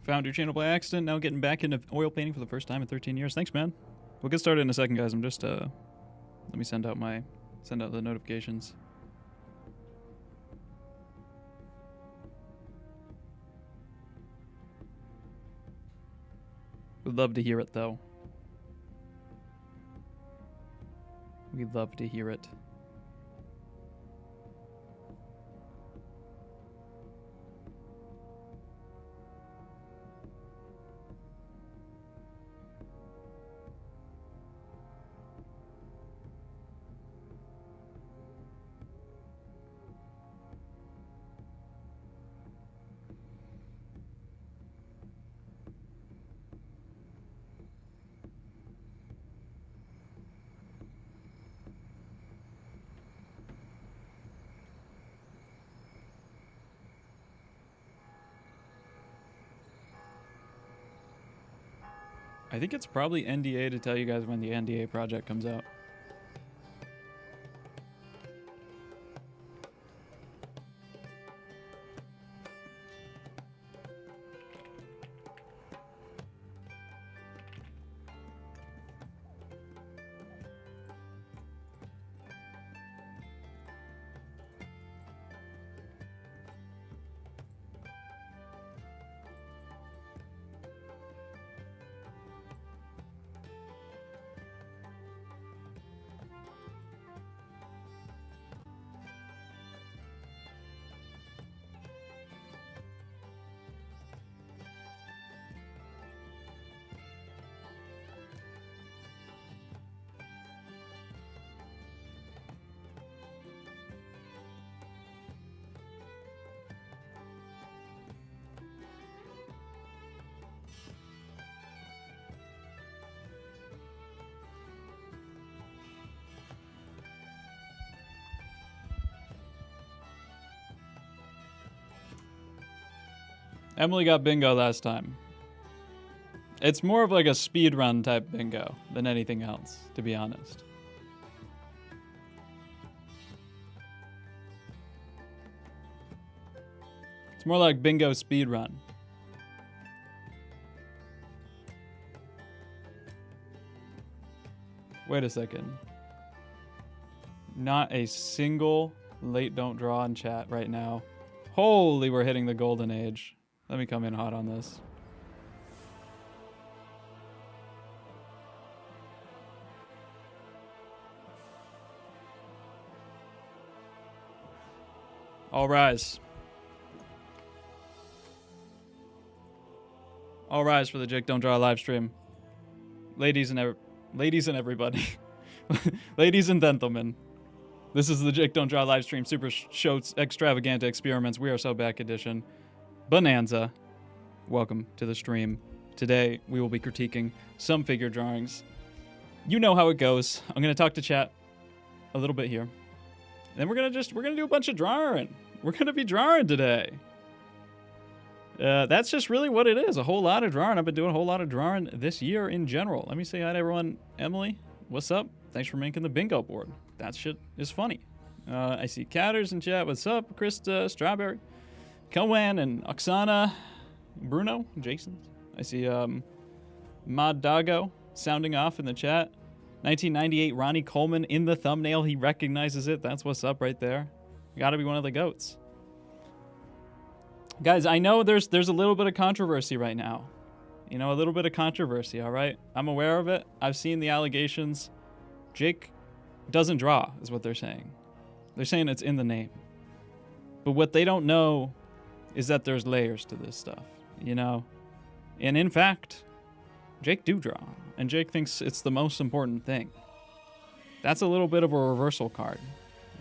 Found your channel by accident, now getting back into oil painting for the first time in 13 years. Thanks, man. We'll get started in a second, guys. I'm just, let me send out the notifications. We'd love to hear it, though. We'd love to hear it. I think it's probably NDA to tell you guys when the NDA project comes out. Emily got bingo last time. It's more of like a speed run type bingo than anything else, to be honest. It's more like bingo speed run. Wait a second. Not a single late don't draw in chat right now. Holy, we're hitting the golden age. Let me come in hot on this. All rise. All rise for the Jake Don't Draw live stream. Ladies and everybody. Ladies and gentlemen. This is the Jake Don't Draw live stream Super Show Extravaganza Experiments. We Are So Back edition. Bonanza. Welcome to the stream. Today we will be critiquing some figure drawings. You know how it goes. I'm gonna talk to chat a little bit here. And then we're gonna do a bunch of drawing. We're gonna be drawing today. That's just really what it is. A whole lot of drawing. I've been doing a whole lot of drawing this year in general. Let me say hi to everyone. Emily, what's up? Thanks for making the bingo board. That shit is funny. I see Catters in chat. What's up? Krista, Strawberry, Cowan, and Oksana, Bruno, Jason. I see Mod Dago sounding off in the chat. 1998 Ronnie Coleman in the thumbnail. He recognizes it. That's what's up right there. Gotta be one of the goats. Guys, I know there's a little bit of controversy right now. You know, a little bit of controversy, all right? I'm aware of it. I've seen the allegations. Jake doesn't draw, is what they're saying. They're saying it's in the name. But what they don't know is that there's layers to this stuff, you know? And in fact, Jake do draw, and Jake thinks it's the most important thing. That's a little bit of a reversal card.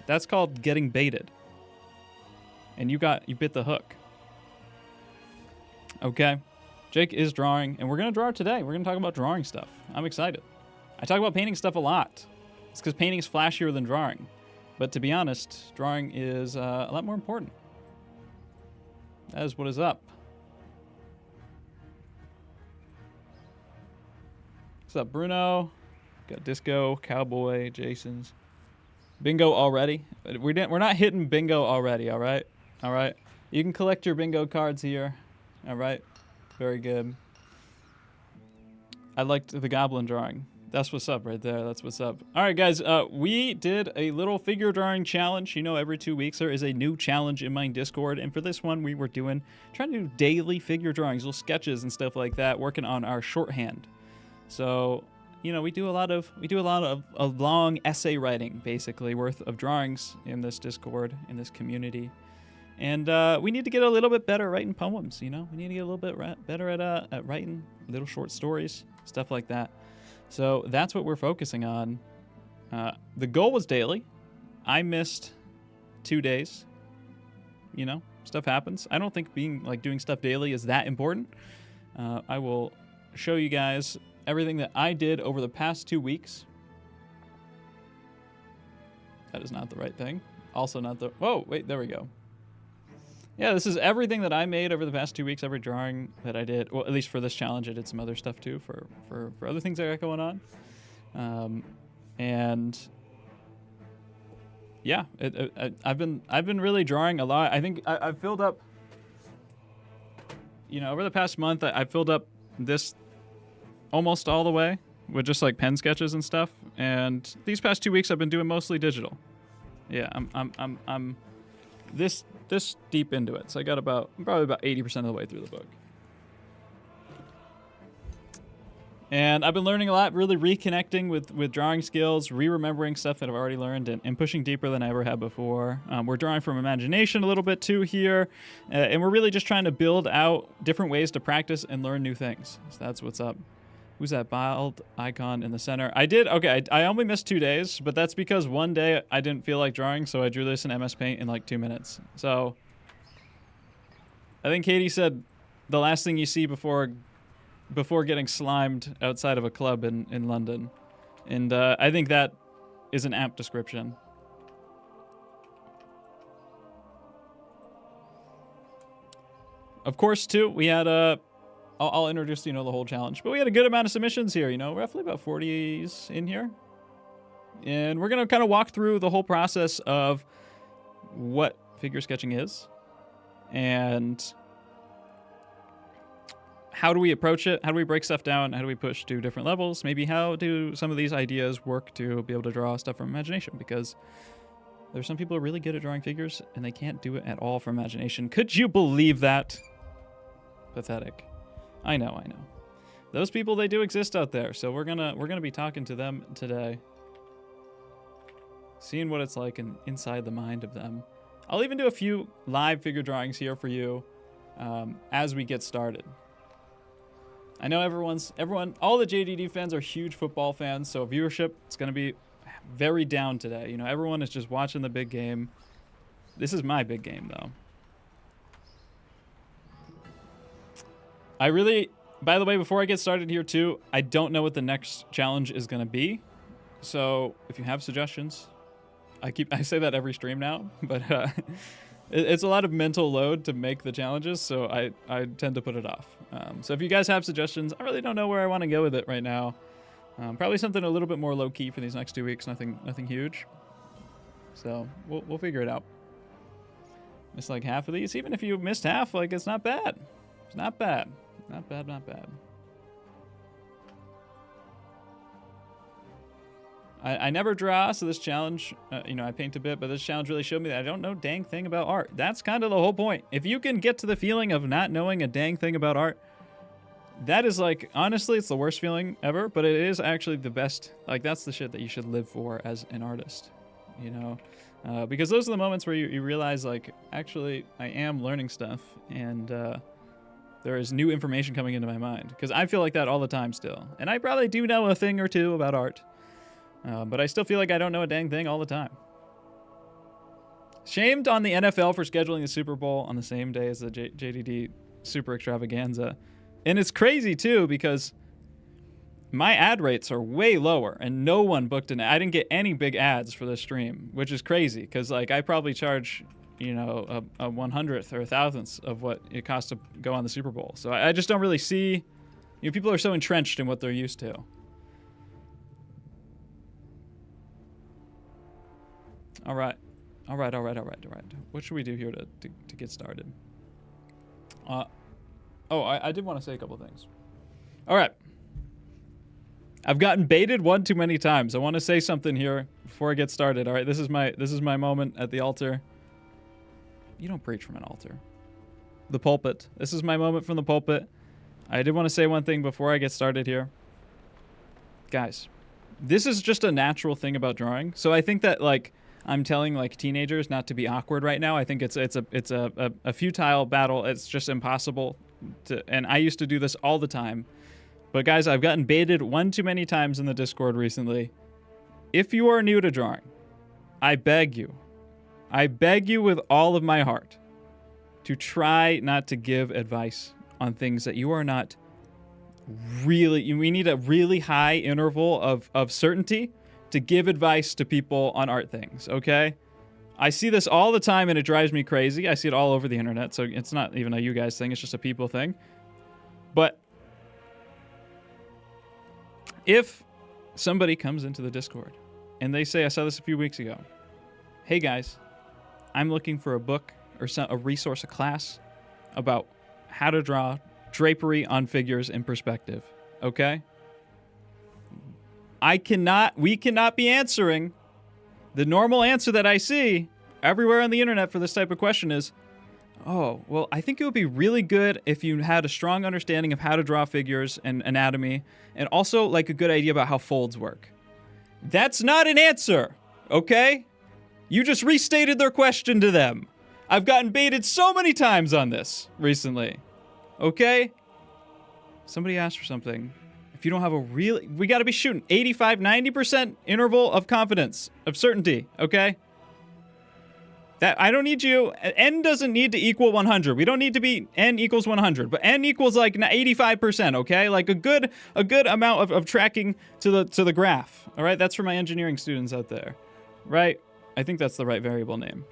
That's called getting baited. And you bit the hook. Okay? Jake is drawing, and we're gonna draw today. We're gonna talk about drawing stuff. I'm excited. I talk about painting stuff a lot. It's because painting's flashier than drawing. But to be honest, drawing is a lot more important. That is what is up. What's up, Bruno? Got Disco, Cowboy, Jason's. Bingo already? We're not hitting bingo already, all right? All right? You can collect your bingo cards here, all right? Very good. I liked the goblin drawing. That's what's up right there. That's what's up. All right, guys. We did a little figure drawing challenge. You know, every 2 weeks there is a new challenge in my Discord. And for this one, we were trying to do daily figure drawings, little sketches and stuff like that, working on our shorthand. So, you know, we do a lot of long essay writing, basically, worth of drawings in this Discord, in this community. And we need to get a little bit better at writing poems, you know? We need to get a little bit better at writing little short stories, stuff like that. So that's what we're focusing on. The goal was daily. I missed 2 days. You know, stuff happens. I don't think doing stuff daily is that important. I will show you guys everything that I did over the past 2 weeks. That is not the right thing. Also not the... Whoa, wait, there we go. Yeah, this is everything that I made over the past 2 weeks, every drawing that I did. Well, at least for this challenge, I did some other stuff too for other things I got going on. And yeah, I've been really drawing a lot. I think I've filled up, you know, over the past month, I filled up this almost all the way with just like pen sketches and stuff. And these past 2 weeks, I've been doing mostly digital. Yeah, I'm this deep into it, so I got probably about 80% of the way through the book. And I've been learning a lot, really reconnecting with drawing skills, re-remembering stuff that I've already learned, and pushing deeper than I ever had before. We're drawing from imagination a little bit too here, and we're really just trying to build out different ways to practice and learn new things. So that's what's up. Who's that bald icon in the center? I only missed 2 days, but that's because one day I didn't feel like drawing, so I drew this in MS Paint in like 2 minutes. So I think Katie said the last thing you see before getting slimed outside of a club in London. And I think that is an apt description. Of course, too, we had I'll introduce, you know, the whole challenge. But we had a good amount of submissions here, you know, roughly about 40s in here. And we're going to kind of walk through the whole process of what figure sketching is and how do we approach it? How do we break stuff down? How do we push to different levels? Maybe how do some of these ideas work to be able to draw stuff from imagination? Because there's some people who are really good at drawing figures and they can't do it at all from imagination. Could you believe that? Pathetic. I know. Those people, they do exist out there, so we're gonna be talking to them today. Seeing what it's like inside the mind of them. I'll even do a few live figure drawings here for you as we get started. I know all the JDD fans are huge football fans, so viewership is gonna be very down today. You know, everyone is just watching the big game. This is my big game, though. By the way, before I get started here too, I don't know what the next challenge is going to be. So if you have suggestions, I say that every stream now, but it's a lot of mental load to make the challenges, so I tend to put it off. So if you guys have suggestions, I really don't know where I want to go with it right now. Probably something a little bit more low key for these next 2 weeks, nothing huge. So we'll figure it out. Missed like half of these. Even if you missed half, like, it's not bad. It's not bad. Not bad. I never draw, so this challenge, you know, I paint a bit, but this challenge really showed me that I don't know a dang thing about art. That's kind of the whole point. If you can get to the feeling of not knowing a dang thing about art, that is, like, honestly, it's the worst feeling ever, but it is actually the best. Like, that's the shit that you should live for as an artist, you know? Because those are the moments where you realize, like, actually, I am learning stuff, and there is new information coming into my mind. Because I feel like that all the time still. And I probably do know a thing or two about art. But I still feel like I don't know a dang thing all the time. Shamed on the NFL for scheduling the Super Bowl on the same day as the JDD Super Extravaganza. And it's crazy, too, because my ad rates are way lower, and no one booked an ad. I didn't get any big ads for this stream, which is crazy, because, like, I probably charge, you know, a 100th or 1,000th of what it costs to go on the Super Bowl. So I just don't really see, you know, people are so entrenched in what they're used to. All right. What should we do here to get started? Oh, I did want to say a couple things. All right. I've gotten baited one too many times. I want to say something here before I get started. All right, this is my moment at the altar. You don't preach from an altar. The pulpit. This is my moment from the pulpit. I did want to say one thing before I get started here. Guys, this is just a natural thing about drawing. So I think that, like, I'm telling, like, teenagers not to be awkward right now. I think it's a futile battle. It's just impossible to, and I used to do this all the time. But guys, I've gotten baited one too many times in the Discord recently. If you are new to drawing, I beg you with all of my heart to try not to give advice on things that you are not really, we need a really high interval of certainty to give advice to people on art things, okay? I see this all the time and it drives me crazy. I see it all over the internet, so it's not even a you guys thing, it's just a people thing. But if somebody comes into the Discord and they say, I saw this a few weeks ago, hey guys, I'm looking for a book or a resource, a class about how to draw drapery on figures in perspective, okay? We cannot be answering. The normal answer that I see everywhere on the internet for this type of question is, oh, well, I think it would be really good if you had a strong understanding of how to draw figures and anatomy, and also like a good idea about how folds work. That's not an answer, okay? You just restated their question to them. I've gotten baited so many times on this recently, okay? Somebody asked for something. If you don't have we gotta be shooting 85, 90% interval of confidence, of certainty, okay? That I don't need you, n doesn't need to equal 100. We don't need to be n equals 100, but n equals like 85%, okay? Like a good amount of tracking to the graph, all right? That's for my engineering students out there, right? I think that's the right variable name.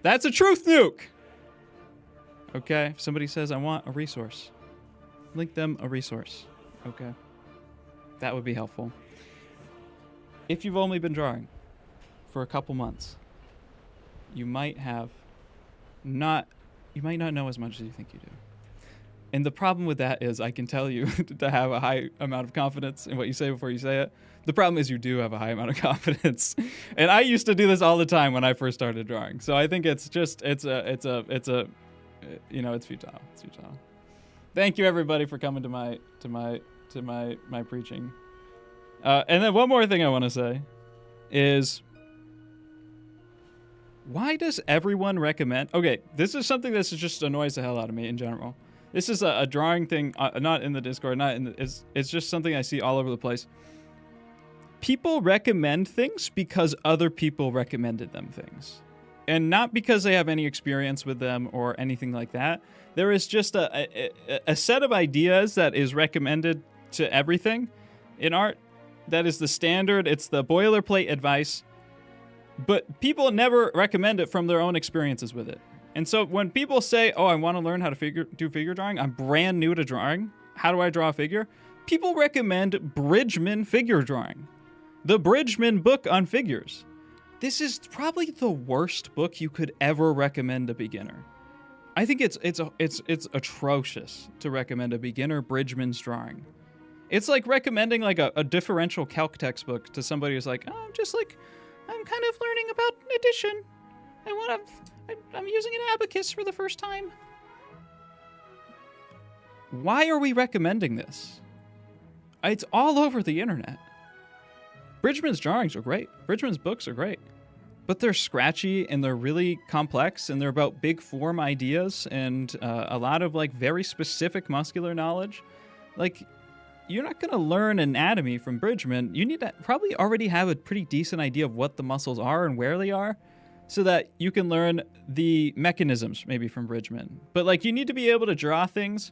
That's a truth nuke, okay? If somebody says, I want a resource, link them a resource, okay? That would be helpful. If you've only been drawing for a couple months, you might not know as much as you think you do. And the problem with that is I can tell you to have a high amount of confidence in what you say before you say it. The problem is you do have a high amount of confidence. And I used to do this all the time when I first started drawing. So I think it's futile. It's futile. Thank you everybody for coming to my preaching. And then one more thing I want to say is, why does everyone recommend... Okay, this is something that just annoys the hell out of me in general. This is a drawing thing, not in the Discord, it's just something I see all over the place. People recommend things because other people recommended them things. And not because they have any experience with them or anything like that. There is just a set of ideas that is recommended to everything in art. That is the standard, it's the boilerplate advice. But people never recommend it from their own experiences with it. And so when people say, oh, I want to learn how to do figure drawing, I'm brand new to drawing, how do I draw a figure? People recommend Bridgman figure drawing. The Bridgman book on figures. This is probably the worst book you could ever recommend a beginner. I think it's atrocious to recommend a beginner Bridgman's drawing. It's like recommending like a differential calc textbook to somebody who's like, oh, I'm kind of learning about addition. I'm using an abacus for the first time. Why are we recommending this? It's all over the internet. Bridgman's drawings are great. Bridgman's books are great. But they're scratchy and they're really complex and they're about big form ideas and a lot of like very specific muscular knowledge. Like, you're not going to learn anatomy from Bridgman. You need to probably already have a pretty decent idea of what the muscles are and where they are so that you can learn the mechanisms maybe from Bridgman. But like, you need to be able to draw things.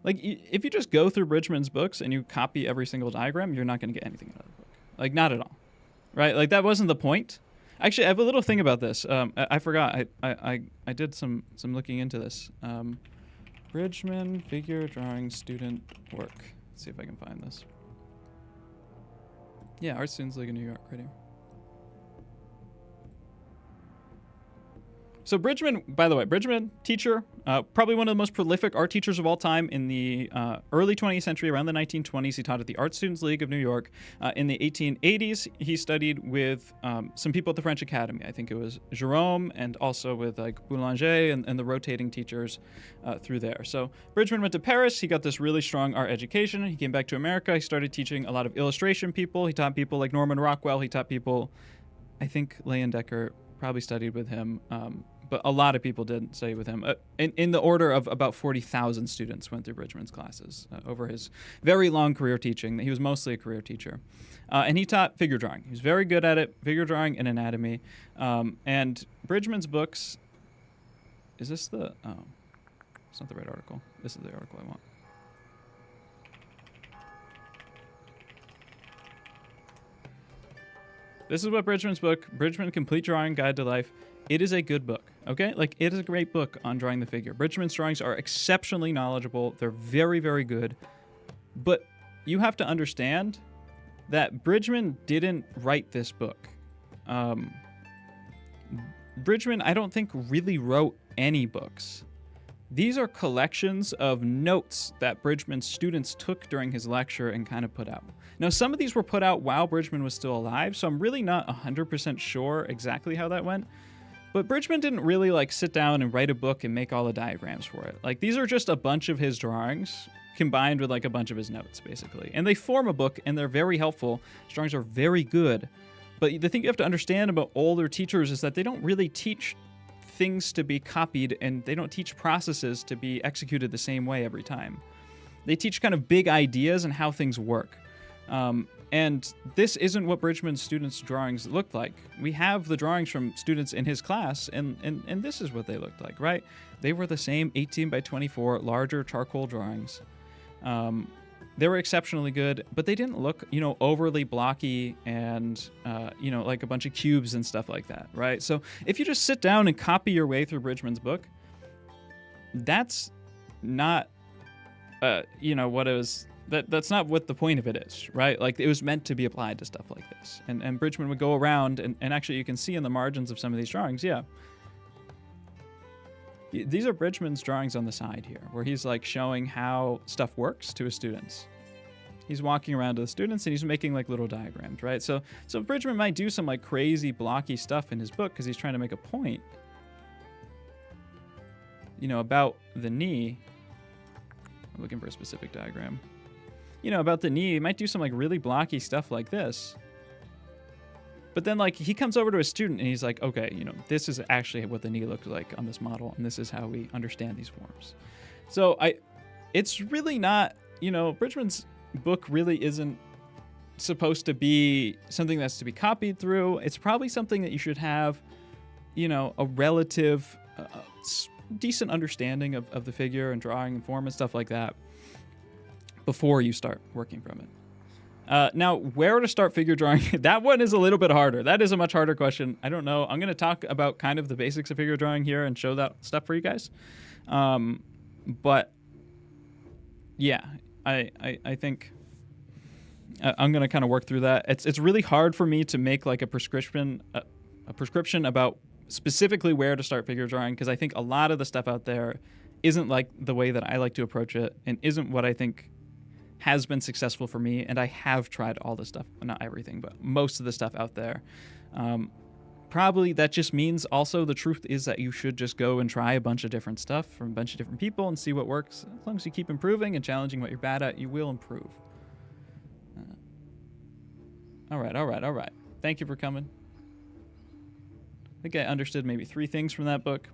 Like, if you just go through Bridgman's books and you copy every single diagram, you're not going to get anything out of the book. Like, not at all. Right? Like, that wasn't the point. Actually, I have a little thing about this. I forgot. I did some looking into this. Bridgman figure drawing student work. Let's see if I can find this. Yeah, Art Students League of New York, right here. So Bridgman, by the way, Bridgman, teacher, probably one of the most prolific art teachers of all time in the early 20th century, around the 1920s. He taught at the Art Students League of New York. In the 1880s, he studied with some people at the French Academy. I think it was Jerome, and also with like Boulanger and the rotating teachers through there. So Bridgman went to Paris. He got this really strong art education. He came back to America. He started teaching a lot of illustration people. He taught people like Norman Rockwell. He taught people, I think Leyendecker probably studied with him, but a lot of people didn't study with him. In the order of about 40,000 students went through Bridgman's classes over his very long career teaching. He was mostly a career teacher. And he taught figure drawing. He was very good at it, figure drawing and anatomy. And Bridgman's books, is this the, oh, it's not the right article. This is the article I want. This is what Bridgman's book, Bridgman Complete Drawing Guide to Life. It is a good book, okay? Like, it is a great book on drawing the figure. Bridgman's drawings are exceptionally knowledgeable. They're very, very good. But you have to understand that Bridgman didn't write this book. Bridgman, I don't think, really wrote any books. These are collections of notes that Bridgman's students took during his lecture and kind of put out. Now, some of these were put out while Bridgman was still alive, so I'm really not 100% sure exactly how that went. But Bridgman didn't really like sit down and write a book and make all the diagrams for it. Like, these are just a bunch of his drawings combined with like a bunch of his notes, basically. And they form a book, and they're very helpful. His drawings are very good. But the thing you have to understand about older teachers is that they don't really teach things to be copied, and they don't teach processes to be executed the same way every time. They teach kind of big ideas and how things work. And this isn't what Bridgman's students' drawings looked like. We have the drawings from students in his class, and this is what they looked like, right? They were the same 18 by 24 larger charcoal drawings. They were exceptionally good, but they didn't look, overly blocky and, like a bunch of cubes and stuff like that, right? So if you just sit down and copy your way through Bridgman's book, that's not, what it was. That's not what the point of it is, right? Like, it was meant to be applied to stuff like this. And Bridgman would go around, and actually you can see in the margins of some of these drawings, yeah. These are Bridgman's drawings on the side here, where he's like showing how stuff works to his students. He's walking around to the students and he's making like little diagrams, right? So Bridgman might do some like crazy blocky stuff in his book because he's trying to make a point, about the knee. I'm looking for a specific diagram. About the knee, he might do some like really blocky stuff like this. But then like he comes over to a student and he's like, okay, this is actually what the knee looks like on this model, and this is how we understand these forms. So it's really not, Bridgman's book really isn't supposed to be something that's to be copied through. It's probably something that you should have, a relative decent understanding of the figure and drawing and form and stuff like that before you start working from it. Now, where to start figure drawing? That one is a little bit harder. That is a much harder question. I don't know. I'm going to talk about kind of the basics of figure drawing here and show that stuff for you guys. But yeah, I think I'm going to kind of work through that. It's really hard for me to make like a prescription about specifically where to start figure drawing, because I think a lot of the stuff out there isn't like the way that I like to approach it, and isn't what I think has been successful for me. And I have tried all the stuff, not everything, but most of the stuff out there. Probably that just means also the truth is that you should just go and try a bunch of different stuff from a bunch of different people and see what works. As long as you keep improving and challenging what you're bad at, you will improve. All right. Thank you for coming. I think I understood maybe 3 things from that book.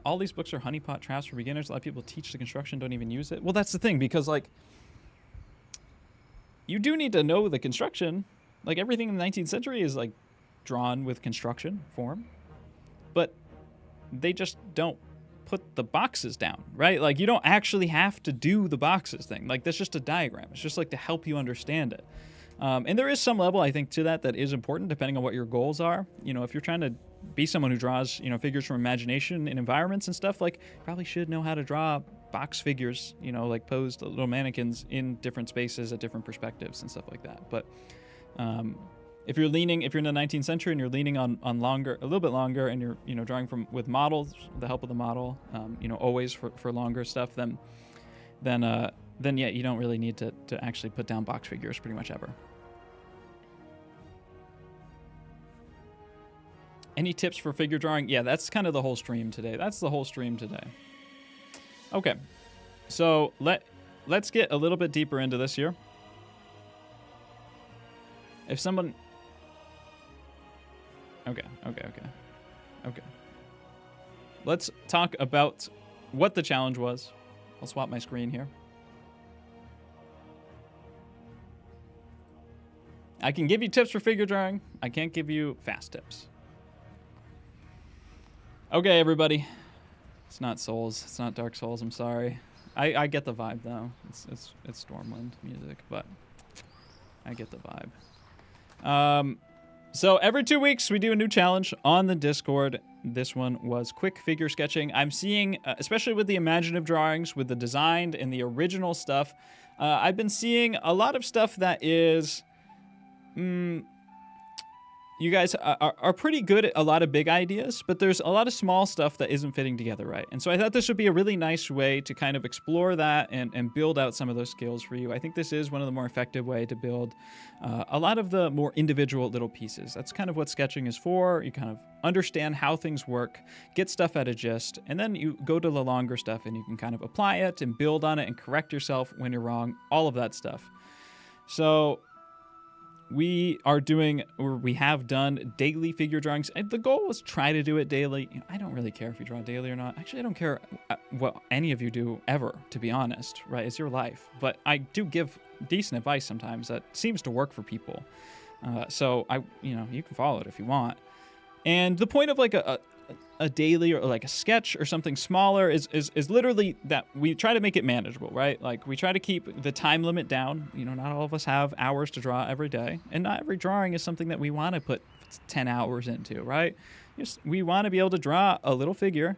All these books are honeypot traps for beginners. A lot of people teach the construction, don't even use it. Well, that's the thing, because like you do need to know the construction. Like everything in the 19th century is like drawn with construction form, but they just don't put the boxes down, right? Like you don't actually have to do the boxes thing. Like that's just a diagram. It's just like to help you understand it. And there is some level, I think, to that is important depending on what your goals are. If you're trying to be someone who draws, figures from imagination in environments and stuff, like probably should know how to draw box figures, you know, like posed little mannequins in different spaces at different perspectives and stuff like that. But if you're in the 19th century and you're leaning on longer, a little bit longer, and you're, you know, drawing with models, the help of the model, you know, always for longer stuff, then yeah, you don't really need to actually put down box figures pretty much ever. Any tips for figure drawing? Yeah, that's kind of the whole stream today. Okay, so let's get a little bit deeper into this here. If someone... Okay. Let's talk about what the challenge was. I'll swap my screen here. I can give you tips for figure drawing. I can't give you fast tips. Okay, everybody. It's not Souls. It's not Dark Souls. I'm sorry. I get the vibe though. It's Stormwind music, but I get the vibe. So every 2 weeks we do a new challenge on the Discord. This one was quick figure sketching. I'm seeing, especially with the imaginative drawings, with the designed and the original stuff, I've been seeing a lot of stuff that is... you guys are pretty good at a lot of big ideas, but there's a lot of small stuff that isn't fitting together right. And so I thought this would be a really nice way to kind of explore that and build out some of those skills for you. I think this is one of the more effective way to build a lot of the more individual little pieces. That's kind of what sketching is for. You kind of understand how things work, get stuff at a gist, and then you go to the longer stuff and you can kind of apply it and build on it and correct yourself when you're wrong, all of that stuff. So... we have done daily figure drawings. The goal was try to do it daily. You know, I don't really care if you draw daily or not. Actually, I don't care what any of you do ever, to be honest, right? It's your life. But I do give decent advice sometimes that seems to work for people. So you can follow it if you want. And the point of like a daily or like a sketch or something smaller is literally that we try to make it manageable, right? Like we try to keep the time limit down. You know, not all of us have hours to draw every day, and not every drawing is something that we want to put 10 hours into, right? We want to be able to draw a little figure.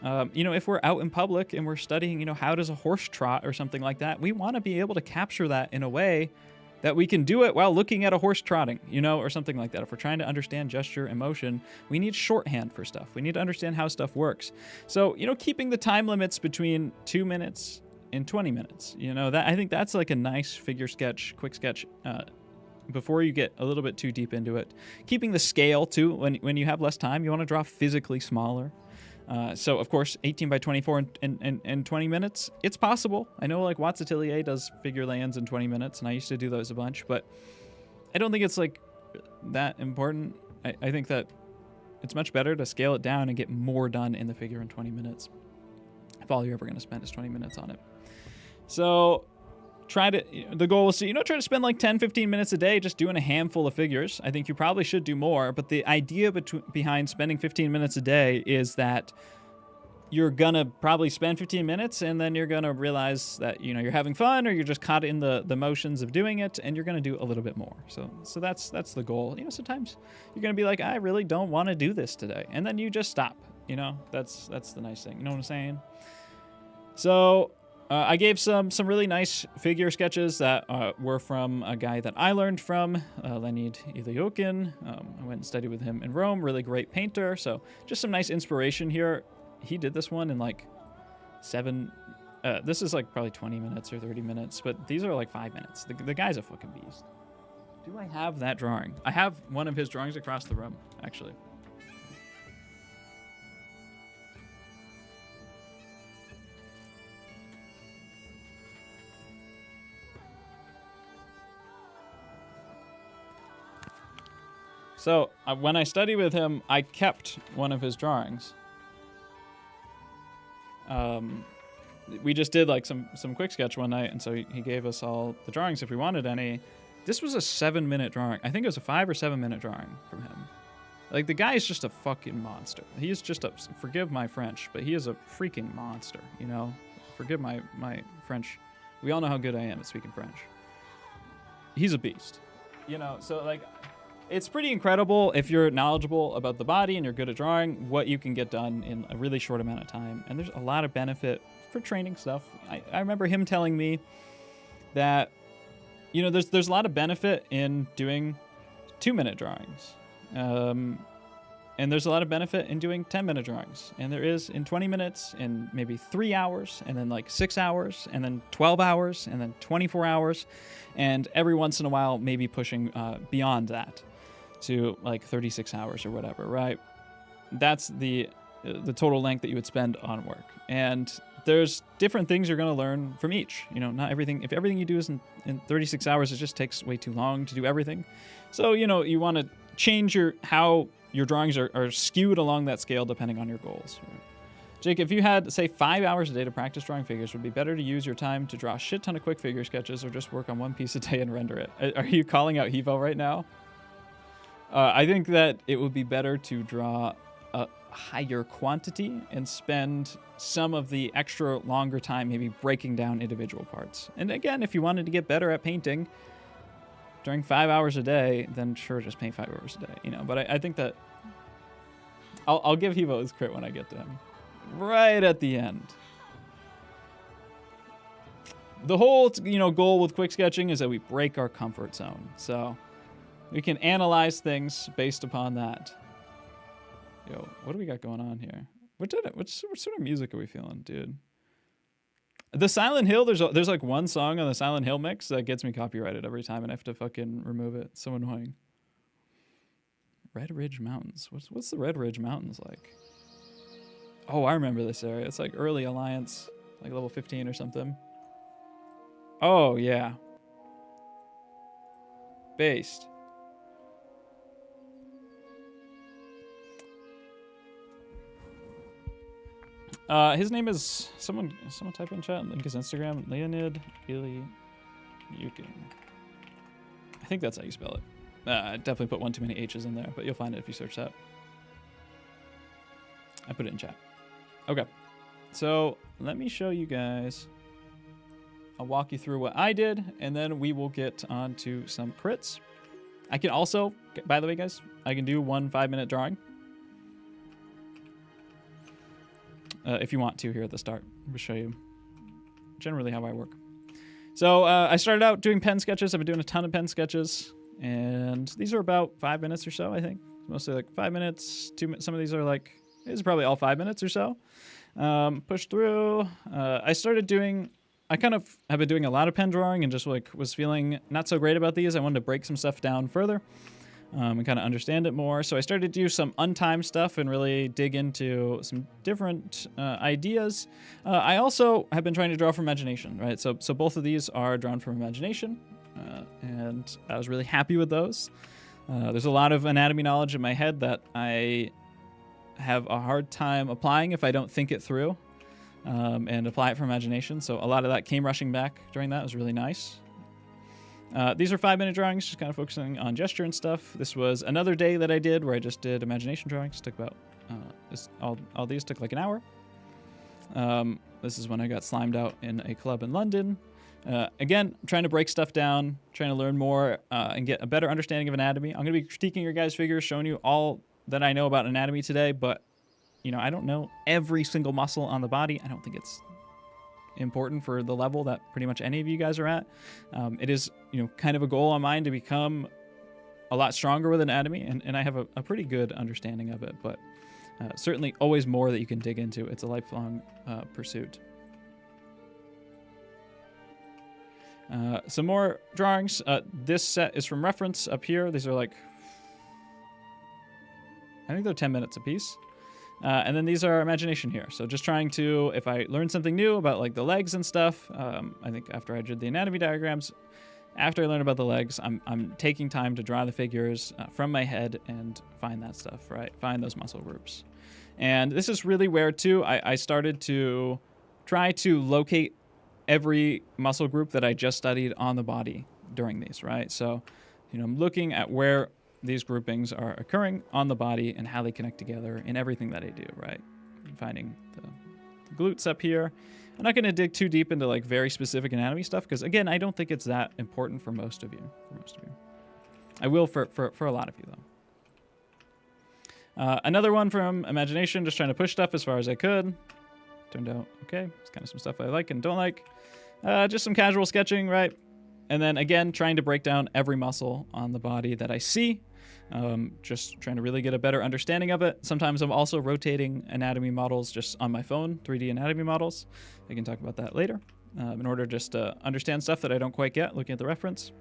If we're out in public and we're studying, how does a horse trot or something like that, we want to be able to capture that in a way that we can do it while looking at a horse trotting, or something like that. If we're trying to understand gesture and motion, we need shorthand for stuff. We need to understand how stuff works. So, keeping the time limits between 2 minutes and 20 minutes, I think that's like a nice figure sketch, quick sketch, before you get a little bit too deep into it. Keeping the scale too, when you have less time, you want to draw physically smaller. So of course, 18 by 24 in 20 minutes, it's possible. I know like Watts Atelier does figure lands in 20 minutes, and I used to do those a bunch, but I don't think it's like that important. I think that it's much better to scale it down and get more done in the figure in 20 minutes. If all you're ever going to spend is 20 minutes on it. So the goal is to, try to spend like 10, 15 minutes a day just doing a handful of figures. I think you probably should do more, but the idea behind spending 15 minutes a day is that you're gonna probably spend 15 minutes and then you're gonna realize that, you're having fun, or you're just caught in the motions of doing it, and you're gonna do a little bit more. So that's the goal. Sometimes you're gonna be like, I really don't want to do this today, and then you just stop. That's the nice thing. You know what I'm saying? So I gave some really nice figure sketches that were from a guy that I learned from, Leonid Ilyokin. I went and studied with him in Rome. Really great painter. So just some nice inspiration here. He did this one in like 7. This is like probably 20 minutes or 30 minutes, but these are like 5 minutes. The guy's a fucking beast. Do I have that drawing? I have one of his drawings across the room, actually. So when I studied with him, I kept one of his drawings. We just did like some quick sketch one night, and so he gave us all the drawings if we wanted any. This was a 7-minute drawing. I think it was a 5 or 7 minute drawing from him. Like, the guy is just a fucking monster. He's just forgive my French, but he is a freaking monster, Forgive my French. We all know how good I am at speaking French. He's a beast, so like... It's pretty incredible if you're knowledgeable about the body and you're good at drawing, what you can get done in a really short amount of time. And there's a lot of benefit for training stuff. I remember him telling me that, you know, there's a lot of benefit in doing 2-minute drawings. And there's a lot of benefit in doing 10-minute drawings. And there is in 20 minutes, and maybe 3 hours, and then like 6 hours, and then 12 hours, and then 24 hours. And every once in a while, maybe pushing beyond that to like 36 hours or whatever, right? That's the total length that you would spend on work. And there's different things you're going to learn from each. You know, not everything, if everything you do is in 36 hours, it just takes way too long to do everything. So, you know, you want to change how your drawings are skewed along that scale depending on your goals. Jake, if you had, say, 5 hours a day to practice drawing figures, would it be better to use your time to draw a shit ton of quick figure sketches or just work on one piece a day and render it? Are you calling out Hevo right now? I think that it would be better to draw a higher quantity and spend some of the extra longer time maybe breaking down individual parts. And again, if you wanted to get better at painting during 5 hours a day, then sure, just paint 5 hours a day, you know. But I think that I'll give Hevo his crit when I get to him. Right at the end. The whole, you know, goal with quick sketching is that we break our comfort zone. So we can analyze things based upon that. Yo, what do we got going on here? What sort of music are we feeling, dude? The Silent Hill, there's like one song on the Silent Hill mix that gets me copyrighted every time, and I have to fucking remove it. It's so annoying. Red Ridge Mountains. What's the Red Ridge Mountains like? Oh, I remember this area. It's like early Alliance, like level 15 or something. Oh, yeah. Based. His name is someone type in chat, link his Instagram, Leonid Ili Yukin. I think that's how you spell it. I definitely put one too many H's in there, but you'll find it if you search that. I put it in chat. Okay, so let me show you guys. I'll walk you through what I did, and then we will get on to some crits. I can also, by the way, guys, I can do 1 5-minute drawing. If you want to here at the start. I'll show you generally how I work. So I started out doing pen sketches. I've been doing a ton of pen sketches. And these are about 5 minutes or so, I think. Mostly like 5 minutes, 2 minutes. Some of these are like, these are probably all 5 minutes or so. Push through. I kind of have been doing a lot of pen drawing and just like was feeling not so great about these. I wanted to break some stuff down further. And kind of understand it more. So I started to do some untimed stuff and really dig into some different ideas. I also have been trying to draw from imagination, right? So both of these are drawn from imagination, and I was really happy with those. There's a lot of anatomy knowledge in my head that I have a hard time applying if I don't think it through and apply it from imagination. So a lot of that came rushing back during that. It was really nice. These are 5-minute drawings, just kind of focusing on gesture and stuff. This was another day that I did where I just did imagination drawings. It took about, all these took like an hour. This is when I got slimed out in a club in London. Again, I'm trying to break stuff down, trying to learn more and get a better understanding of anatomy. I'm going to be critiquing your guys' figures, showing you all that I know about anatomy today, but, you know, I don't know every single muscle on the body. I don't think it's important for the level that pretty much any of you guys are at. It is, you know, kind of a goal on mine to become a lot stronger with anatomy, and I have a pretty good understanding of it, but certainly always more that you can dig into. It's a lifelong pursuit. Some more drawings. This set is from reference up here. These are like, I think they're 10 minutes a piece. And then these are imagination here. So just trying to, if I learn something new about like the legs and stuff, I think after I did the anatomy diagrams, after I learned about the legs, I'm taking time to draw the figures from my head and find that stuff, right? Find those muscle groups. And this is really where too, I started to try to locate every muscle group that I just studied on the body during these, right? So, you know, I'm looking at where these groupings are occurring on the body and how they connect together in everything that I do, right? Finding the glutes up here. I'm not going to dig too deep into like very specific anatomy stuff because, again, I don't think it's that important for most of you. I will for a lot of you, though. Another one from Imagination, just trying to push stuff as far as I could. Turned out okay. It's kind of some stuff I like and don't like. Just some casual sketching, right? And then, again, trying to break down every muscle on the body that I see. Just trying to really get a better understanding of it. Sometimes I'm also rotating anatomy models just on my phone, 3D anatomy models. I can talk about that later. In order just to understand stuff that I don't quite get, looking at the reference.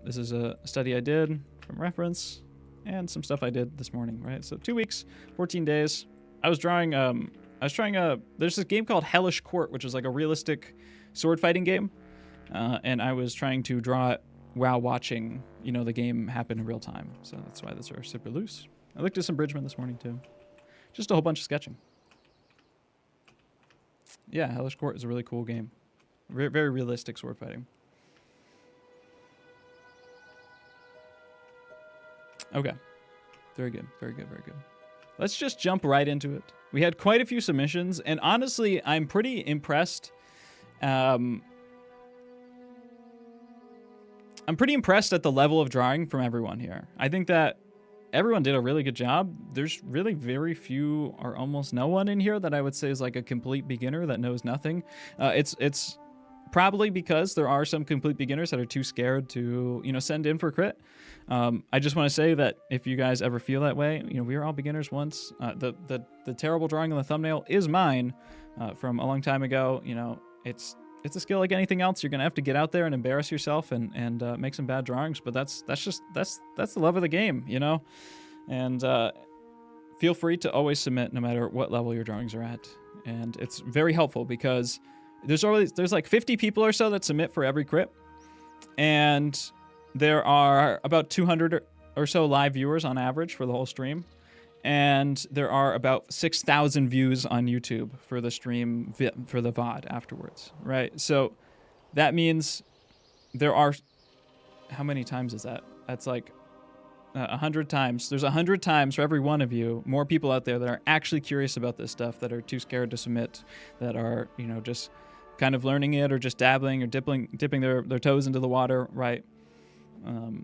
This is a study I did from reference and some stuff I did this morning, right? So 2 weeks, 14 days. I was trying there's this game called Hellish Court, which is like a realistic sword fighting game. And I was trying to draw it while watching, the game happen in real time. So that's why those are super loose. I looked at some Bridgman this morning too. Just a whole bunch of sketching. Yeah, Hellish Court is a really cool game. Very, very realistic sword fighting. Okay. Very good. Very good. Very good. Let's just jump right into it. We had quite a few submissions, and honestly, I'm pretty impressed. I'm pretty impressed at the level of drawing from everyone here. I think that everyone did a really good job. There's really very few or almost no one in here that I would say is like a complete beginner that knows nothing. It's probably because there are some complete beginners that are too scared to, send in for crit. I just want to say that if you guys ever feel that way, we are all beginners once. The terrible drawing on the thumbnail is mine from a long time ago. It's a skill like anything else. You're gonna have to get out there and embarrass yourself and make some bad drawings. But that's the love of the game, And feel free to always submit, no matter what level your drawings are at. And it's very helpful because there's like 50 people or so that submit for every crit, and there are about 200 or so live viewers on average for the whole stream. And there are about 6,000 views on YouTube for the stream, for the VOD afterwards, right? So that means there are, how many times is that? That's like 100 times. There's 100 times for every one of you, more people out there that are actually curious about this stuff, that are too scared to submit, that are, just kind of learning it or just dabbling or dipping their toes into the water, right?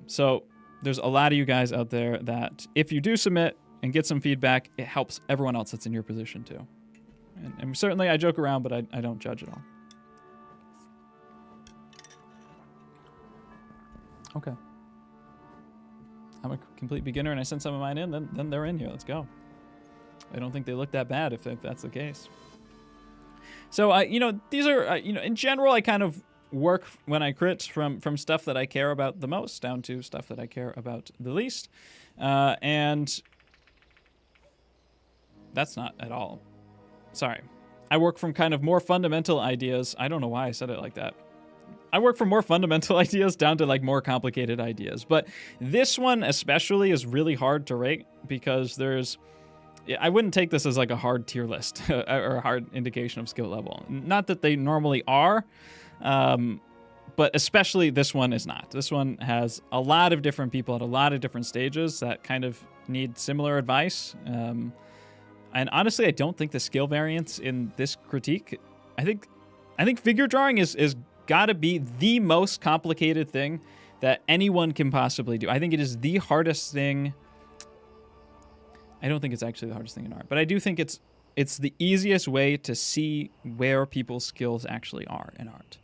So there's a lot of you guys out there that if you do submit and get some feedback, it helps everyone else that's in your position too. And certainly I joke around, but I don't judge at all. Okay. I'm a complete beginner and I sent some of mine in, then they're in here. Let's go. I don't think they look that bad if that's the case. So, these are, in general, I kind of work when I crit from stuff that I care about the most down to stuff that I care about the least. And that's not at all. Sorry. I work from kind of more fundamental ideas. I don't know why I said it like that. I work from more fundamental ideas down to like more complicated ideas. But this one especially is really hard to rate because I wouldn't take this as like a hard tier list or a hard indication of skill level. Not that they normally are, but especially this one is not. This one has a lot of different people at a lot of different stages that kind of need similar advice. And honestly, I don't think the skill variance in this critique, I think figure drawing is got to be the most complicated thing that anyone can possibly do. I think it is the hardest thing. I don't think it's actually the hardest thing in art, but I do think it's the easiest way to see where people's skills actually are in art.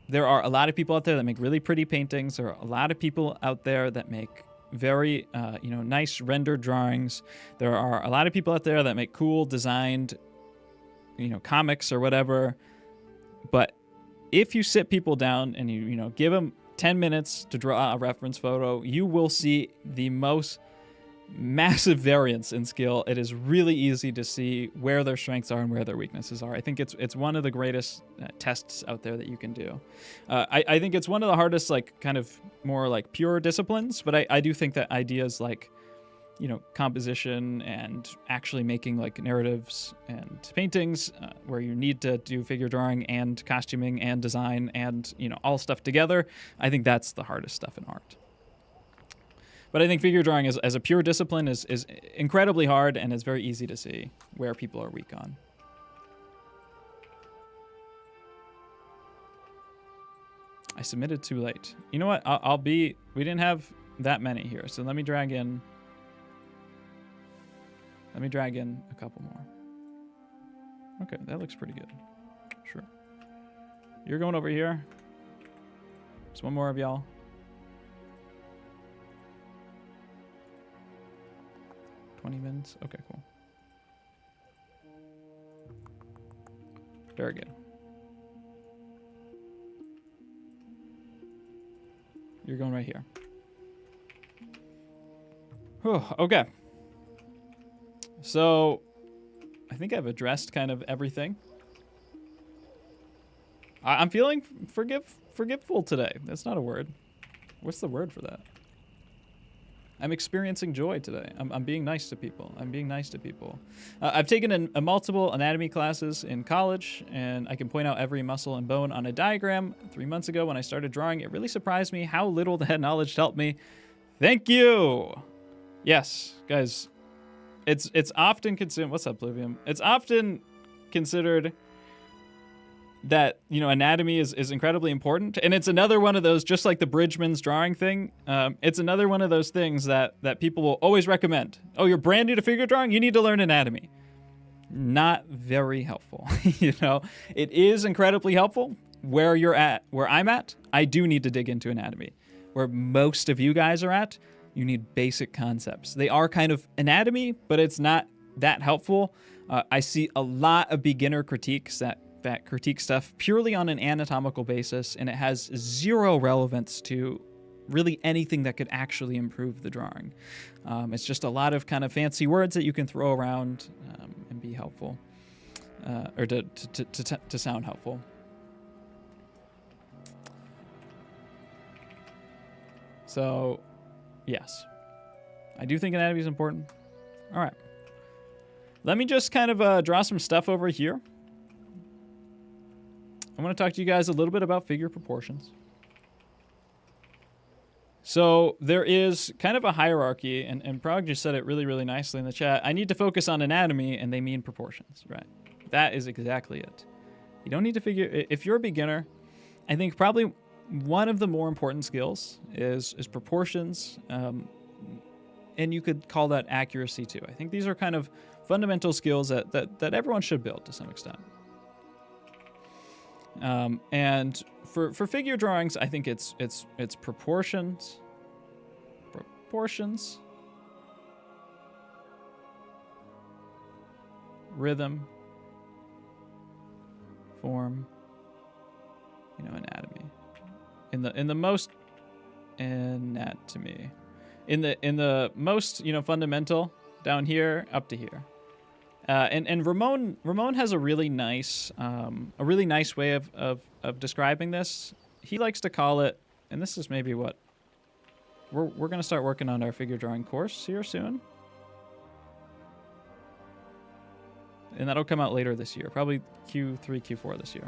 There are a lot of people out there that make really pretty paintings. There are a lot of people out there that make very, nice rendered drawings. There are a lot of people out there that make cool designed, comics or whatever. But if you sit people down and you give them 10 minutes to draw a reference photo, you will see the most massive variance in skill. It is really easy to see where their strengths are and where their weaknesses are. I think it's one of the greatest tests out there that you can do. I think it's one of the hardest, like kind of more like pure disciplines, but I do think that ideas like, composition and actually making like narratives and paintings where you need to do figure drawing and costuming and design and, all stuff together, I think that's the hardest stuff in art. But I think figure drawing as a pure discipline is incredibly hard and it's very easy to see where people are weak on. I submitted too late. You know what? I'll be... We didn't have that many here, so let me drag in... Let me drag in a couple more. Okay, that looks pretty good. Sure. You're going over here. Just one more of y'all. $20 mins. Okay, cool. Very good. You're going right here. Whew, okay. So, I think I've addressed kind of everything. I'm feeling forgiveful today. That's not a word. What's the word for that? I'm experiencing joy today. I'm being nice to people. I'm being nice to people. I've taken a multiple anatomy classes in college, and I can point out every muscle and bone on a diagram. 3 months ago when I started drawing, it really surprised me how little that knowledge helped me. Thank you! Yes, guys. It's often considered... What's up, Pluvium? It's often considered that, you know, anatomy is incredibly important. And it's another one of those, just like the Bridgman's drawing thing, it's another one of those things that people will always recommend. Oh, you're brand new to figure drawing? You need to learn anatomy. Not very helpful. You know, it is incredibly helpful where you're at. Where I'm at, I do need to dig into anatomy. Where most of you guys are at, you need basic concepts. They are kind of anatomy, but it's not that helpful. I see a lot of beginner critiques that critique stuff purely on an anatomical basis, and it has zero relevance to really anything that could actually improve the drawing. It's just a lot of kind of fancy words that you can throw around and be helpful, or to sound helpful. So, yes, I do think anatomy is important. All right, let me just kind of draw some stuff over here. I want to talk to you guys a little bit about figure proportions. So there is kind of a hierarchy, and Prague just said it really, really nicely in the chat. I need to focus on anatomy, and they mean proportions, right? That is exactly it. You don't need to figure... If you're a beginner, I think probably one of the more important skills is proportions, and you could call that accuracy too. I think these are kind of fundamental skills that everyone should build to some extent. And for figure drawings, I think it's proportions, rhythm, form, you know, anatomy. In the most anatomy, in the most, you know, fundamental down here up to here. And Ramon has a really nice way of describing this. He likes to call it, and this is maybe what we're gonna start working on our figure drawing course here soon, and that'll come out later this year, probably Q3, Q4 this year.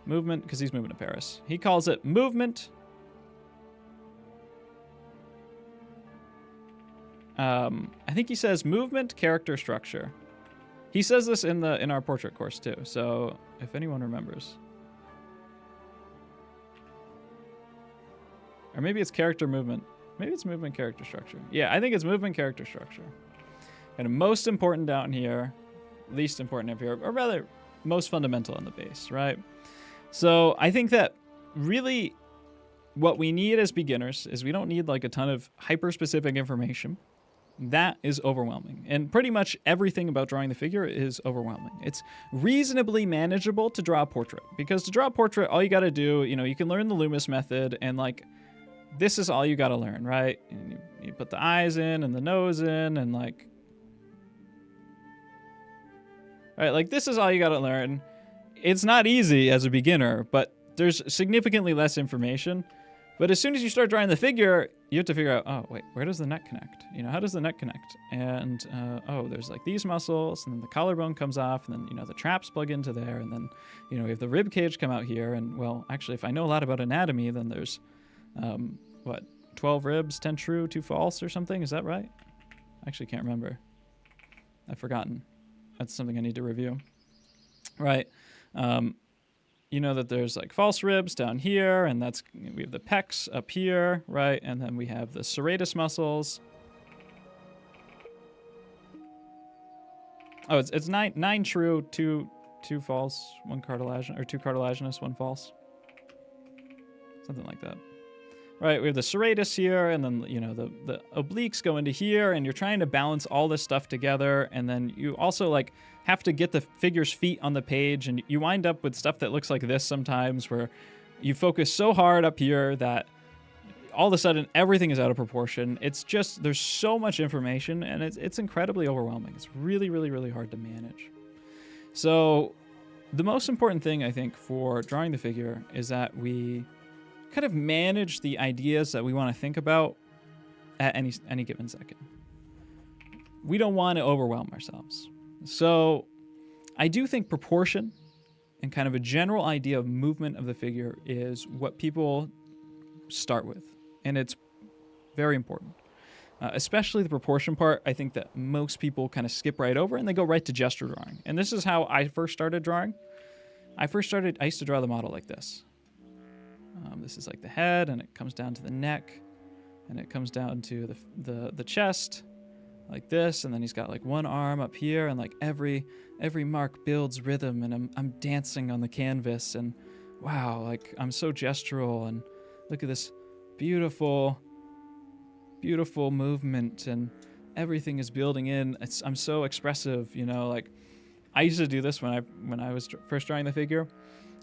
Movement, because he's moving to Paris. He calls it movement. I think he says movement, character, structure. He says this in our portrait course too. So if anyone remembers, or maybe it's character, movement. Maybe it's movement, character, structure. Yeah, I think it's movement, character, structure. And most important down here, least important up here, or rather most fundamental in the base, right? So I think that really what we need as beginners is we don't need like a ton of hyper-specific information. That is overwhelming. And pretty much everything about drawing the figure is overwhelming. It's reasonably manageable to draw a portrait, because to draw a portrait, all you got to do, you know, you can learn the Loomis method, and like, this is all you got to learn, right? And you put the eyes in and the nose in, and like, right, like this is all you got to learn. It's not easy as a beginner, but there's significantly less information. But as soon as you start drawing the figure, you have to figure out, oh, wait, where does the neck connect? You know, how does the neck connect? And, oh, there's like these muscles, and then the collarbone comes off, and then, you know, the traps plug into there, and then, you know, we have the rib cage come out here. And, well, actually, if I know a lot about anatomy, then there's, 12 ribs, 10 true, 2 false or something? Is that right? I actually can't remember. I've forgotten. That's something I need to review. Right. you know that there's like false ribs down here, and we have the pecs up here, right? And then we have the serratus muscles. Oh, it's nine true, two false, one cartilaginous, or two cartilaginous, one false. Something like that. Right, we have the serratus here, and then, you know, the obliques go into here, and you're trying to balance all this stuff together, and then you also, like, have to get the figure's feet on the page, and you wind up with stuff that looks like this sometimes, where you focus so hard up here that all of a sudden everything is out of proportion. It's just, there's so much information, and it's incredibly overwhelming. It's really, really, really hard to manage. So the most important thing, I think, for drawing the figure is that we kind of manage the ideas that we want to think about at any given second. We don't want to overwhelm ourselves. So I do think proportion and kind of a general idea of movement of the figure is what people start with. And it's very important. Especially the proportion part, I think that most people kind of skip right over and they go right to gesture drawing. And this is how I first started drawing. I used to draw the model like this. This is like the head, and it comes down to the neck, and it comes down to the chest, like this, and then he's got like one arm up here, and like every mark builds rhythm, and I'm dancing on the canvas, and wow, like I'm so gestural, and look at this beautiful, beautiful movement, and everything is building in. I'm so expressive, you know. Like I used to do this when I was first drawing the figure.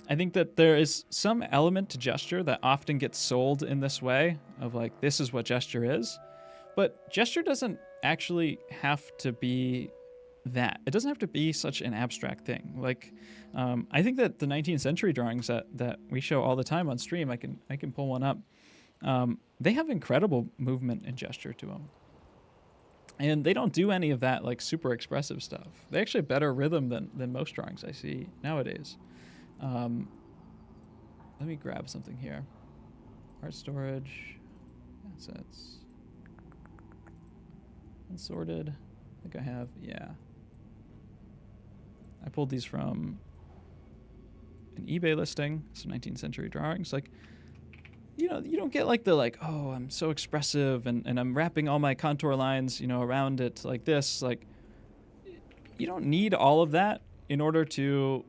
I think that there is some element to gesture that often gets sold in this way of like, this is what gesture is. But gesture doesn't actually have to be that. It doesn't have to be such an abstract thing. Like, I think that the 19th century drawings that we show all the time on stream, I can pull one up. They have incredible movement and gesture to them. And they don't do any of that like super expressive stuff. They actually have better rhythm than most drawings I see nowadays. Let me grab something here. Art storage, assets, unsorted. I think I have, yeah. I pulled these from an eBay listing, some 19th century drawings. Like, you know, you don't get like the like, oh, I'm so expressive and I'm wrapping all my contour lines, you know, around it like this. Like, you don't need all of that in order to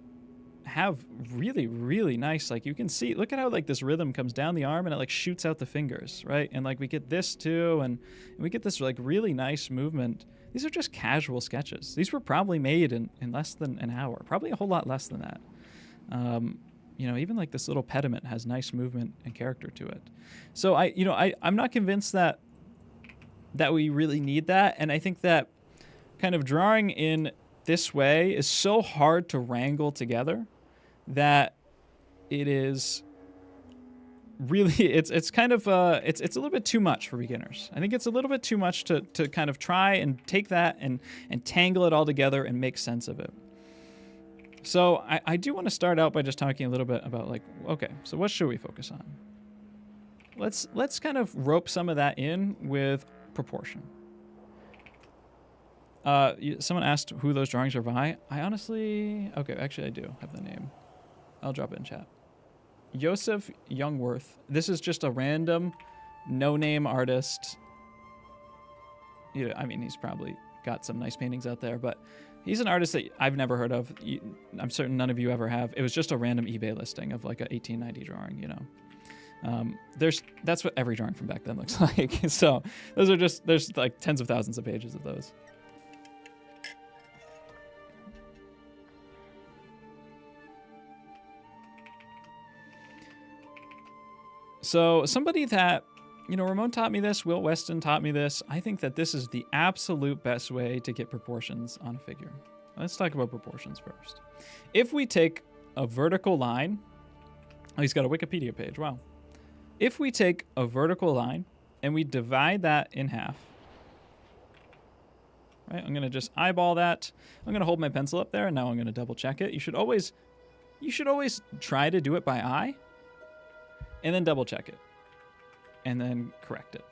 have really, really nice, like you can see, look at how like this rhythm comes down the arm and it like shoots out the fingers, right? And like we get this too, and we get this like really nice movement. These are just casual sketches. These were probably made in less than an hour, probably a whole lot less than that. You know, even like this little pediment has nice movement and character to it. So I'm not convinced that we really need that. And I think that kind of drawing in this way is so hard to wrangle together that it is really, it's kind of it's a little bit too much for beginners. I think it's a little bit too much to kind of try and take that and tangle it all together and make sense of it. So I do want to start out by just talking a little bit about like, okay, so what should we focus on? Let's kind of rope some of that in with proportion. Someone asked who those drawings are by. I honestly, okay, actually I do have the name. I'll drop it in chat. Joseph Youngworth. This is just a random, no-name artist. You know, I mean, he's probably got some nice paintings out there, but he's an artist that I've never heard of. I'm certain none of you ever have. It was just a random eBay listing of like a 1890 drawing, you know. That's what every drawing from back then looks like. So there's like tens of thousands of pages of those. So somebody that, you know, Ramon taught me this, Will Weston taught me this. I think that this is the absolute best way to get proportions on a figure. Let's talk about proportions first. If we take a vertical line, oh, he's got a Wikipedia page, wow. If we take a vertical line and we divide that in half, right, I'm going to just eyeball that. I'm going to hold my pencil up there, and now I'm going to double check it. You should always try to do it by eye, and then double check it, and then correct it.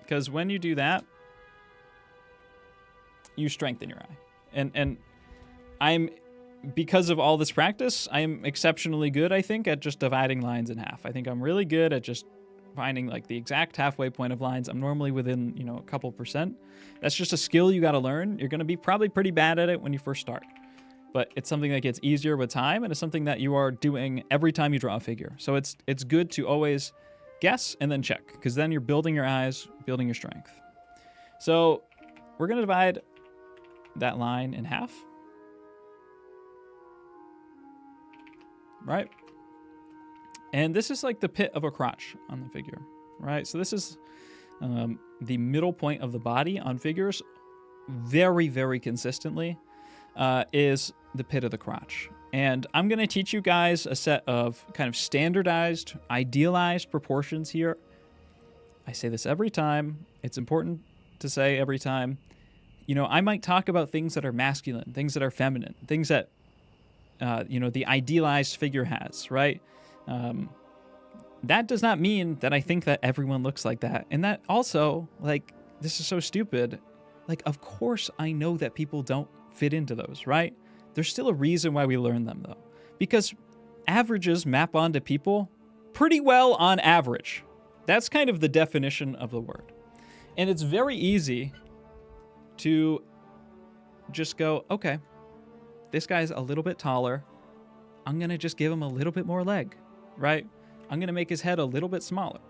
Because when you do that, you strengthen your eye. And I'm because of all this practice, I am exceptionally good, I think, at just dividing lines in half. I think I'm really good at just finding like the exact halfway point of lines. I'm normally within, you know, a couple percent. That's just a skill you got to learn. You're going to be probably pretty bad at it when you first start, but it's something that gets easier with time, and it's something that you are doing every time you draw a figure. So it's good to always guess and then check, because then you're building your eyes, building your strength. So we're going to divide that line in half. Right? And this is like the pit of a crotch on the figure, right? So this is the middle point of the body on figures very, very consistently is the pit of the crotch. And I'm going to teach you guys a set of kind of standardized, idealized proportions here. I say this every time. It's important to say every time. You know, I might talk about things that are masculine, things that are feminine, things that you know, the idealized figure has, right? That does not mean that I think that everyone looks like that. And that also, like, this is so stupid. Like, of course I know that people don't fit into those, right? There's still a reason why we learn them, though. Because averages map onto people pretty well on average. That's kind of the definition of the word. And it's very easy to just go, okay, this guy's a little bit taller. I'm going to just give him a little bit more leg, right? I'm going to make his head a little bit smaller.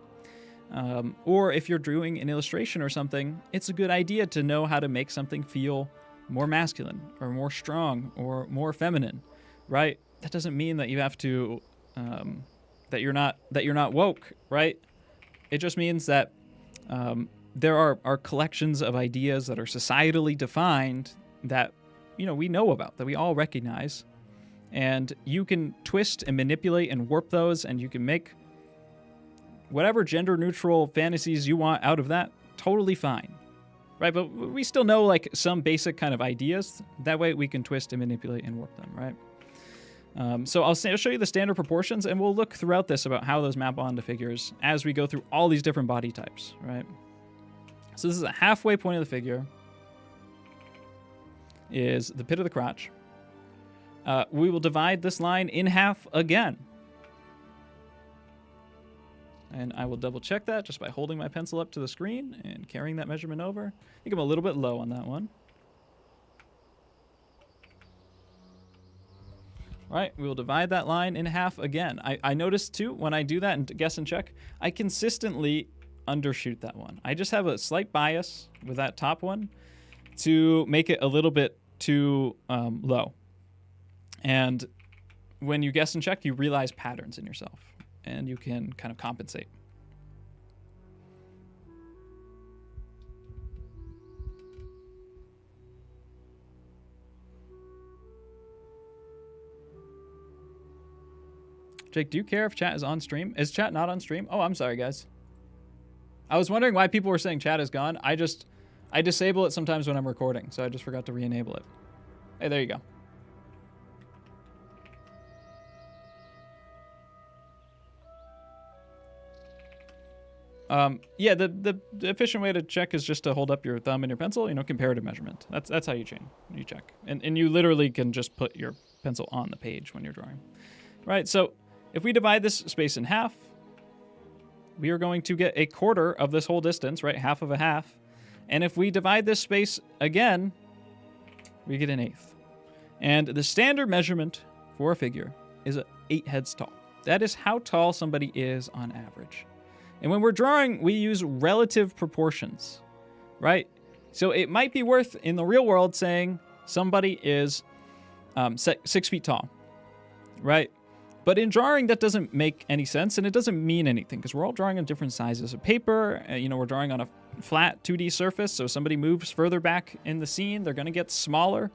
Or if you're doing an illustration or something, it's a good idea to know how to make something feel more masculine or more strong or more feminine, right? That doesn't mean that you have to, that you're not woke, right? It just means that there are collections of ideas that are societally defined that, you know, we know about, that we all recognize, and you can twist and manipulate and warp those, and you can make whatever gender neutral fantasies you want out of that totally fine, right? But we still know like some basic kind of ideas. That way we can twist and manipulate and warp them, right? So I'll show you the standard proportions, and we'll look throughout this about how those map onto figures as we go through all these different body types, right? So this is a halfway point of the figure, is the pit of the crotch. We will divide this line in half again. And I will double check that just by holding my pencil up to the screen and carrying that measurement over. I think I'm a little bit low on that one. All right, we will divide that line in half again. I noticed too, when I do that and guess and check, I consistently undershoot that one. I just have a slight bias with that top one to make it a little bit too low. And when you guess and check, you realize patterns in yourself, and you can kind of compensate. Jake, do you care if chat is on stream? Is chat not on stream? Oh, I'm sorry, guys. I was wondering why people were saying chat is gone. I disable it sometimes when I'm recording, so I just forgot to re-enable it. Hey, there you go. Yeah, the efficient way to check is just to hold up your thumb and your pencil, you know, comparative measurement. That's how you check. And you literally can just put your pencil on the page when you're drawing. Right, so if we divide this space in half, we are going to get a quarter of this whole distance, right? Half of a half. And if we divide this space again, we get an eighth. And the standard measurement for a figure is 8 heads tall. That is how tall somebody is on average. And when we're drawing, we use relative proportions, right? So it might be worth in the real world saying somebody is 6 feet tall, right? But in drawing, that doesn't make any sense, and it doesn't mean anything because we're all drawing on different sizes of paper. You know, we're drawing on a flat 2D surface, so somebody moves further back in the scene, they're going to get smaller.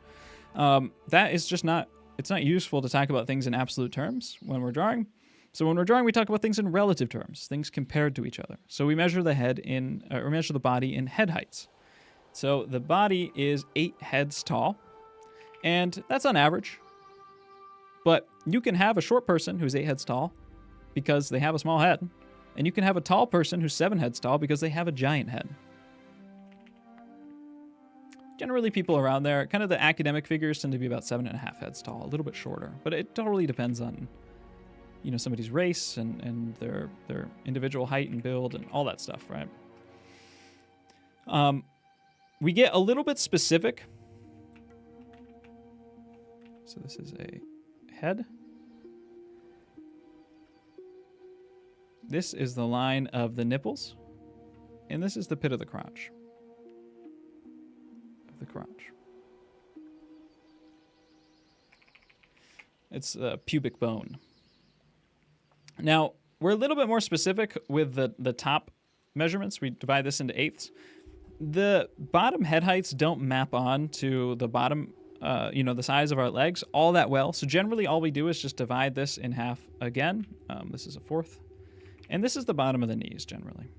That is just not, it's not useful to talk about things in absolute terms when we're drawing. So when we're drawing, we talk about things in relative terms, things compared to each other. So we measure the head in, or measure the body in head heights. So the body is 8 heads tall, and that's on average. But you can have a short person who's 8 heads tall because they have a small head, and you can have a tall person who's 7 heads tall because they have a giant head. Generally, people around there, kind of the academic figures tend to be about 7.5 heads tall, a little bit shorter. But it totally depends on, you know, somebody's race and their individual height and build and all that stuff, right? We get a little bit specific. So this is a head. This is the line of the nipples. And this is the pit of the crotch. It's a pubic bone. Now, we're a little bit more specific with the top measurements. We divide this into eighths. The bottom head heights don't map on to the bottom, the size of our legs all that well. So generally all we do is just divide this in half again. This is a fourth. And this is the bottom of the knees generally.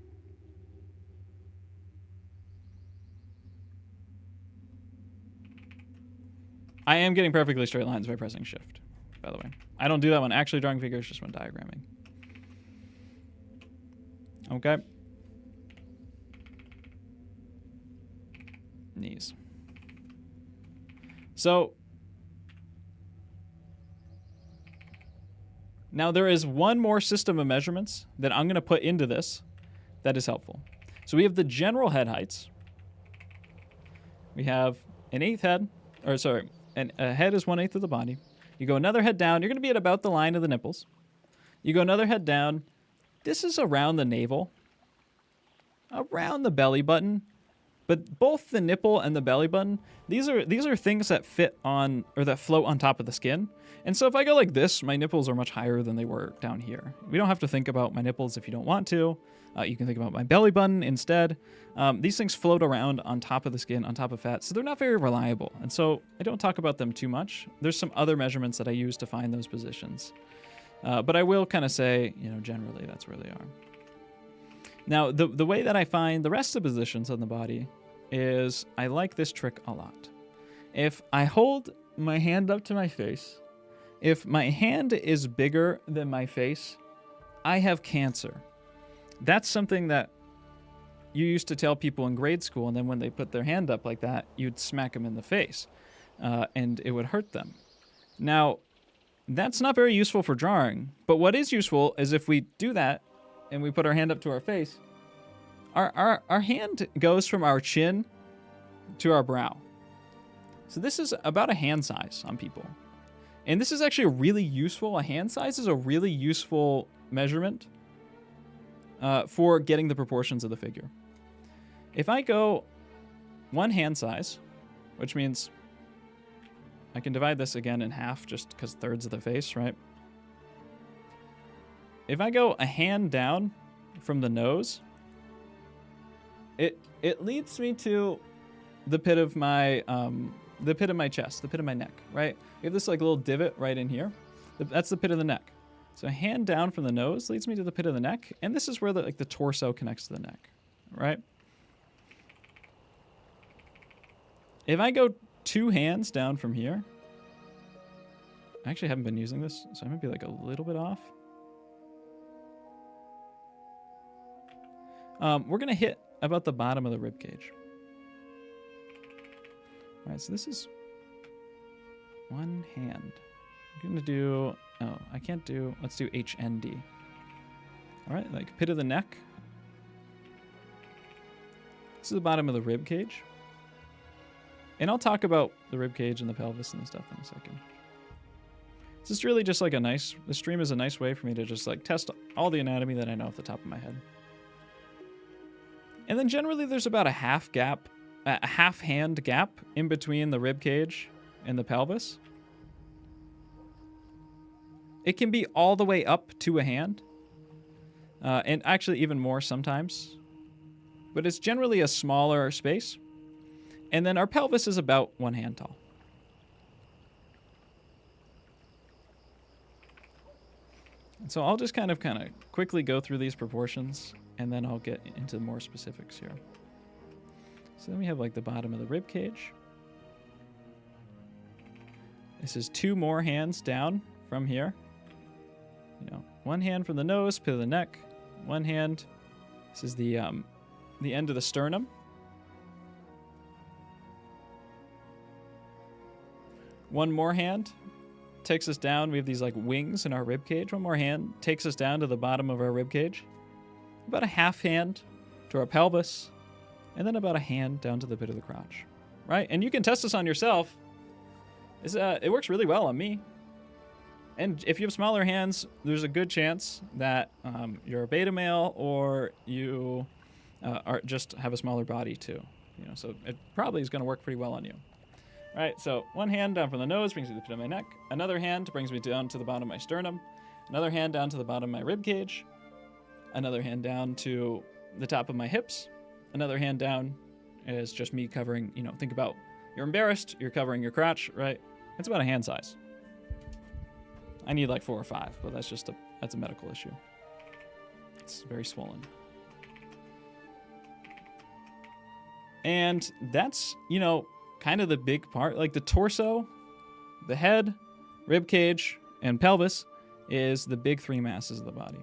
I am getting perfectly straight lines by pressing shift, by the way. I don't do that when actually drawing figures, just when diagramming. Okay. Knees. So now there is one more system of measurements that I'm going to put into this that is helpful. So we have the general head heights. We have an eighth head, or sorry, a head is 1/8 of the body. You go another head down, you're going to be at about the line of the nipples. You go another head down. This is around the navel, around the belly button. But both the nipple and the belly button, these are things that fit on, or that float on top of the skin. And so if I go like this, my nipples are much higher than they were down here. We don't have to think about my nipples if you don't want to. You can think about my belly button instead. These things float around on top of the skin, on top of fat, so they're not very reliable. And so I don't talk about them too much. There's some other measurements that I use to find those positions. But I will kind of say, generally that's where they are. Now, the way that I find the rest of the positions on the body is I like this trick a lot. If I hold my hand up to my face, if my hand is bigger than my face, I have cancer. That's something that you used to tell people in grade school, and then when they put their hand up like that, you'd smack them in the face, and it would hurt them. Now, that's not very useful for drawing, but what is useful is if we do that, and we put our hand up to our face, our hand goes from our chin to our brow. So this is about a hand size on people. And this is actually a hand size is a really useful measurement for getting the proportions of the figure. If I go one hand size, which means I can divide this again in half just because thirds of the face, right? If I go a hand down from the nose, it leads me to the pit of my chest, the pit of my neck, right? We have this like little divot right in here. That's the pit of the neck. So a hand down from the nose leads me to the pit of the neck, and this is where the torso connects to the neck, right? If I go 2 hands down from here, I actually haven't been using this, so I might be like a little bit off. We're going to hit about the bottom of the rib cage. All right, so this is one hand. I'm going to do, I can't do, let's do HND. All right, like pit of the neck. This is the bottom of the rib cage. And I'll talk about the rib cage and the pelvis and stuff in a second. This is really just like the stream is a nice way for me to just like test all the anatomy that I know off the top of my head. And then generally there's about a half hand gap in between the rib cage and the pelvis. It can be all the way up to a hand, and actually even more sometimes. But it's generally a smaller space. And then our pelvis is about 1 hand tall. And so I'll just kind of quickly go through these proportions, and then I'll get into more specifics here. So then we have like the bottom of the rib cage. This is 2 more hands down from here. 1 hand from the nose, pit of the neck. 1 hand. This is the end of the sternum. One more hand takes us down. We have these like wings in our rib cage. One more hand takes us down to the bottom of our rib cage. About a half hand to our pelvis, and then about a hand down to the pit of the crotch, right? And you can test this on yourself. It works really well on me. And if you have smaller hands, there's a good chance that you're a beta male or you are just have a smaller body too. You know, so it probably is going to work pretty well on you. All right, so one hand down from the nose brings me to the pit of my neck. Another hand brings me down to the bottom of my sternum. Another hand down to the bottom of my rib cage. Another hand down to the top of my hips. Another hand down is just me covering, you know, think about you're embarrassed, you're covering your crotch, right? It's about a hand size. I need like 4 or 5, but that's a medical issue. It's very swollen. And that's, you know, kind of the big part. Like the torso, the head, rib cage, and pelvis is the big 3 masses of the body.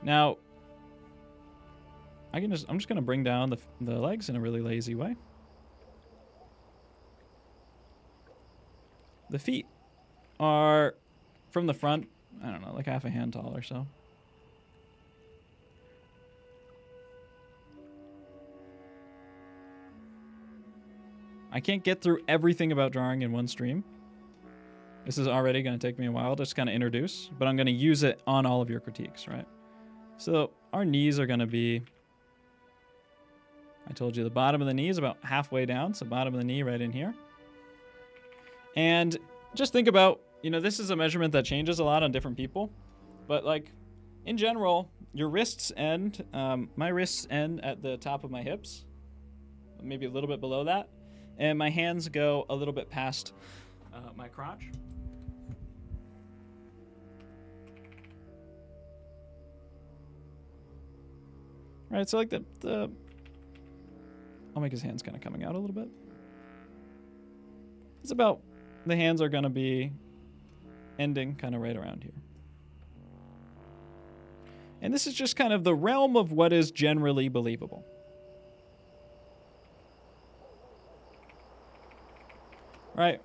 Now, I'm just going to bring down the legs in a really lazy way. The feet are from the front, I don't know, like half a hand tall or so. I can't get through everything about drawing in one stream. This is already going to take me a while to just kind of introduce, but I'm going to use it on all of your critiques, right? So our knees are going to be, I told you the bottom of the knee is about halfway down, so bottom of the knee right in here. And just think about, you know, this is a measurement that changes a lot on different people, but like in general, your wrists end, my wrists end at the top of my hips, maybe a little bit below that, and my hands go a little bit past my crotch. All right, so like I'll make his hands kind of coming out a little bit. It's about, the hands are going to be ending kind of right around here. And this is just kind of the realm of what is generally believable. Right?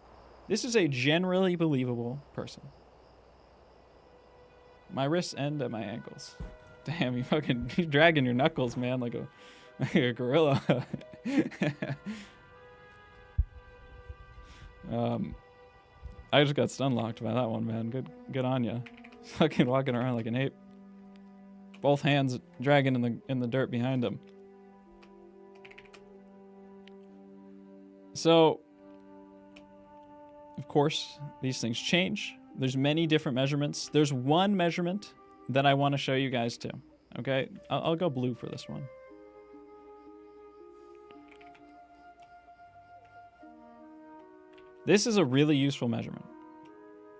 This is a generally believable person. My wrists end at my ankles. Damn, you're dragging your knuckles, man, like a gorilla. I just got stun locked by that one, man. Good on ya. Fucking walking around like an ape. Both hands dragging in the dirt behind him. So, of course, these things change. There's many different measurements. There's one measurement that I want to show you guys too. Okay, I'll go blue for this one. This is a really useful measurement.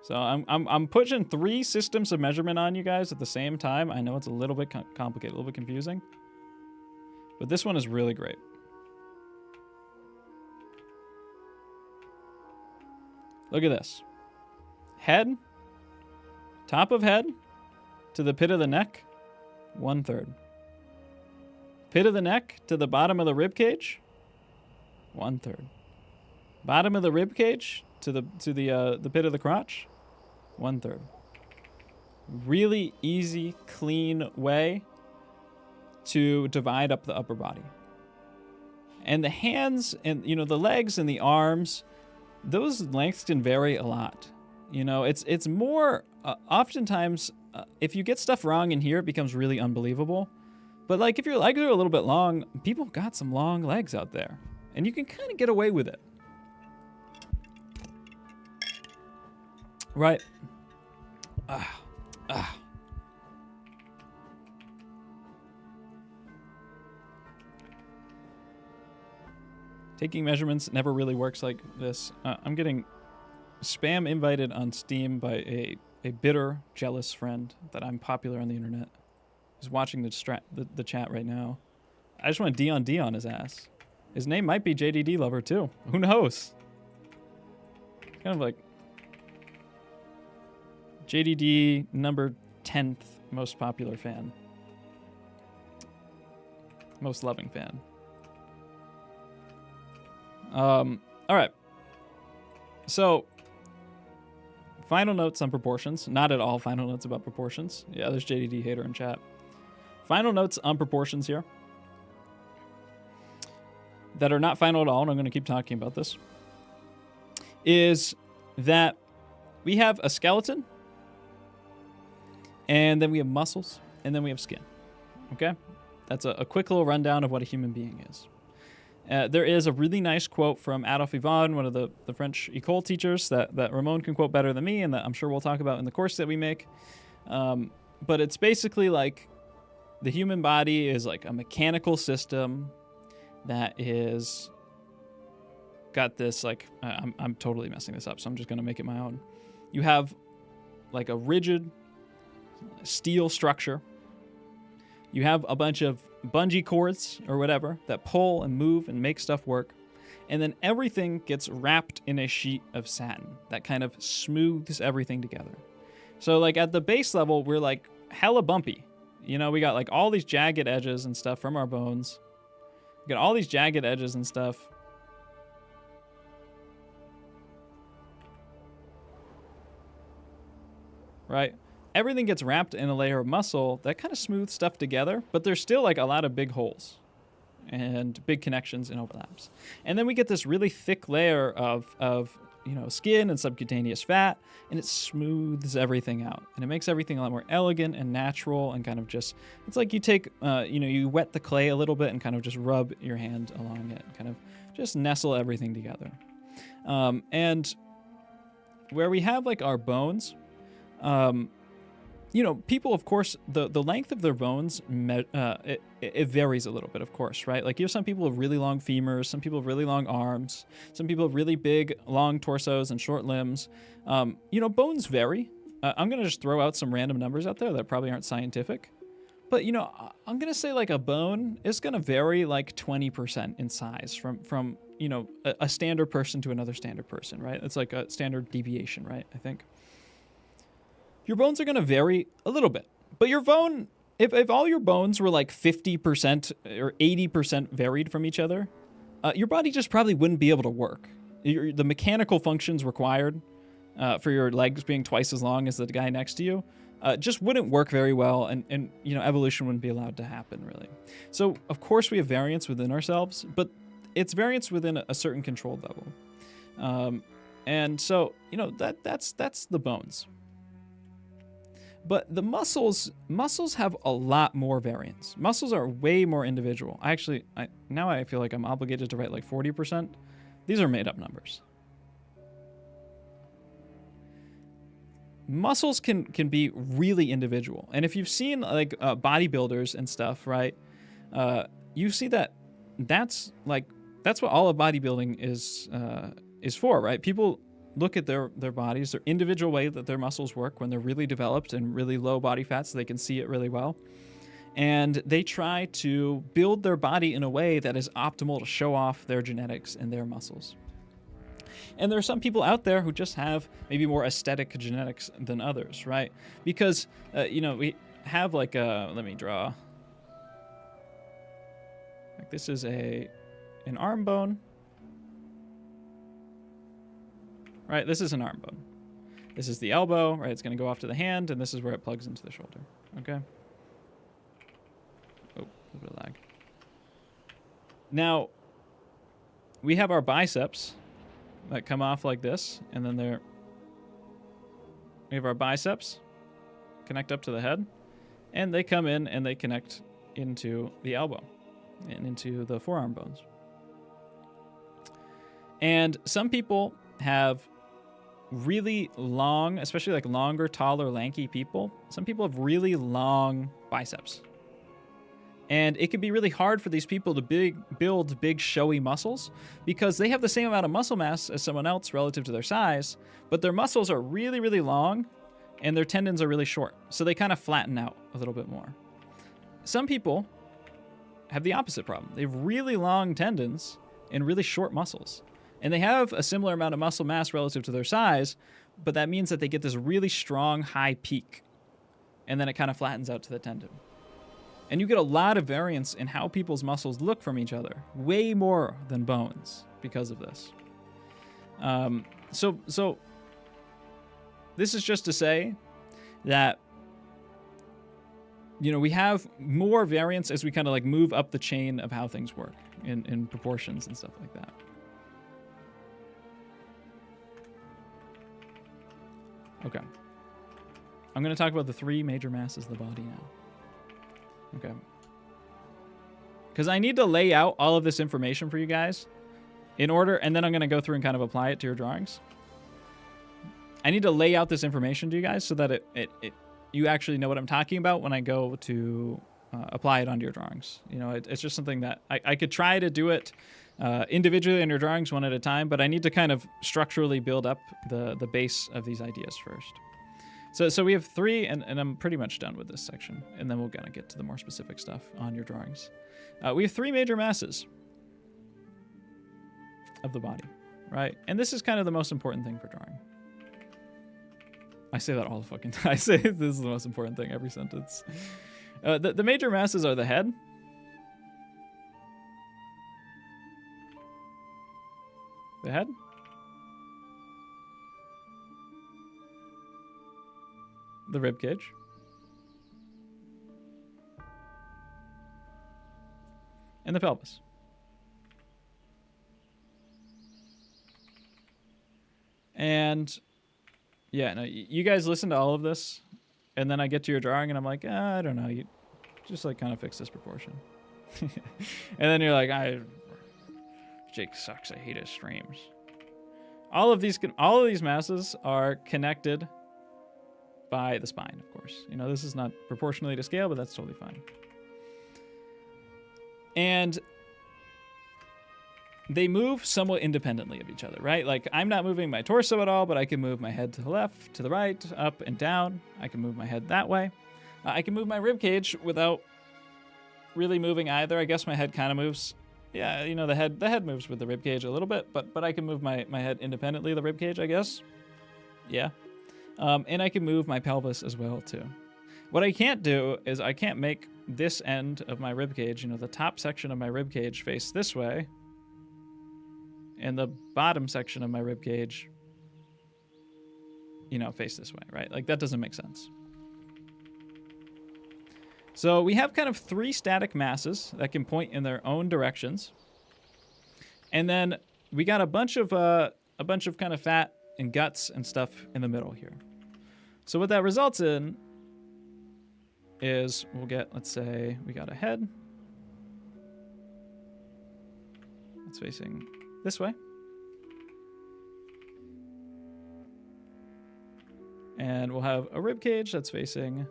So I'm pushing 3 systems of measurement on you guys at the same time. I know it's a little bit complicated, a little bit confusing, but this one is really great. Look at this. Head, top of head to the pit of the neck, 1/3. Pit of the neck to the bottom of the rib cage, 1/3. Bottom of the rib cage to the pit of the crotch, 1/3. Really easy, clean way to divide up the upper body. And the hands and, you know, the legs and the arms, those lengths can vary a lot. You know, it's more, oftentimes, if you get stuff wrong in here, it becomes really unbelievable. But like if your legs are a little bit long, people got some long legs out there. And you can kind of get away with it. Right. Taking measurements never really works like this. I'm getting spam invited on Steam by a bitter, jealous friend that I'm popular on the internet. He's watching the chat right now. I just want to D on his ass. His name might be JDD Lover too. Who knows? It's kind of like JDD number 10th most popular fan. Most loving fan. All right. So, final notes on proportions. Not at all final notes about proportions. Yeah, there's JDD hater in chat. Final notes on proportions here that are not final at all, and I'm going to keep talking about this, is that we have a skeleton, and then we have muscles, and then we have skin. Okay? That's a quick little rundown of what a human being is. There is a really nice quote from Adolphe Yvon, one of the French école teachers, that Ramon can quote better than me, and that I'm sure we'll talk about in the course that we make. But it's basically like the human body is like a mechanical system that is got this, like, I'm totally messing this up, so I'm just going to make it my own. You have like a rigid steel structure. You have a bunch of bungee cords or whatever that pull and move and make stuff work. And then everything gets wrapped in a sheet of satin that kind of smooths everything together. So like at the base level, we're like hella bumpy. You know, we got like all these jagged edges and stuff from our bones. We got all these jagged edges and stuff. Right? Everything gets wrapped in a layer of muscle that kind of smooths stuff together, but there's still like a lot of big holes and big connections and overlaps. And then we get this really thick layer of skin and subcutaneous fat, and it smooths everything out. And it makes everything a lot more elegant and natural and kind of just, it's like you take, you wet the clay a little bit and kind of just rub your hand along it, kind of just nestle everything together. And where we have like our bones, people, of course, the length of their bones, it varies a little bit, of course, right? Like you have some people with really long femurs, some people with really long arms, some people with really big, long torsos and short limbs. Bones vary. I'm going to just throw out some random numbers out there that probably aren't scientific. But, I'm going to say like a bone is going to vary like 20% in size from a standard person to another standard person, right? It's like a standard deviation, right? I think. Your bones are going to vary a little bit. But your bone, if all your bones were like 50% or 80% varied from each other, your body just probably wouldn't be able to work. The mechanical functions required for your legs being twice as long as the guy next to you just wouldn't work very well, and evolution wouldn't be allowed to happen, really. So, of course, we have variance within ourselves, but it's variance within a certain controlled level. And so, that's the bones. But the muscles have a lot more variance. Muscles are way more individual. Now I feel like I'm obligated to write like 40%. These are made up numbers. Muscles can be really individual. And if you've seen like bodybuilders and stuff, right? You see that's what all of bodybuilding is for, right? People look at their bodies, their individual way that their muscles work when they're really developed and really low body fat, so they can see it really well. And they try to build their body in a way that is optimal to show off their genetics and their muscles. And there are some people out there who just have maybe more aesthetic genetics than others, right? Because, we have like let me draw. Like this is an arm bone. Right, this is an arm bone. This is the elbow, right? It's going to go off to the hand, and this is where it plugs into the shoulder. Okay? Oh, a little bit of lag. Now, we have our biceps that come off like this, and then we have our biceps connect up to the head, and they come in and they connect into the elbow and into the forearm bones. And some people have really long, especially like longer, taller, lanky people. Some people have really long biceps. And it can be really hard for these people to build big, showy muscles because they have the same amount of muscle mass as someone else relative to their size, but their muscles are really, really long and their tendons are really short. So they kind of flatten out a little bit more. Some people have the opposite problem. They have really long tendons and really short muscles. And they have a similar amount of muscle mass relative to their size, but that means that they get this really strong high peak. And then it kind of flattens out to the tendon. And you get a lot of variance in how people's muscles look from each other. Way more than bones because of this. So this is just to say that, you know, we have more variance as we kind of like move up the chain of how things work in proportions and stuff like that. Okay. I'm going to talk about the 3 major masses of the body now. Okay. Because I need to lay out all of this information for you guys in order, and then I'm going to go through and kind of apply it to your drawings. I need to lay out this information to you guys so that you actually know what I'm talking about when I go to apply it onto your drawings. You know, it's just something that I could try to do it individually in your drawings one at a time, but I need to kind of structurally build up the base of these ideas first. So we have 3, and I'm pretty much done with this section, and then we're going to get to the more specific stuff on your drawings. We have 3 major masses of the body, right? And this is kind of the most important thing for drawing. I say that all the fucking time. I say this is the most important thing every sentence. The major masses are the head, the rib cage, and the pelvis. And yeah, no, you guys listen to all of this, and then I get to your drawing, and I'm like, I don't know, you just like kind of fix this proportion. And then you're like, Jake sucks. I hate his streams. All of these masses are connected by the spine, of course. You know, this is not proportionally to scale, but that's totally fine. And they move somewhat independently of each other, right? Like, I'm not moving my torso at all, but I can move my head to the left, to the right, up and down. I can move my head that way. I can move my rib cage without really moving either. I guess my head kind of moves. Yeah, you know, the head moves with the rib cage a little bit, but I can move my head independently of the rib cage, I guess. Yeah. And I can move my pelvis as well, too. What I can't do is I can't make this end of my rib cage, you know, the top section of my rib cage face this way, and the bottom section of my rib cage, you know, face this way, right? Like, that doesn't make sense. So we have kind of 3 static masses that can point in their own directions. And then we got a bunch of kind of fat and guts and stuff in the middle here. So what that results in is we'll get, let's say we got a head. It's facing this way. And we'll have a rib cage that's facing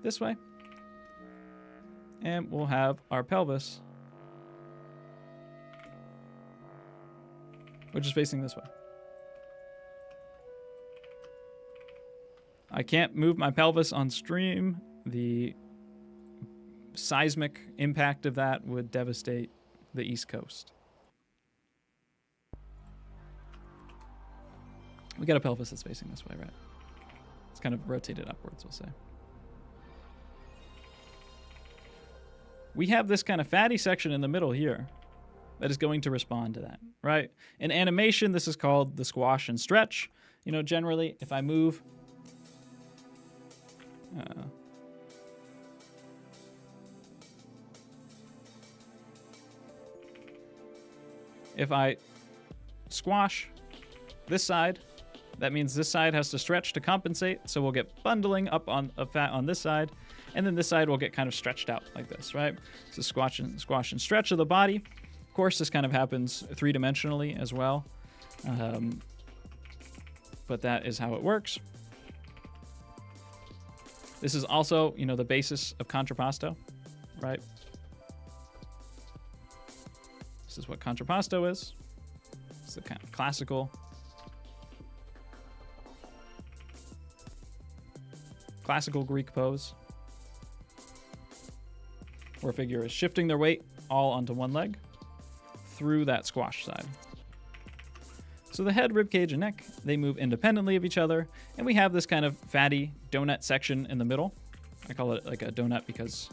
this way. And we'll have our pelvis, which is facing this way. I can't move my pelvis on stream. The seismic impact of that would devastate the East Coast. We got a pelvis that's facing this way, right? It's kind of rotated upwards, we'll say. We have this kind of fatty section in the middle here that is going to respond to that, right? In animation, this is called the squash and stretch. You know, generally, if I move if I squash this side, that means this side has to stretch to compensate. So we'll get bundling up on of fat on this side, and then this side will get kind of stretched out like this, right? So squash and stretch of the body. Of course, this kind of happens 3-dimensionally as well, but that is how it works. This is also, you know, the basis of contrapposto, right? This is what contrapposto is. It's the kind of classical Greek pose, where a figure is shifting their weight all onto one leg through that squash side. So the head, rib cage, and neck, they move independently of each other, and we have this kind of fatty donut section in the middle I call it like a donut because,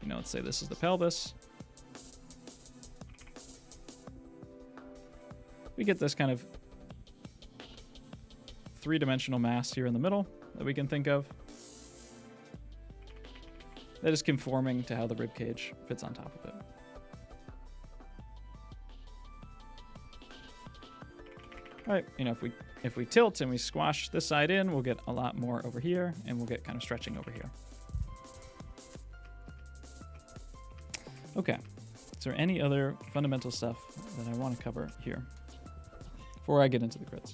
let's say this is the pelvis. We get this kind of three-dimensional mass here in the middle that we can think of. That is conforming to how the rib cage fits on top of it. All right, if we tilt and we squash this side in, we'll get a lot more over here, and we'll get kind of stretching over here. Okay, is there any other fundamental stuff that I want to cover here before I get into the crits?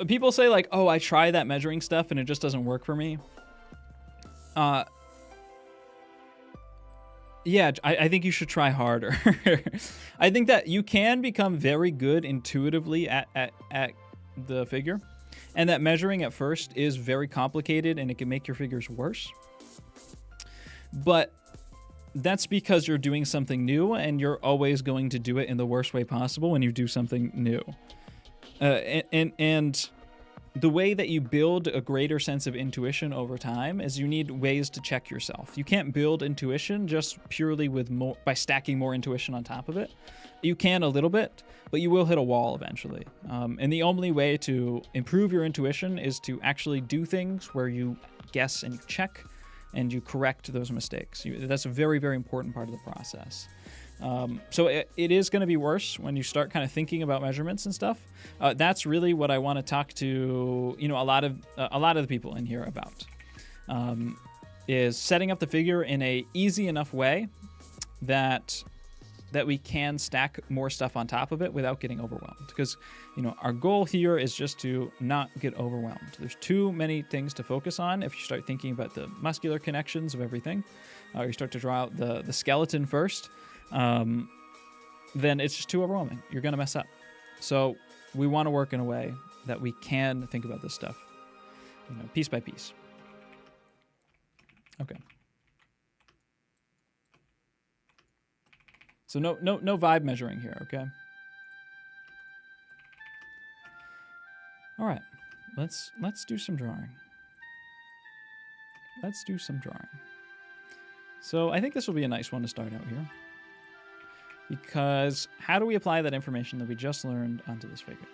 People say like, oh, I try that measuring stuff and it just doesn't work for me. Yeah, I think you should try harder. I think that you can become very good intuitively at the figure, and that measuring at first is very complicated and it can make your figures worse. But that's because you're doing something new, and you're always going to do it in the worst way possible when you do something new. And the way that you build a greater sense of intuition over time is you need ways to check yourself. You can't build intuition just purely by stacking more intuition on top of it. You can a little bit, but you will hit a wall eventually. And the only way to improve your intuition is to actually do things where you guess and you check and you correct those mistakes. That's a very, very important part of the process. So it is going to be worse when you start kind of thinking about measurements and stuff. That's really what I want to talk to a lot of the people in here about. Is setting up the figure in a easy enough way that we can stack more stuff on top of it without getting overwhelmed. Because our goal here is just to not get overwhelmed. There's too many things to focus on if you start thinking about the muscular connections of everything. You start to draw out the skeleton first. Then it's just too overwhelming. You're going to mess up. So we want to work in a way that we can think about this stuff, piece by piece. Okay. So no vibe measuring here, okay? All right. Let's do some drawing. Let's do some drawing. So I think this will be a nice one to start out here. Because how do we apply that information that we just learned onto this figure?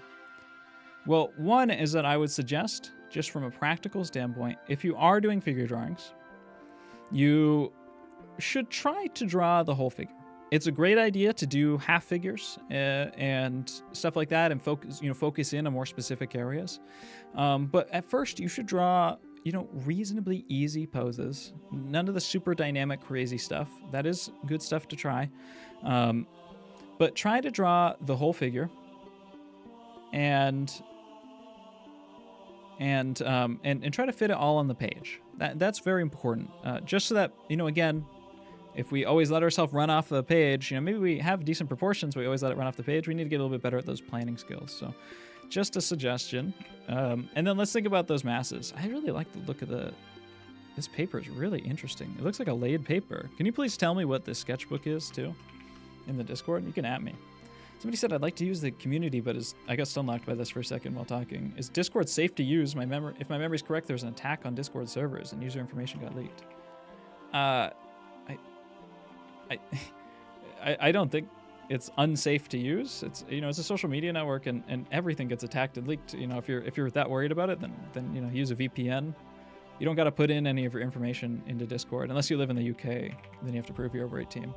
Well, one is that I would suggest, just from a practical standpoint, if you are doing figure drawings, you should try to draw the whole figure. It's a great idea to do half figures and stuff like that, and focus in on more specific areas. But at first, you should draw reasonably easy poses. None of the super dynamic, crazy stuff. That is good stuff to try. But try to draw the whole figure and try to fit it all on the page. That's very important. Just so that, again, if we always let ourselves run off the page, maybe we have decent proportions, but we always let it run off the page. We need to get a little bit better at those planning skills. So just a suggestion. And then let's think about those masses. I really like the look of this paper. Is really interesting. It looks like a laid paper. Can you please tell me what this sketchbook is too in the Discord? You can at me. Somebody said I'd like to use the community, but I got stunlocked by this for a second while talking. Is Discord safe to use? If my memory is correct, there was an attack on Discord servers and user information got leaked. I don't think it's unsafe to use. It's it's a social media network, and everything gets attacked and leaked. If you're that worried about it, then use a VPN. You don't got to put in any of your information into Discord unless you live in the UK. Then you have to prove you're over 18.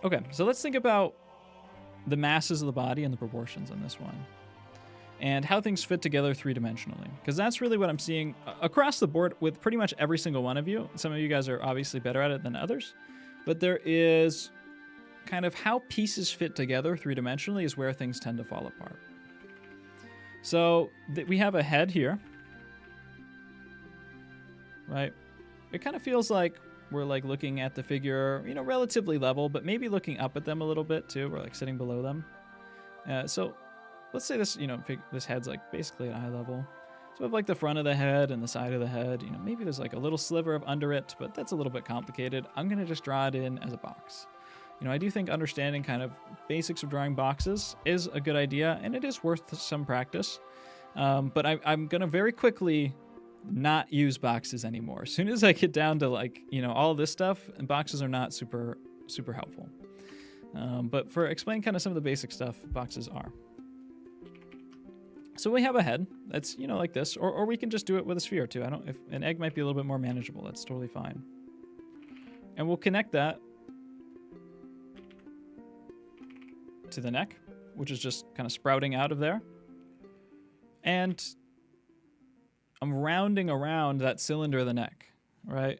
Okay, so let's think about the masses of the body and the proportions on this one, and how things fit together three-dimensionally. Because that's really what I'm seeing across the board with pretty much every single one of you. Some of you guys are obviously better at it than others, but there is kind of how pieces fit together three-dimensionally is where things tend to fall apart. So we have a head here, right? It kind of feels like we're like looking at the figure, relatively level, but maybe looking up at them a little bit too. We're like sitting below them. So let's say this, this head's like basically at eye level. So we have like the front of the head and the side of the head. Maybe there's like a little sliver of under it, but that's a little bit complicated. I'm going to just draw it in as a box. You know, I do think understanding kind of basics of drawing boxes is a good idea, and it is worth some practice. But I'm going to very quickly not use boxes anymore. As soon as I get down to like, you know, all this stuff, boxes are not super helpful. But for explaining kind of some of the basic stuff, boxes are. So we have a head that's, you know, like this, or we can just do it with a sphere too. If an egg might be a little bit more manageable, that's totally fine. And we'll connect that to the neck, which is just kind of sprouting out of there. And I'm rounding around that cylinder of the neck, right?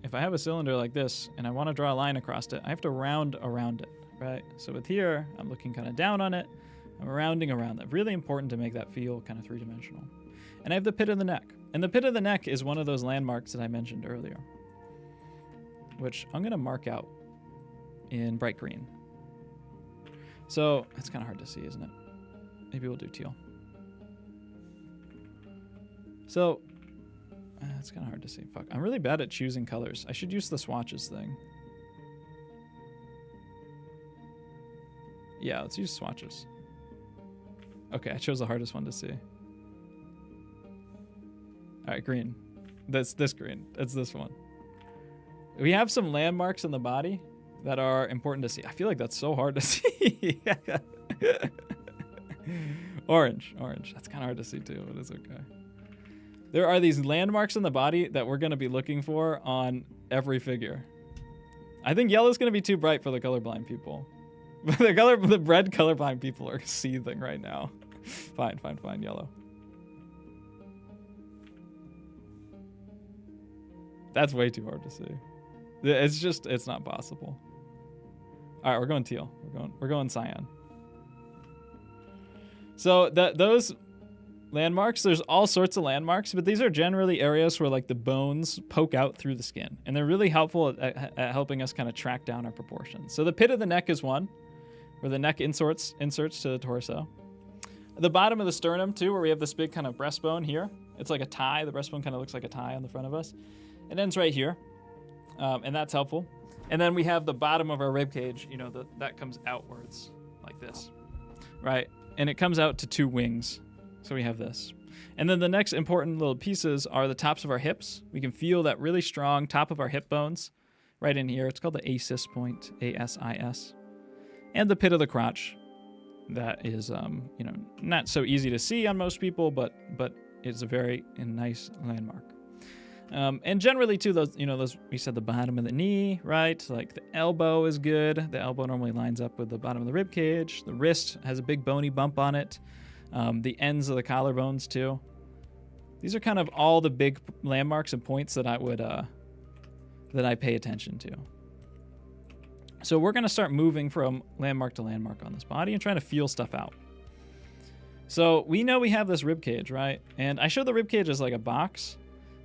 If I have a cylinder like this and I want to draw a line across it, I have to round around it, right? So with here, I'm looking kind of down on it. I'm rounding around that. Really important to make that feel kind of three-dimensional. And I have the pit of the neck. And the pit of the neck is one of those landmarks that I mentioned earlier, which I'm going to mark out in bright green. So it's kind of hard to see, isn't it? Maybe we'll do teal. So it's kind of hard to see. Fuck, I'm really bad at choosing colors. I should use the swatches thing. Yeah, let's use swatches. Okay, I chose the hardest one to see. All right, green. That's this green. It's this one. We have some landmarks in the body that are important to see. I feel like that's so hard to see. Orange. That's kind of hard to see too, but it's okay. There are these landmarks in the body that we're going to be looking for on every figure. I think yellow's going to be too bright for the colorblind people. The red colorblind people are seething right now. Fine, yellow. That's way too hard to see. It's not possible. All right, we're going teal. We're going cyan. So those landmarks, there's all sorts of landmarks, but these are generally areas where like the bones poke out through the skin, and they're really helpful at helping us kind of track down our proportions. So the pit of the neck is one, where the neck inserts to the torso. The bottom of the sternum too, where we have this big kind of breastbone here. It's like a tie. The breastbone kind of looks like a tie on the front of us. It ends right here, and that's helpful. And then we have the bottom of our rib cage. You know, that comes outwards like this, right? And it comes out to two wings. So we have this. And then the next important little pieces are the tops of our hips. We can feel that really strong top of our hip bones right in here. It's called the ASIS point, ASIS. And the pit of the crotch. That is, you know, not so easy to see on most people, but it's a very nice landmark. And generally too, those we said the bottom of the knee, right? Like the elbow is good. The elbow normally lines up with the bottom of the rib cage. The wrist has a big bony bump on it. The ends of the collarbones too. These are kind of all the big landmarks and points that I would that I pay attention to. So we're going to start moving from landmark to landmark on this body and trying to feel stuff out. So we know we have this rib cage, right? And I showed the rib cage as like a box.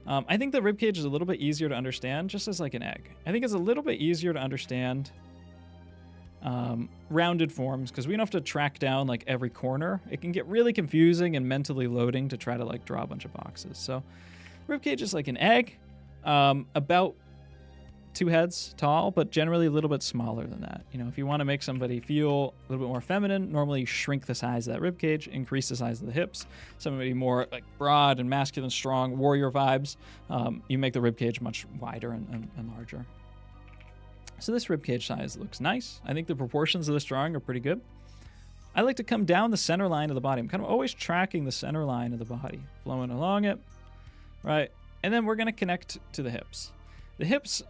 I think the rib cage is a little bit easier to understand just as like an egg. I think it's a little bit easier to understand rounded forms because we don't have to track down like every corner. It can get really confusing and mentally loading to try to like draw a bunch of boxes. So rib cage is like an egg, about 2 heads tall, but generally a little bit smaller than that. You know, if you want to make somebody feel a little bit more feminine, normally shrink the size of that rib cage, increase the size of the hips. Somebody more like broad and masculine, strong warrior vibes, you make the rib cage much wider and larger. So this rib cage size looks nice. I think the proportions of this drawing are pretty good. I like to come down the center line of the body. I'm kind of always tracking the center line of the body, flowing along it, right? And then we're going to connect to the hips. The hips,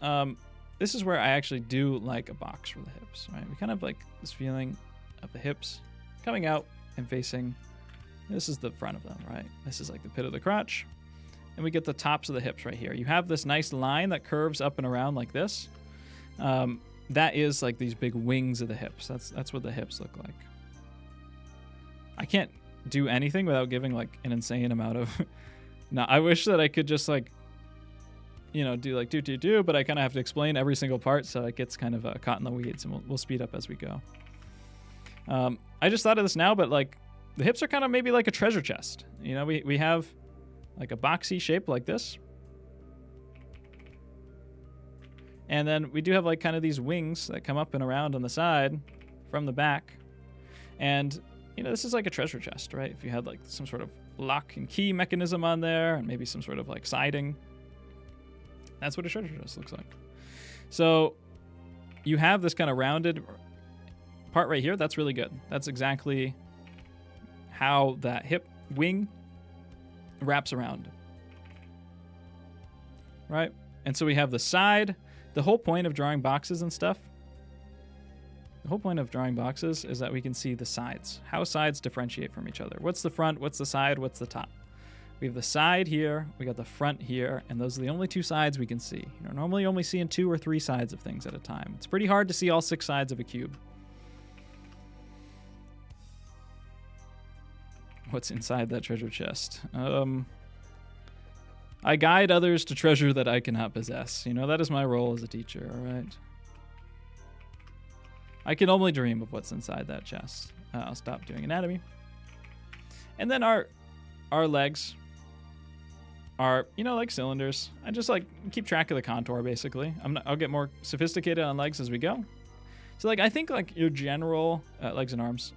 this is where I actually do like a box for the hips, right? We kind of like this feeling of the hips coming out and facing. This is the front of them, right? This is like the pit of the crotch. And we get the tops of the hips right here. You have this nice line that curves up and around like this. That is like these big wings of the hips. That's what the hips look like. I can't do anything without giving like an insane amount of... Now, I wish that I could just like, you know, do like do, but I kind of have to explain every single part, so it gets kind of caught in the weeds, and we'll speed up as we go. I just thought of this now, but like the hips are kind of maybe like a treasure chest. You know, we have like a boxy shape like this. And then we do have like kind of these wings that come up and around on the side from the back. And, you know, this is like a treasure chest, right? If you had like some sort of lock and key mechanism on there and maybe some sort of like siding, that's what a treasure chest looks like. So you have this kind of rounded part right here. That's really good. That's exactly how that hip wing wraps around, right? And so we have the side. The whole point of drawing boxes and stuff, the whole point of drawing boxes is that we can see the sides, how sides differentiate from each other. What's the front, what's the side, what's the top? We have the side here, we got the front here, and those are the only two sides we can see. You're normally only seeing 2 or 3 sides of things at a time. It's pretty hard to see all 6 sides of a cube. What's inside that treasure chest? I guide others to treasure that I cannot possess. You know, that is my role as a teacher, all right? I can only dream of what's inside that chest. I'll stop doing anatomy. And then our legs are, you know, like cylinders. I just like keep track of the contour, basically. I'll get more sophisticated on legs as we go. So like I think like your general legs and arms,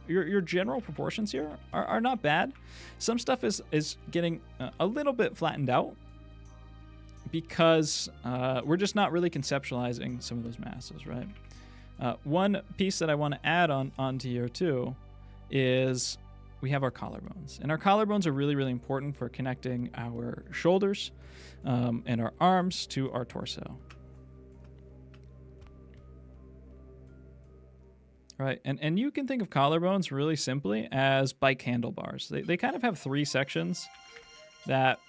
your general proportions here are not bad. Some stuff is getting a little bit flattened out because we're just not really conceptualizing some of those masses, right? One piece that I want to add onto here too is we have our collarbones, and our collarbones are really, really important for connecting our shoulders and our arms to our torso. Right, and you can think of collarbones really simply as bike handlebars. They kind of have 3 sections that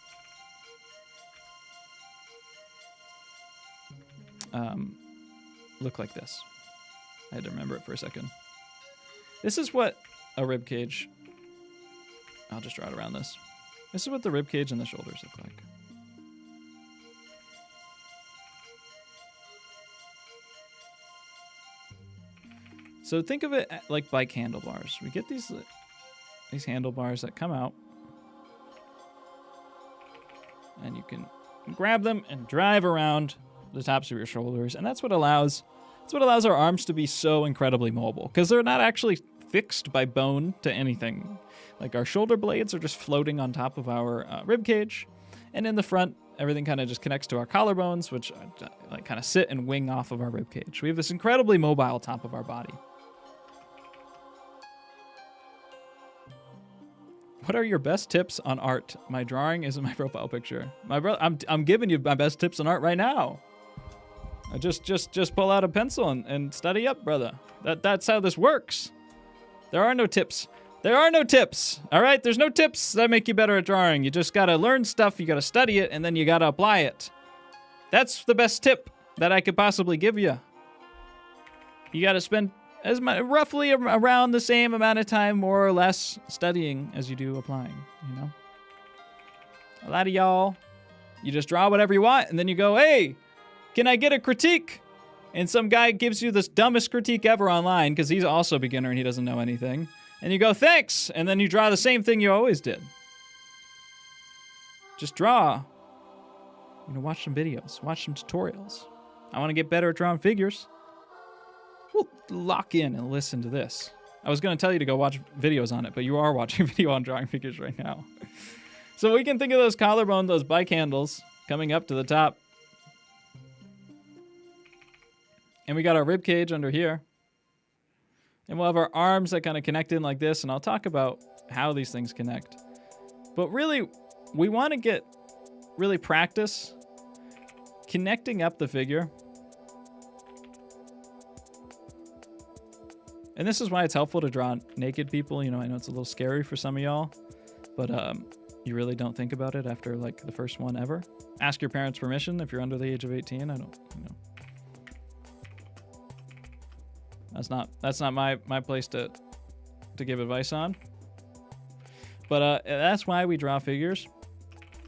look like this. I had to remember it for a second. This is what a rib cage, I'll just draw it around this. This is what the rib cage and the shoulders look like. So think of it like bike handlebars. We get these handlebars that come out, and you can grab them and drive around the tops of your shoulders, and that's what allows our arms to be so incredibly mobile, because they're not actually fixed by bone to anything. Like our shoulder blades are just floating on top of our rib cage, and in the front, everything kind of just connects to our collarbones, which like kind of sit and wing off of our rib cage. We have this incredibly mobile top of our body. What are your best tips on art? My drawing is in my profile picture. My brother, I'm giving you my best tips on art right now. Just pull out a pencil and study up, brother. That's how this works. There are no tips. There are no tips. All right, there's no tips that make you better at drawing. You just gotta learn stuff. You gotta study it, and then you gotta apply it. That's the best tip that I could possibly give you. You gotta spend roughly around the same amount of time, more or less, studying as you do applying, you know? A lot of y'all, you just draw whatever you want, and then you go, hey, can I get a critique? And some guy gives you this dumbest critique ever online, because he's also a beginner and he doesn't know anything. And you go, thanks, and then you draw the same thing you always did. Just draw. You know, watch some videos, watch some tutorials. I want to get better at drawing figures. We'll lock in and listen to this. I was going to tell you to go watch videos on it, but you are watching a video on drawing figures right now. So we can think of those collarbone, those bike handles coming up to the top. And we got our rib cage under here. And we'll have our arms that kind of connect in like this, and I'll talk about how these things connect. But really, we want to get really practice connecting up the figure. And this is why it's helpful to draw naked people. You know, I know it's a little scary for some of y'all, but you really don't think about it after like the first one ever. Ask your parents' permission if you're under the age of 18. I don't, you know. That's not my place to give advice on. But that's why we draw figures,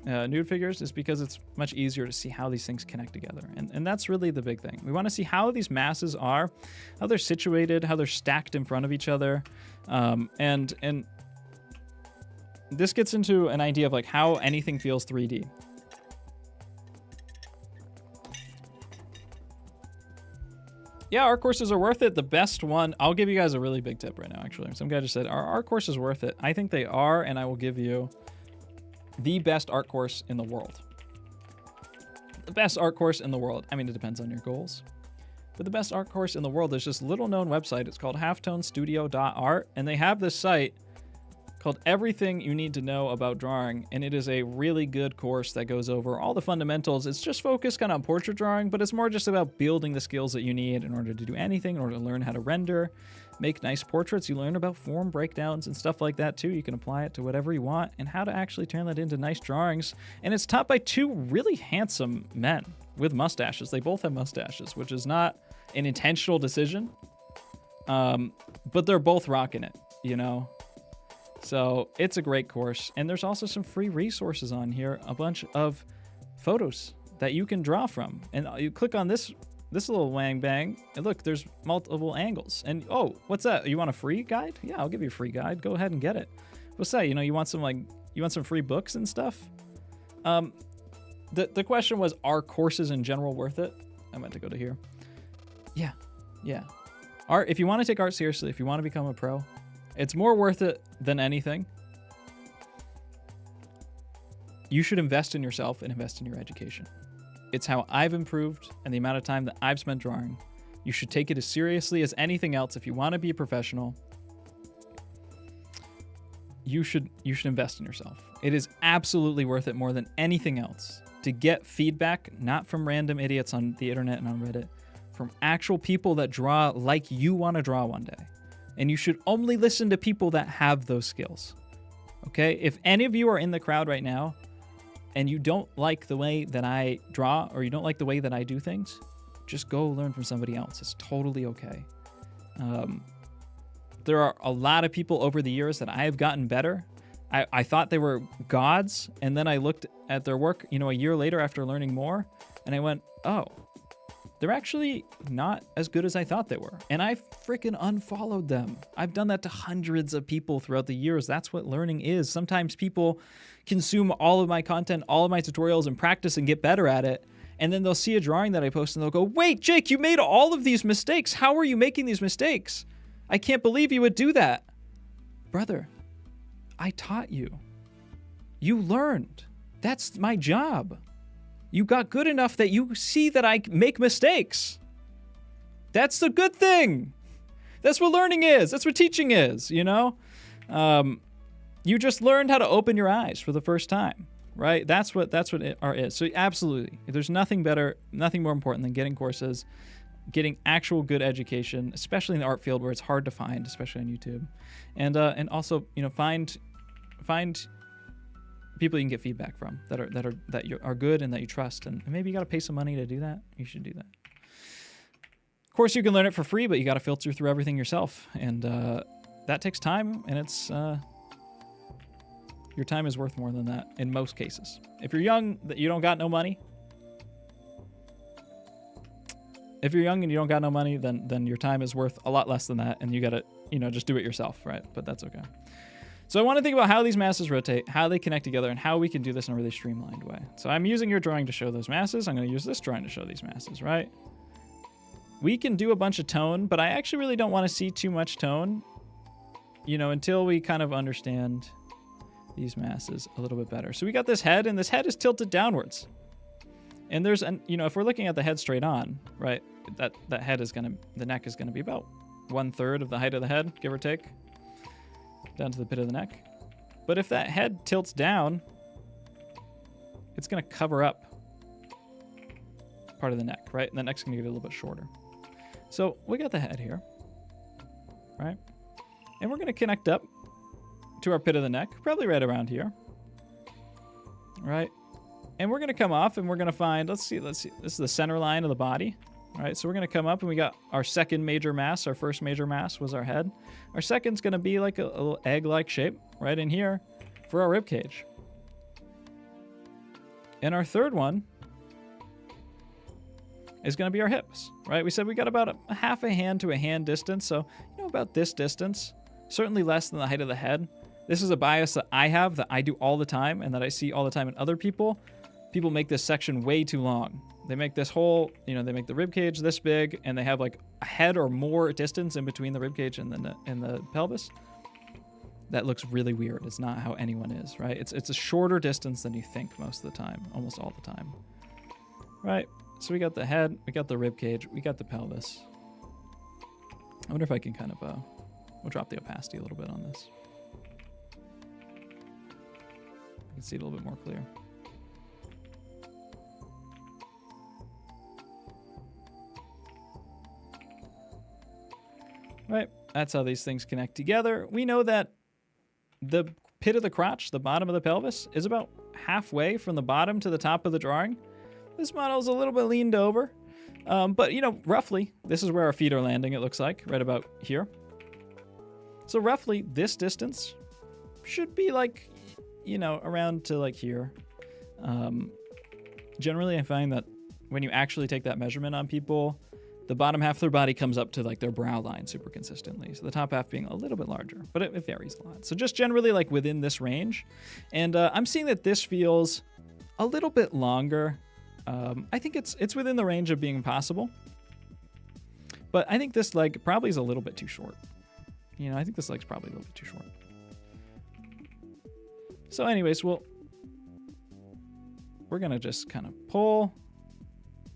nude figures, is because it's much easier to see how these things connect together. And that's really the big thing. We want to see how these masses are, how they're situated, how they're stacked in front of each other. And this gets into an idea of like how anything feels 3D. Yeah, art courses are worth it. The best one, I'll give you guys a really big tip right now, actually. Some guy just said, are art courses worth it? I think they are, and I will give you the best art course in the world. The best art course in the world. I mean, it depends on your goals. But the best art course in the world, there's this little known website. It's called halftonestudio.art, and they have this site called Everything You Need to Know About Drawing, and it is a really good course that goes over all the fundamentals. It's just focused kind of on portrait drawing, but it's more just about building the skills that you need in order to do anything, in order to learn how to render, make nice portraits. You learn about form breakdowns and stuff like that too. You can apply it to whatever you want, and how to actually turn that into nice drawings. And it's taught by two really handsome men with mustaches. They both have mustaches, which is not an intentional decision, but they're both rocking it, you know? So it's a great course. And there's also some free resources on here, a bunch of photos that you can draw from. And you click on this little wang bang, and look, there's multiple angles. And oh, what's that? You want a free guide? Yeah, I'll give you a free guide. Go ahead and get it. What's that? You know, you want some free books and stuff? The question was, are courses in general worth it? I meant to go to here. Yeah. Art, if you want to take art seriously, if you want to become a pro, it's more worth it than anything. You should invest in yourself and invest in your education. It's how I've improved and the amount of time that I've spent drawing. You should take it as seriously as anything else. If you want to be a professional, you should invest in yourself. It is absolutely worth it more than anything else to get feedback, not from random idiots on the internet and on Reddit, from actual people that draw like you want to draw one day. And you should only listen to people that have those skills. Okay? If any of you are in the crowd right now and you don't like the way that I draw or you don't like the way that I do things, just go learn from somebody else. It's totally okay. There are a lot of people over the years that I have gotten better. I thought they were gods, and then I looked at their work, you know, a year later after learning more, and I went, oh, they're actually not as good as I thought they were. And I freaking unfollowed them. I've done that to hundreds of people throughout the years. That's what learning is. Sometimes people consume all of my content, all of my tutorials, and practice and get better at it. And then they'll see a drawing that I post and they'll go, wait, Jake, you made all of these mistakes. How are you making these mistakes? I can't believe you would do that. Brother, I taught you. You learned. That's my job. You got good enough that you see that I make mistakes. That's the good thing. That's what learning is. That's what teaching is, you know? You just learned how to open your eyes for the first time, right? That's what art is. So absolutely, there's nothing better, nothing more important than getting courses, getting actual good education, especially in the art field where it's hard to find, especially on YouTube. And also, you know, find people you can get feedback from that are good and that you trust, and maybe you got to pay some money to do that. You should do that. Of course, you can learn it for free, but you got to filter through everything yourself, and that takes time. And it's your time is worth more than that in most cases. If you're young, that you don't got no money. If you're young and you don't got no money, then your time is worth a lot less than that, and you got to, you know, just do it yourself, right? But that's okay. So I want to think about how these masses rotate, how they connect together, and how we can do this in a really streamlined way. So I'm using your drawing to show those masses. I'm going to use this drawing to show these masses, right? We can do a bunch of tone, but I actually really don't want to see too much tone, you know, until we kind of understand these masses a little bit better. So we got this head, and this head is tilted downwards. And there's, you know, if we're looking at the head straight on, right, that head is the neck is going to be about 1/3 of the height of the head, give or take, down to the pit of the neck. But if that head tilts down, it's going to cover up part of the neck, right? And the neck's going to get a little bit shorter. So we got the head here, right? And we're going to connect up to our pit of the neck, probably right around here, right? And we're going to come off and we're going to find, let's see, this is the center line of the body. All right, so we're going to come up and we got our second major mass. Our first major mass was our head. Our second's going to be like a little egg-like shape right in here for our rib cage. And our third one is going to be our hips, right? We said we got about a half a hand to a hand distance. So, you know, about this distance, certainly less than the height of the head. This is a bias that I have, that I do all the time and that I see all the time in other people. People make this section way too long. They make this whole, they make the rib cage this big, and they have like a head or more distance in between the rib cage and the pelvis. That looks really weird. It's not how anyone is, right? It's a shorter distance than you think most of the time, almost all the time. Right? So we got the head, we got the rib cage, we got the pelvis. I wonder if I can kind of, we'll drop the opacity a little bit on this. I can see it a little bit more clear. Right, that's how these things connect together. We know that the pit of the crotch, the bottom of the pelvis, is about halfway from the bottom to the top of the drawing. This model is a little bit leaned over, but roughly, this is where our feet are landing, it looks like, right about here. So roughly, this distance should be like, around to like here. Generally, I find that when you actually take that measurement on people, the bottom half of their body comes up to like their brow line super consistently. So the top half being a little bit larger, but it varies a lot. So just generally like within this range. And I'm seeing that this feels a little bit longer. I think it's within the range of being possible. But I think this leg probably is a little bit too short. I think this leg's probably a little bit too short. So anyways, we're going to just kind of pull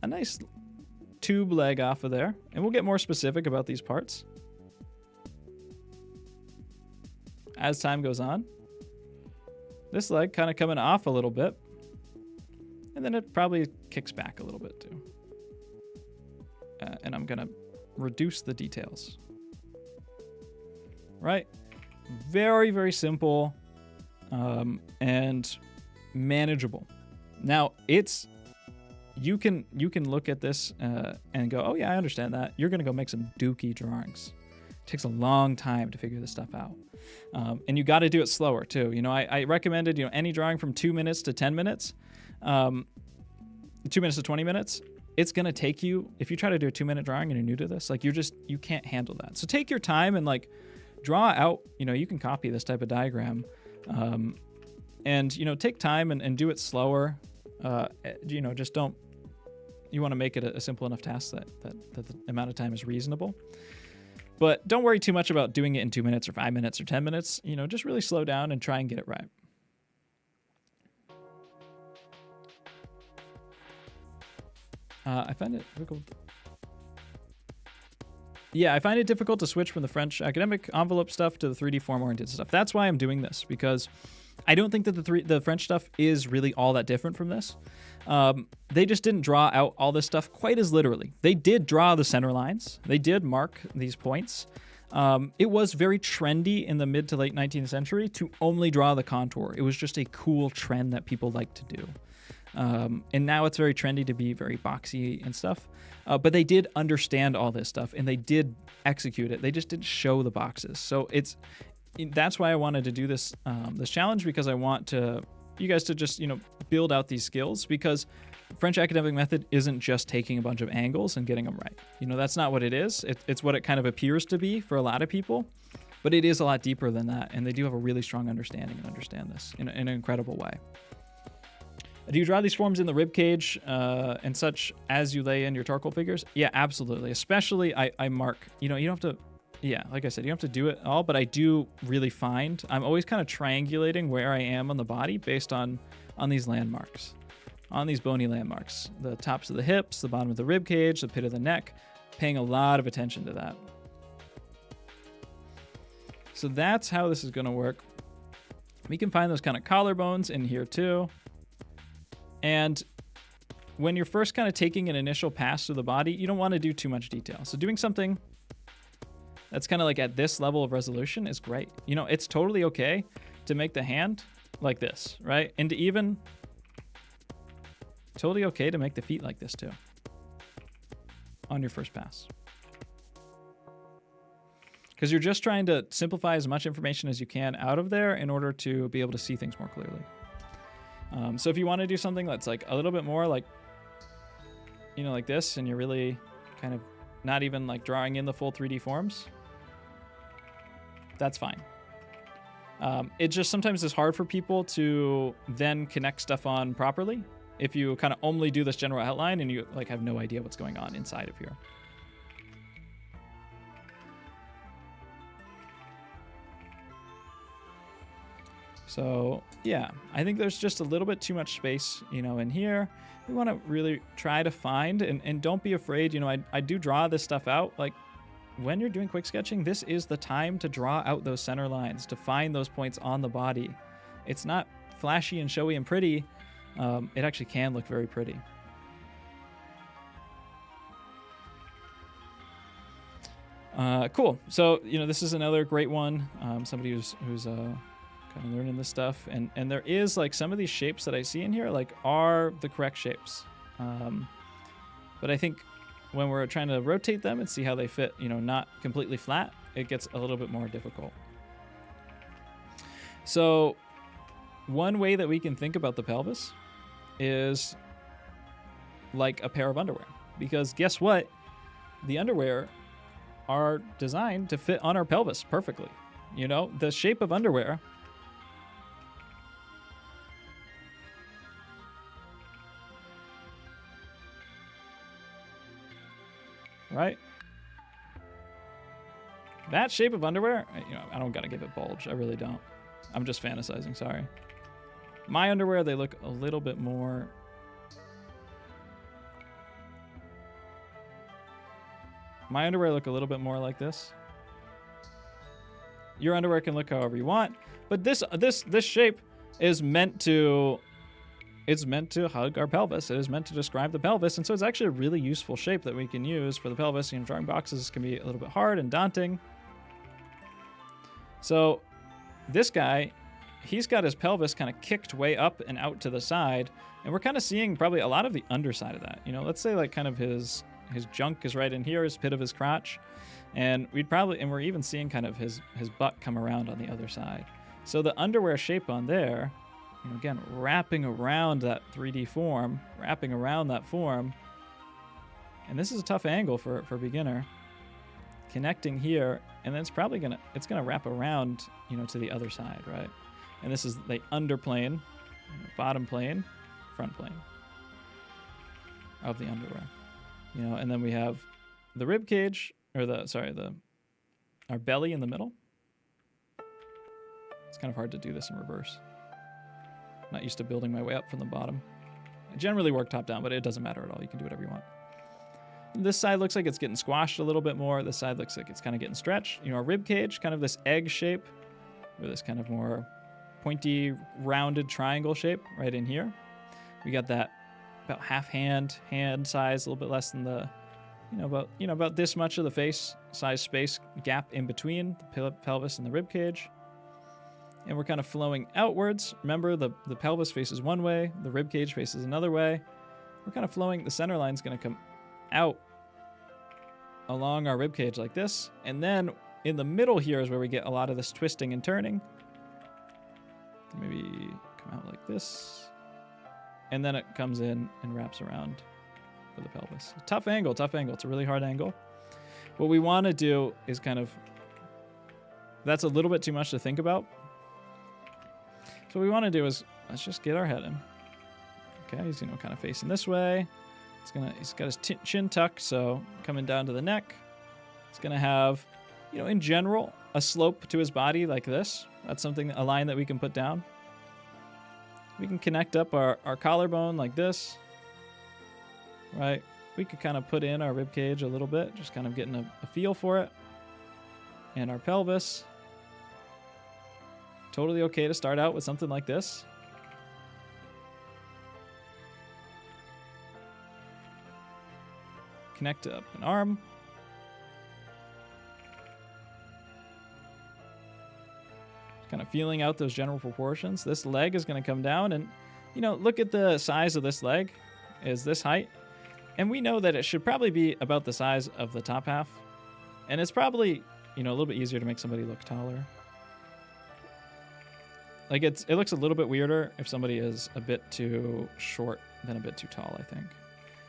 a nice tube leg off of there, and we'll get more specific about these parts as time goes on. This leg kind of coming off a little bit, and then it probably kicks back a little bit too. And I'm gonna reduce the details. Right? Very, very simple and manageable. Now you can look at this and go, oh yeah, I understand that. You're gonna go make some dookie drawings. It takes a long time to figure this stuff out. And you gotta do it slower too. I recommended, any drawing from 2 minutes to 10 minutes, 2 minutes to 20 minutes. It's gonna take you, if you try to do a 2-minute drawing and you're new to this, like you can't handle that. So take your time and like draw out, you can copy this type of diagram and, take time and do it slower. Just don't, you want to make it a simple enough task that the amount of time is reasonable. But don't worry too much about doing it in 2 minutes or 5 minutes or 10 minutes. Just really slow down and try and get it right. I find it difficult. Yeah, I find it difficult to switch from the French academic envelope stuff to the 3D form-oriented stuff. That's why I'm doing this, because I don't think that the French stuff is really all that different from this. They just didn't draw out all this stuff quite as literally. They did draw the center lines. They did mark these points. It was very trendy in the mid to late 19th century to only draw the contour. It was just a cool trend that people liked to do. And now it's very trendy to be very boxy and stuff. But they did understand all this stuff and they did execute it. They just didn't show the boxes. So that's why I wanted to do this this challenge, because I want you guys to just build out these skills, because French academic method isn't just taking a bunch of angles and getting them right. That's not what it is. It's what it kind of appears to be for a lot of people, but it is a lot deeper than that, and they do have a really strong understanding and understand this in an incredible way. Do you draw these forms in the rib cage and such as you lay in your charcoal figures? Yeah, absolutely. Especially I mark. You don't have to. Yeah, like I said, you don't have to do it all, but I do really find I'm always kind of triangulating where I am on the body based on these landmarks, on these bony landmarks, the tops of the hips, the bottom of the rib cage, the pit of the neck, paying a lot of attention to that. So that's how this is going to work. We can find those kind of collarbones in here too. And when you're first kind of taking an initial pass through the body, you don't want to do too much detail. So doing something that's kind of like at this level of resolution is great. It's totally okay to make the hand like this, right? And to even totally okay to make the feet like this too on your first pass. Because you're just trying to simplify as much information as you can out of there in order to be able to see things more clearly. So if you want to do something that's like a little bit more like, like this, and you're really kind of not even like drawing in the full 3D forms, that's fine. It just sometimes is hard for people to then connect stuff on properly. if you kind of only do this general outline and you like have no idea what's going on inside of here. So yeah, I think there's just a little bit too much space, you know, in here. We want to really try to find, and don't be afraid, you know, I do draw this stuff out. Like when you're doing quick sketching, this is the time to draw out those center lines, to find those points on the body. It's not flashy and showy and pretty. It actually can look very pretty. Cool. So, you know, this is another great one. Somebody who's kind of learning this stuff, and there is like some of these shapes that I see in here like are the correct shapes, but I think when we're trying to rotate them and see how they fit, you know, not completely flat, it gets a little bit more difficult. So one way that we can think about the pelvis is like a pair of underwear, because guess what, the underwear are designed to fit on our pelvis perfectly. You know, the shape of underwear right? That shape of underwear, you know, I don't gotta give it bulge. I really don't. I'm just fantasizing, sorry. My underwear, they look a little bit more... My underwear look a little bit more like this. Your underwear can look however you want, but this shape is meant to... It's meant to hug our pelvis. It is meant to describe the pelvis. And so it's actually a really useful shape that we can use for the pelvis. You know, drawing boxes can be a little bit hard and daunting. So this guy, he's got his pelvis kind of kicked way up and out to the side. And we're kind of seeing probably a lot of the underside of that. You know, let's say like kind of his junk is right in here, his pit of his crotch. And we're even seeing kind of his butt come around on the other side. So the underwear shape on there, you know, again, wrapping around that 3D form, wrapping around that form. And this is a tough angle for a beginner. Connecting here, and then it's probably gonna wrap around, you know, to the other side, right? And this is the underplane, bottom plane, front plane of the underwear. You know, and then we have the rib cage, or our belly in the middle. It's kind of hard to do this in reverse. Not used to building my way up from the bottom. I generally work top down, but it doesn't matter at all. You can do whatever you want. This side looks like it's getting squashed a little bit more. This side looks like it's kind of getting stretched. You know, our rib cage, kind of this egg shape, or this kind of more pointy, rounded triangle shape right in here. We got that about half hand size, a little bit less than the, about this much of the face size space gap in between the pelvis and the rib cage. And we're kind of flowing outwards. Remember, the pelvis faces one way, the rib cage faces another way. We're kind of flowing. The center line's going to come out along our rib cage like this. And then in the middle here is where we get a lot of this twisting and turning. Maybe come out like this. And then it comes in and wraps around for the pelvis. Tough angle. It's a really hard angle. What we want to do is that's a little bit too much to think about. So what we want to do is, let's just get our head in. Okay, he's kind of facing this way. He's got his chin tucked, so coming down to the neck. He's gonna have, in general, a slope to his body like this. That's a line that we can put down. We can connect up our collarbone like this, right? We could kind of put in our rib cage a little bit, just kind of getting a feel for it. And our pelvis. Totally okay to start out with something like this. Connect up an arm. Kind of feeling out those general proportions. This leg is going to come down and, look at the size of this leg is this height. And we know that it should probably be about the size of the top half. And it's probably, a little bit easier to make somebody look taller. Like it looks a little bit weirder if somebody is a bit too short than a bit too tall, I think.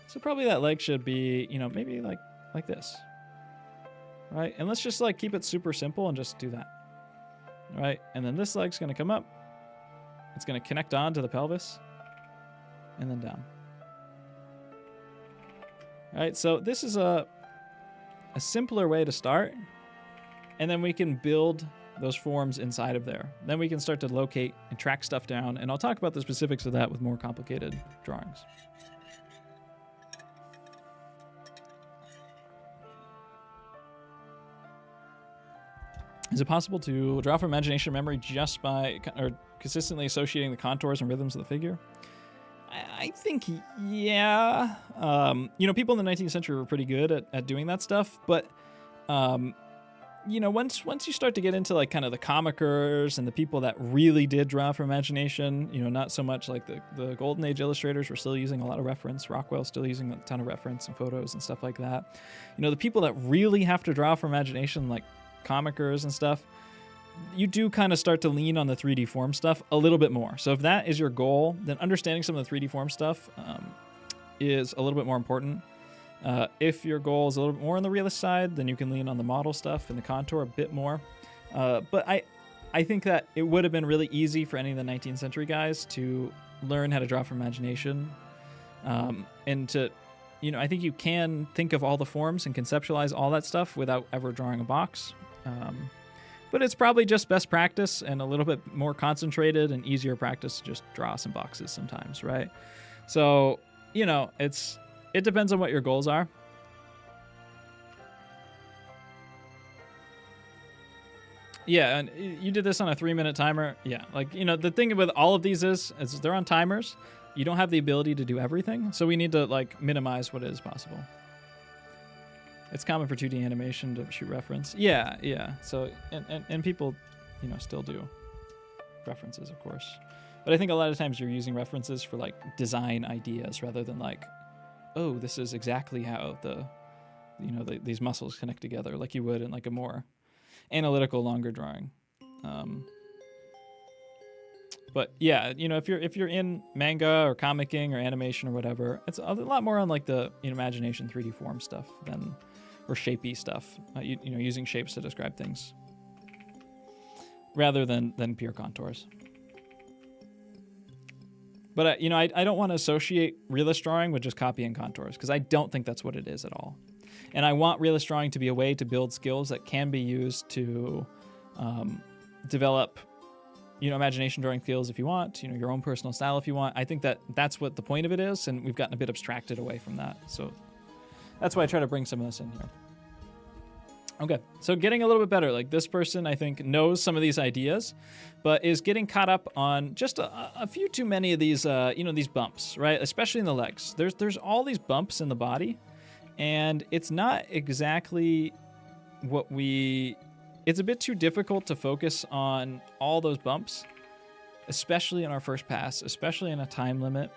So probably that leg should be, maybe like this. Right? And let's just keep it super simple and just do that. Right? And then this leg's going to come up. It's going to connect on to the pelvis. and then down. All right, so this is a simpler way to start, and then we can build those forms inside of there. Then we can start to locate and track stuff down, and I'll talk about the specifics of that with more complicated drawings. Is it possible to draw from imagination memory just by consistently associating the contours and rhythms of the figure? I think, yeah. People in the 19th century were pretty good at doing that stuff, but once you start to get into like kind of the comicers and the people that really did draw from imagination, not so much like the Golden Age illustrators were still using a lot of reference. Rockwell's still using a ton of reference and photos and stuff like that. The people that really have to draw from imagination, like comicers and stuff, you do kind of start to lean on the 3D form stuff a little bit more. So if that is your goal, then understanding some of the 3D form stuff is a little bit more important. If your goal is a little bit more on the realist side, then you can lean on the model stuff and the contour a bit more. But I think that it would have been really easy for any of the 19th century guys to learn how to draw from imagination. And to, I think you can think of all the forms and conceptualize all that stuff without ever drawing a box. But it's probably just best practice and a little bit more concentrated and easier practice to just draw some boxes sometimes, right? So, it depends on what your goals are. Yeah, and you did this on a 3-minute timer. Yeah, the thing with all of these is they're on timers. You don't have the ability to do everything, so we need to minimize what is possible. It's common for 2D animation to shoot reference. Yeah. So and people, still do references, of course. But I think a lot of times you're using references for design ideas rather than oh, this is exactly how these muscles connect together, like you would in a more analytical, longer drawing. But yeah, if you're in manga or comicking or animation or whatever, it's a lot more on the imagination 3D form stuff or shapey stuff. Using shapes to describe things rather than pure contours. But I don't want to associate realist drawing with just copying contours, because I don't think that's what it is at all. And I want realist drawing to be a way to build skills that can be used to develop imagination drawing skills if you want, your own personal style if you want. I think that's what the point of it is, and we've gotten a bit abstracted away from that. So that's why I try to bring some of this in here. Okay, so getting a little bit better. This person, I think, knows some of these ideas, but is getting caught up on just a few too many of these, these bumps, right? Especially in the legs. There's all these bumps in the body, and it's not exactly what it's a bit too difficult to focus on all those bumps, especially in our first pass, especially in a time limit.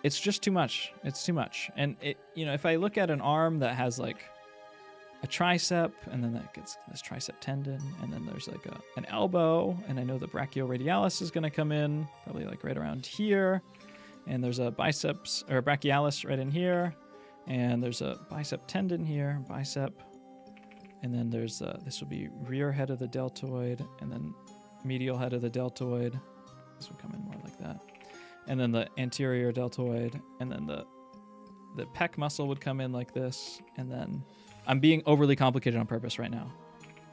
It's just too much. It's too much. And if I look at an arm that has a tricep, and then that gets this tricep tendon, and then there's an elbow, and I know the brachioradialis is going to come in probably right around here, and there's a biceps or a brachialis right in here, and there's a bicep tendon here, bicep, and then there's this will be rear head of the deltoid, and then medial head of the deltoid. This would come in more like that, and then the anterior deltoid, and then the pec muscle would come in like this, and then I'm being overly complicated on purpose right now,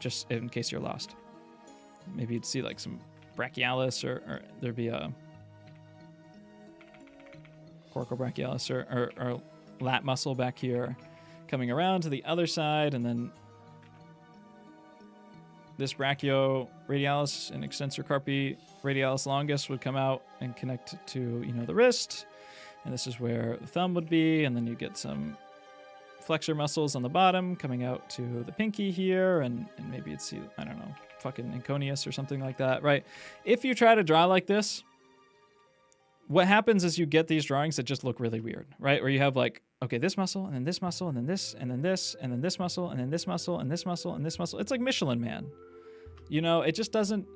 just in case you're lost. Maybe you'd see some brachialis, or there'd be a coracobrachialis or lat muscle back here coming around to the other side, and then this brachioradialis and extensor carpi radialis longus would come out and connect to the wrist, and this is where the thumb would be, and then you get some flexor muscles on the bottom coming out to the pinky here, and maybe you'd see, I don't know, fucking inconius or something like that, right? If you try to draw like this, what happens is you get these drawings that just look really weird, right? Where you have okay, this muscle, and then this muscle, and then this, and then this, and then this muscle, and then this muscle, and this muscle, and this muscle. It's like Michelin Man. It just doesn't,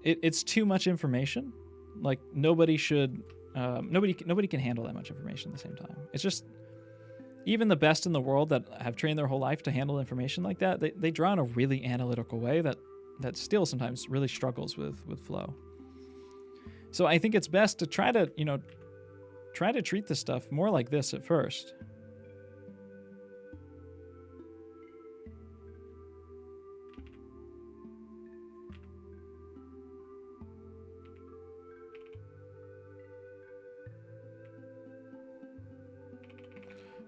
it's too much information. Nobody should, nobody can handle that much information at the same time. It's just, even the best in the world that have trained their whole life to handle information like that, they draw in a really analytical way that still sometimes really struggles with flow. So I think it's best to try to treat this stuff more like this at first.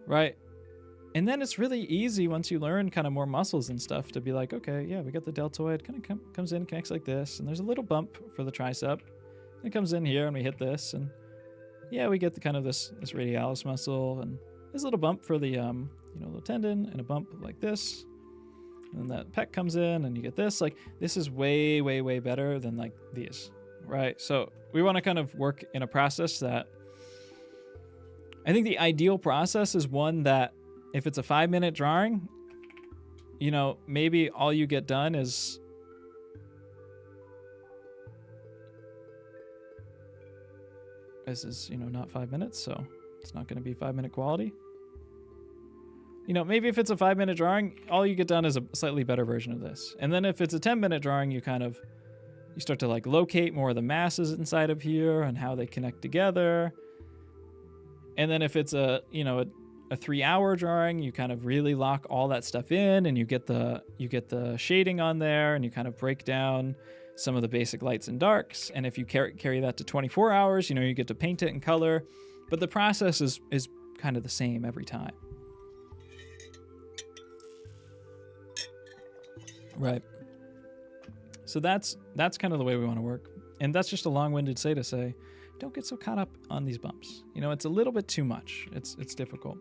Right. And then it's really easy once you learn kind of more muscles and stuff to be like, okay, yeah, we got the deltoid, kind of comes in, connects like this, and there's a little bump for the tricep. It comes in here and we hit this, and yeah, we get the kind of this radialis muscle, and there's a little bump for the little tendon, and a bump like this. And then that pec comes in and you get this. Like, this is way, way, way better than like these, right? So we want to kind of work in a process that, I think the ideal process is one that if it's a 5-minute drawing, maybe all you get done is this is, not 5 minutes, so it's not going to be 5-minute quality. Maybe if it's a 5-minute drawing, all you get done is a slightly better version of this. And then if it's a 10-minute drawing, you start to like locate more of the masses inside of here and how they connect together. And then if it's a 3-hour drawing, you kind of really lock all that stuff in, and you get the shading on there, and you kind of break down some of the basic lights and darks. And if you carry that to 24 hours, you get to paint it in color, but the process is kind of the same every time. Right. So that's kind of the way we want to work. And that's just a long-winded to say, don't get so caught up on these bumps. It's a little bit too much. It's difficult.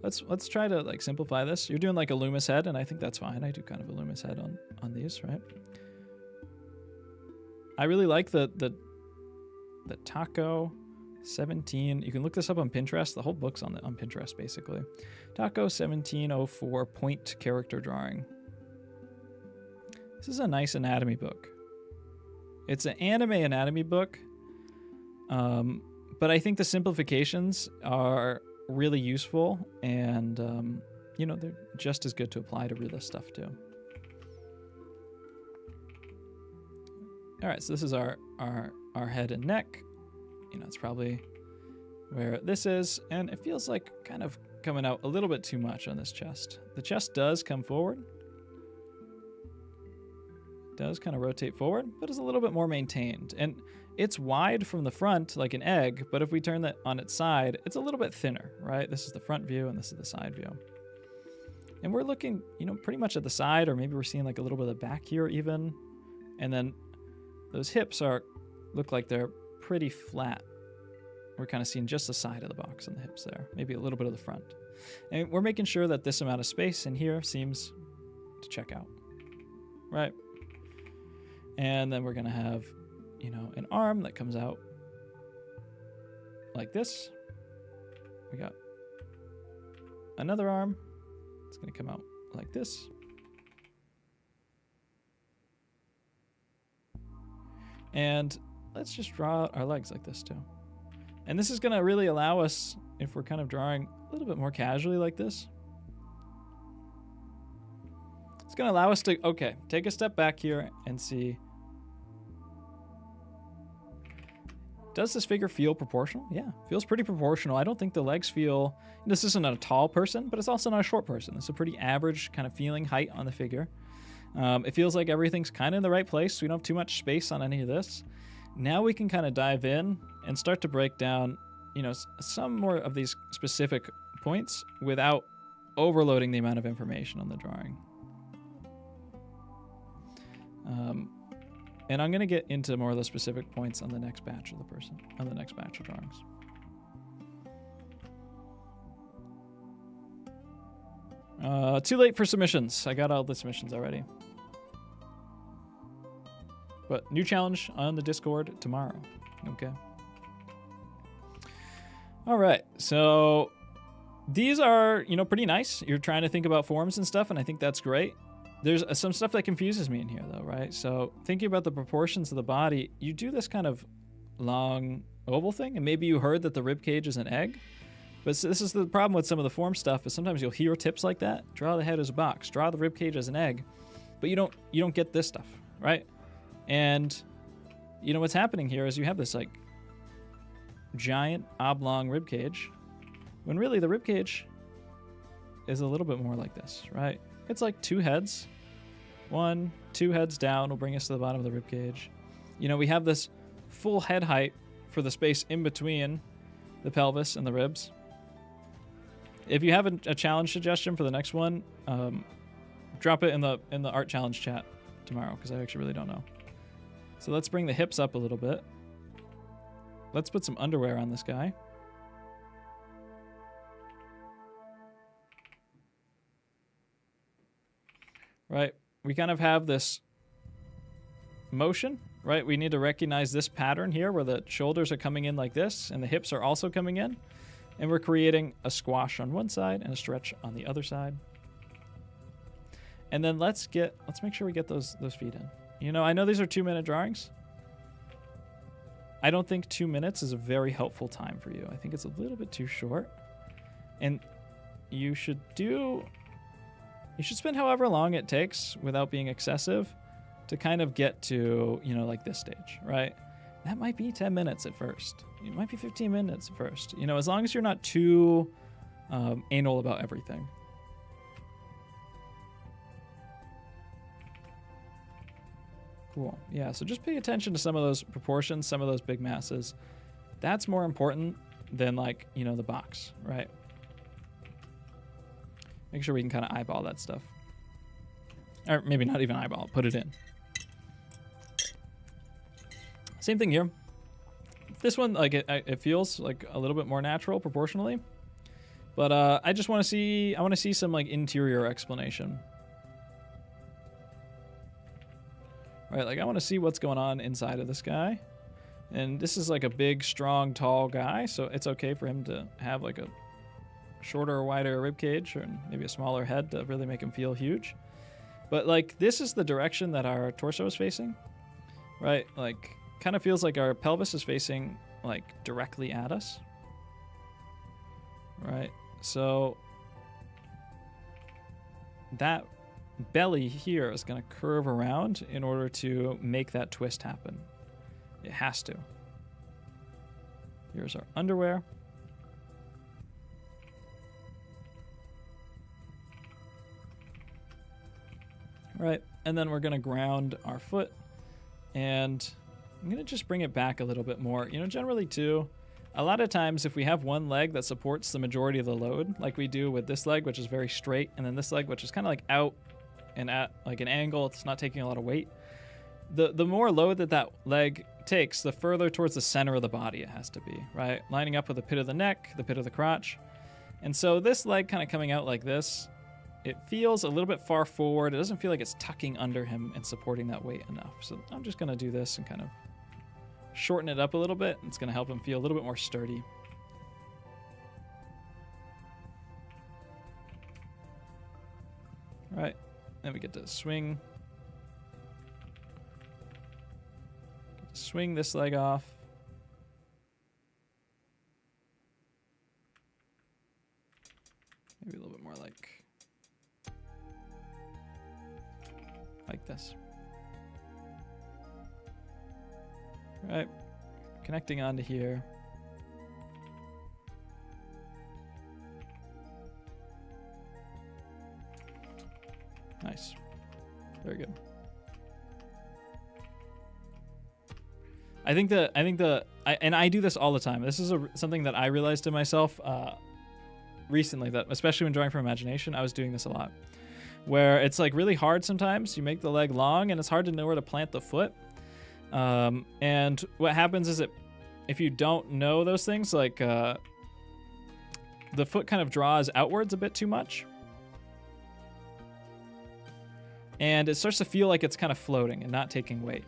Let's try to like simplify this. You're doing like a Loomis head, and I think that's fine. I do kind of a Loomis head on these, right? I really like the Taco 17. You can look this up on Pinterest. The whole book's on Pinterest basically. Taco 1704 point character drawing. This is a nice anatomy book. It's an anime anatomy book. But I think the simplifications are really useful, and they're just as good to apply to realist stuff too. All right, so this is our head and neck. It's probably where this is, and it feels like kind of coming out a little bit too much on this chest. The chest does come forward. Does kind of rotate forward, but is a little bit more maintained. And it's wide from the front like an egg, but if we turn that on its side, it's a little bit thinner, right? This is the front view and this is the side view. And we're looking, pretty much at the side, or maybe we're seeing like a little bit of the back here even. And then those hips look like they're pretty flat. We're kind of seeing just the side of the box and the hips there, maybe a little bit of the front. And we're making sure that this amount of space in here seems to check out, right? And then we're going to have, an arm that comes out like this. We got another arm. It's going to come out like this. And let's just draw our legs like this too. And this is going to really allow us, if we're kind of drawing a little bit more casually like this, it's going to allow us to, take a step back here and see, does this figure feel proportional? Yeah, feels pretty proportional. I don't think the legs feel, this isn't a tall person, but it's also not a short person. It's a pretty average kind of feeling height on the figure. It feels like everything's kind of in the right place. We don't have too much space on any of this. Now we can kind of dive in and start to break down, some more of these specific points without overloading the amount of information on the drawing. And I'm going to get into more of the specific points on the next batch of the next batch of drawings. Too late for submissions. I got all the submissions already. But new challenge on the Discord tomorrow. Okay. All right. So these are, pretty nice. You're trying to think about forms and stuff, and I think that's great. There's some stuff that confuses me in here, though, right? So thinking about the proportions of the body, you do this kind of long oval thing, and maybe you heard that the rib cage is an egg. But this is the problem with some of the form stuff, is sometimes you'll hear tips like that. Draw the head as a box. Draw the rib cage as an egg. But you don't get this stuff, right? And what's happening here is you have this like giant oblong rib cage, when really the rib cage is a little bit more like this, right? It's like 2 heads. 1, 2 heads down will bring us to the bottom of the rib cage. You know, we have this full head height for the space in between the pelvis and the ribs. If you have a challenge suggestion for the next one, drop it in the art challenge chat tomorrow, because I actually really don't know. So let's bring the hips up a little bit. Let's put some underwear on this guy. Right, we kind of have this motion, right? We need to recognize this pattern here where the shoulders are coming in like this and the hips are also coming in. And we're creating a squash on one side and a stretch on the other side. And then let's make sure we get those feet in. You know, I know these are 2-minute drawings. I don't think 2 minutes is a very helpful time for you. I think it's a little bit too short. And you should spend however long it takes without being excessive to kind of get to, you know, like this stage, right? That might be 10 minutes at first. It might be 15 minutes at first. You know, as long as you're not too anal about everything. Cool. Yeah, so just pay attention to some of those proportions, some of those big masses. That's more important than, like, you know, the box, right? Make sure we can kind of eyeball that stuff. Or maybe not even eyeball, put it in. Same thing here. This one, like, it feels like a little bit more natural proportionally. But I just want to see, I want to see some, like, interior explanation. Right, like, I want to see what's going on inside of this guy. And this is like a big, strong, tall guy, so it's okay for him to have like a shorter or wider rib cage or maybe a smaller head to really make him feel huge. But like, this is the direction that our torso is facing, right? Like, kind of feels like our pelvis is facing like directly at us, right? So that belly here is going to curve around in order to make that twist happen. It has to. Here's our underwear. All right, and then we're going to ground our foot, and I'm going to just bring it back a little bit more. You know, generally too, a lot of times if we have one leg that supports the majority of the load, like we do with this leg, which is very straight, and then this leg, which is kind of like out and at like an angle, it's not taking a lot of weight. The more load that leg takes, the further towards the center of the body it has to be, right? Lining up with the pit of the neck, the pit of the crotch. And so this leg kind of coming out like this, it feels a little bit far forward. It doesn't feel like it's tucking under him and supporting that weight enough. So I'm just going to do this and kind of shorten it up a little bit. It's going to help him feel a little bit more sturdy. All right, then we get to swing this leg off. Maybe a little bit more like this. All right, connecting onto here. Nice. Very good. I do this all the time. This is something that I realized to myself recently, that especially when drawing from imagination, I was doing this a lot, where it's like really hard sometimes. You make the leg long and it's hard to know where to plant the foot. And what happens is if you don't know those things, like the foot kind of draws outwards a bit too much. And it starts to feel like it's kind of floating and not taking weight.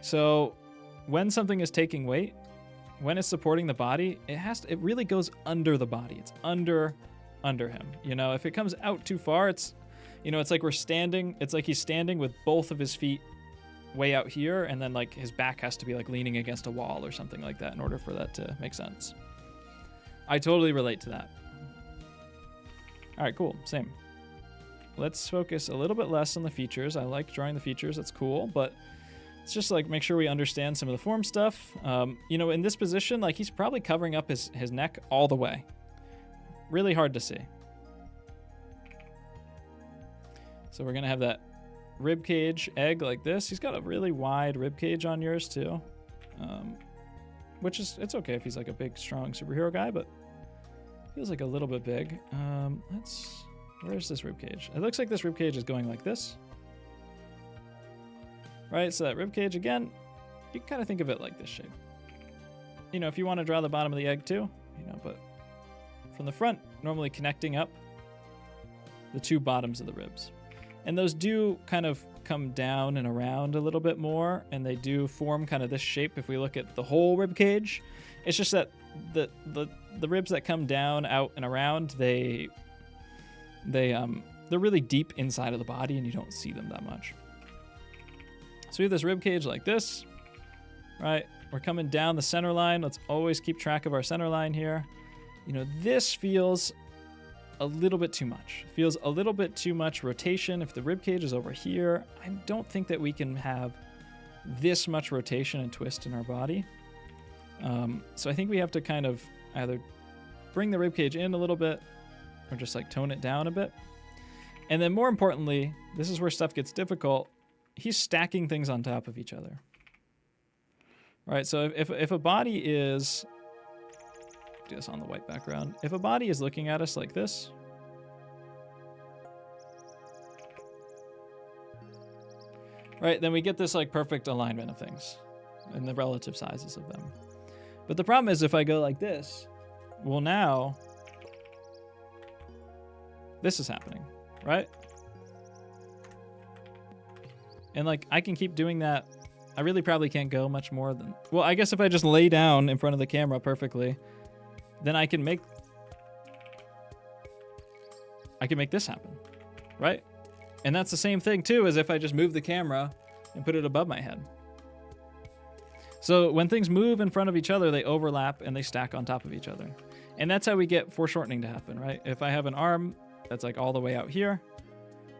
So when something is taking weight, when it's supporting the body, it really goes under the body. It's under him. You know, if it comes out too far, it's like it's like he's standing with both of his feet way out here, and then like his back has to be like leaning against a wall or something like that in order for that to make sense. I totally relate to that. All right, cool. Same. Let's focus a little bit less on the features. I like drawing the features. That's cool, but Let's just like make sure we understand some of the form stuff. You know, in this position, like he's probably covering up his neck all the way. Really hard to see. So we're gonna have that rib cage egg like this. He's got a really wide rib cage on yours too, which is, it's okay if he's like a big, strong superhero guy, but feels like a little bit big. Where's this rib cage? It looks like this rib cage is going like this. Right, so that rib cage again, you can kind of think of it like this shape. You know, if you want to draw the bottom of the egg too, you know, but from the front, normally connecting up the two bottoms of the ribs. And those do kind of come down and around a little bit more, and they do form kind of this shape if we look at the whole rib cage. It's just that the ribs that come down, out, and around, they're really deep inside of the body, and you don't see them that much. So we have this rib cage like this, right? We're coming down the center line. Let's always keep track of our center line here. You know, this feels a little bit too much. It feels a little bit too much rotation. If the rib cage is over here, I don't think that we can have this much rotation and twist in our body. So I think we have to kind of either bring the rib cage in a little bit or just like tone it down a bit. And then more importantly, this is where stuff gets difficult. He's stacking things on top of each other. Right, so if a body is, do this on the white background. If a body is looking at us like this, right, then we get this like perfect alignment of things and the relative sizes of them. But the problem is if I go like this, well now, this is happening, right? And like, I can keep doing that. I really probably can't go much more than, well, I guess if I just lay down in front of the camera perfectly, then I can make this happen, right? And that's the same thing too, as if I just move the camera and put it above my head. So when things move in front of each other, they overlap and they stack on top of each other. And that's how we get foreshortening to happen, right? If I have an arm that's like all the way out here,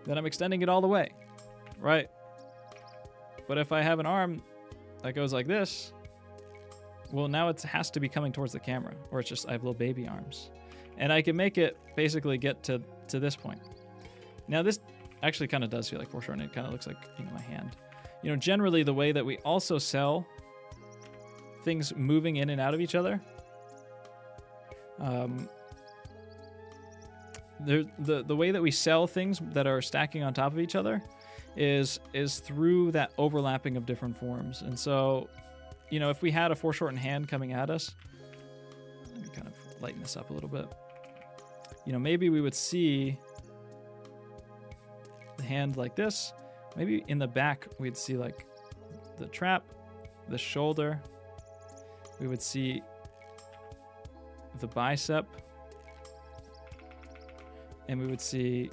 then I'm extending it all the way, right? But if I have an arm that goes like this, well, now it has to be coming towards the camera, or it's just I have little baby arms. And I can make it basically get to this point. Now this actually kind of does feel like foreshortening. It kind of looks like, you know, my hand. You know, generally the way that we also sell things moving in and out of each other, the way that we sell things that are stacking on top of each other is through that overlapping of different forms. And so, you know, if we had a foreshortened hand coming at us, let me kind of lighten this up a little bit. You know, maybe we would see the hand like this. Maybe in the back, we'd see like the trap, the shoulder. We would see the bicep. And we would see,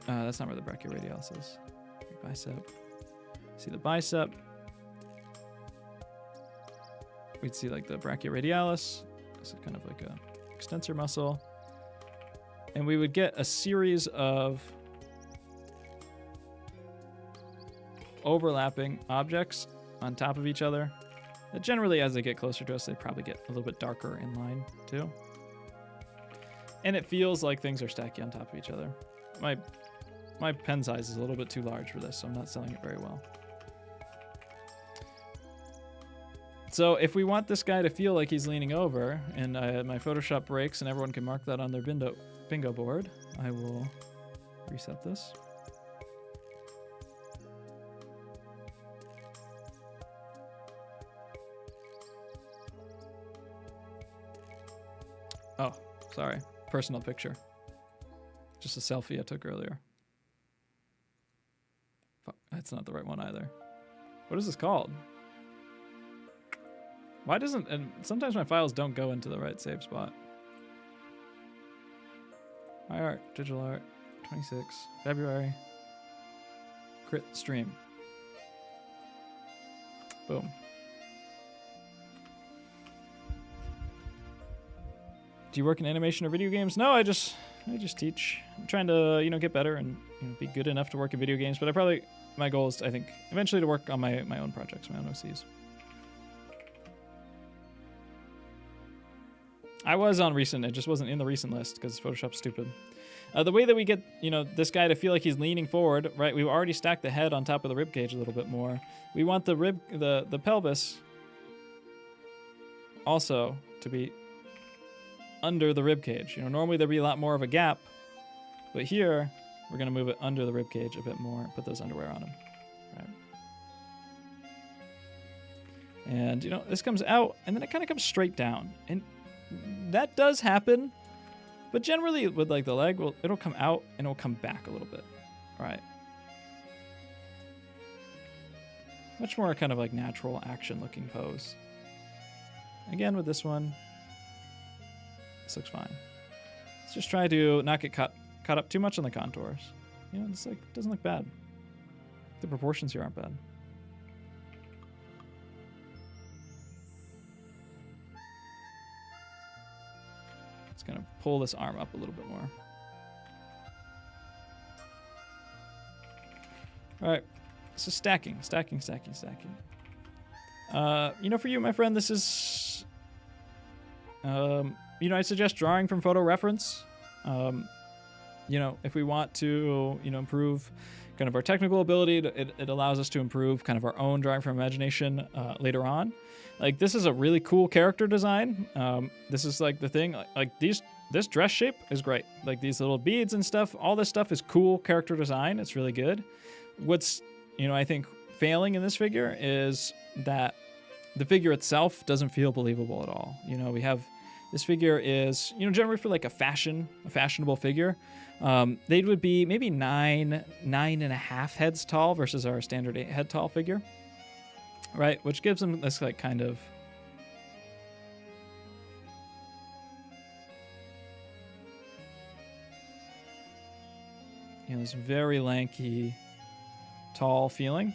that's not where the brachioradialis is. Bicep. See the bicep. We'd see like the brachioradialis. This is kind of like a extensor muscle. And we would get a series of overlapping objects on top of each other. That generally, as they get closer to us, they probably get a little bit darker in line too. And it feels like things are stacked on top of each other. My pen size is a little bit too large for this, so I'm not selling it very well. So if we want this guy to feel like he's leaning over, and my Photoshop breaks and everyone can mark that on their bingo board, I will reset this. Oh, sorry. Personal picture. Just a selfie I took earlier. Fuck, that's not the right one either. What is this called? Why doesn't... And sometimes my files don't go into the right save spot. My art, digital art, 26, February. Crit stream. Boom. Do you work in animation or video games? No, I just teach. I'm trying to, get better and be good enough to work in video games, but I probably my goal is, I think, eventually to work on my own projects, my own OCs. I was on recent, it just wasn't in the recent list because Photoshop's stupid. The way that we get, this guy to feel like he's leaning forward, right? We've already stacked the head on top of the rib cage a little bit more. We want the pelvis also to be under the rib cage. Normally there'd be a lot more of a gap, but here we're gonna move it under the rib cage a bit more and put those underwear on him, right? And this comes out and then it kind of comes straight down, and that does happen. But generally, with like the leg, it'll come out and it'll come back a little bit. All right. Much more kind of like natural action-looking pose. Again, with this one, this looks fine. Let's just try to not get caught up too much on the contours. It's like doesn't look bad. The proportions here aren't bad. Gonna pull this arm up a little bit more. All right, so stacking. For you, my friend, this is, I suggest drawing from photo reference. If we want to, improve kind of our technical ability, it allows us to improve kind of our own drawing from imagination later on. Like, this is a really cool character design. This is like the thing, like this dress shape is great. Like these little beads and stuff, all this stuff is cool character design. It's really good. What's, I think failing in this figure is that the figure itself doesn't feel believable at all. We have, this figure is, generally for like a fashionable figure, they would be maybe 9.5 heads tall versus our standard 8 head tall figure. Right, which gives them this like kind of this very lanky, tall feeling.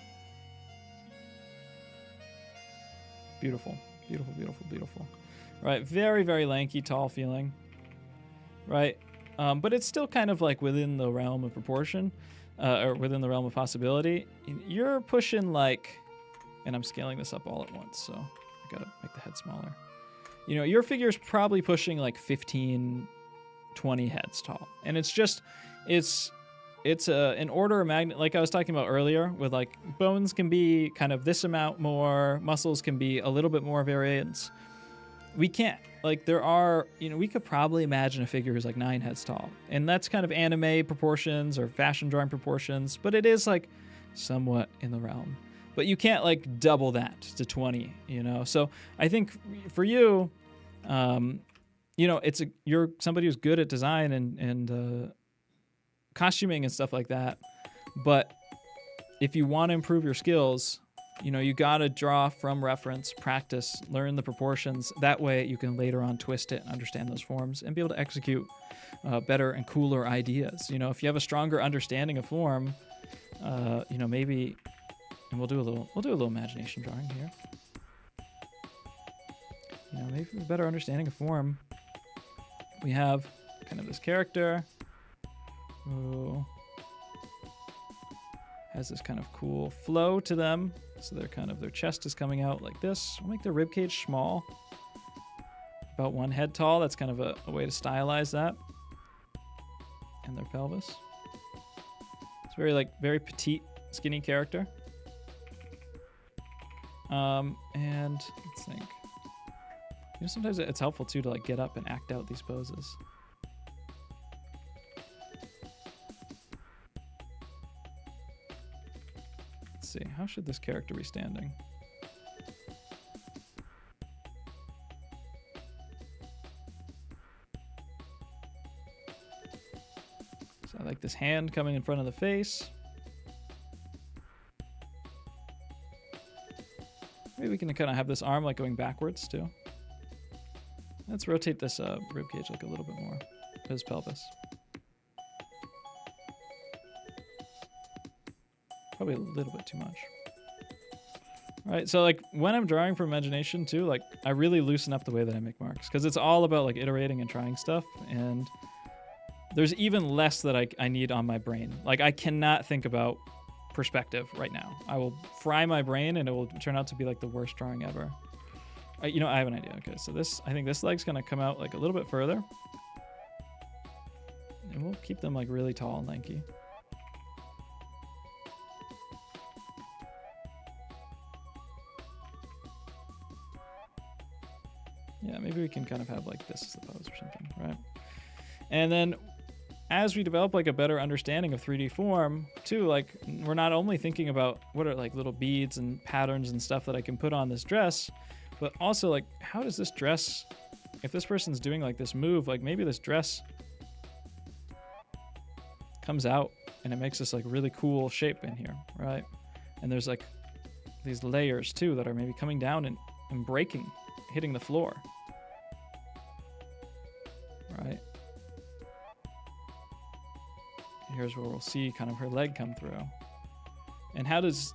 Beautiful. Right, very, very lanky, tall feeling. Right, but it's still kind of like within the realm of proportion, or within the realm of possibility. You're pushing like. And I'm scaling this up all at once, so I gotta make the head smaller. Your figure is probably pushing like 15, 20 heads tall. And it's an order of magnitude, like I was talking about earlier, with like bones can be kind of this amount more, muscles can be a little bit more variance. We can't, like there are, we could probably imagine a figure who's like 9 heads tall. And that's kind of anime proportions or fashion drawing proportions, but it is like somewhat in the realm. But you can't like double that to 20, So I think for you, you're somebody who's good at design and costuming and stuff like that. But if you want to improve your skills, you got to draw from reference, practice, learn the proportions. That way you can later on twist it and understand those forms and be able to execute better and cooler ideas. If you have a stronger understanding of form, maybe. And we'll do a little imagination drawing here. Maybe with a better understanding of form, we have kind of this character who has this kind of cool flow to them. So their chest is coming out like this. We'll make their rib cage small, about 1 head tall. That's kind of a way to stylize that. And their pelvis. It's very petite, skinny character. And let's think. Sometimes it's helpful too to like get up and act out these poses. Let's see, how should this character be standing? So I like this hand coming in front of the face. Maybe we can kind of have this arm like going backwards too. Let's rotate this rib cage like a little bit more. His pelvis. Probably a little bit too much. All right, so like when I'm drawing from imagination too, like I really loosen up the way that I make marks because it's all about like iterating and trying stuff, and there's even less that I need on my brain. Like I cannot think about perspective right now. I will fry my brain and it will turn out to be like the worst drawing ever. You know, I have an idea. Okay, so I think this leg's gonna come out like a little bit further. And we'll keep them like really tall and lanky. Yeah, maybe we can kind of have like this as the pose or something, right? And then as we develop like a better understanding of 3D form too, like we're not only thinking about what are like little beads and patterns and stuff that I can put on this dress, but also like how does this dress, if this person's doing like this move, like maybe this dress comes out and it makes this like really cool shape in here, right? And there's like these layers too that are maybe coming down and breaking, hitting the floor, right? Here's where we'll see kind of her leg come through. And how does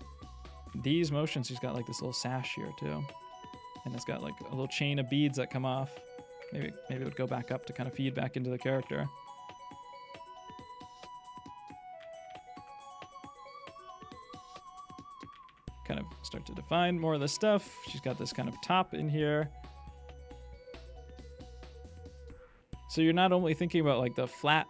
these motions, she's got like this little sash here too. And it's got like a little chain of beads that come off. Maybe it would go back up to kind of feed back into the character. Kind of start to define more of the stuff. She's got this kind of top in here. So you're not only thinking about like the flat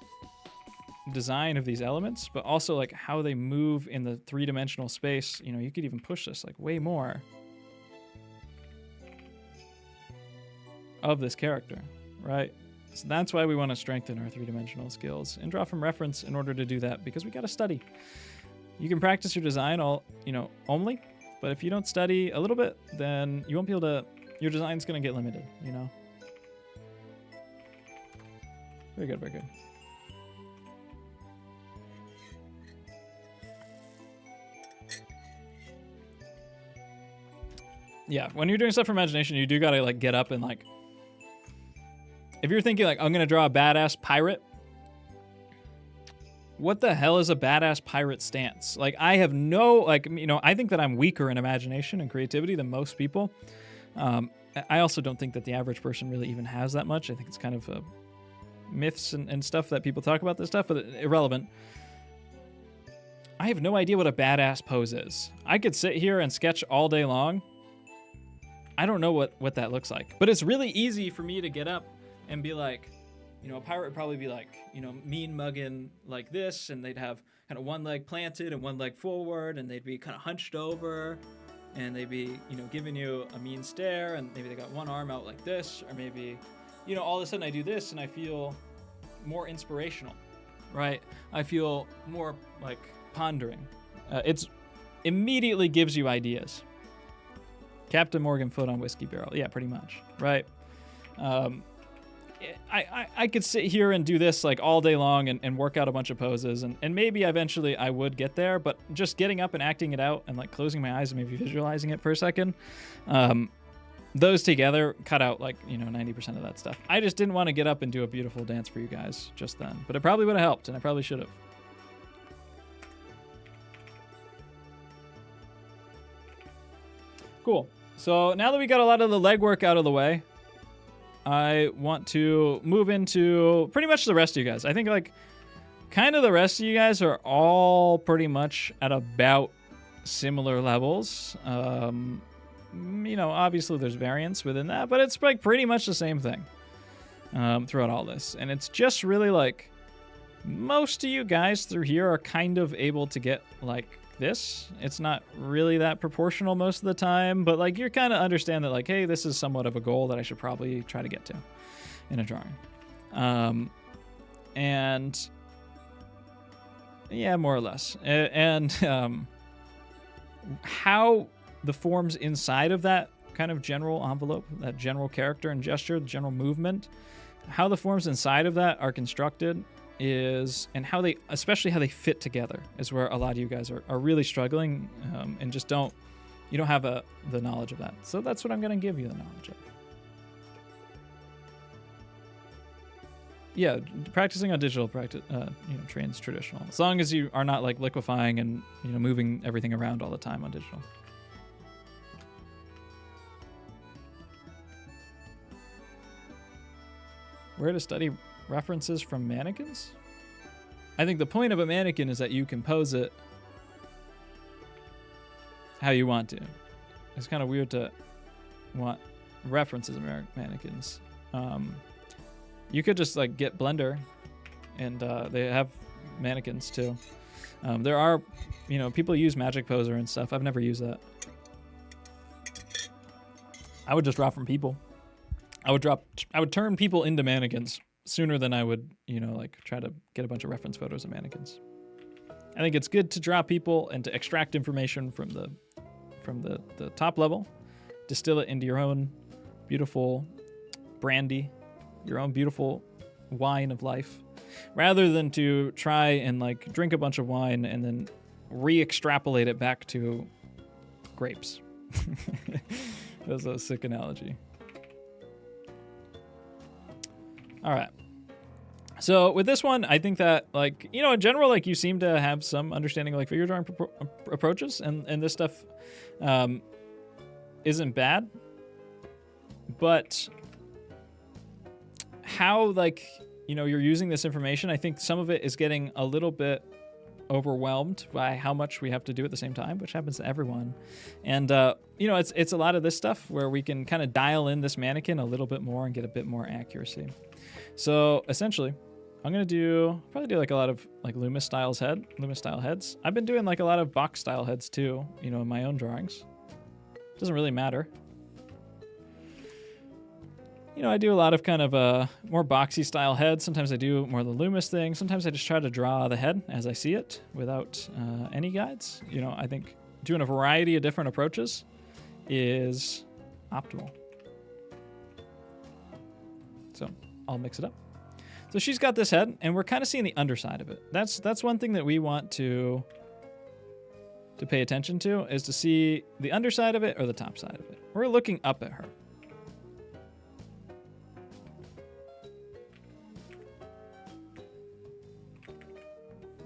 design of these elements, but also like how they move in the three-dimensional space. You know, you could even push this like way more of this character, right? So that's why we want to strengthen our three-dimensional skills and draw from reference in order to do that, because we got to study. You can practice your design only, but if you don't study a little bit, then you won't be able to, your design's going to get limited, you know? Very good, very good. Yeah, when you're doing stuff for imagination, you do gotta like get up and like, if you're thinking like, I'm gonna draw a badass pirate, what the hell is a badass pirate stance? Like, I have no, like, you know, I think that I'm weaker in imagination and creativity than most people. I also don't think that the average person really even has that much. I think it's kind of myths and stuff that people talk about this stuff, but irrelevant. I have no idea what a badass pose is. I could sit here and sketch all day long. I don't know what that looks like, but it's really easy for me to get up and be like, you know, a pirate would probably be like, you know, mean mugging like this, and they'd have kind of one leg planted and one leg forward, and they'd be kind of hunched over, and they'd be, you know, giving you a mean stare, and maybe they got one arm out like this, or maybe, you know, all of a sudden I do this and I feel more inspirational, right? I feel more like pondering. It's immediately gives you ideas. Captain Morgan foot on whiskey barrel. Yeah, pretty much, right? I could sit here and do this like all day long and work out a bunch of poses, and maybe eventually I would get there, but just getting up and acting it out and like closing my eyes and maybe visualizing it for a second, those together cut out like, you know, 90% of that stuff. I just didn't want to get up and do a beautiful dance for you guys just then, but it probably would have helped, and I probably should have. Cool. So now that we got a lot of the legwork out of the way, I want to move into pretty much the rest of you guys. I think like kind of the rest of you guys are all pretty much at about similar levels. You know, obviously there's variance within that, but it's like pretty much the same thing throughout all this. And it's just really like most of you guys through here are kind of able to get like this. It's not really that proportional most of the time, but like you're kind of understand that like, hey, this is somewhat of a goal that I should probably try to get to in a drawing. And yeah, more or less. And how the forms inside of that kind of general envelope, that general character and gesture, the general movement, how the forms inside of that are constructed is, and how they, especially how they fit together, is where a lot of you guys are really struggling and just you don't have the knowledge of that. So that's what I'm going to give you the knowledge of. Yeah, practicing on digital trains traditional, as long as you are not like liquefying and, you know, moving everything around all the time on digital. Where to study references from mannequins? I think the point of a mannequin is that you can pose it how you want to. It's kind of weird to want references of mannequins. You could just like get Blender, and they have mannequins too. There are, people use Magic Poser and stuff. I've never used that. I would just draw from people. I would turn people into mannequins sooner than I would, like try to get a bunch of reference photos of mannequins. I think it's good to draw people and to extract information from the top level, distill it into your own beautiful brandy, your own beautiful wine of life, rather than to try and like drink a bunch of wine and then re-extrapolate it back to grapes. That's a sick analogy. All right. So with this one, I think that like, in general, like you seem to have some understanding of like figure drawing approaches, and this stuff isn't bad, but how like, you're using this information, I think some of it is getting a little bit overwhelmed by how much we have to do at the same time, which happens to everyone. And, it's a lot of this stuff where we can kind of dial in this mannequin a little bit more and get a bit more accuracy. So essentially, I'm going to probably do like a lot of like Loomis style heads. I've been doing like a lot of box style heads too, in my own drawings. Doesn't really matter. I do a lot of kind of more boxy style heads. Sometimes I do more of the Loomis thing. Sometimes I just try to draw the head as I see it without any guides. I think doing a variety of different approaches is optimal. So I'll mix it up. So she's got this head, and we're kind of seeing the underside of it. That's one thing that we want to pay attention to, is to see the underside of it or the top side of it. We're looking up at her.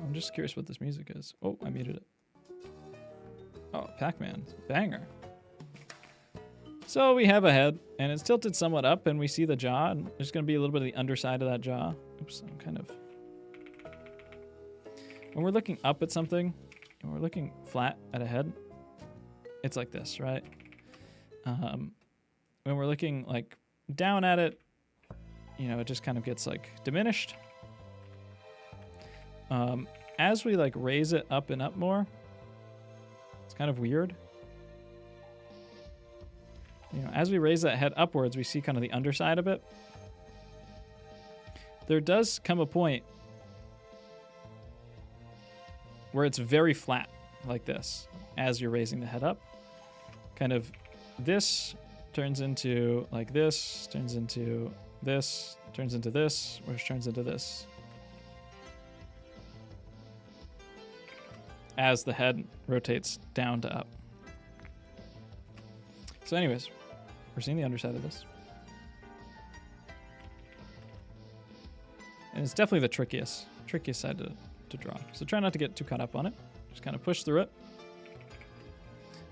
I'm just curious what this music is. Oh, I muted it. Oh, Pac-Man. Banger. So we have a head, and it's tilted somewhat up, and we see the jaw, and there's going to be a little bit of the underside of that jaw. Oops, I'm kind of... When we're looking up at something, and we're looking flat at a head, it's like this, right? When we're looking, like, down at it, it just kind of gets, like, diminished. As we, like, raise it up and up more, it's kind of weird. As we raise that head upwards, we see kind of the underside of it. There does come a point where it's very flat, like this, as you're raising the head up. Kind of this turns into like this, turns into this, turns into this, which turns into this. As the head rotates down to up. So anyways, we're seeing the underside of this. And it's definitely the trickiest side to draw. So try not to get too caught up on it. Just kind of push through it.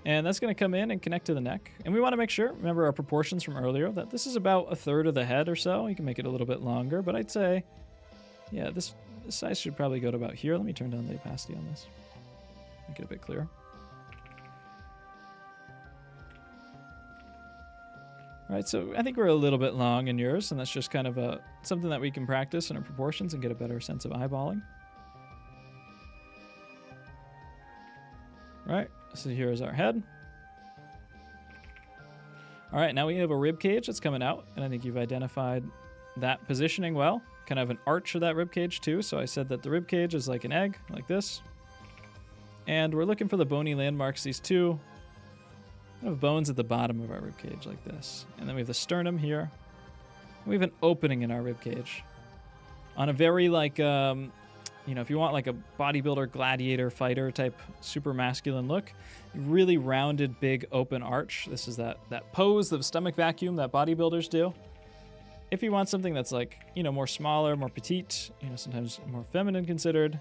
And that's going to come in and connect to the neck. And we want to make sure, remember our proportions from earlier, that this is about a third of the head or so. You can make it a little bit longer, but I'd say, yeah, this size should probably go to about here. Let me turn down the opacity on this. Make it a bit clearer. All right, so I think we're a little bit long in yours, and that's just kind of something that we can practice in our proportions and get a better sense of eyeballing. All right, so here is our head. All right, now we have a rib cage that's coming out, and I think you've identified that positioning well. Kind of an arch of that rib cage too, so I said that the rib cage is like an egg, like this. And we're looking for the bony landmarks, these two kind of bones at the bottom of our rib cage, like this. And then we have the sternum here. We have an opening in our rib cage. On a very, like, if you want like a bodybuilder, gladiator, fighter type super masculine look, really rounded, big, open arch. This is that pose, the stomach vacuum that bodybuilders do. If you want something that's like, more smaller, more petite, sometimes more feminine considered,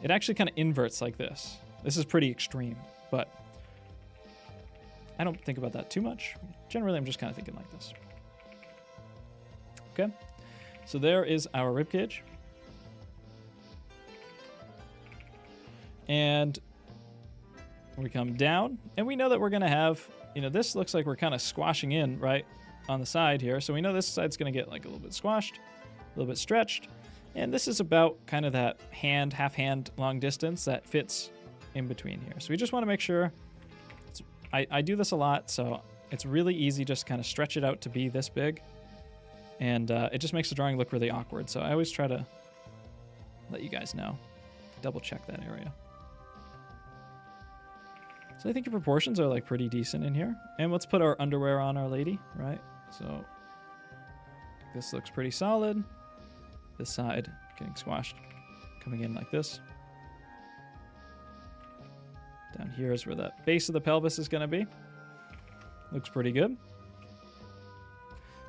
it actually kind of inverts like this. This is pretty extreme, but I don't think about that too much. Generally, I'm just kind of thinking like this. Okay, so there is our rib cage. And We come down, and we know that we're going to have, you know, this looks like we're kind of squashing in right on the side here. So we know this side's going to get like a little bit squashed, a little bit stretched. And this is about kind of that hand, half hand long distance that fits in between here. So we just want to make sure, I do this a lot, so it's really easy just kind of stretch it out to be this big. And it just makes the drawing look really awkward. So I always try to let you guys know, double check that area. So I think your proportions are like pretty decent in here. And let's put our underwear on our lady, right? So this looks pretty solid. This side getting squashed, coming in like this. Down here is where the base of the pelvis is going to be. Looks pretty good.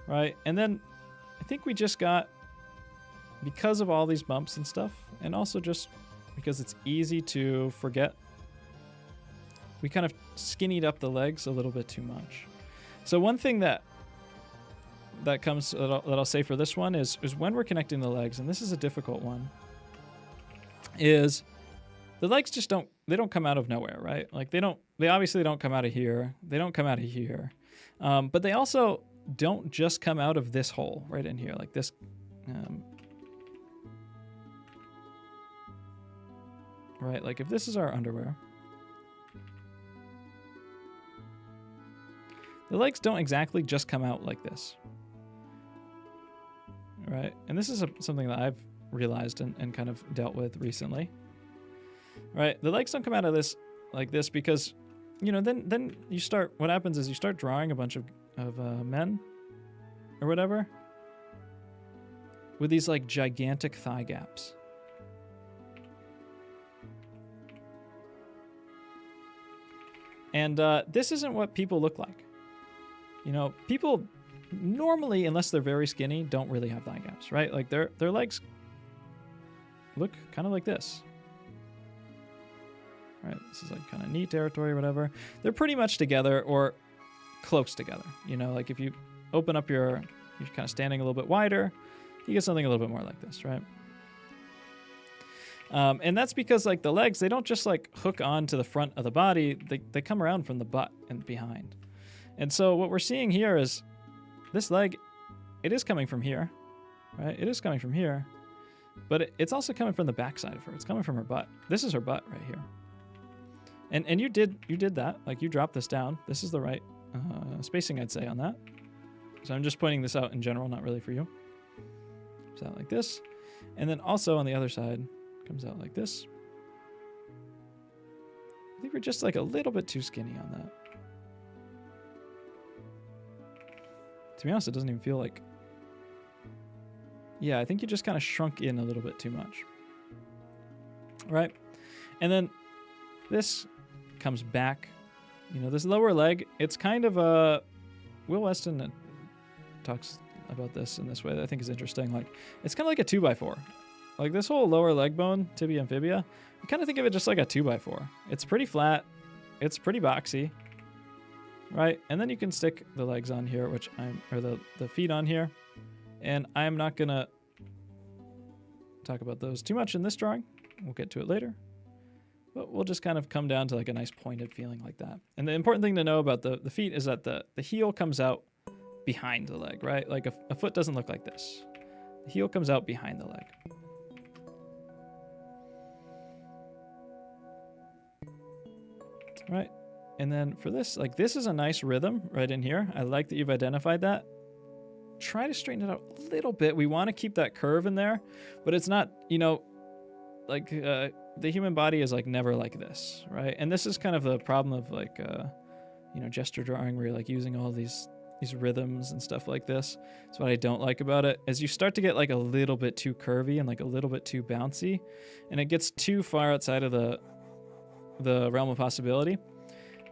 Right, and then I think we just got, because of all these bumps and stuff, and also just because it's easy to forget, we kind of skinnied up the legs a little bit too much. So one thing that I'll say for this one is when we're connecting the legs, and this is a difficult one, is the legs just don't come out of nowhere, right? Like they obviously don't come out of here. They don't come out of here. But they also don't just come out of this hole right in here, like this. Right, like if this is our underwear, the legs don't exactly just come out like this. Right, and this is something that I've realized and kind of dealt with recently. Right, the legs don't come out of this like this because, you know, then you start, what happens is you start drawing a bunch of men or whatever with these like gigantic thigh gaps. And this isn't what people look like. You know, people normally, unless they're very skinny, don't really have thigh gaps, right? Like their legs look kind of like this. Right, this is like kind of knee territory or whatever. They're pretty much together or close together. You know, like if you open up you're kind of standing a little bit wider, you get something a little bit more like this, right? And that's because like the legs, they don't just like hook on to the front of the body. They come around from the butt and behind. And so what we're seeing here is this leg, it is coming from here, right? It is coming from here, but it's also coming from the backside of her. It's coming from her butt. This is her butt right here. And you did that. Like you dropped this down. This is the right spacing, I'd say, on that. So I'm just pointing this out in general, not really for you. Comes out like this. And then also on the other side, comes out like this. I think we're just like a little bit too skinny on that. To be honest, it doesn't even feel like... Yeah, I think you just kind of shrunk in a little bit too much. Right? And then this comes back. You know, this lower leg, it's kind of a... Will Weston talks about this in this way that I think is interesting. Like, it's kind of like a 2x4. Like this whole lower leg bone, tibia and fibia, you kind of think of it just like a 2x4. It's pretty flat. It's pretty boxy. Right? And then you can stick the legs on here, or the feet on here. And I'm not going to talk about those too much in this drawing. We'll get to it later. But we'll just kind of come down to like a nice pointed feeling like that. And the important thing to know about the feet is that the heel comes out behind the leg, right? Like a foot doesn't look like this. The heel comes out behind the leg. Right? And then for this, like this is a nice rhythm right in here. I like that you've identified that. Try to straighten it out a little bit. We want to keep that curve in there, but it's not, you know, like the human body is like never like this, right? And this is kind of the problem of like, you know, gesture drawing where you're like using all these rhythms and stuff like this. That's what I don't like about it, is you start to get like a little bit too curvy and like a little bit too bouncy, and it gets too far outside of the realm of possibility.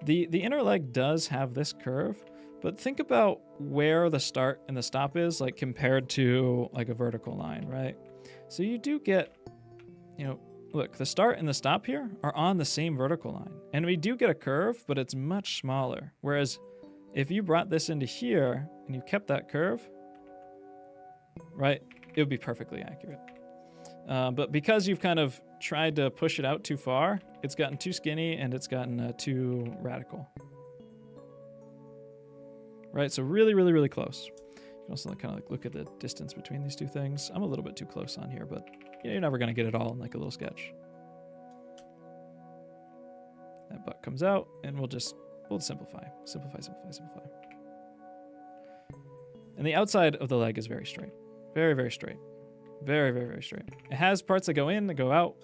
The inner leg does have this curve, but think about where the start and the stop is, like compared to like a vertical line, right? So you do get, you know, look, the start and the stop here are on the same vertical line. And we do get a curve, but it's much smaller. Whereas if you brought this into here and you kept that curve, right, it would be perfectly accurate. But because you've kind of tried to push it out too far, it's gotten too skinny and it's gotten too radical. Right, so really, really, really close. You can also kind of like look at the distance between these two things. I'm a little bit too close on here, but you're never going to get it all in like a little sketch. That butt comes out, and we'll simplify. Simplify, simplify, simplify. And the outside of the leg is very straight. Very, very straight. Very, very, very straight. It has parts that go in, that go out.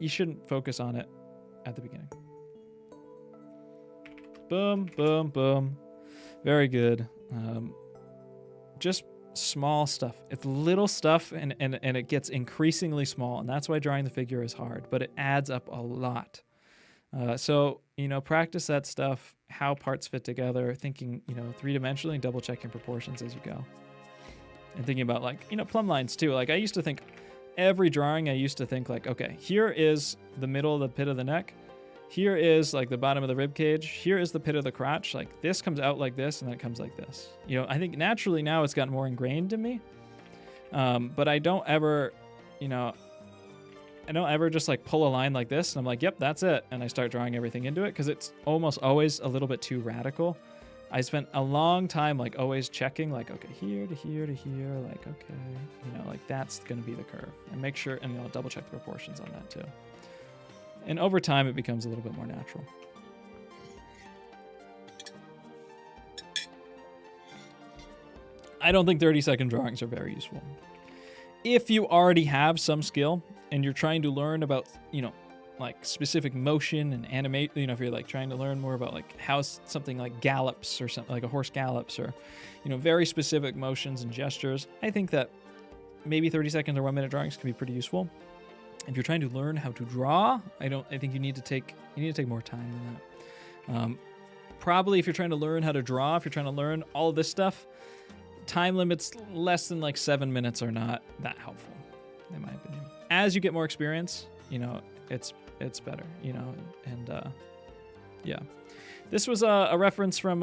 You shouldn't focus on it at the beginning. Boom, boom, boom. Very good. Just small stuff. It's little stuff, and it gets increasingly small, and that's why drawing the figure is hard, but it adds up a lot. So, practice that stuff, how parts fit together, thinking, three-dimensionally, double-checking proportions as you go. And thinking about, plumb lines, too. Like, I used to think, every drawing, like, okay, here is the middle of the pit of the neck. Here is, the bottom of the rib cage. Here is the pit of the crotch. Like, this comes out like this, and then it comes like this. I think naturally now it's gotten more ingrained in me. But I don't ever, just pull a line like this and I'm like, yep, that's it. And I start drawing everything into it because it's almost always a little bit too radical. I spent a long time always checking okay, here to here to here, okay, that's going to be the curve. And make sure, and I'll double check the proportions on that too. And over time it becomes a little bit more natural. I don't think 30-second drawings are very useful. If you already have some skill and you're trying to learn about, specific motion and animate, if you're trying to learn more about how something gallops or something like a horse gallops or, very specific motions and gestures, I think that maybe 30 seconds or 1 minute drawings can be pretty useful. If you're trying to learn how to draw, I think you need to take more time than that. Probably if you're trying to learn how to draw, if you're trying to learn all of this stuff, time limits less than 7 minutes are not that helpful, in my opinion. As you get more experience, it's better, and yeah. This was a reference from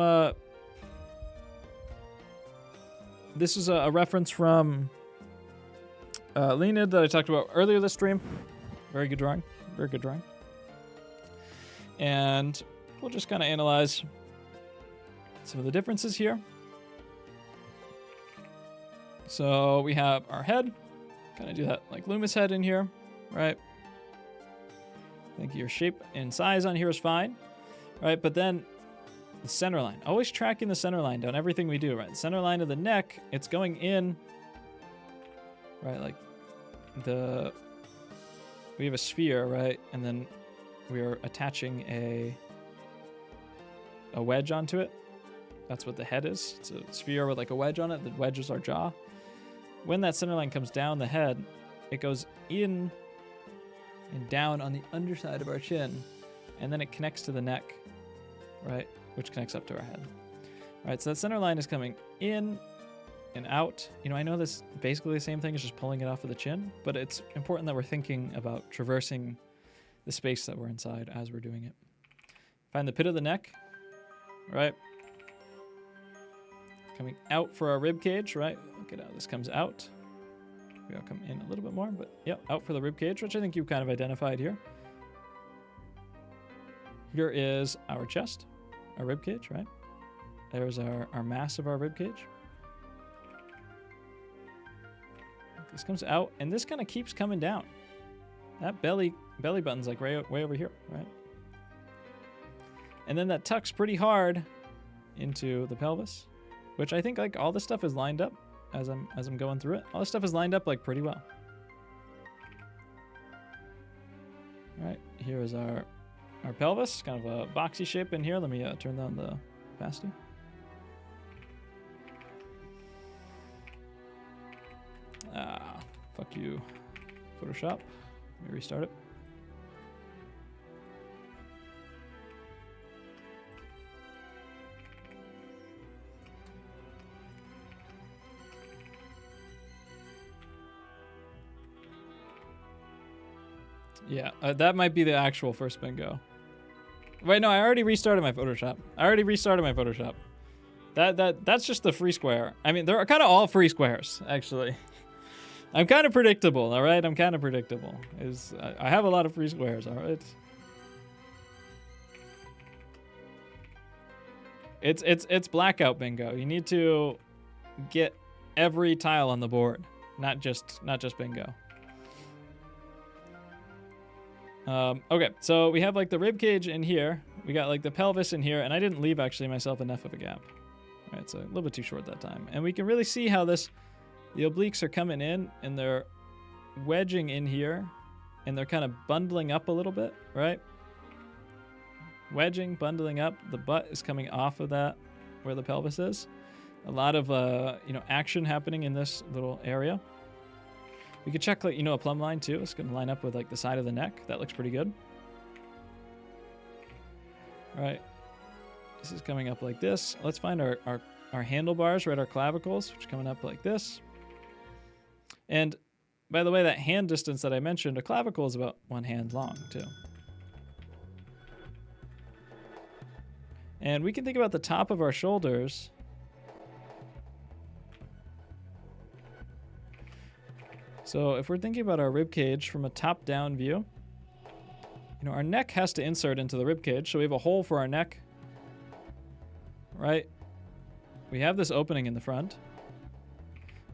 Leonid that I talked about earlier this stream. Very good drawing. Very good drawing. And we'll just kind of analyze some of the differences here. So we have our head. Kind of do that Loomis head in here, right? I think your shape and size on here is fine, right? But then the center line. Always tracking the center line down everything we do, right? The center line of the neck, it's going in, right? We have a sphere, right? And then we are attaching a wedge onto it. That's what the head is. It's a sphere with a wedge on it. The wedge is our jaw. When that center line comes down the head, it goes in and down on the underside of our chin, and then it connects to the neck, right? Which connects up to our head. All right, so that center line is coming in and out. I know this basically the same thing as just pulling it off of the chin, but it's important that we're thinking about traversing the space that we're inside as we're doing it. Find the pit of the neck, right? Coming out for our rib cage, right? Look at how this comes out. Maybe I'll come in a little bit more, but yep, out for the rib cage, which I think you've kind of identified here. Here is our chest, our rib cage, right? There's our mass of our rib cage. This comes out, and this kind of keeps coming down. That belly button's way over here, right? And then that tucks pretty hard into the pelvis, which I think all this stuff is lined up as I'm going through it. All this stuff is lined up pretty well. All right, here is our pelvis, kind of a boxy shape in here. Let me turn down the opacity. Fuck you, Photoshop. Let me restart it. Yeah, that might be the actual first bingo. Wait, no, I already restarted my Photoshop. That's just the free square. I mean, they're kind of all free squares, actually. I'm kind of predictable, all right? I'm kind of predictable. I have a lot of free squares, all right? It's blackout bingo. You need to get every tile on the board, not just bingo. Okay, so we have like the rib cage in here. We got like the pelvis in here, and I didn't leave actually myself enough of a gap. All right, so a little bit too short that time. And we can really see how the obliques are coming in, and they're wedging in here, and they're kind of bundling up a little bit, right? Wedging, bundling up. The butt is coming off of that, where the pelvis is. A lot of action happening in this little area. We could check, like, a plumb line too. It's going to line up with like the side of the neck. That looks pretty good. All right. This is coming up like this. Let's find our handlebars, right? Our clavicles, which are coming up like this. And by the way, that hand distance that I mentioned, a clavicle is about 1 hand long too. And we can think about the top of our shoulders. So if we're thinking about our rib cage from a top-down view, our neck has to insert into the rib cage, so we have a hole for our neck, right? We have this opening in the front.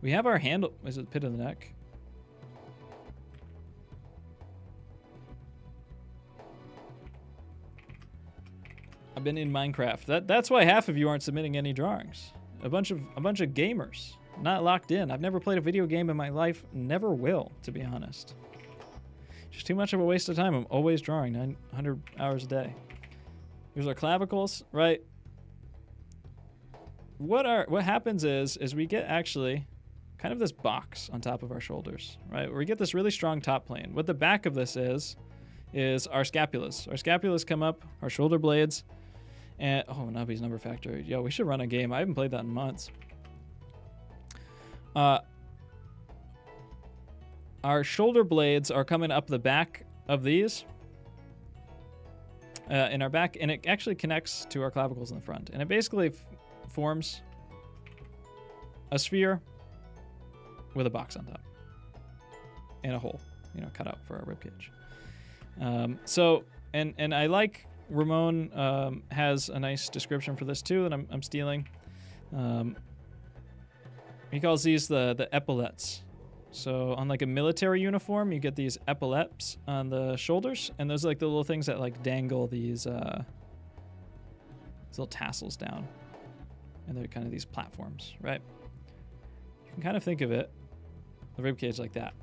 We have our handle. Is it the pit of the neck? I've been in Minecraft. That's why half of you aren't submitting any drawings. A bunch of gamers. Not locked in. I've never played a video game in my life. Never will, to be honest. Just too much of a waste of time. I'm always drawing 900 hours a day. Here's our clavicles, right? What happens is we get actually kind of this box on top of our shoulders, right? Where we get this really strong top plane. What the back of this is our scapulas. Our scapulas come up, our shoulder blades, and Nubby's number factor. Yo, we should run a game. I haven't played that in months. Our shoulder blades are coming up the back of these in our back, and it actually connects to our clavicles in the front. And it basically forms a sphere with a box on top and a hole, cut out for our ribcage. And I like Ramon has a nice description for this too that I'm stealing. He calls these the epaulets. So on like a military uniform, you get these epaulets on the shoulders, and those are like the little things that like dangle these little tassels down, and they're kind of these platforms, right? You can kind of think of it, the rib cage, like that.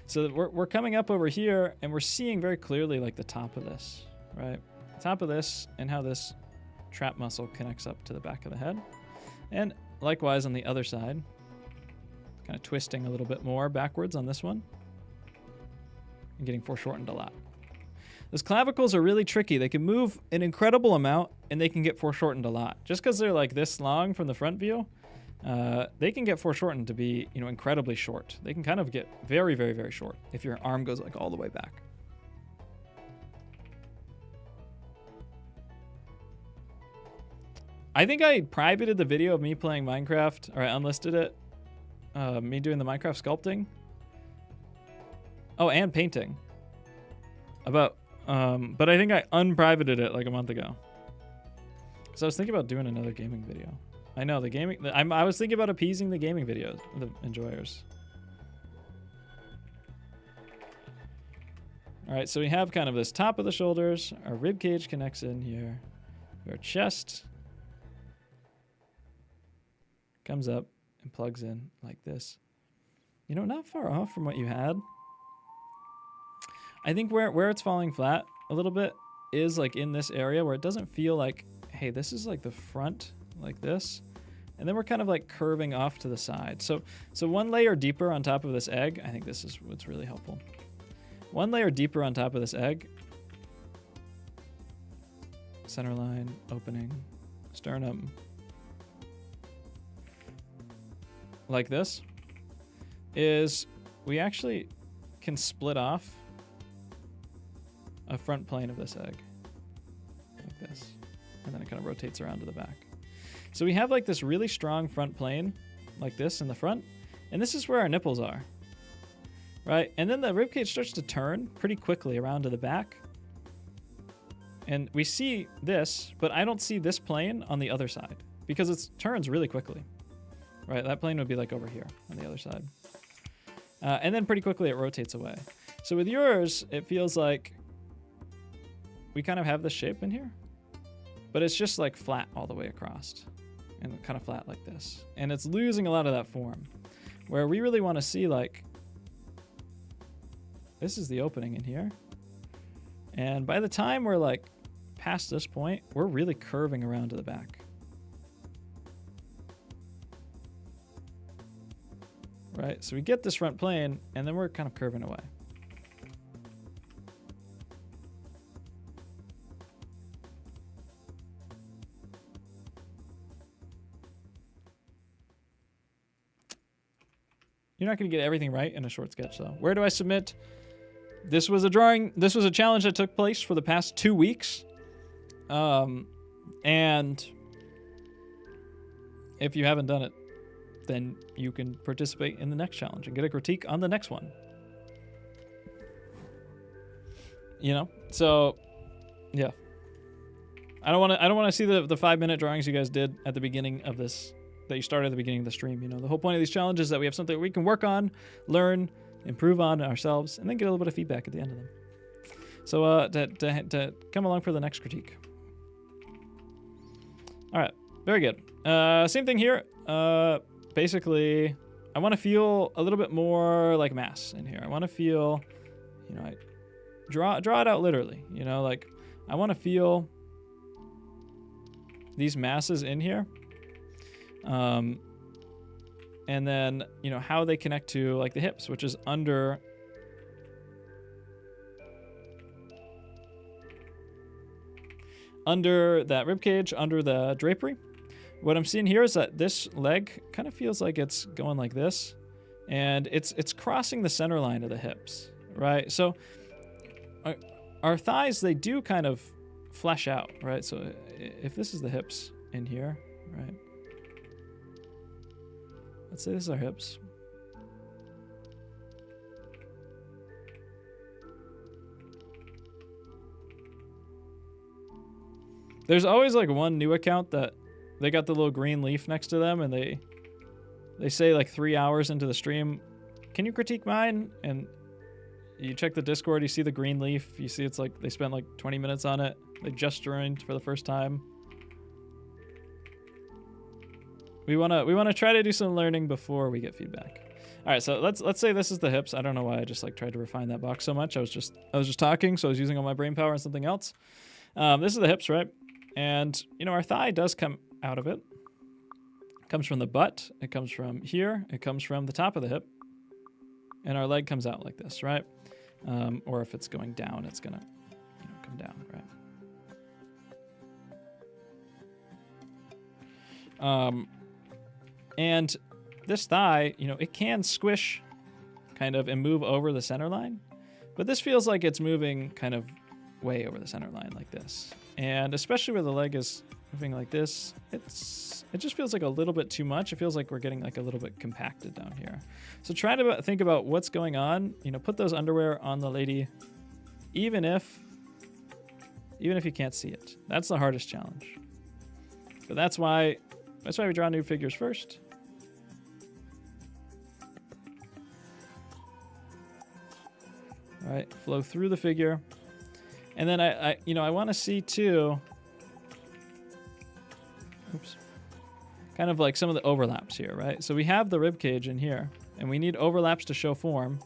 So we're coming up over here, and we're seeing very clearly like the top of this, right? The top of this, and how this trap muscle connects up to the back of the head, and likewise on the other side. Kind of twisting a little bit more backwards on this one and getting foreshortened a lot. Those clavicles are really tricky. They can move an incredible amount and they can get foreshortened a lot. Just because they're like this long from the front view, they can get foreshortened to be, incredibly short. They can kind of get very, very, very short if your arm goes like all the way back. I think I privated the video of me playing Minecraft, or I unlisted it. Me doing the Minecraft sculpting. Oh, and painting. But I think I unprivated it like a month ago. So I was thinking about doing another gaming video. I know the gaming. I was thinking about appeasing the gaming videos, the enjoyers. All right, so we have kind of this top of the shoulders. Our rib cage connects in here. Our chest comes up and plugs in like this. Not far off from what you had. I think where it's falling flat a little bit is like in this area where it doesn't feel like, hey, this is like the front like this. And then we're kind of like curving off to the side. So one layer deeper on top of this egg, I think this is what's really helpful. One layer deeper on top of this egg. Center line, opening, sternum. Like this, is we actually can split off a front plane of this egg. Like this. And then it kind of rotates around to the back. So we have like this really strong front plane, like this in the front. And this is where our nipples are. right? And then the ribcage starts to turn pretty quickly around to the back. And we see this, but I don't see this plane on the other side because it turns really quickly, right? That plane would be like over here on the other side. And then pretty quickly it rotates away. So with yours, it feels like we kind of have this shape in here, but it's just like flat all the way across and kind of flat like this. And it's losing a lot of that form where we really want to see like, this is the opening in here. And by the time we're like past this point, we're really curving around to the back. Right, so we get this front plane and then we're kind of curving away. You're not going to get everything right in a short sketch, though. Where do I submit? This was a drawing. This was a challenge that took place for the past 2 weeks. And if you haven't done it, then you can participate in the next challenge and get a critique on the next one. You know? So, yeah. I don't want to see the 5-minute drawings you guys did at the beginning of this, that you started at the beginning of the stream. You know, the whole point of these challenges is that we have something we can work on, learn, improve on ourselves, and then get a little bit of feedback at the end of them. So to come along for the next critique. All right, very good. Same thing here. Basically, I want to feel a little bit more like mass in here. I want to feel, you know, I draw it out literally. You know, like I want to feel these masses in here. And then, you know, how they connect to like the hips, which is under that rib cage, under the drapery. What I'm seeing here is that this leg kind of feels like it's going like this, and it's crossing the center line of the hips, right? So our thighs, they do kind of flesh out, right? So if this is the hips in here, right? Let's say this is our hips. There's always like one new account that they got the little green leaf next to them, and they say like 3 hours into the stream, can you critique mine? And you check the Discord, you see the green leaf, you see it's like they spent like 20 minutes on it. They just joined for the first time. We wanna try to do some learning before we get feedback. All right, so let's say this is the hips. I don't know why I just like tried to refine that box so much. I was just talking, so I was using all my brain power on something else. This is the hips, right? And you know, our thigh does come out of it. It comes from the butt. It comes from here. It comes from the top of the hip. And our leg comes out like this, right? Or if it's going down, it's gonna, you know, come down, right? And this thigh, you know, it can squish kind of and move over the center line, but this feels like it's moving kind of way over the center line like this. And especially where the leg is moving like this, it just feels like a little bit too much. It feels like we're getting like a little bit compacted down here. So try to think about what's going on. You know, put those underwear on the lady, even if you can't see it. That's the hardest challenge. But that's why we draw new figures first. All right, flow through the figure. And then I want to see too, oops, kind of like some of the overlaps here, right? So we have the rib cage in here, and we need overlaps to show form.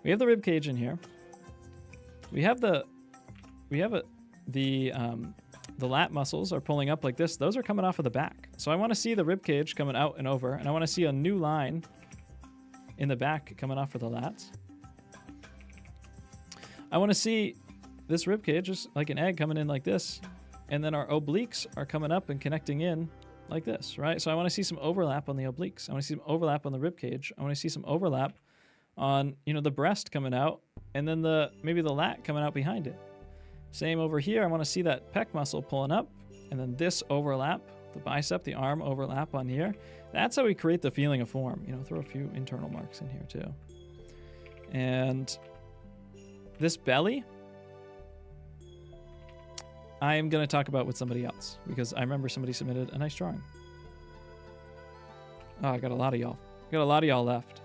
We have the rib cage in here. We have the lat muscles are pulling up like this. Those are coming off of the back. So I want to see the rib cage coming out and over, and I want to see a new line in the back coming off of the lats. I want to see this rib cage is like an egg coming in like this, and then our obliques are coming up and connecting in like this, right? So I want to see some overlap on the obliques. I want to see some overlap on the rib cage. I want to see some overlap on, you know, the breast coming out, and then maybe the lat coming out behind it. Same over here. I want to see that pec muscle pulling up, and then this overlap, the bicep, the arm overlap on here. That's how we create the feeling of form. You know, throw a few internal marks in here too. And this belly, I am going to talk about with somebody else because I remember somebody submitted a nice drawing. Oh, I got a lot of y'all. Got a lot of y'all left.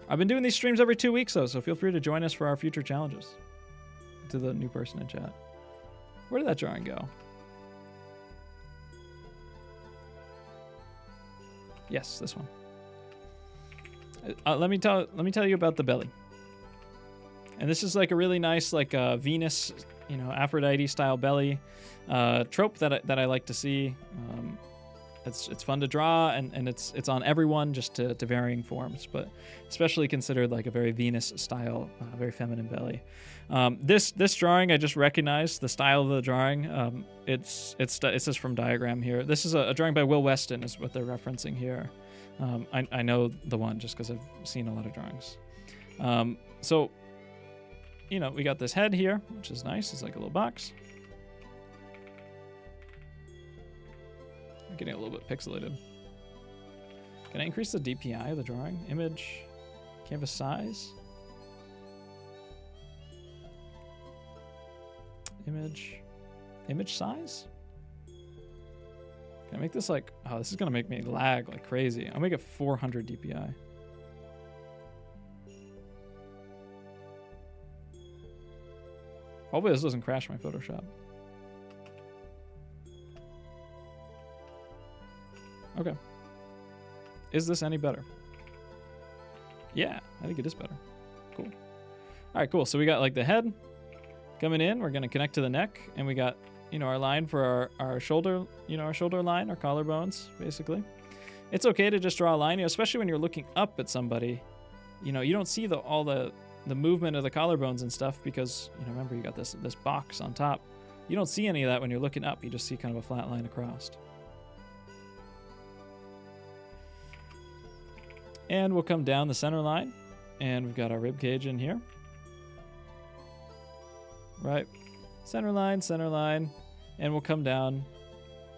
I've been doing these streams every 2 weeks, though, so feel free to join us for our future challenges. To the new person in chat. Where did that drawing go? Yes, this one. Let me tell you about the belly. And this is like a really nice, like Venus, you know, Aphrodite style belly trope that I like to see. It's fun to draw, and it's on everyone, just to varying forms, but especially considered like a very Venus style, very feminine belly. This drawing, I just recognized the style of the drawing. It says from diagram here. This is a drawing by Will Weston, is what they're referencing here. I know the one just because I've seen a lot of drawings. So, you know, we got this head here, which is nice. It's like a little box. I'm getting a little bit pixelated. Can I increase the DPI of the drawing? Image, canvas size. Image size? Can I make this like, oh, this is gonna make me lag like crazy. I'll make it 400 DPI. Hopefully this doesn't crash my Photoshop. Okay. Is this any better? Yeah, I think it is better. Cool. All right, cool. So we got like the head coming in. We're going to connect to the neck, and we got, you know, our line for our shoulder, you know, our shoulder line, our collarbones, basically. It's okay to just draw a line, you know, especially when you're looking up at somebody. You know, you don't see all the movement of the collarbones and stuff because, you know, remember you got this box on top. You don't see any of that when you're looking up. You just see kind of a flat line across. And we'll come down the center line, and we've got our rib cage in here. Right, center line, and we'll come down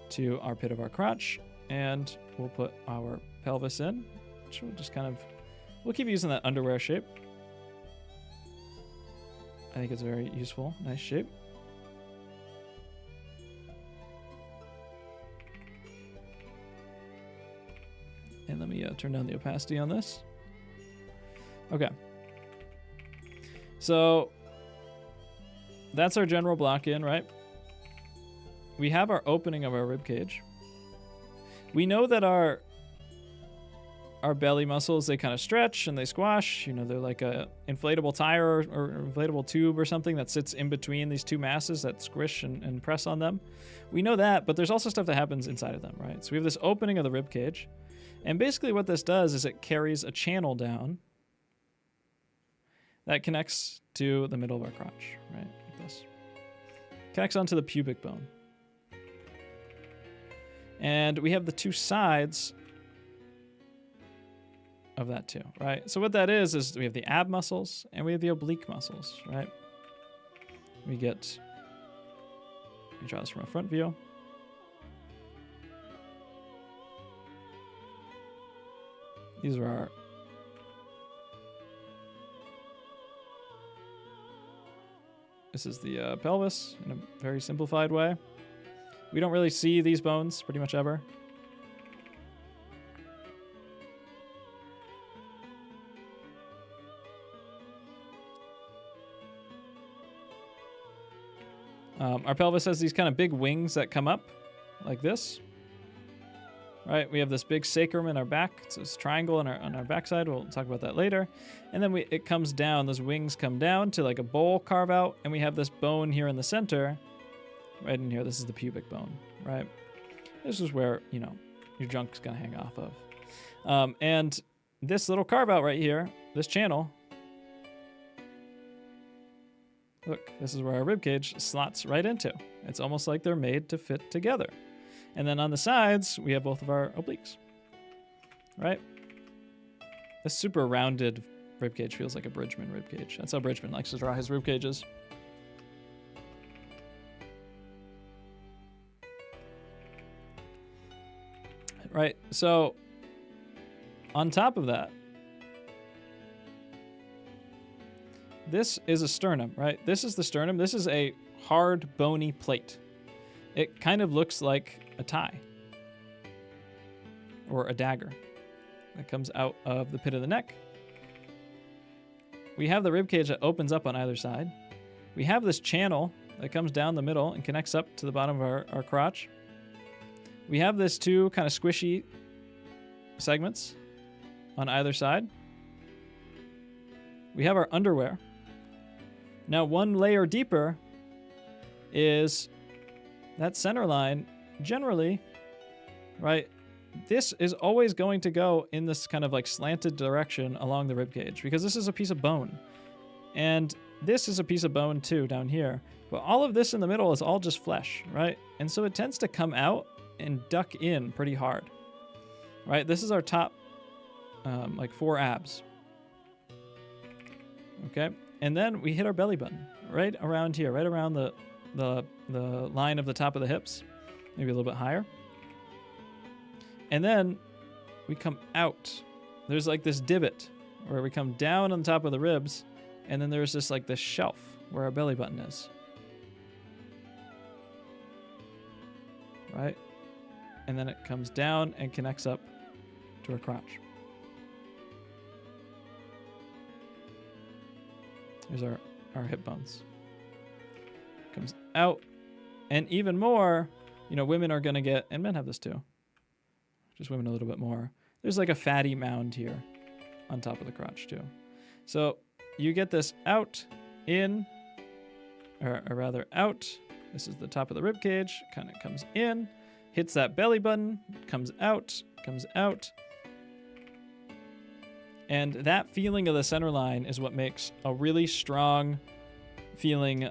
to our pit of our crotch, and we'll put our pelvis in, which we'll just kind of, we'll keep using that underwear shape. I think it's a very useful, nice shape. And let me turn down the opacity on this. Okay. So that's our general block in, right? We have our opening of our rib cage. We know that our belly muscles, they kind of stretch and they squash. You know, they're like a inflatable tire or inflatable tube or something that sits in between these two masses that squish and press on them. We know that, but there's also stuff that happens inside of them, right? So we have this opening of the rib cage. And basically what this does is it carries a channel down that connects to the middle of our crotch, right? Like this. Connects onto the pubic bone. And we have the two sides of that too, right? So what that is we have the ab muscles and we have the oblique muscles, right? We draw this from a front view. These are our this is the pelvis in a very simplified way. We don't really see these bones pretty much ever. Our pelvis has these kind of big wings that come up like this. Right, we have this big sacrum in our back. It's this triangle on our backside. We'll talk about that later. And then it comes down. Those wings come down to like a bowl carve out, and we have this bone here in the center, right in here. This is the pubic bone, right? This is where, you know, your junk's gonna hang off of. And this little carve out right here, this channel. Look, this is where our rib cage slots right into. It's almost like they're made to fit together. And then on the sides, we have both of our obliques, right? This super rounded ribcage feels like a Bridgman ribcage. That's how Bridgman likes to draw his ribcages. right? So on top of that, this is a sternum, right? This is the sternum. This is a hard, bony plate. It kind of looks like a tie or a dagger that comes out of the pit of the neck. We have the rib cage that opens up on either side. We have this channel that comes down the middle and connects up to the bottom of our crotch. We have this two kind of squishy segments on either side. We have our underwear. Now, one layer deeper is that center line. Generally, right, this is always going to go in this kind of like slanted direction along the rib cage because this is a piece of bone. And this is a piece of bone too down here. But all of this in the middle is all just flesh, right? And so it tends to come out and duck in pretty hard, right? This is our top like 4 abs. Okay, and then we hit our belly button right around here, right around the line of the top of the hips, maybe a little bit higher. And then we come out. There's like this divot where we come down on the top of the ribs, and then there's this like this shelf where our belly button is. Right? And then it comes down and connects up to our crotch. Here's our hip bones. Comes out. And even more, you know, women are going to get, and men have this too, just women a little bit more. There's like a fatty mound here on top of the crotch too. So you get this out, in, or rather out. This is the top of the rib cage, kind of comes in, hits that belly button, comes out. And that feeling of the center line is what makes a really strong feeling,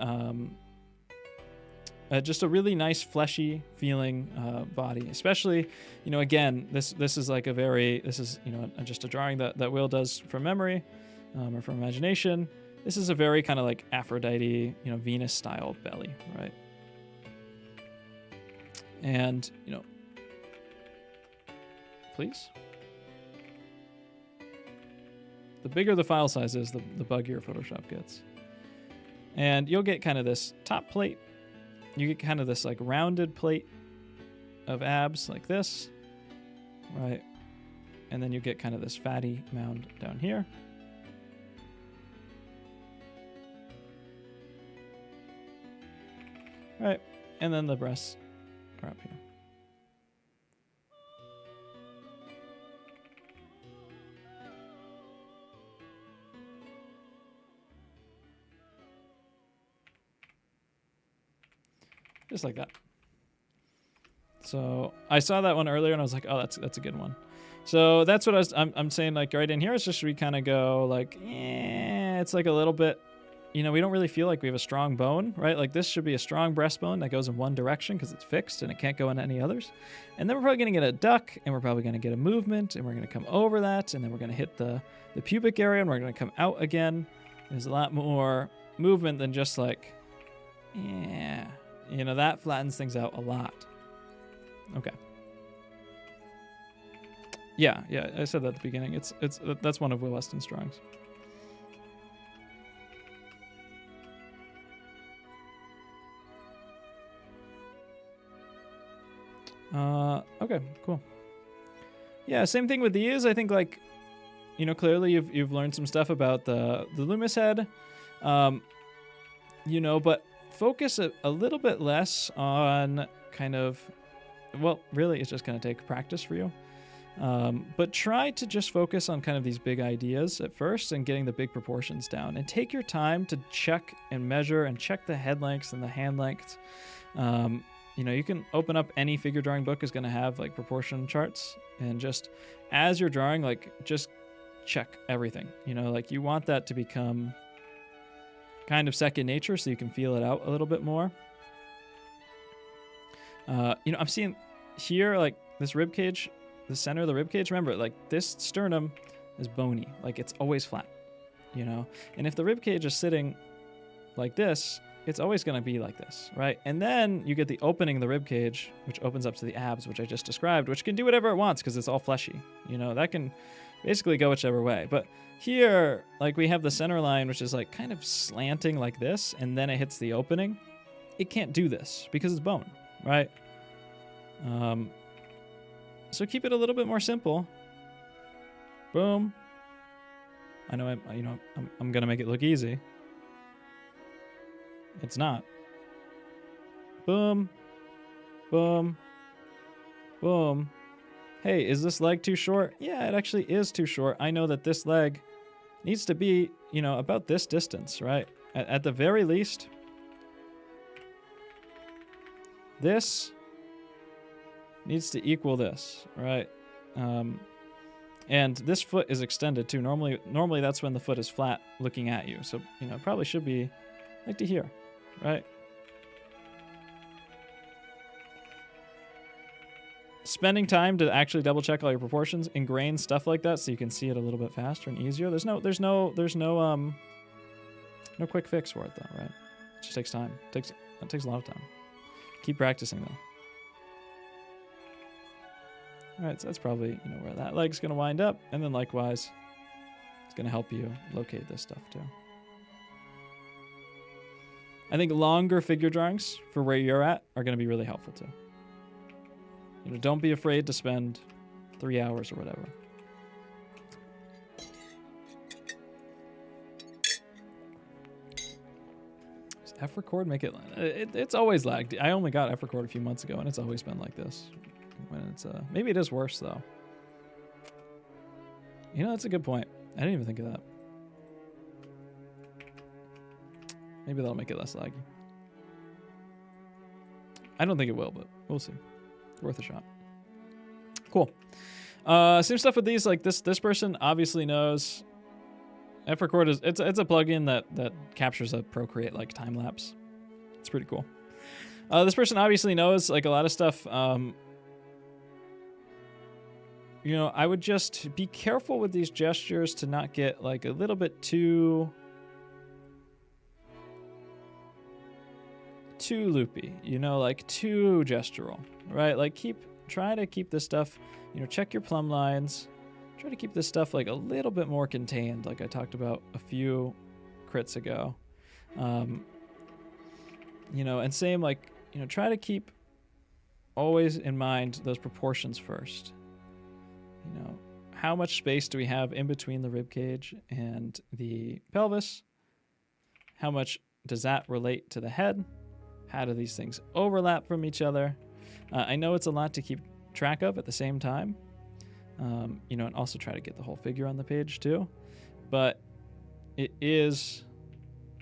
just a really nice fleshy feeling body. Especially, you know, again, this is like a very, this is, you know, just a drawing that Will does from memory or from imagination. This is a very kind of like Aphrodite, you know, Venus style belly, right? And, you know, please. The bigger the file size is, the buggier Photoshop gets. And you'll get kind of this top plate. You get kind of this like rounded plate of abs like this, right? And then you get kind of this fatty mound down here. Right, and then the breasts are up here. Just like that. So I saw that one earlier and I was like, oh, that's a good one. So that's what I'm saying, like right in here, it's just we kind of go like, it's like a little bit, you know, we don't really feel like we have a strong bone, right? Like this should be a strong breastbone that goes in one direction because it's fixed and it can't go in any others. And then we're probably going to get a duck, and we're probably going to get a movement, and we're going to come over that, and then we're going to hit the pubic area, and we're going to come out again. There's a lot more movement than just like, yeah. You know, that flattens things out a lot. Okay. Yeah, I said that at the beginning. That's one of Will Weston's drawings. Okay, cool. Yeah, same thing with these. I think, like, you know, clearly you've learned some stuff about the Loomis head. You know, but focus a little bit less on kind of, well, really it's just going to take practice for you. But try to just focus on kind of these big ideas at first and getting the big proportions down. And take your time to check and measure and check the head lengths and the hand lengths. You know, you can open up any figure drawing book is going to have like proportion charts. And just as you're drawing, like just check everything. You know, like you want that to become kind of second nature so you can feel it out a little bit more. You know, I'm seeing here, like this rib cage, the center of the rib cage, remember, like this sternum is bony, like it's always flat, you know? And if the rib cage is sitting like this, it's always going to be like this, right? And then you get the opening of the rib cage, which opens up to the abs, which I just described, which can do whatever it wants because it's all fleshy. You know, that can basically go whichever way. But here, like, we have the center line, which is like kind of slanting like this, and then it hits the opening. It can't do this because it's bone, right? So keep it a little bit more simple. Boom. I know I'm gonna make it look easy. It's not. Boom. Boom. Boom. Hey, is this leg too short? Yeah, it actually is too short. I know that this leg needs to be, you know, about this distance, right? At the very least, this needs to equal this, right? And this foot is extended too. Normally that's when the foot is flat looking at you. So, you know, it probably should be like to here, right? Spending time to actually double check all your proportions, ingrain stuff like that so you can see it a little bit faster and easier. There's no quick fix for it though, right? It just takes time. It takes a lot of time. Keep practicing though. All right, so that's probably, you know, where that leg's gonna wind up, and then likewise, it's gonna help you locate this stuff too. I think longer figure drawings for where you're at are gonna be really helpful too. You know, don't be afraid to spend 3 hours or whatever. Does F record make it? It's always lagged. I only got F record a few months ago, and it's always been like this. When it's maybe it is worse though. You know, that's a good point. I didn't even think of that. Maybe that'll make it less laggy. I don't think it will, but we'll see. Worth a shot. Cool. Same stuff with these. Like this person obviously knows. F-Record is it's a plugin that captures a Procreate like time lapse. It's pretty cool. This person obviously knows like a lot of stuff. You know, I would just be careful with these gestures to not get like a little bit too loopy, you know, like too gestural, right? Like try to keep this stuff, you know, check your plumb lines, try to keep this stuff like a little bit more contained, like I talked about a few crits ago. You know, and same like, you know, try to keep always in mind those proportions first. You know, how much space do we have in between the rib cage and the pelvis? How much does that relate to the head? How do these things overlap from each other? I know it's a lot to keep track of at the same time, you know, and also try to get the whole figure on the page too. But it is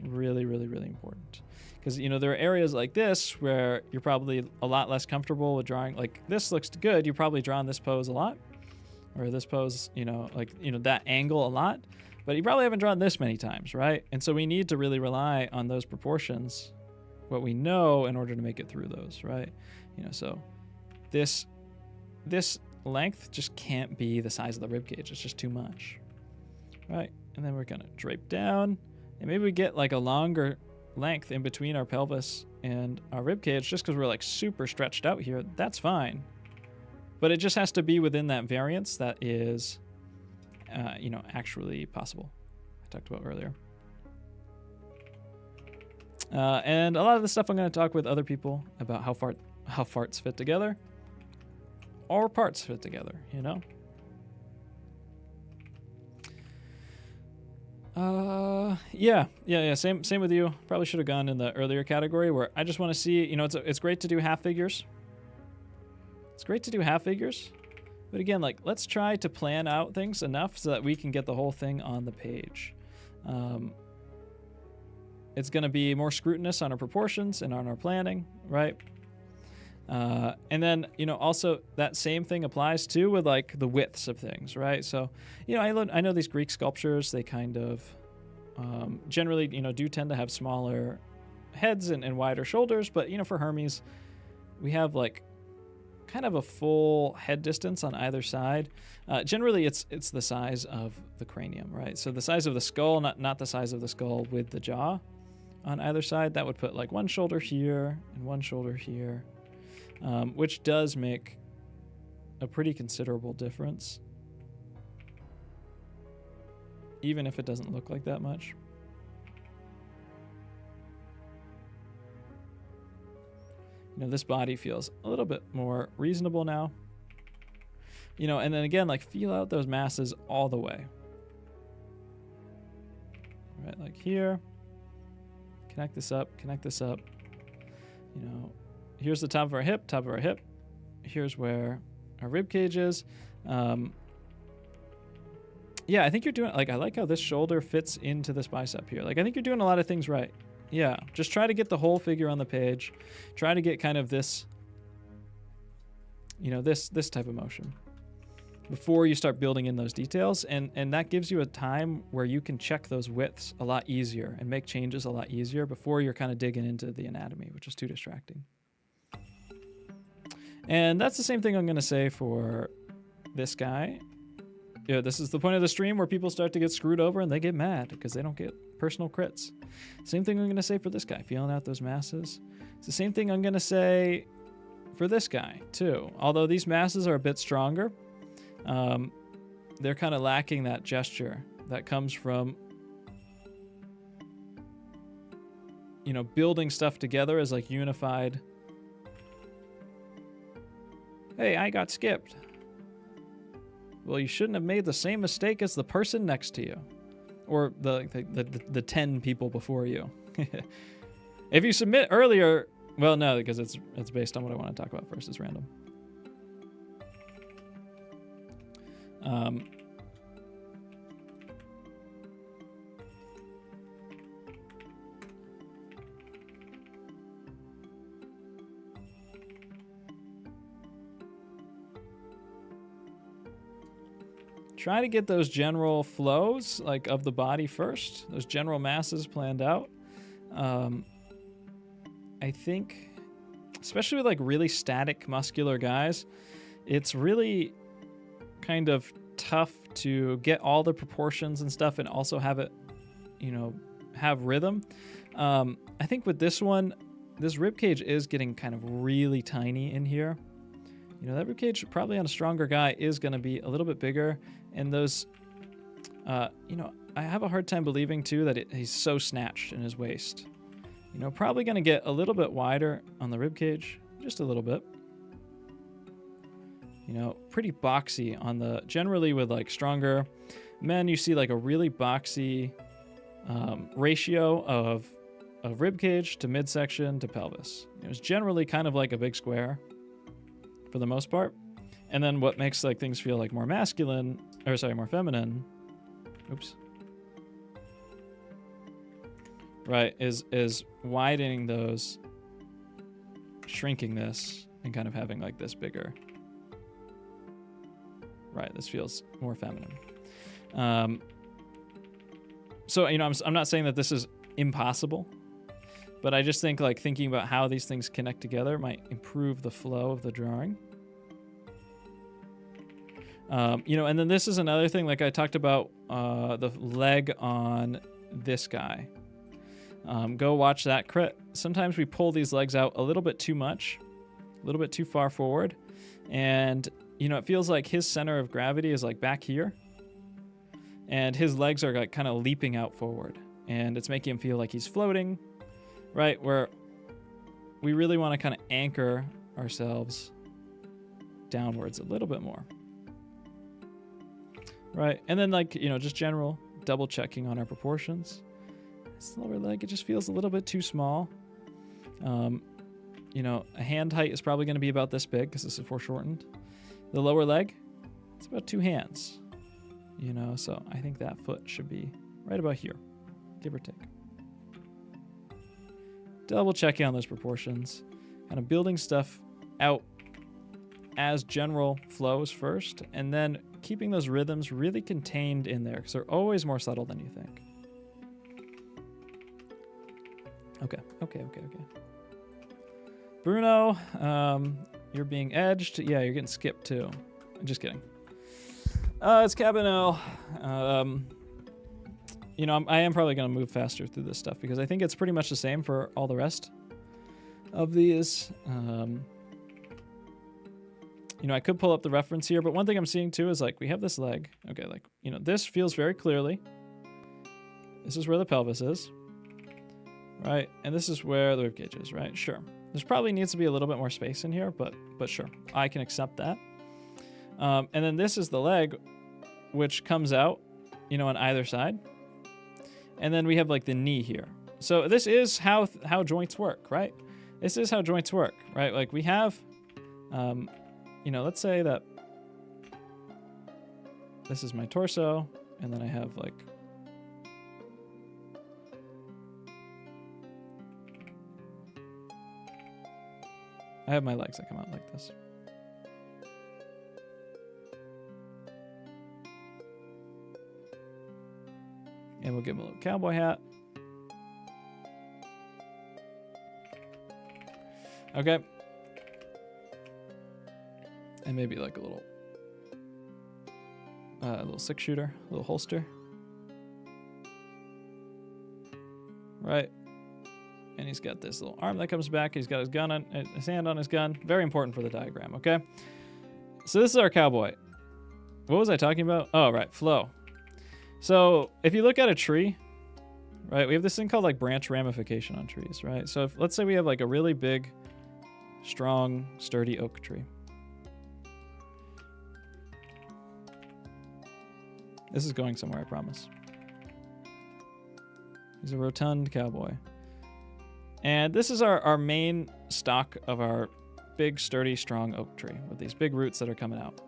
really, really, really important. Because, you know, there are areas like this where you're probably a lot less comfortable with drawing. Like, this looks good. You're probably drawing this pose a lot. Or this pose, you know, like, you know, that angle a lot. But you probably haven't drawn this many times, right? And so we need to really rely on those proportions, what we know, in order to make it through those, right? You know, so this length just can't be the size of the rib cage. It's just too much, right? And then we're going to drape down. And maybe we get like a longer length in between our pelvis and our rib cage just because we're like super stretched out here. That's fine. But it just has to be within that variance that is, you know, actually possible. I talked about earlier. And a lot of the stuff I'm going to talk with other people about how farts fit together, or parts fit together, you know? Yeah. Same with you. Probably should have gone in the earlier category where I just want to see, you know, it's great to do half figures. It's great to do half figures, but again, like, let's try to plan out things enough so that we can get the whole thing on the page. It's going to be more scrutinous on our proportions and on our planning, right? And then, you know, also that same thing applies too with like the widths of things, right? So, you know, I know these Greek sculptures, they kind of generally, you know, do tend to have smaller heads and wider shoulders, but, you know, for Hermes, we have like kind of a full head distance on either side. Generally, it's the size of the cranium, right? So the size of the skull, not the size of the skull with the jaw, on either side. That would put like one shoulder here and one shoulder here, which does make a pretty considerable difference, even if it doesn't look like that much. You know, this body feels a little bit more reasonable now. You know, and then again, like feel out those masses all the way. Right, like here. Connect this up, connect this up. You know, here's the top of our hip, top of our hip. Here's where our rib cage is. Yeah, I think you're doing, like, I like how this shoulder fits into this bicep here. Like, I think you're doing a lot of things right. Yeah, just try to get the whole figure on the page. Try to get kind of this, you know, this type of motion before you start building in those details. And that gives you a time where you can check those widths a lot easier and make changes a lot easier before you're kind of digging into the anatomy, which is too distracting. And that's the same thing I'm going to say for this guy. Yeah, this is the point of the stream where people start to get screwed over and they get mad because they don't get personal crits. Same thing I'm going to say for this guy, feeling out those masses. It's the same thing I'm going to say for this guy too. Although these masses are a bit stronger, they're kind of lacking that gesture that comes from, you know, building stuff together as like unified. Hey, I got skipped. Well, you shouldn't have made the same mistake as the person next to you, or the 10 people before you. If you submit earlier, well, no, because it's based on what I want to talk about first. It's random. Try to get those general flows, like, of the body first, those general masses planned out. I think, especially with like really static muscular guys, it's really kind of tough to get all the proportions and stuff and also have it, you know, have rhythm. I think with this one, this rib cage is getting kind of really tiny in here. You know, that rib cage probably on a stronger guy is going to be a little bit bigger. And those, you know, I have a hard time believing too that he's so snatched in his waist. You know, probably going to get a little bit wider on the rib cage, just a little bit. You know, pretty boxy on the, generally with like stronger men, you see like a really boxy ratio of rib cage to midsection to pelvis. You know, it's generally kind of like a big square for the most part. And then what makes like things feel like more masculine, or sorry, more feminine, oops, right, is widening those, shrinking this, and kind of having like this bigger. Right, this feels more feminine. So, you know, I'm not saying that this is impossible, but I just think like thinking about how these things connect together might improve the flow of the drawing. You know, and then this is another thing, like I talked about the leg on this guy. Go watch that crit. Sometimes we pull these legs out a little bit too much, a little bit too far forward. And, you know, it feels like his center of gravity is like back here. And his legs are like kind of leaping out forward. And it's making him feel like he's floating, right? Where we really want to kind of anchor ourselves downwards a little bit more. Right, and then like, you know, just general double checking on our proportions. This lower leg, it just feels a little bit too small. You know, a hand height is probably going to be about this big because this is foreshortened. The lower leg, it's about 2 hands. You know, so I think that foot should be right about here, give or take. Double checking on those proportions, kind of building stuff out as general flows first, and then keeping those rhythms really contained in there because they're always more subtle than you think. Okay. Bruno, you're being edged. Yeah, you're getting skipped too. I'm just kidding. It's Cabinel. you know, I am probably going to move faster through this stuff because I think it's pretty much the same for all the rest of these. You know, I could pull up the reference here, but one thing I'm seeing too is like we have this leg. Okay, like, you know, this feels very clearly. This is where the pelvis is, right? And this is where the ribcage is, right? Sure. There's probably needs to be a little bit more space in here, but sure, I can accept that. And then this is the leg, which comes out, you know, on either side. And then we have like the knee here. So this is how joints work, right? This is how joints work, right? Like we have, you know, let's say that this is my torso, and then I have like, I have my legs that come out like this. And we'll give him a little cowboy hat. Okay. And maybe like a little 6-shooter, a little holster. Right. And he's got this little arm that comes back. He's got his gun on his hand on his gun. Very important for the diagram, okay? So this is our cowboy. What was I talking about? Oh, right, flow. So if you look at a tree, right, we have this thing called like branch ramification on trees, right? So if, let's say we have like a really big, strong, sturdy oak tree. This is going somewhere, I promise. He's a rotund cowboy. And this is our main stock of our big, sturdy, strong oak tree with these big roots that are coming out.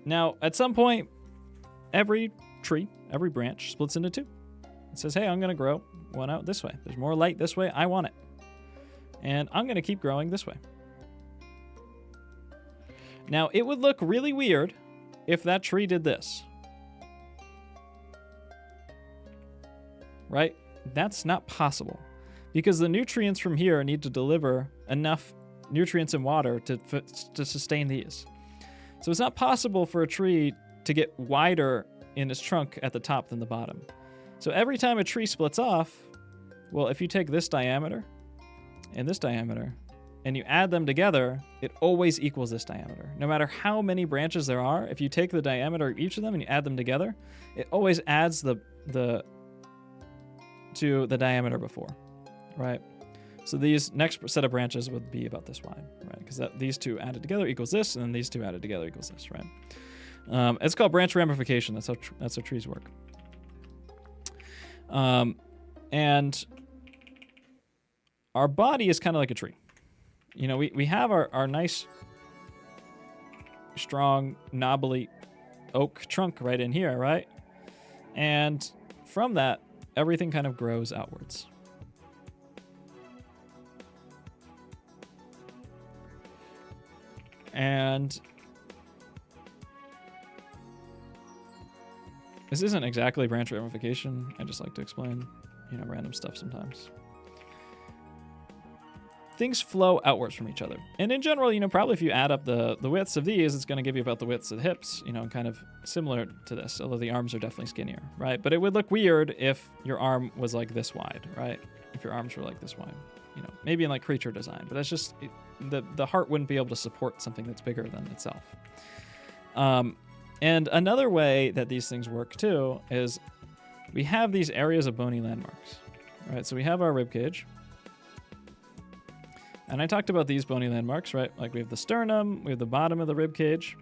Now, at some point, every tree, every branch splits into two. It says, hey, I'm going to grow one out this way. There's more light this way. I want it. And I'm going to keep growing this way. Now, it would look really weird if that tree did this. Right? That's not possible because the nutrients from here need to deliver enough nutrients and water to sustain these. So it's not possible for a tree to get wider in its trunk at the top than the bottom. So every time a tree splits off, well, if you take this diameter and this diameter and you add them together, it always equals this diameter. No matter how many branches there are, if you take the diameter of each of them and you add them together, it always adds to the diameter before, right? So these next set of branches would be about this wide, right? Because these two added together equals this, and then these two added together equals this, right? It's called branch ramification. That's how trees work. And our body is kind of like a tree. You know, we have our nice, strong, knobbly oak trunk right in here, right? And from that, everything kind of grows outwards. And this isn't exactly branch ramification. I just like to explain, you know, random stuff sometimes. Things flow outwards from each other. And in general, you know, probably if you add up the widths of these, it's going to give you about the widths of the hips, you know, and kind of similar to this, although the arms are definitely skinnier, right? But it would look weird if your arm was like this wide, right? If your arms were like this wide, you know, maybe in like creature design, but that's just, the heart wouldn't be able to support something that's bigger than itself. And another way that these things work too is we have these areas of bony landmarks, right? So we have our rib cage. And I talked about these bony landmarks, right? Like we have the sternum, we have the bottom of the rib cage.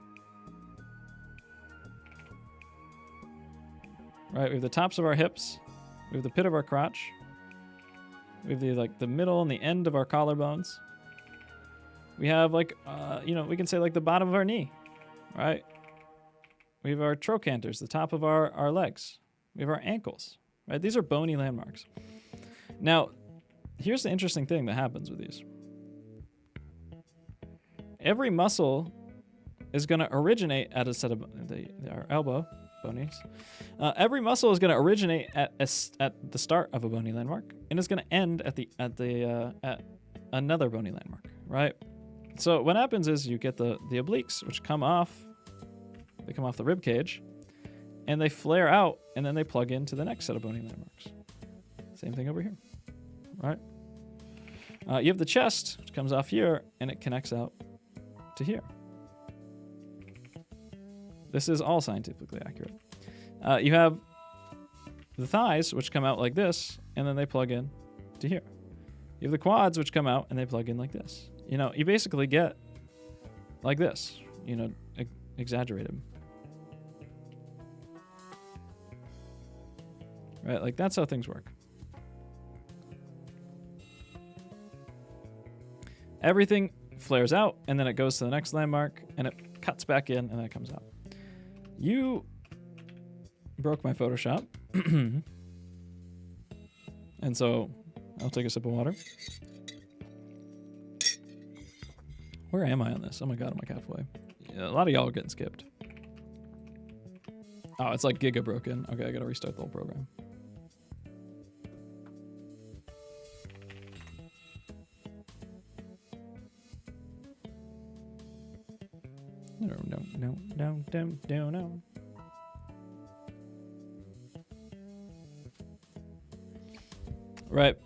Right, we have the tops of our hips, we have the pit of our crotch, we have the middle and the end of our collarbones. We have like, you know, we can say like the bottom of our knee, right? We have our trochanters, the top of our legs. We have our ankles, right? These are bony landmarks. Now, here's the interesting thing that happens with these. Every muscle is going to originate at a set of our elbow bonies. Every muscle is going to originate at the start of a bony landmark, and it's going to end at another bony landmark, right? So what happens is you get the obliques, which come off. They come off the rib cage, and they flare out, and then they plug into the next set of bony landmarks. Same thing over here, right? You have the chest, which comes off here, and it connects out to here. This is all scientifically accurate. You have the thighs, which come out like this, and then they plug in to here. You have the quads, which come out, and they plug in like this. You know, you basically get like this, you know, exaggerated. Right, like that's how things work. Everything flares out, and then it goes to the next landmark, and it cuts back in, and then it comes out. You broke my Photoshop. And so I'll take a sip of water. Where am I on this? Oh my god, I'm like halfway. Yeah, a lot of y'all are getting skipped. Oh, it's like giga broken. Okay, I gotta restart the whole program. No. Right.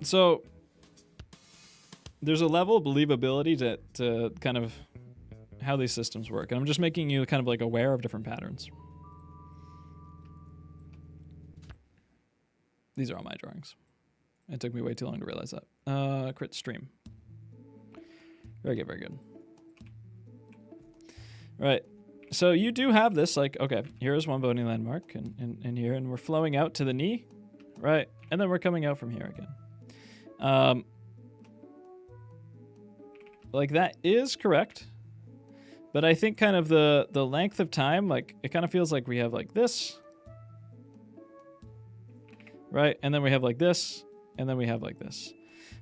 So there's a level of believability to kind of how these systems work. And I'm just making you kind of like aware of different patterns. These are all my drawings. It took me way too long to realize that. Crit stream. Very good, very good. Right. So you do have this, like, okay, here's one bony landmark and here, and we're flowing out to the knee, right? And then we're coming out from here again. Like that is correct, but I think kind of the length of time, like it kind of feels like we have like this, right? And then we have like this, and then we have like this.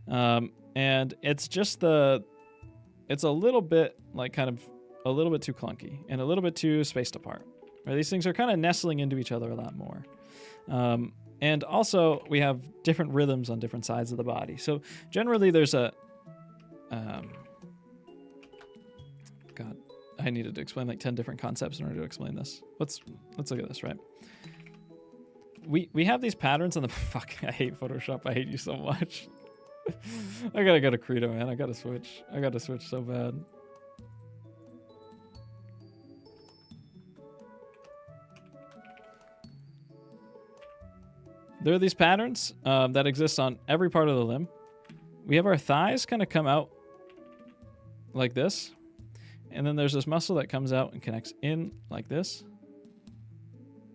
And it's just it's a little bit like kind of a little bit too clunky and a little bit too spaced apart. Right? These things are kind of nestling into each other a lot more. And also we have different rhythms on different sides of the body. So generally there's a, God, I needed to explain like 10 different concepts in order to explain this. Let's look at this, right? We have these patterns on the, fuck, I hate Photoshop. I hate you so much. I gotta go to Credo, man. I gotta switch so bad. There are these patterns that exist on every part of the limb. We have our thighs kind of come out like this. And then there's this muscle that comes out and connects in like this.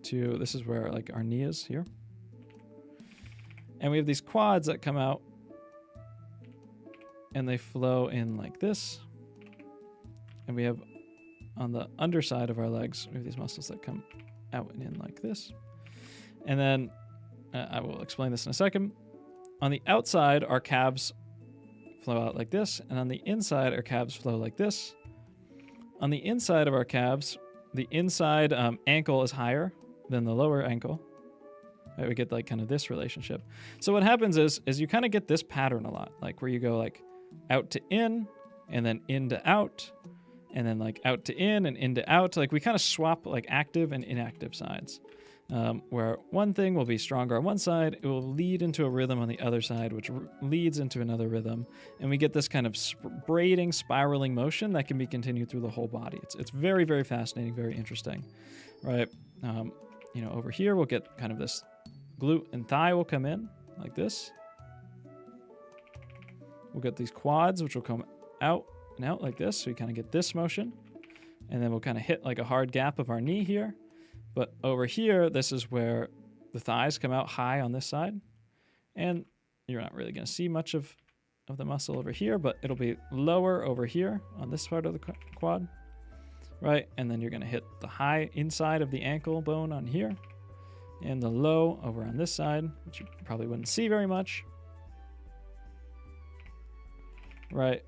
This is where like our knee is here. And we have these quads that come out and they flow in like this. And we have on the underside of our legs, we have these muscles that come out and in like this. And then I will explain this in a second. On the outside, our calves flow out like this. And on the inside, our calves flow like this. On the inside of our calves, the inside ankle is higher than the lower ankle. Right, we get like kind of this relationship. So what happens is you kind of get this pattern a lot, like where you go like out to in and then in to out and then like out to in and into out. Like we kind of swap like active and inactive sides. Where one thing will be stronger on one side, it will lead into a rhythm on the other side, which leads into another rhythm. And we get this kind of braiding, spiraling motion that can be continued through the whole body. It's very, very fascinating, very interesting, right? Over here, we'll get kind of this glute and thigh will come in like this. We'll get these quads, which will come out and out like this. So we kind of get this motion. And then we'll kind of hit like a hard gap of our knee here. But over here, this is where the thighs come out high on this side. And you're not really going to see much of the muscle over here, but it'll be lower over here on this part of the quad, right? And then you're going to hit the high inside of the ankle bone on here and the low over on this side, which you probably wouldn't see very much, right?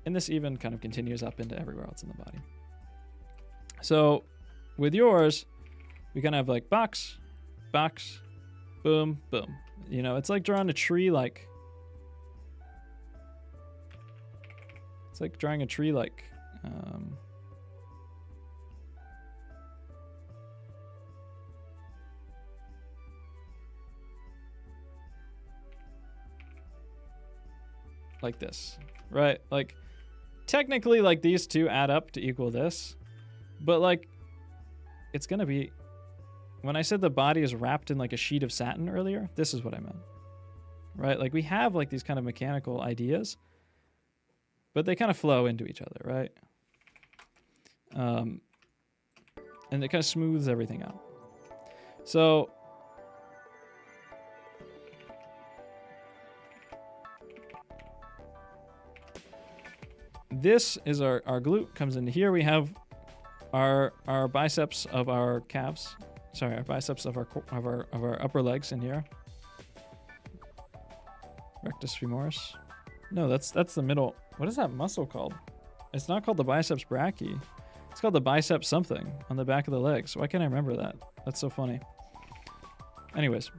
And this even kind of continues up into everywhere else in the body. So with yours, we kind of have like box, box, boom, boom. You know, it's like drawing a tree like... It's like drawing a tree like... like this, right? Like, technically, like, these two add up to equal this, but, like, it's going to be, when I said the body is wrapped in, like, a sheet of satin earlier, this is what I meant, right? Like, we have, like, these kind of mechanical ideas, but they kind of flow into each other, right? And it kind of smooths everything out. So this is our glute comes into here. We have our biceps of our calves. Sorry, our biceps of our upper legs in here. Rectus femoris. No, that's the middle. What is that muscle called? It's not called the biceps brachii. It's called the bicep something on the back of the legs. Why can't I remember that? That's so funny. Anyways.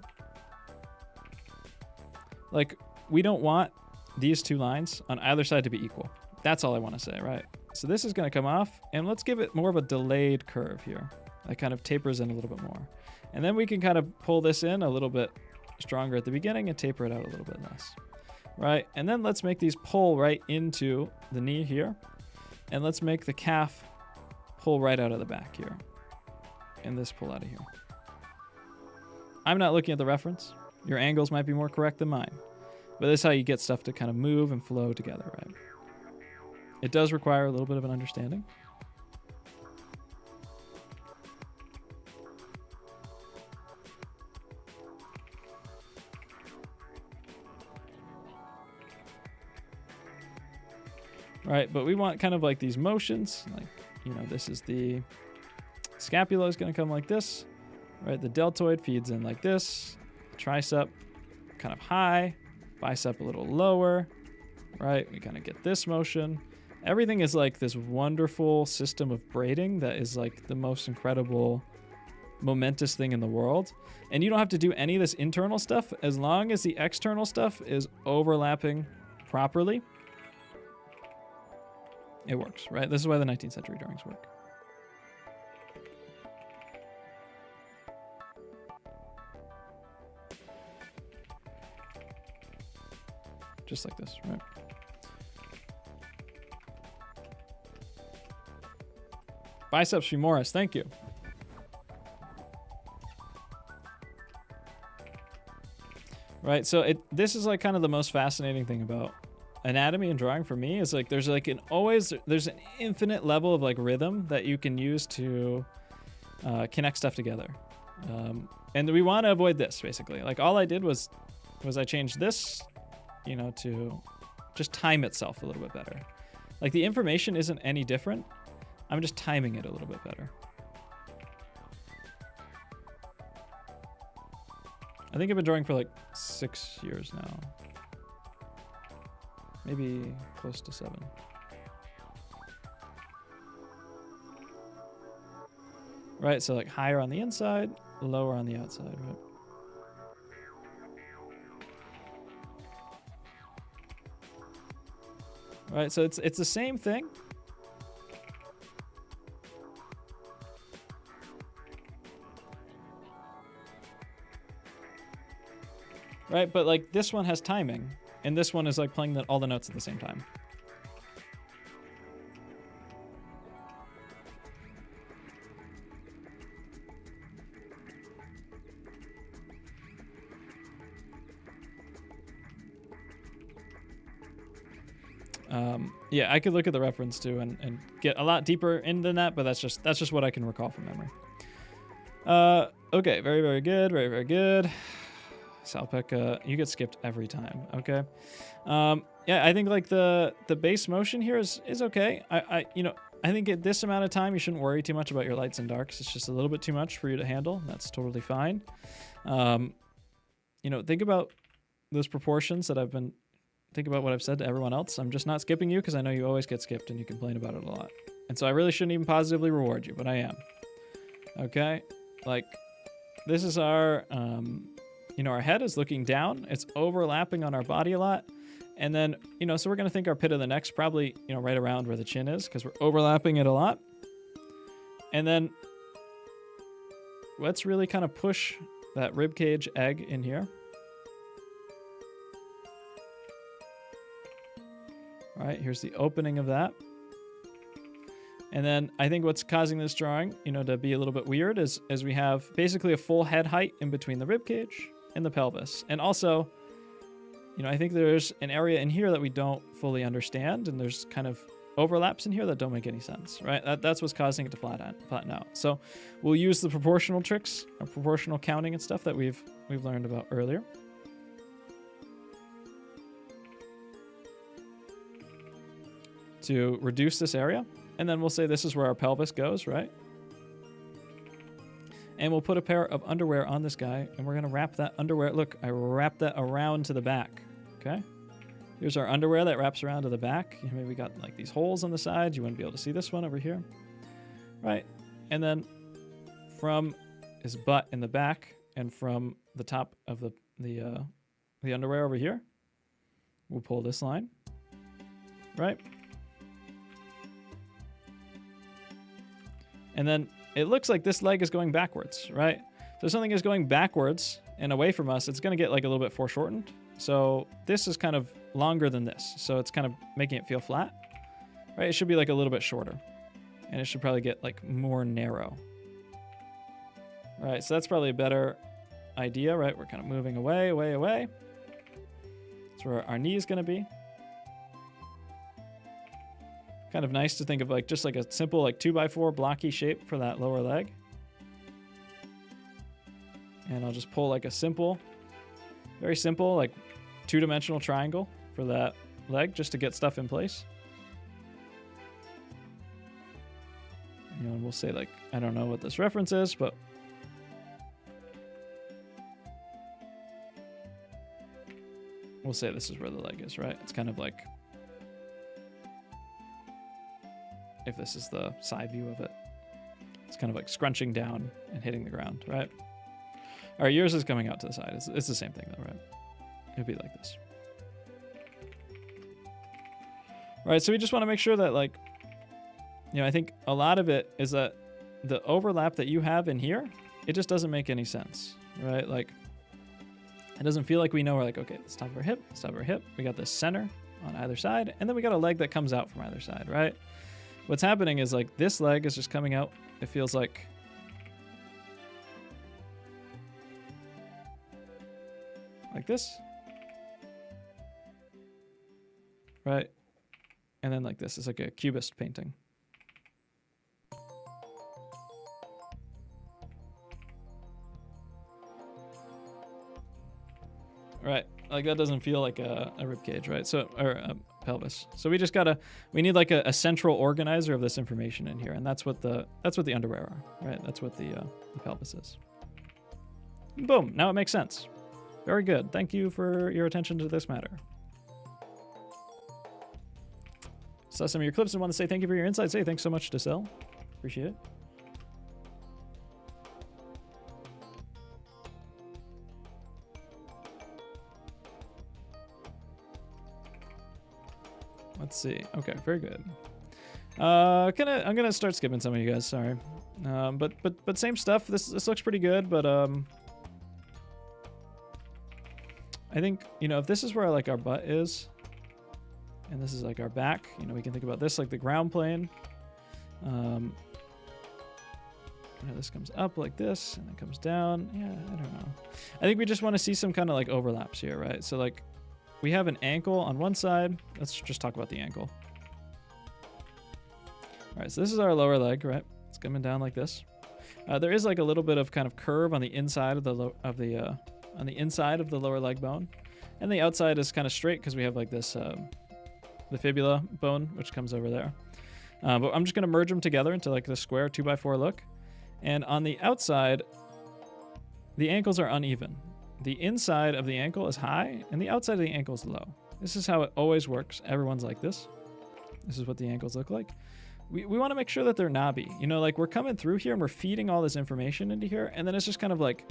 Like, we don't want these two lines on either side to be equal. That's all I want to say, right? So this is going to come off, and let's give it more of a delayed curve here. That kind of tapers in a little bit more. And then we can kind of pull this in a little bit stronger at the beginning and taper it out a little bit less. Right? And then let's make these pull right into the knee here. And let's make the calf pull right out of the back here. And this pull out of here. I'm not looking at the reference. Your angles might be more correct than mine. But this is how you get stuff to kind of move and flow together, right? It does require a little bit of an understanding. Right, but we want kind of like these motions, like, you know, this is the scapula is going to come like this, right? The deltoid feeds in like this, tricep kind of high, bicep a little lower, right? We kind of get this motion. Everything is like this wonderful system of braiding that is like the most incredible, momentous thing in the world. And you don't have to do any of this internal stuff as long as the external stuff is overlapping properly. It works, right? This is why the 19th century drawings work. Just like this, right? Biceps femoris, thank you. Right, so this is like kind of the most fascinating thing about anatomy and drawing for me is like there's an infinite level of like rhythm that you can use to connect stuff together, and we want to avoid this basically. Like all I did was I changed this, you know, to just time itself a little bit better. Like the information isn't any different. I'm just timing it a little bit better. I think I've been drawing for like 6 years now. Maybe close to 7. Right, so like higher on the inside, lower on the outside, right? Right, so it's the same thing. Right, but like this one has timing. And this one is like playing all the notes at the same time. Yeah, I could look at the reference too and get a lot deeper into that, but that's just what I can recall from memory. Okay, very, very good, very, very good. Salpeca, you get skipped every time. Okay. Yeah, I think like the base motion here is okay. I think at this amount of time you shouldn't worry too much about your lights and darks. It's just a little bit too much for you to handle. That's totally fine. Think about those proportions that think about what I've said to everyone else. I'm just not skipping you because I know you always get skipped and you complain about it a lot. And so I really shouldn't even positively reward you, but I am. Okay? Like, this is our head is looking down. It's overlapping on our body a lot. And then, so we're going to think our pit of the neck's probably, right around where the chin is because we're overlapping it a lot. And then let's really kind of push that rib cage egg in here. All right, here's the opening of that. And then I think what's causing this drawing, to be a little bit weird is we have basically a full head height in between the rib cage and the pelvis. And also, I think there's an area in here that we don't fully understand, and there's kind of overlaps in here that don't make any sense, right? That's what's causing it to flatten out. So we'll use the proportional tricks, or proportional counting and stuff that we've learned about earlier. To reduce this area. And then we'll say this is where our pelvis goes, right? And we'll put a pair of underwear on this guy, and we're going to wrap that underwear. Look, I wrapped that around to the back, okay? Here's our underwear that wraps around to the back. Maybe we got like these holes on the sides. You wouldn't be able to see this one over here, right? And then from his butt in the back and from the top of the underwear over here, we'll pull this line, right? And then it looks like this leg is going backwards, right? So if something is going backwards and away from us, it's going to get like a little bit foreshortened. So this is kind of longer than this. So it's kind of making it feel flat, right? It should be like a little bit shorter. And it should probably get like more narrow. All right, so that's probably a better idea, right? We're kind of moving away, away, away. That's where our knee is going to be. Kind of nice to think of like just like a simple like 2x4 blocky shape for that lower leg. And I'll just pull like a simple, very simple like 2-dimensional triangle for that leg just to get stuff in place. And we'll say like, I don't know what this reference is, but we'll say this is where the leg is, right? It's kind of like, if this is the side view of it, it's kind of like scrunching down and hitting the ground, right? All right, yours is coming out to the side. It's the same thing though, right? It'd be like this. All right, so we just want to make sure that like, I think a lot of it is that the overlap that you have in here, it just doesn't make any sense, right? Like, it doesn't feel like we know we're like, okay, let's top of our hip, let's top of our hip. We got this center on either side, and then we got a leg that comes out from either side, right? What's happening is like this leg is just coming out. It feels like this, right? And then like this is like a cubist painting. Right, like that doesn't feel like a rib cage, right? So, or a pelvis. So we just we need like a central organizer of this information in here, and that's what the underwear are, right? That's what the pelvis is. Boom, now it makes sense. Very good. Thank you for your attention to this matter. Saw some of your clips and want to say thank you for your insights. Hey, thanks so much, Decel. Appreciate it. Let's see. Okay, very good. I'm gonna start skipping some of you guys. Sorry, but same stuff. This looks pretty good, but I think if this is where like our butt is, and this is like our back. We can think about this like the ground plane. This comes up like this, and then comes down. Yeah, I don't know. I think we just want to see some kind of like overlaps here, right? So like. We have an ankle on one side. Let's just talk about the ankle. All right, so this is our lower leg, right? It's coming down like this. There is like a little bit of kind of curve on the inside of the inside of the lower leg bone, and the outside is kind of straight because we have like this the fibula bone which comes over there. But I'm just gonna merge them together into like this square 2x4 look, and on the outside, the ankles are uneven. The inside of the ankle is high, and the outside of the ankle is low. This is how it always works. Everyone's like this. This is what the ankles look like. We want to make sure that they're knobby. Like we're coming through here, and we're feeding all this information into here, and then it's just kind of like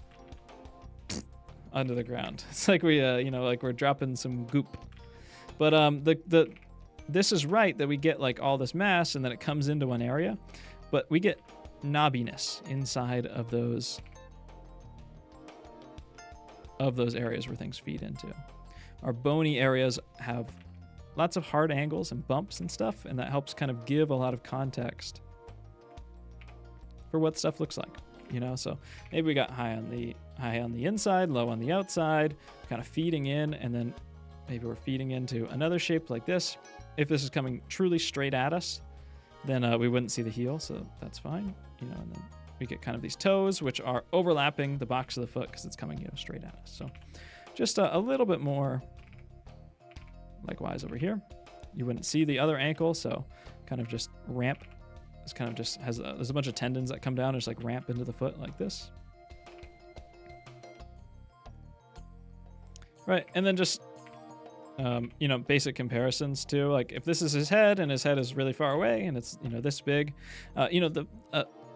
under the ground. It's like we, like we're dropping some goop. But this is right that we get like all this mass, and then it comes into one area, but we get knobbiness inside of those areas where things feed into. Our bony areas have lots of hard angles and bumps and stuff, and that helps kind of give a lot of context for what stuff looks like, you know. So maybe we got high on the inside, low on the outside, kind of feeding in, and then maybe we're feeding into another shape like this. If this is coming truly straight at us, then we wouldn't see the heel, so that's fine, you know. And then we get kind of these toes, which are overlapping the box of the foot because it's coming, you know, straight at us. So just a little bit more likewise over here. You wouldn't see the other ankle, so kind of just ramp. It's kind of just has there's a bunch of tendons that come down and just like ramp into the foot like this. Right, and then just you know, basic comparisons too. Like if this is his head and his head is really far away and it's, you know, this big, you know,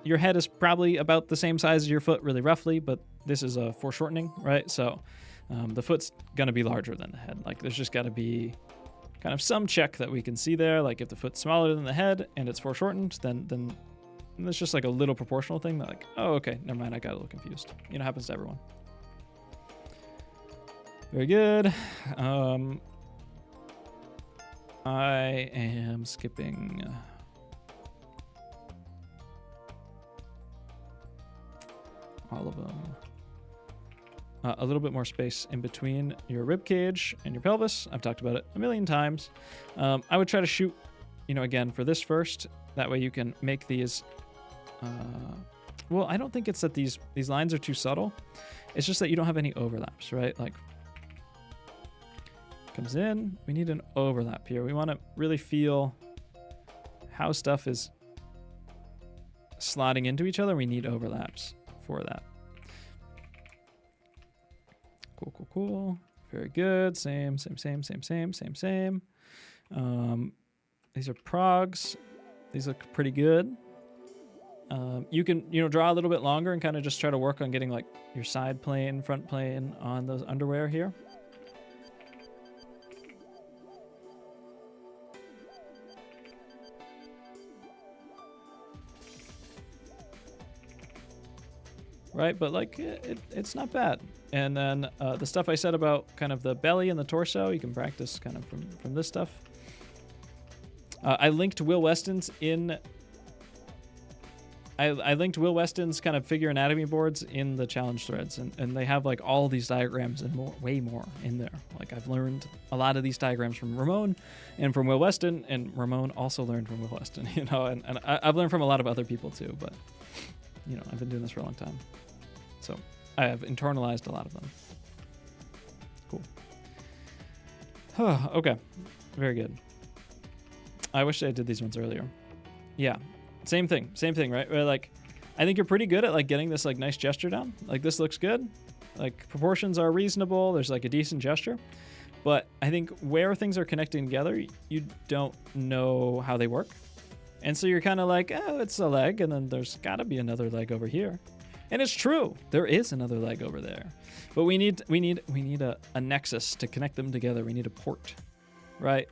your head is probably about the same size as your foot, really roughly, but this is a foreshortening, right? So the foot's gonna be larger than the head. Like there's just got to be kind of some check that we can see there. Like if the foot's smaller than the head and it's foreshortened, then it's just like a little proportional thing that like, oh, okay, never mind, I got a little confused. You know, happens to everyone. Very good. I am skipping all of them. A little bit more space in between your rib cage and your pelvis. I've talked about it a million times. I would try to shoot, you know, again for this first. That way you can make these. Well, I don't think it's that these lines are too subtle. It's just that you don't have any overlaps, right? Like comes in. We need an overlap here. We want to really feel how stuff is slotting into each other. We need overlaps for that. Cool, cool, cool. Very good. Same. These are progs. These look pretty good. You can, you know, draw a little bit longer and kind of just try to work on getting like your side plane, front plane on those underwear here. Right, but like it's not bad. And then the stuff I said about kind of the belly and the torso, you can practice kind of from this stuff. I linked Will Weston's in. I linked Will Weston's kind of figure anatomy boards in the challenge threads, and they have like all these diagrams and more, way more in there. Like I've learned a lot of these diagrams from Ramon and from Will Weston, and Ramon also learned from Will Weston, you know, and I've learned from a lot of other people too, but you know, I've been doing this for a long time. So I have internalized a lot of them. Cool. Okay, very good. I wish I did these ones earlier. Yeah, same thing, right? Like, I think you're pretty good at like getting this like nice gesture down. Like this looks good. Like proportions are reasonable. There's like a decent gesture. But I think where things are connecting together, you don't know how they work. And so you're kind of like, oh, it's a leg, and then there's got to be another leg over here. And it's true, there is another leg over there, but we need a nexus to connect them together. We need a port, right?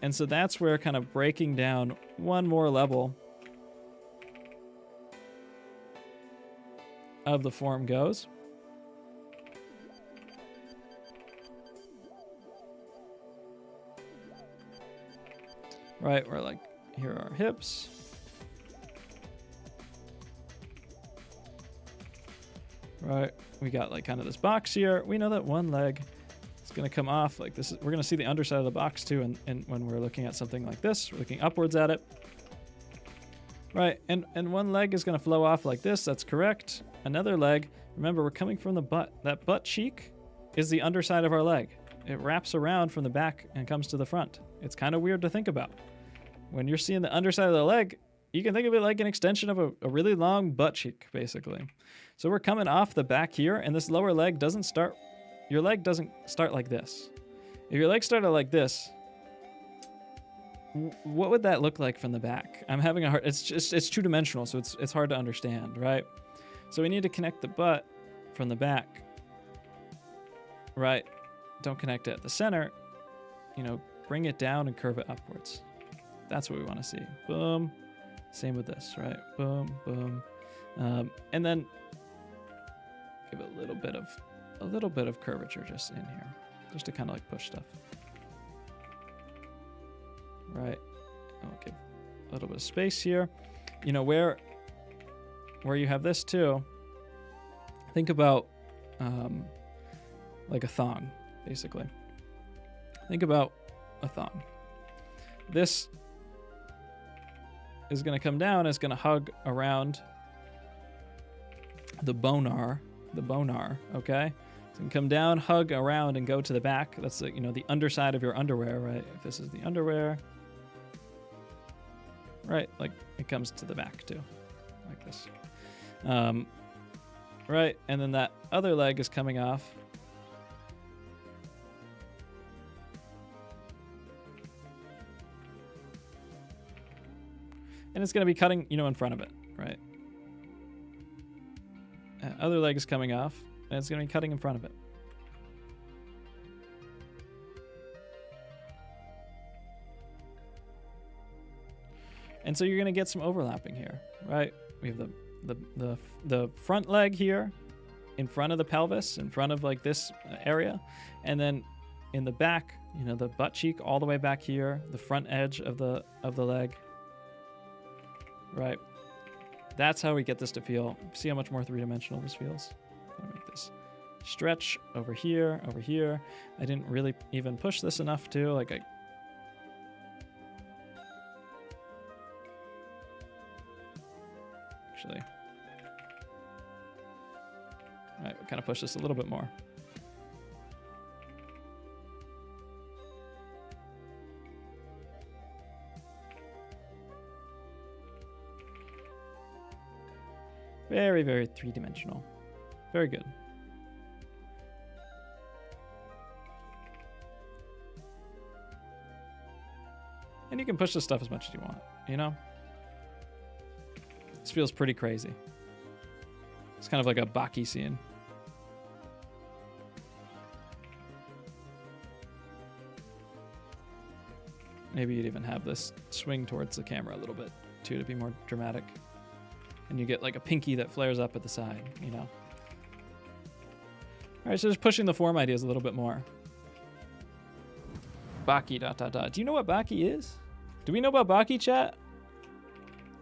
And so that's where kind of breaking down one more level of the form goes. Right, we're like, here are our hips. Right, we got like kind of this box here. We know that one leg is going to come off like this. We're going to see the underside of the box too, and when we're looking at something like this, we're looking upwards at it. Right, and one leg is going to flow off like this. That's correct. Another leg, remember, we're coming from the butt. That butt cheek is the underside of our leg. It wraps around from the back and comes to the front. It's kind of weird to think about. When you're seeing the underside of the leg, you can think of it like an extension of a really long butt cheek, basically. So we're coming off the back here, and this lower leg doesn't start, your leg doesn't start like this. If your leg started like this, what would that look like from the back? I'm having a hard, it's two-dimensional, so it's hard to understand, right? So we need to connect the butt from the back, right? Don't connect it at the center, you know, bring it down and curve it upwards. That's what we want to see. Boom. Same with this, right? Boom, boom. And then give it a little bit of curvature just in here, just to kind of like push stuff. right? I'll give a little bit of space here. You know, where you have this too, think about like a thong, basically. Think about a thong. This is going to come down, it's going to hug around the bonar, okay? It's going to come down, hug around, and go to the back. That's the, you know, the underside of your underwear, right? If this is the underwear, right, like it comes to the back too, like this. Right, and then that other leg is coming off. And it's going to be cutting, you know, in front of it, right? Other leg is coming off, and it's going to be cutting in front of it. And so you're going to get some overlapping here, right? We have the front leg here in front of the pelvis, in front of like this area, and then in the back, you know, the butt cheek all the way back here, the front edge of the leg. Right. That's how we get this to feel. See how much more three-dimensional this feels? I'm gonna make this stretch over here, over here. I didn't really even push this enough too. Like actually. All right, we kind of push this a little bit more. Very, very three-dimensional. Very good. And you can push this stuff as much as you want, you know? This feels pretty crazy. It's kind of like a Baki scene. Maybe you'd even have this swing towards the camera a little bit, too, to be more dramatic. And you get like a pinky that flares up at the side, you know? All right, so just pushing the form ideas a little bit more. Baki, ... Do you know what Baki is? Do we know about Baki, chat?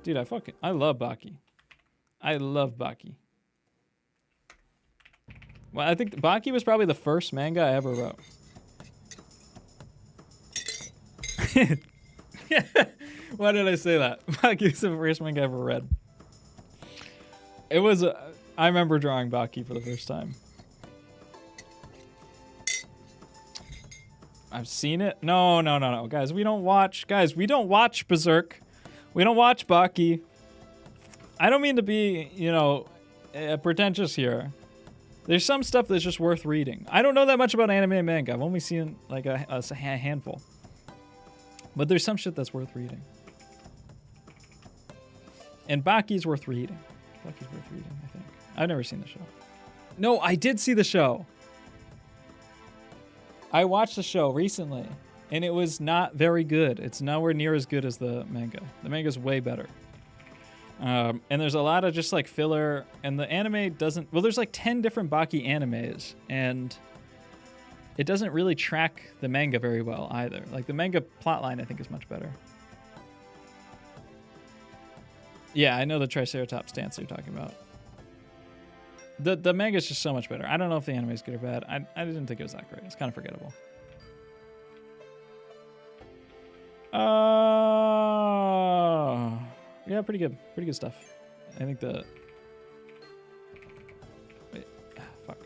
Dude, I love Baki. I love Baki. Well, I think Baki was probably the first manga I ever wrote. Why did I say that? Baki was the first manga I ever read. It was, I remember drawing Baki for the first time. I've seen it. No. Guys, we don't watch Berserk. We don't watch Baki. I don't mean to be, you know, pretentious here. There's some stuff that's just worth reading. I don't know that much about anime and manga. I've only seen like a handful. But there's some shit that's worth reading. And Baki's worth reading. Baki's worth reading, I think. I've never seen the show. No, I did see the show. I watched the show recently, and it was not very good. It's nowhere near as good as the manga. The manga's way better. And there's a lot of just like filler, and the anime doesn't... Well, there's like 10 different Baki animes, and it doesn't really track the manga very well either. Like the manga plotline, I think, is much better. Yeah, I know the Triceratops dance you're talking about. The manga is just so much better. I don't know if the anime is good or bad. I didn't think it was that great. It's kind of forgettable. Yeah, pretty good. Pretty good stuff. I think the... Wait. Fuck.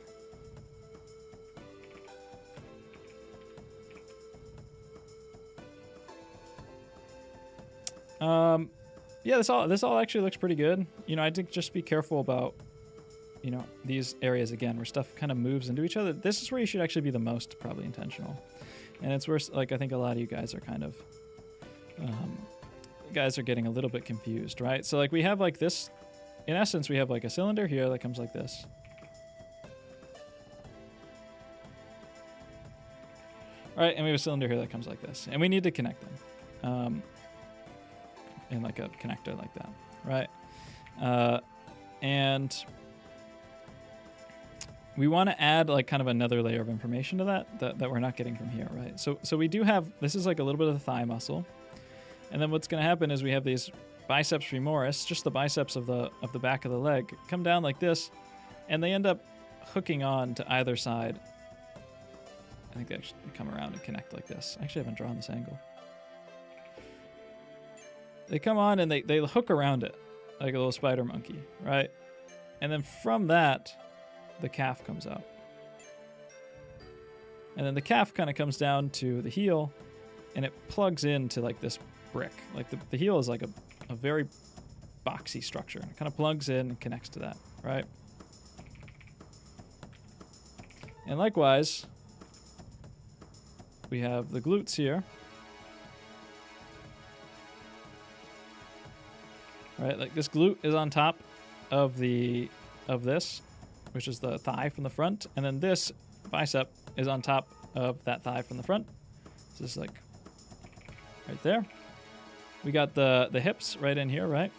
Yeah, this all actually looks pretty good. You know, I think just be careful about, you know, these areas again where stuff kind of moves into each other. This is where you should actually be the most probably intentional. And it's where, like, I think a lot of you guys are kind of, guys are getting a little bit confused, right? So like we have like this, in essence, we have like a cylinder here that comes like this. All right, and we have a cylinder here that comes like this. And we need to connect them. In like a connector like that, right? And we want to add like kind of another layer of information to that we're not getting from here, right? So we do have, this is like a little bit of the thigh muscle. And then what's going to happen is we have these biceps femoris, just the biceps of the back of the leg, come down like this, and they end up hooking on to either side. I think they actually come around and connect like this. I actually haven't drawn this angle. They come on and they hook around it like a little spider monkey, right? And then from that, the calf comes out. And then the calf kind of comes down to the heel, and it plugs into like this brick. Like the heel is like a very boxy structure. It kind of plugs in and connects to that, right? And likewise, we have the glutes here. Right, like this glute is on top of this, which is the thigh from the front, and then this bicep is on top of that thigh from the front. So this is like right there. We got the hips right in here, right?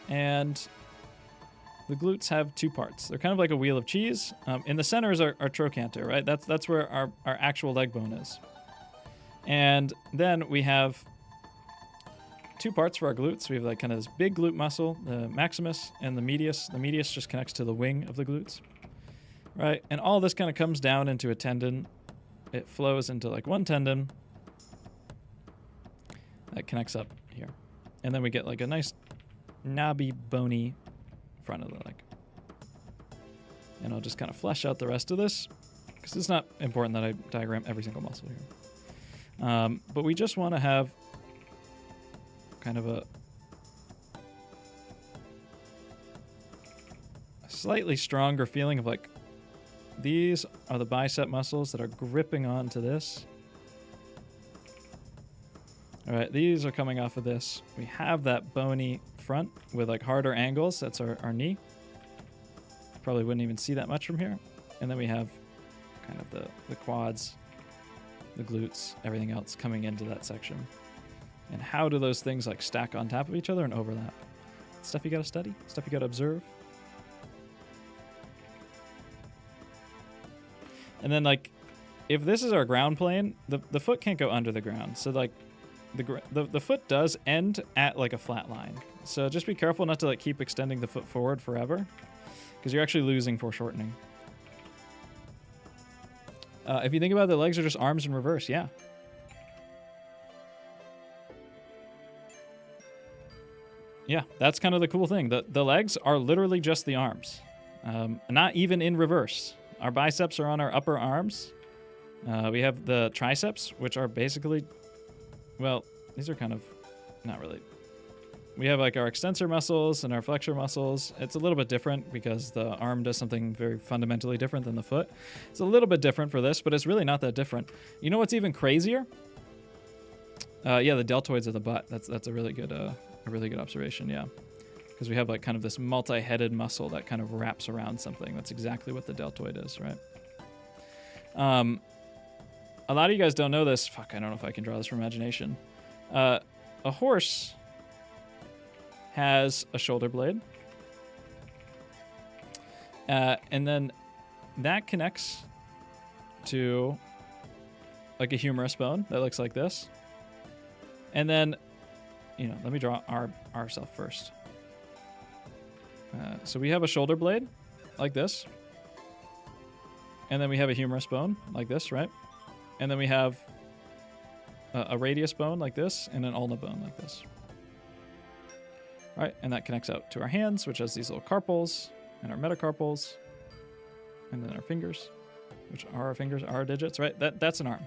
And the glutes have two parts. They're kind of like a wheel of cheese. In the center is our trochanter, right? That's where our actual leg bone is. And then we have two parts for our glutes. We have like kind of this big glute muscle, the maximus, and the medius. The medius just connects to the wing of the glutes, right? And all this kind of comes down into a tendon. It flows into like one tendon that connects up here. And then we get like a nice knobby, bony front of the leg. And I'll just kind of flesh out the rest of this because it's not important that I diagram every single muscle here. But we just want to have kind of a slightly stronger feeling of like these are the bicep muscles that are gripping onto this. All right, these are coming off of this. We have that bony front with like harder angles. That's our knee. Probably wouldn't even see that much from here. And then we have kind of the quads, the glutes, everything else coming into that section. And how do those things like stack on top of each other and overlap? Stuff you gotta study, stuff you gotta observe. And then like, if this is our ground plane, the foot can't go under the ground. So like, the foot does end at like a flat line. So just be careful not to like keep extending the foot forward forever, because you're actually losing foreshortening. If you think about it, the legs are just arms in reverse, yeah. Yeah, that's kind of the cool thing. The legs are literally just the arms, not even in reverse. Our biceps are on our upper arms. We have the triceps, which are basically, well, these are kind of not really. We have like our extensor muscles and our flexor muscles. It's a little bit different because the arm does something very fundamentally different than the foot. It's a little bit different for this, but it's really not that different. You know what's even crazier? Yeah, the deltoids of the butt. That's a really good observation. Yeah, because we have like kind of this multi-headed muscle that kind of wraps around something. That's exactly what the deltoid is, right? A lot of you guys don't know this. Fuck, I don't know if I can draw this from imagination. A horse has a shoulder blade. And then that connects to like a humerus bone that looks like this. And then, let me draw ourself first. So we have a shoulder blade like this. And then we have a humerus bone like this, right? And then we have a radius bone like this and an ulna bone like this. All right, and that connects out to our hands, which has these little carpals, and our metacarpals, and then our fingers, which are our fingers, our digits, right? That's an arm.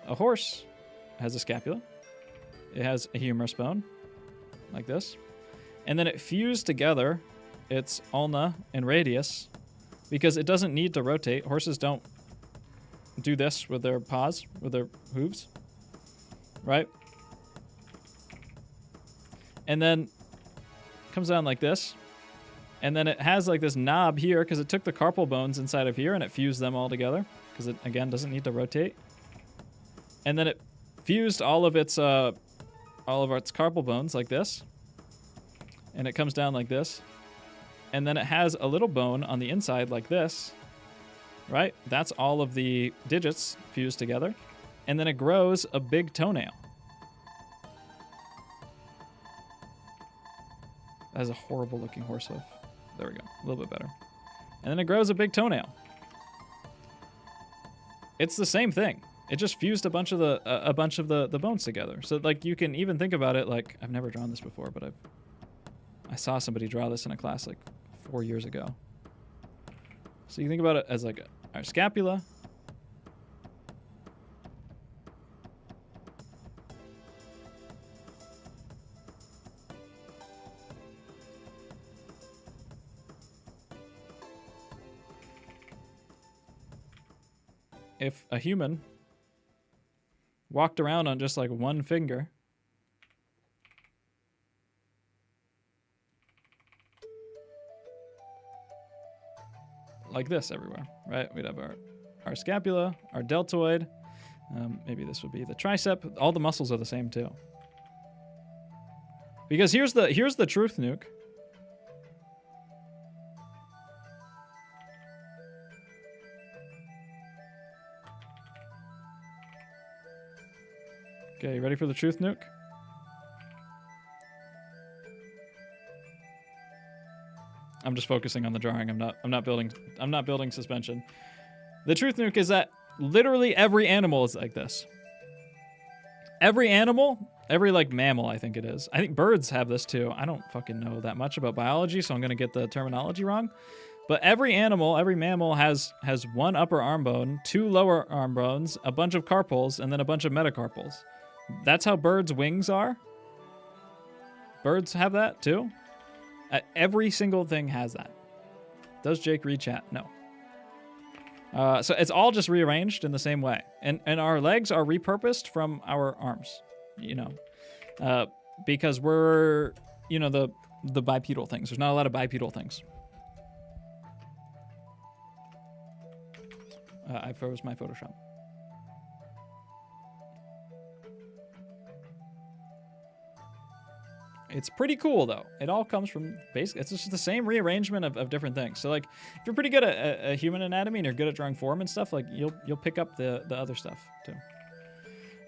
A horse has a scapula. It has a humerus bone, like this. And then it fused together its ulna and radius because it doesn't need to rotate. Horses don't do this with their paws, with their hooves, right? And then it comes down like this. And then it has like this knob here because it took the carpal bones inside of here and it fused them all together because it, again, doesn't need to rotate. And then it fused all of its carpal bones like this. And it comes down like this. And then it has a little bone on the inside like this, right? That's all of the digits fused together. and then it grows a big toenail. That is a horrible looking horse hoof. There we go, a little bit better. And then it grows a big toenail. It's the same thing. It just fused a bunch of the bones together. So like you can even think about it like, I've never drawn this before, but I saw somebody draw this in a class like 4 years ago. So you think about it as like our scapula. If a human walked around on just like one finger, like this everywhere, right? We'd have our scapula, our deltoid, maybe this would be the tricep. All the muscles are the same too. Because here's the truth, Nuke. Okay, you ready for the truth, Nuke? I'm just focusing on the drawing. I'm not building suspension. The truth, Nuke, is that literally every animal is like this. Every animal, every like mammal, I think it is. I think birds have this too. I don't fucking know that much about biology, so I'm gonna get the terminology wrong. But every animal, every mammal has one upper arm bone, two lower arm bones, a bunch of carpals, and then a bunch of metacarpals. That's how birds' wings are. Birds have that too. Every single thing has that. Does Jake read chat? No. So it's all just rearranged in the same way. And our legs are repurposed from our arms, you know, because we're, you know, the bipedal things. There's not a lot of bipedal things. I froze my Photoshop. It's pretty cool, though. It all comes from basically, it's just the same rearrangement of different things. So, like, if you're pretty good at human anatomy and you're good at drawing form and stuff, like, you'll pick up the other stuff, too.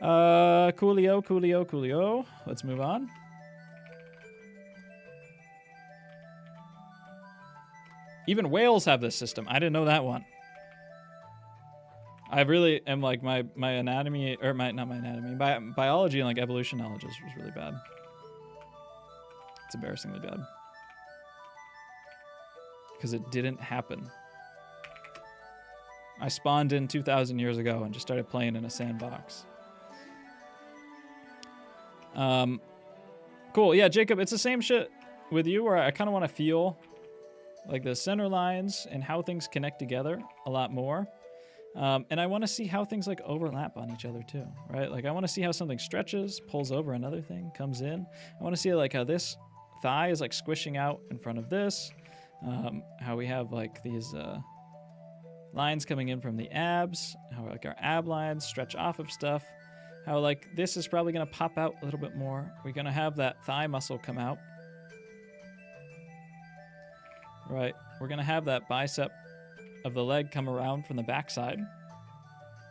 Coolio. Let's move on. Even whales have this system. I didn't know that one. I really am, like, my anatomy, or not my anatomy, biology and, like, evolution knowledge was really bad. It's embarrassingly bad. Because it didn't happen. I spawned in 2,000 years ago and just started playing in a sandbox. Cool. Yeah, Jacob, it's the same shit with you where I kind of want to feel like the center lines and how things connect together a lot more. And I want to see how things like overlap on each other too, right? Like I want to see how something stretches, pulls over another thing, comes in. I want to see like how this thigh is like squishing out in front of this. How we have like these lines coming in from the abs, how like our ab lines stretch off of stuff. How like this is probably going to pop out a little bit more. We're going to have that thigh muscle come out. Right. We're going to have that bicep of the leg come around from the backside.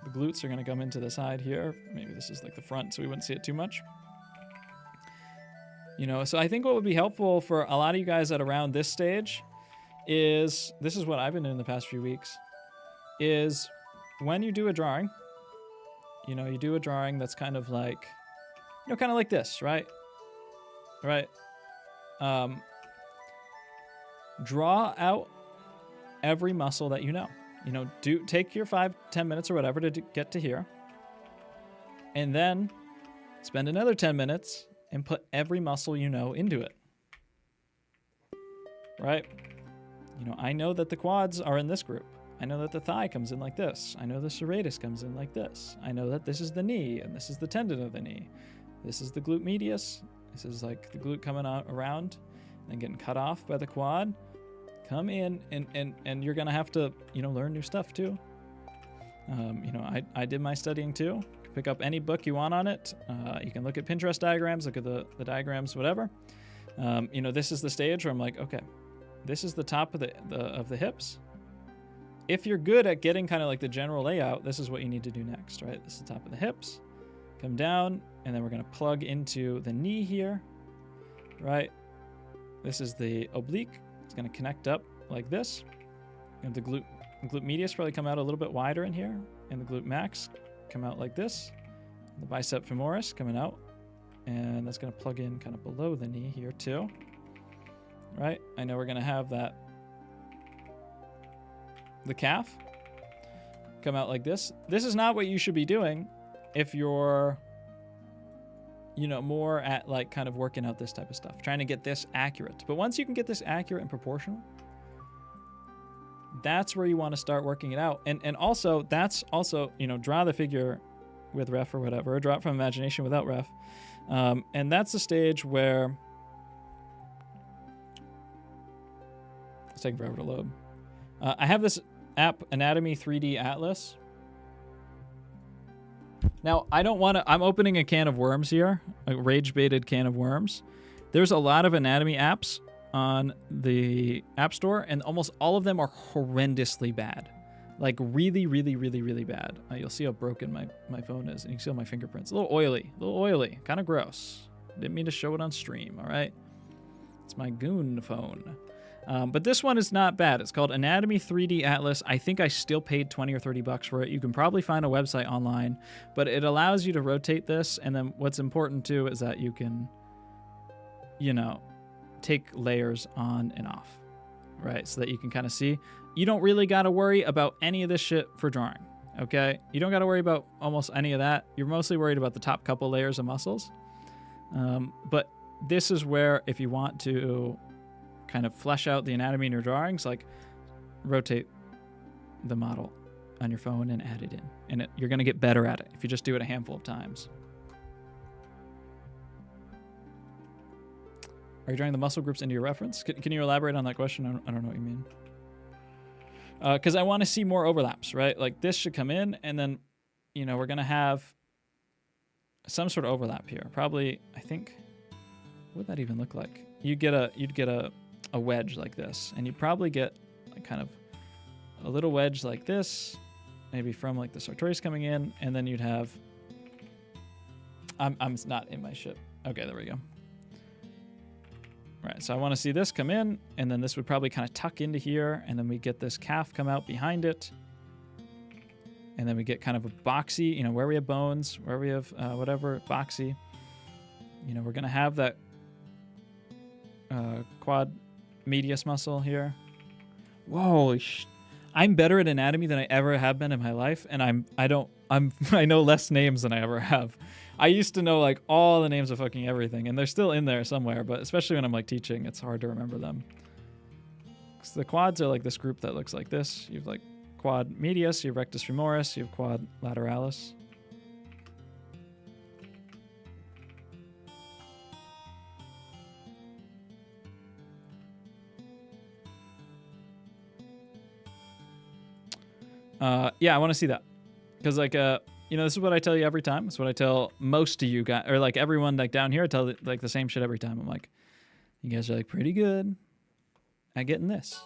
The glutes are going to come into the side here. Maybe this is like the front so we wouldn't see it too much. You know, so I think what would be helpful for a lot of you guys at around this stage is, this is what I've been doing the past few weeks, is when you do a drawing, you know, you do a drawing that's kind of like, you know, kind of like this, right? Right? Draw out every muscle that you know. You know, take your 5-10 minutes or whatever to get to here. And then spend another 10 minutes and put every muscle you know into it. Right? You know, I know that the quads are in this group. I know that the thigh comes in like this. I know the serratus comes in like this. I know that this is the knee, and this is the tendon of the knee. This is the glute medius. This is like the glute coming out around and getting cut off by the quad. Come in, and you're going to have to, you know, learn new stuff too. You know, I did my studying too. You can pick up any book you want on it. You can look at Pinterest diagrams, look at the diagrams, whatever. You know, this is the stage where I'm like, okay, this is the top of the hips. if you're good at getting kind of like the general layout, this is what you need to do next, right? This is the top of the hips, come down, and then we're going to plug into the knee here, right? This is the oblique. It's going to connect up like this. And the glute medius probably come out a little bit wider in here, and the glute max come out like this. The bicep femoris coming out, and that's going to plug in kind of below the knee here too, right? I know we're going to have that, the calf come out like this. This is not what you should be doing if you're, you know, more at like kind of working out this type of stuff, trying to get this accurate. But once you can get this accurate and proportional, that's where you want to start working it out. And also, that's also, you know, draw the figure with ref or whatever, or draw it from imagination without ref. And that's the stage where it's taking forever to load. I have this app, Anatomy 3D Atlas. Now, I don't want to, I'm opening a can of worms here, a rage-baited can of worms. There's a lot of anatomy apps on the App Store, and almost all of them are horrendously bad. Like really, really, really, really bad. You'll see how broken my phone is, and you can see all my fingerprints. A little oily, kind of gross. Didn't mean to show it on stream, all right? It's my goon phone. But this one is not bad. It's called Anatomy 3D Atlas. I think I still paid 20 or 30 bucks for it. You can probably find a website online, but it allows you to rotate this. And then what's important too is that you can, you know, take layers on and off, right? So that you can kind of see. You don't really got to worry about any of this shit for drawing, okay? You don't got to worry about almost any of that. You're mostly worried about the top couple layers of muscles. But this is where, if you want to kind of flesh out the anatomy in your drawings, like rotate the model on your phone and add it in. And you're going to get better at it if you just do it a handful of times. Are you drawing the muscle groups into your reference? Can you elaborate on that question? I don't know what you mean. Because I want to see more overlaps, right? Like this should come in, and then, you know, we're going to have some sort of overlap here. Probably, I think, what would that even look like? You'd get a wedge like this, and you'd probably get like kind of a little wedge like this, maybe from like the sartorius coming in, and then you'd have, I'm not in my ship. Okay, there we go. Right, so I want to see this come in, and then this would probably kind of tuck into here, and then we get this calf come out behind it, and then we get kind of a boxy, you know, where we have bones, where we have whatever, boxy. You know, we're going to have that quad medius muscle here. Whoa, I'm better at anatomy than I ever have been in my life, and I know less names than I ever have. I used to know like all the names of fucking everything, and they're still in there somewhere, but especially when I'm like teaching, it's hard to remember them. So the quads are like this group that looks like this. You have like quad medius, you have rectus femoris, you have quad lateralis. Yeah, I want to see that. Because, like, you know, this is what I tell you every time. It's what I tell most of you guys, or, like, everyone, like, down here, I tell, like, the same shit every time. I'm like, you guys are, like, pretty good at getting this,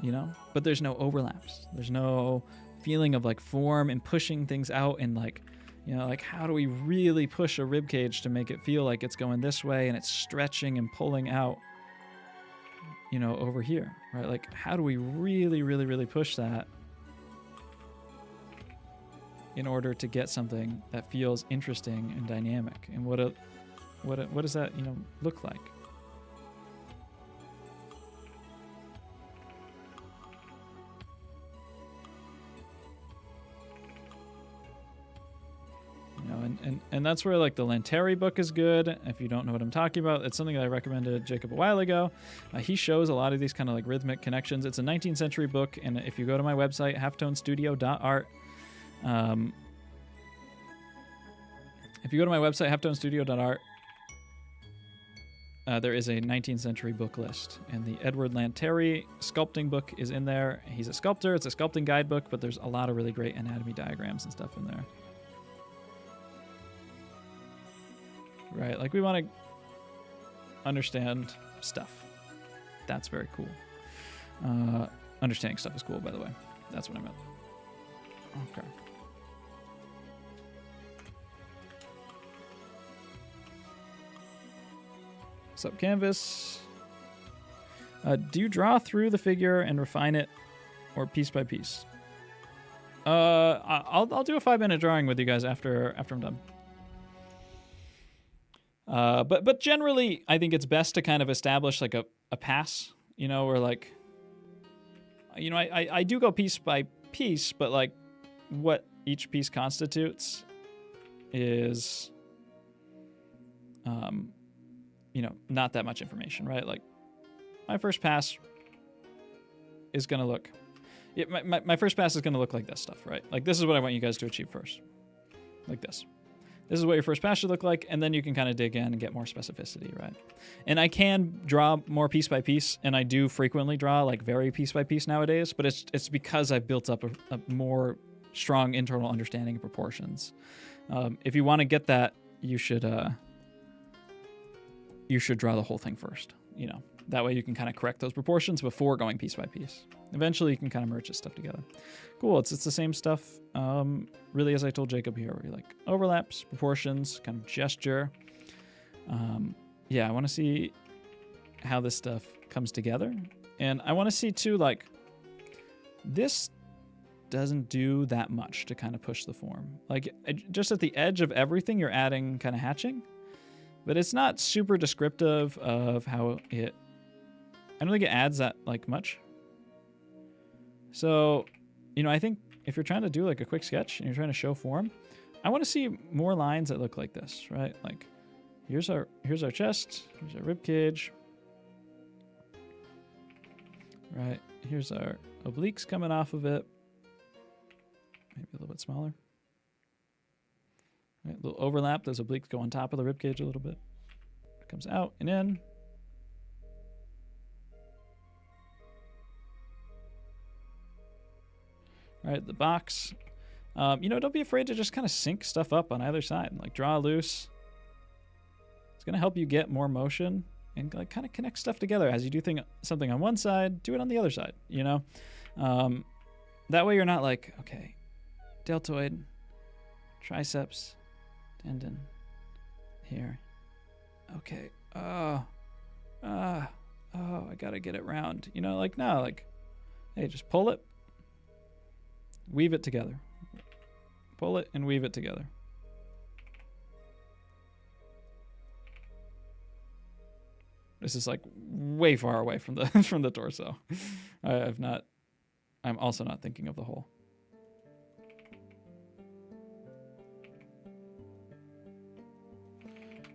you know? But there's no overlaps. There's no feeling of, like, form and pushing things out and, like, you know, like, how do we really push a rib cage to make it feel like it's going this way and it's stretching and pulling out, you know, over here, right? Like, how do we really, really, really push that in order to get something that feels interesting and dynamic? And what does that, you know, look like? You know, and that's where like the Lanteri book is good. If you don't know what I'm talking about, it's something that I recommended Jacob a while ago. He shows a lot of these kind of like rhythmic connections. It's a 19th century book, and if you go to my website, halftonestudio.art, if you go to my website, halftonestudio.art, there is a 19th century book list, and the Edward Lanteri sculpting book is in there. He's a sculptor. It's a sculpting guidebook, but there's a lot of really great anatomy diagrams and stuff in there. Right, like we want to understand stuff. That's very cool. Understanding stuff is cool, by the way. That's what I meant. Okay. Sub canvas. Do you draw through the figure and refine it, or piece by piece? I'll do a 5-minute drawing with you guys after I'm done. But generally, I think it's best to kind of establish like a pass, you know, where like, you know, I do go piece by piece, but like what each piece constitutes is, you know, not that much information, right? Like my first pass is going to look, my first pass is going to look like this stuff, right? Like this is what I want you guys to achieve first. Like this. This is what your first pass should look like, and then you can kind of dig in and get more specificity, right? And I can draw more piece by piece, and I do frequently draw like very piece by piece nowadays, but it's because I've built up a more strong internal understanding of proportions. If you want to get that, you should draw the whole thing first, you know. That way you can kind of correct those proportions before going piece by piece. Eventually you can kind of merge this stuff together. Cool, it's the same stuff, really, as I told Jacob here, where you like overlaps, proportions, kind of gesture. Yeah, I want to see how this stuff comes together. And I want to see too, like, this doesn't do that much to kind of push the form. Like, just at the edge of everything, you're adding kind of hatching. But it's not super descriptive of how it... I don't think it adds that, like, much. So, you know, I think if you're trying to do, like, a quick sketch and you're trying to show form, I want to see more lines that look like this, right? Like, here's our chest, here's our rib cage, right? Here's our obliques coming off of it. Maybe a little bit smaller. Right, a little overlap. Those obliques go on top of the rib cage a little bit. It comes out and in. All right, the box. You know, don't be afraid to just kind of sync stuff up on either side. Like, draw loose. It's going to help you get more motion and, like, kind of connect stuff together. As you do something on one side, do it on the other side, you know? That way you're not like, okay, deltoid, triceps, tendon, here. Okay, oh, I got to get it round. You know, like, no, like, hey, just pull it. Weave it together. Pull it and weave it together. This is like way far away from the from the torso. I'm also not thinking of the whole.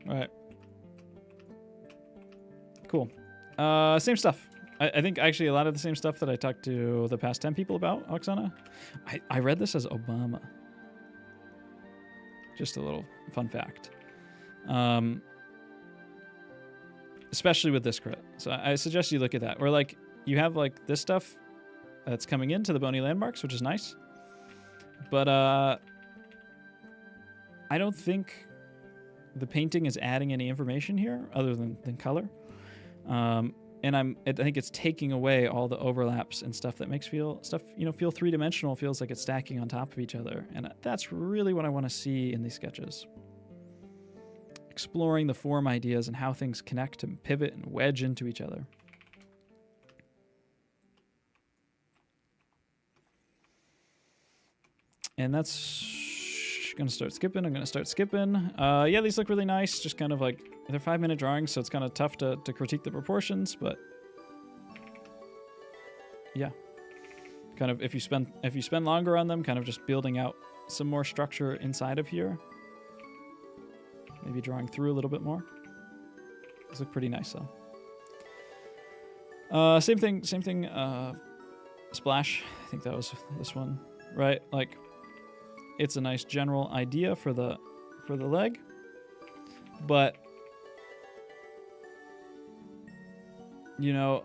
All right. Cool. Same stuff. I think actually a lot of the same stuff that I talked to the past 10 people about, Oksana. I read this as Obama. Just a little fun fact. Especially with this crit. So I suggest you look at that. Or like you have like this stuff that's coming into the bony landmarks, which is nice. But I don't think the painting is adding any information here other than color. And I think it's taking away all the overlaps and stuff that makes feel three-dimensional, feels like it's stacking on top of each other. And that's really what I want to see in these sketches. Exploring the form ideas and how things connect and pivot and wedge into each other. And that's going to start skipping. I'm going to start skipping. Yeah, these look really nice. Just kind of like, they're 5-minute drawings, so it's kind of tough to critique the proportions, but yeah. Kind of if you spend longer on them, kind of just building out some more structure inside of here. Maybe drawing through a little bit more. These look pretty nice though. Same thing, splash. I think that was this one, right? Like, it's a nice general idea for the leg, but you know,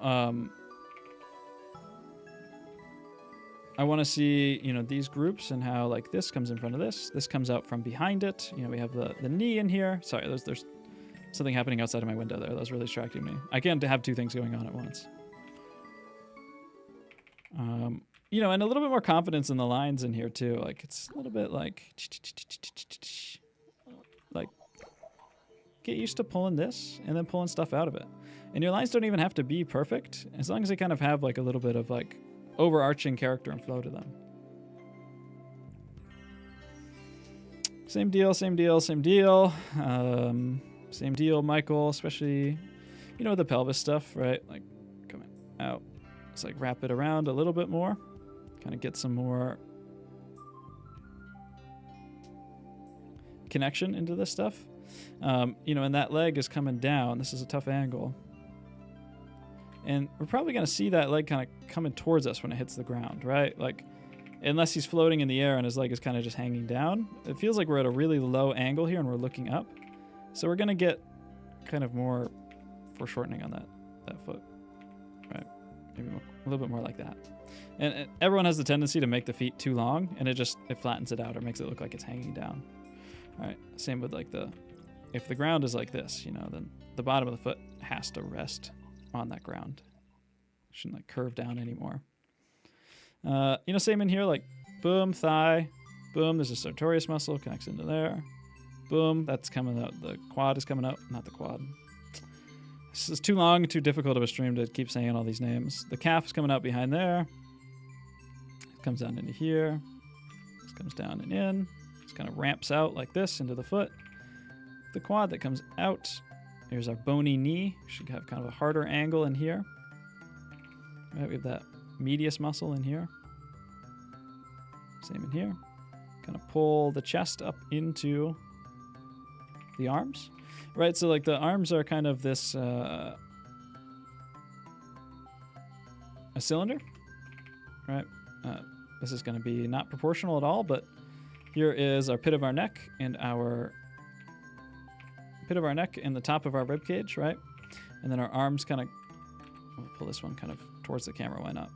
I want to see, you know, these groups and how like this comes in front of this. This comes out from behind it. You know, we have the knee in here. Sorry, there's something happening outside of my window there. That was really distracting me. I can't have two things going on at once. You know, and a little bit more confidence in the lines in here too. Like it's a little bit like get used to pulling this and then pulling stuff out of it. And your lines don't even have to be perfect as long as they kind of have like a little bit of like overarching character and flow to them. Same deal, same deal, same deal. Same deal, Michael, especially, you know, the pelvis stuff, right? Like coming out. Just like wrap it around a little bit more. Kind of get some more connection into this stuff. You know, and that leg is coming down. This is a tough angle. And we're probably going to see that leg kind of coming towards us when it hits the ground, right? Like, unless he's floating in the air and his leg is kind of just hanging down. It feels like we're at a really low angle here and we're looking up. So we're going to get kind of more foreshortening on that foot, right? Maybe a little bit more like that. And everyone has the tendency to make the feet too long, and it flattens it out or makes it look like it's hanging down. All right, same with like if the ground is like this, you know, then the bottom of the foot has to rest on that ground. It shouldn't like curve down anymore. You know, same in here, like boom, thigh, boom, there's a sartorius muscle, connects into there. Boom, that's coming out. The quad is coming out, not the quad. This is too long, too difficult of a stream to keep saying all these names. The calf is coming out behind there. It comes down into here. This comes down and in. This kind of ramps out like this into the foot. The quad that comes out. Here's our bony knee. Should have kind of a harder angle in here. Right, we have that medius muscle in here. Same in here. Kind of pull the chest up into the arms. Right, so like the arms are kind of this a cylinder, right? This is going to be not proportional at all, but here is our pit of our neck and the top of our rib cage, right? And then our arms kind of, we'll pull this one kind of towards the camera, why not?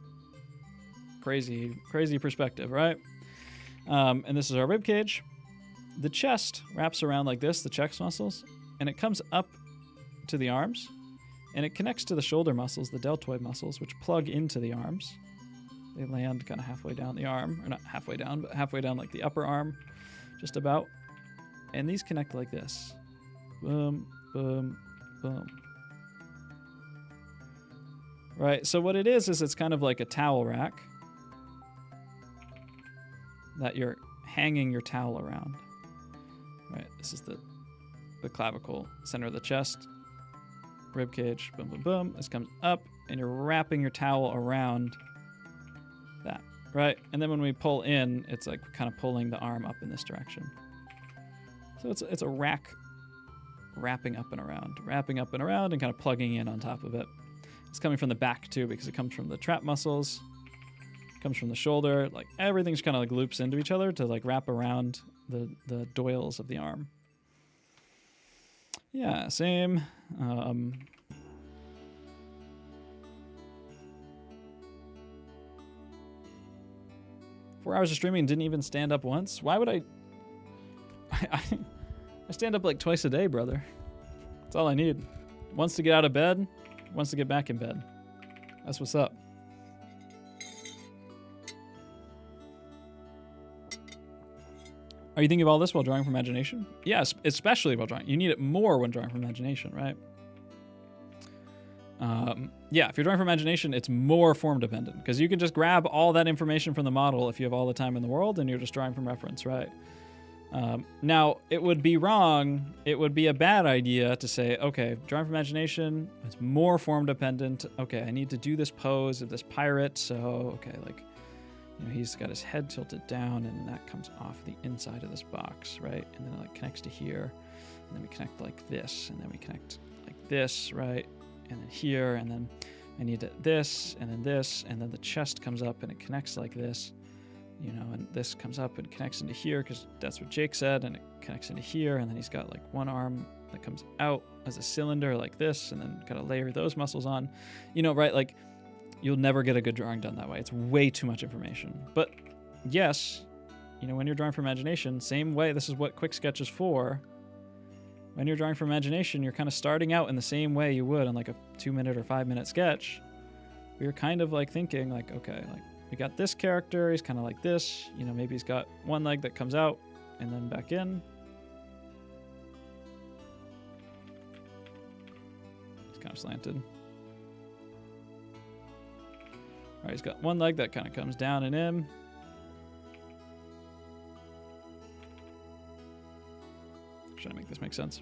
Crazy perspective, right? And this is our rib cage. The chest wraps around like this, the chest muscles, and it comes up to the arms, and it connects to the shoulder muscles, the deltoid muscles, which plug into the arms. They land kind of halfway down the arm, or not halfway down, but halfway down like the upper arm, just about. And these connect like this. Boom, boom, boom. Right, so what it is it's kind of like a towel rack that you're hanging your towel around. Right, this is the clavicle, center of the chest, rib cage, boom, boom, boom. This comes up, and you're wrapping your towel around that, right? And then when we pull in, it's like kind of pulling the arm up in this direction. So it's a rack wrapping up and around, and kind of plugging in on top of it. It's coming from the back too, because it comes from the trap muscles, comes from the shoulder. Like everything's kind of like loops into each other to like wrap around the doils of the arm. Yeah, same. 4 hours of streaming and didn't even stand up once? Why would I stand up like twice a day, brother. That's all I need. Once to get out of bed, once to get back in bed. That's what's up. Are you thinking of all this while drawing from imagination? Yes, especially while drawing. You need it more when drawing from imagination, right? Yeah, if you're drawing from imagination, it's more form dependent because you can just grab all that information from the model if you have all the time in the world and you're just drawing from reference, right? Now, it would be wrong, it would be a bad idea to say, okay, drawing from imagination, it's more form dependent. Okay, I need to do this pose of this pirate, so, okay, like, you know, he's got his head tilted down and that comes off the inside of this box, right? And then it like connects to here, and then we connect like this, and then we connect like this, right? And then here, and then I need this, and then the chest comes up and it connects like this, you know, and this comes up and connects into here because that's what Jake said, and it connects into here, and then he's got like one arm that comes out as a cylinder like this, and then gotta layer those muscles on, you know, right? Like, you'll never get a good drawing done that way. It's way too much information. But yes, you know, when you're drawing from imagination, same way, this is what Quick Sketch is for. When you're drawing from imagination, you're kind of starting out in the same way you would on like a 2-minute or 5-minute sketch. You're kind of like thinking like, okay, like we got this character. He's kind of like this. You know, maybe he's got one leg that comes out and then back in. It's kind of slanted. All right, he's got one leg that kind of comes down and in. Trying to make this make sense.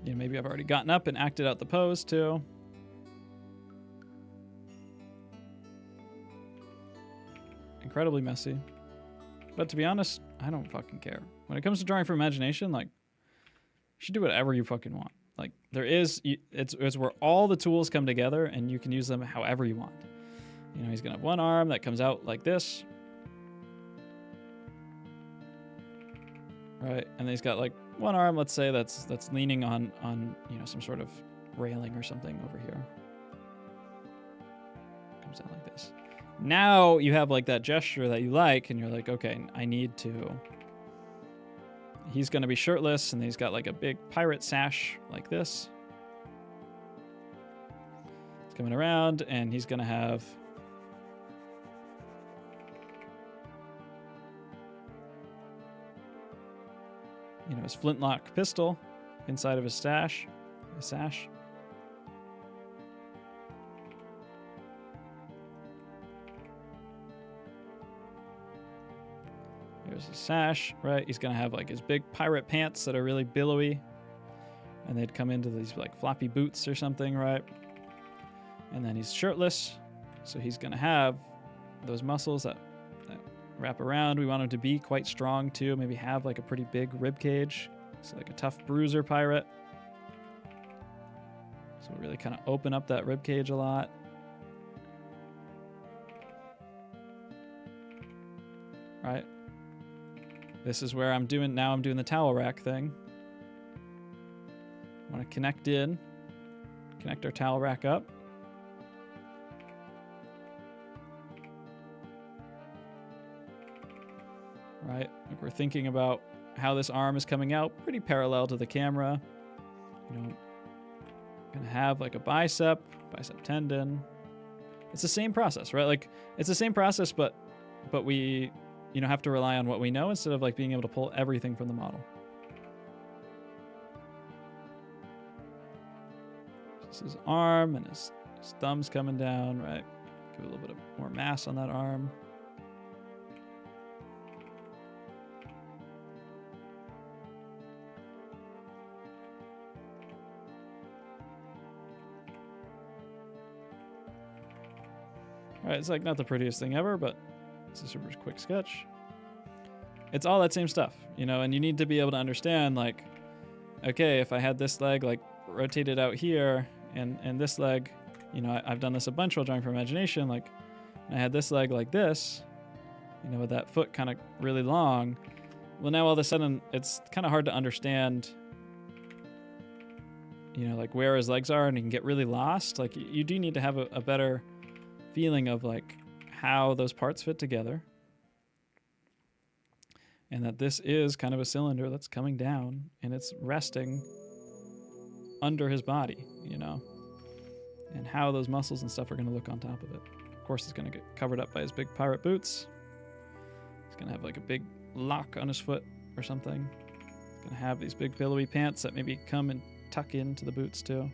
You know, maybe I've already gotten up and acted out the pose too. Incredibly messy. But to be honest, I don't fucking care. When it comes to drawing for imagination, like, you should do whatever you fucking want. Like, there is, it's where all the tools come together and you can use them however you want. You know, he's gonna have one arm that comes out like this. Right, and then he's got like one arm, let's say, that's leaning on you know, some sort of railing or something over here. Comes out like this. Now you have like that gesture that you like, and you're like, okay, I need to. He's gonna be shirtless, and he's got like a big pirate sash like this. He's coming around, and he's gonna have you know, his flintlock pistol inside of his sash. Here's his sash, right? He's gonna have like his big pirate pants that are really billowy, and they'd come into these like floppy boots or something, right? And then he's shirtless, so he's gonna have those muscles that wrap around. We want him to be quite strong too. Maybe have like a pretty big rib cage. So like a tough bruiser pirate. So we really kind of open up that rib cage a lot. Right. This is where I'm doing the towel rack thing. I want to connect our towel rack up. Right, like we're thinking about how this arm is coming out pretty parallel to the camera. You know, gonna have like a bicep tendon. It's the same process, right? Like it's the same process, but we, you know, have to rely on what we know instead of like being able to pull everything from the model. This is his arm, and his thumb's coming down, right? Give a little bit of more mass on that arm. All right, it's like not the prettiest thing ever, but it's a super quick sketch. It's all that same stuff, you know, and you need to be able to understand, like, okay, if I had this leg like rotated out here and this leg, you know, I've done this a bunch while drawing for imagination, like I had this leg like this, you know, with that foot kind of really long. Well, now all of a sudden it's kind of hard to understand, you know, like where his legs are, and you can get really lost. Like you do need to have a better feeling of like how those parts fit together, and that this is kind of a cylinder that's coming down and it's resting under his body, you know, and how those muscles and stuff are going to look on top of it. Of course, it's going to get covered up by his big pirate boots. He's going to have like a big lock on his foot or something. He's going to have these big billowy pants that maybe come and tuck into the boots too.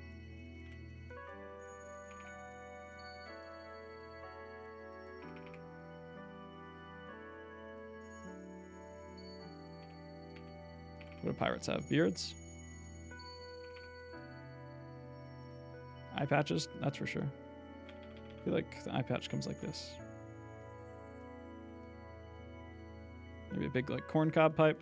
What do pirates have? Beards? Eye patches? That's for sure. I feel like the eye patch comes like this. Maybe a big like corncob pipe.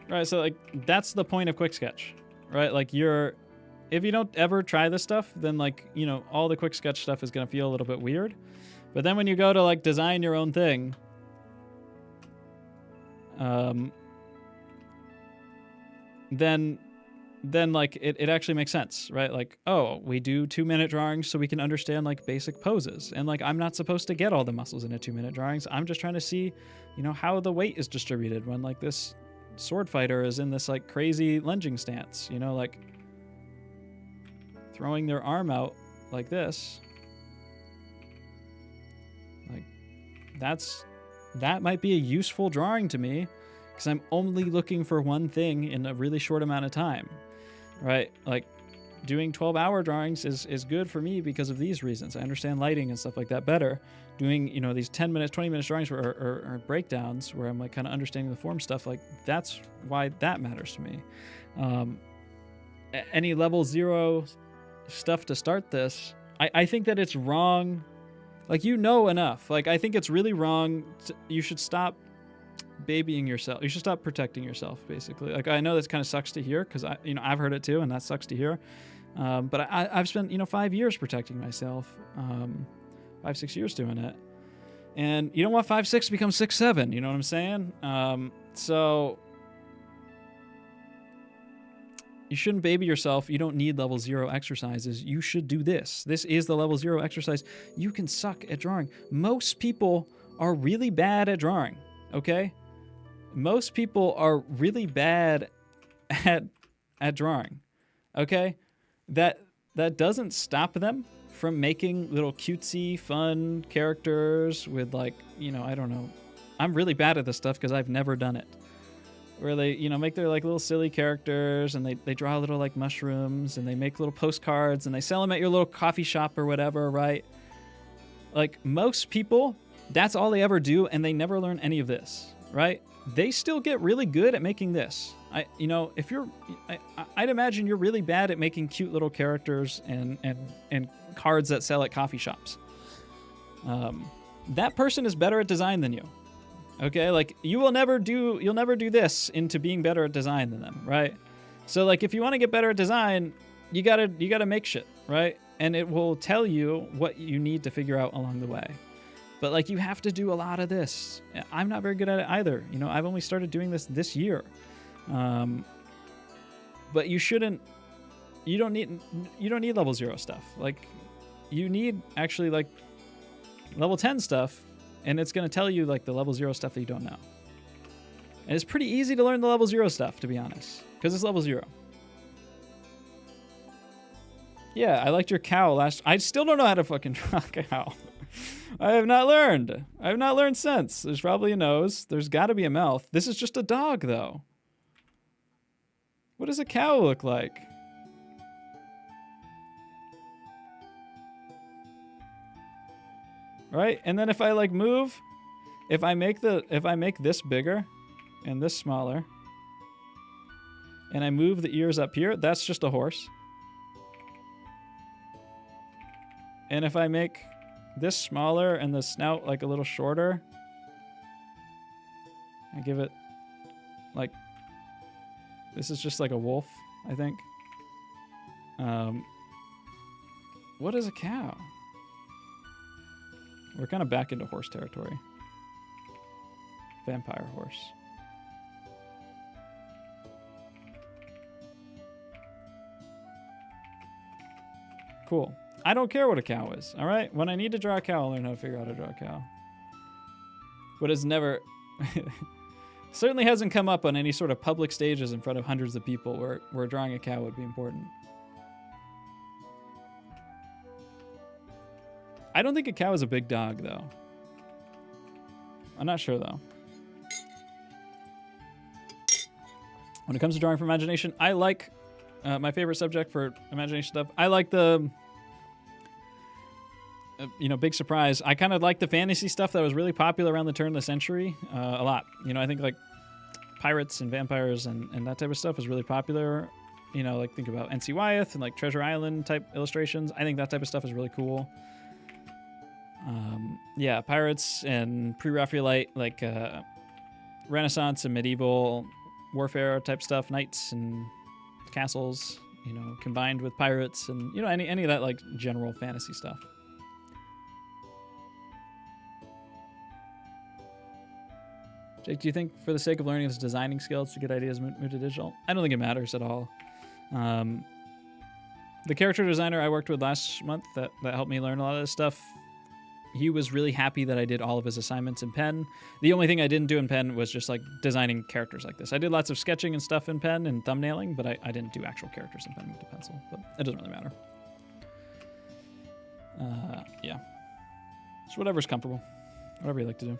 Right, so like that's the point of quick sketch, right? Like if you don't ever try this stuff, then like, you know, all the quick sketch stuff is going to feel a little bit weird. But then when you go to like design your own thing, then then like it actually makes sense, right? Like, oh, we do 2-minute drawings so we can understand like basic poses. And like I'm not supposed to get all the muscles in a 2-minute drawings. I'm just trying to see, you know, how the weight is distributed when like this sword fighter is in this like crazy lunging stance, you know, like throwing their arm out like this. Like that might be a useful drawing to me because I'm only looking for one thing in a really short amount of time. Right? Like doing 12-hour drawings is good for me because of these reasons. I understand lighting and stuff like that better. Doing, you know, these 10 minutes, 20 minutes drawings or breakdowns where I'm like kind of understanding the form stuff, like that's why that matters to me. Any level 0 stuff to start this, I think that it's wrong. Like, you know enough. Like, I think it's really wrong. You should stop babying yourself. You should stop protecting yourself, basically. Like, I know this kind of sucks to hear because I've heard it too, and that sucks to hear. But I've spent 5 years protecting myself, 5-6 years doing it, and you don't want 5-6 to become 6-7. You know what I'm saying? So you shouldn't baby yourself. You don't need level 0 exercises. You should do this. This is the level 0 exercise. You can suck at drawing. Most people are really bad at drawing. Okay. Most people are really bad at drawing, okay? That doesn't stop them from making little cutesy, fun characters with like, I don't know. I'm really bad at this stuff because I've never done it. Where they, make their like little silly characters and they draw little like mushrooms and they make little postcards and they sell them at your little coffee shop or whatever, right? Like most people, that's all they ever do and they never learn any of this, right? They still get really good at making this. I'd imagine you're really bad at making cute little characters and cards that sell at coffee shops. That person is better at design than you. Okay, like you'll never do this into being better at design than them, right? So like if you want to get better at design, you gotta make shit, right? And it will tell you what you need to figure out along the way. But like you have to do a lot of this. I'm not very good at it either. I've only started doing this year. But you don't need level 0 stuff. Like you need actually like level 10 stuff, and it's going to tell you like the level 0 stuff that you don't know. And it's pretty easy to learn the level 0 stuff, to be honest, because it's level 0. Yeah, I liked your cow I still don't know how to fucking draw a cow. I have not learned. I have not learned since. There's probably a nose. There's got to be a mouth. This is just a dog, though. What does a cow look like? Right? And then if I like move, if I make this bigger and this smaller, and I move the ears up here, that's just a horse. And if I make this smaller and the snout like a little shorter, I give it like, this is just like a wolf, I think. What is a cow? We're kind of back into horse territory. Vampire horse. Cool. I don't care what a cow is, all right? When I need to draw a cow, I'll learn how to figure out how to draw a cow. But it's never... certainly hasn't come up on any sort of public stages in front of hundreds of people where drawing a cow would be important. I don't think a cow is a big dog, though. I'm not sure, though. When it comes to drawing for imagination, I like... my favorite subject for imagination stuff, I like the... big surprise. I kind of like the fantasy stuff that was really popular around the turn of the century a lot. I think like pirates and vampires and that type of stuff was really popular. Like think about N.C. Wyeth and like Treasure Island type illustrations. I think that type of stuff is really cool. Yeah, pirates and pre-Raphaelite, like Renaissance and medieval warfare type stuff, knights and castles, combined with pirates and, any of that like general fantasy stuff. Jake, do you think for the sake of learning this designing skill, it's a good idea to move to digital? I don't think it matters at all. The character designer I worked with last month that helped me learn a lot of this stuff, he was really happy that I did all of his assignments in pen. The only thing I didn't do in pen was just like designing characters like this. I did lots of sketching and stuff in pen and thumbnailing, but I didn't do actual characters in pen with a pencil, but it doesn't really matter. Yeah. Just whatever's comfortable. Whatever you like to do.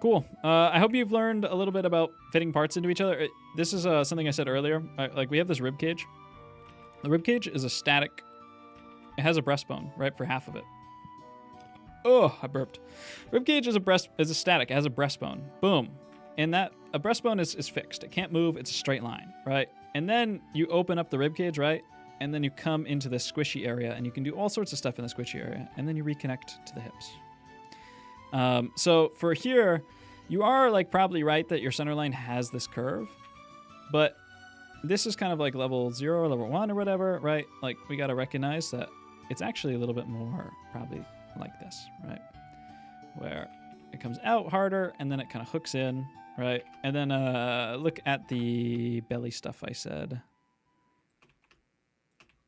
Cool. I hope you've learned a little bit about fitting parts into each other. This is something I said earlier. Like we have this rib cage. The rib cage is a static. It has a breastbone, right, for half of it. Oh, I burped. Rib cage is a static. It has a breastbone. Boom. And a breastbone is fixed. It can't move. It's a straight line, right? And then you open up the rib cage, right? And then you come into this squishy area, and you can do all sorts of stuff in the squishy area. And then you reconnect to the hips. So for here, you are like probably right that your center line has this curve, but this is kind of like level 0 or level 1 or whatever, right? Like we got to recognize that it's actually a little bit more probably like this, right? Where it comes out harder and then it kind of hooks in, right? And then look at the belly stuff I said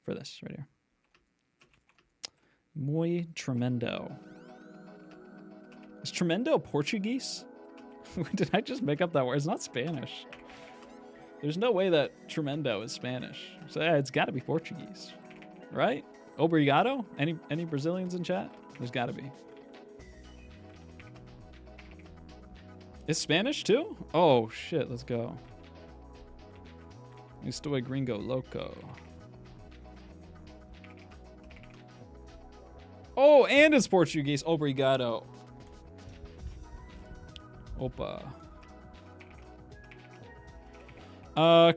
for this right here. Muy tremendo. Is tremendo Portuguese? Did I just make up that word? It's not Spanish. There's no way that tremendo is Spanish. So yeah, it's got to be Portuguese, right? Obrigado? Any Brazilians in chat? There's got to be. Is Spanish too? Oh shit, let's go. Estoy gringo loco. Oh, and it's Portuguese. Obrigado. Opa.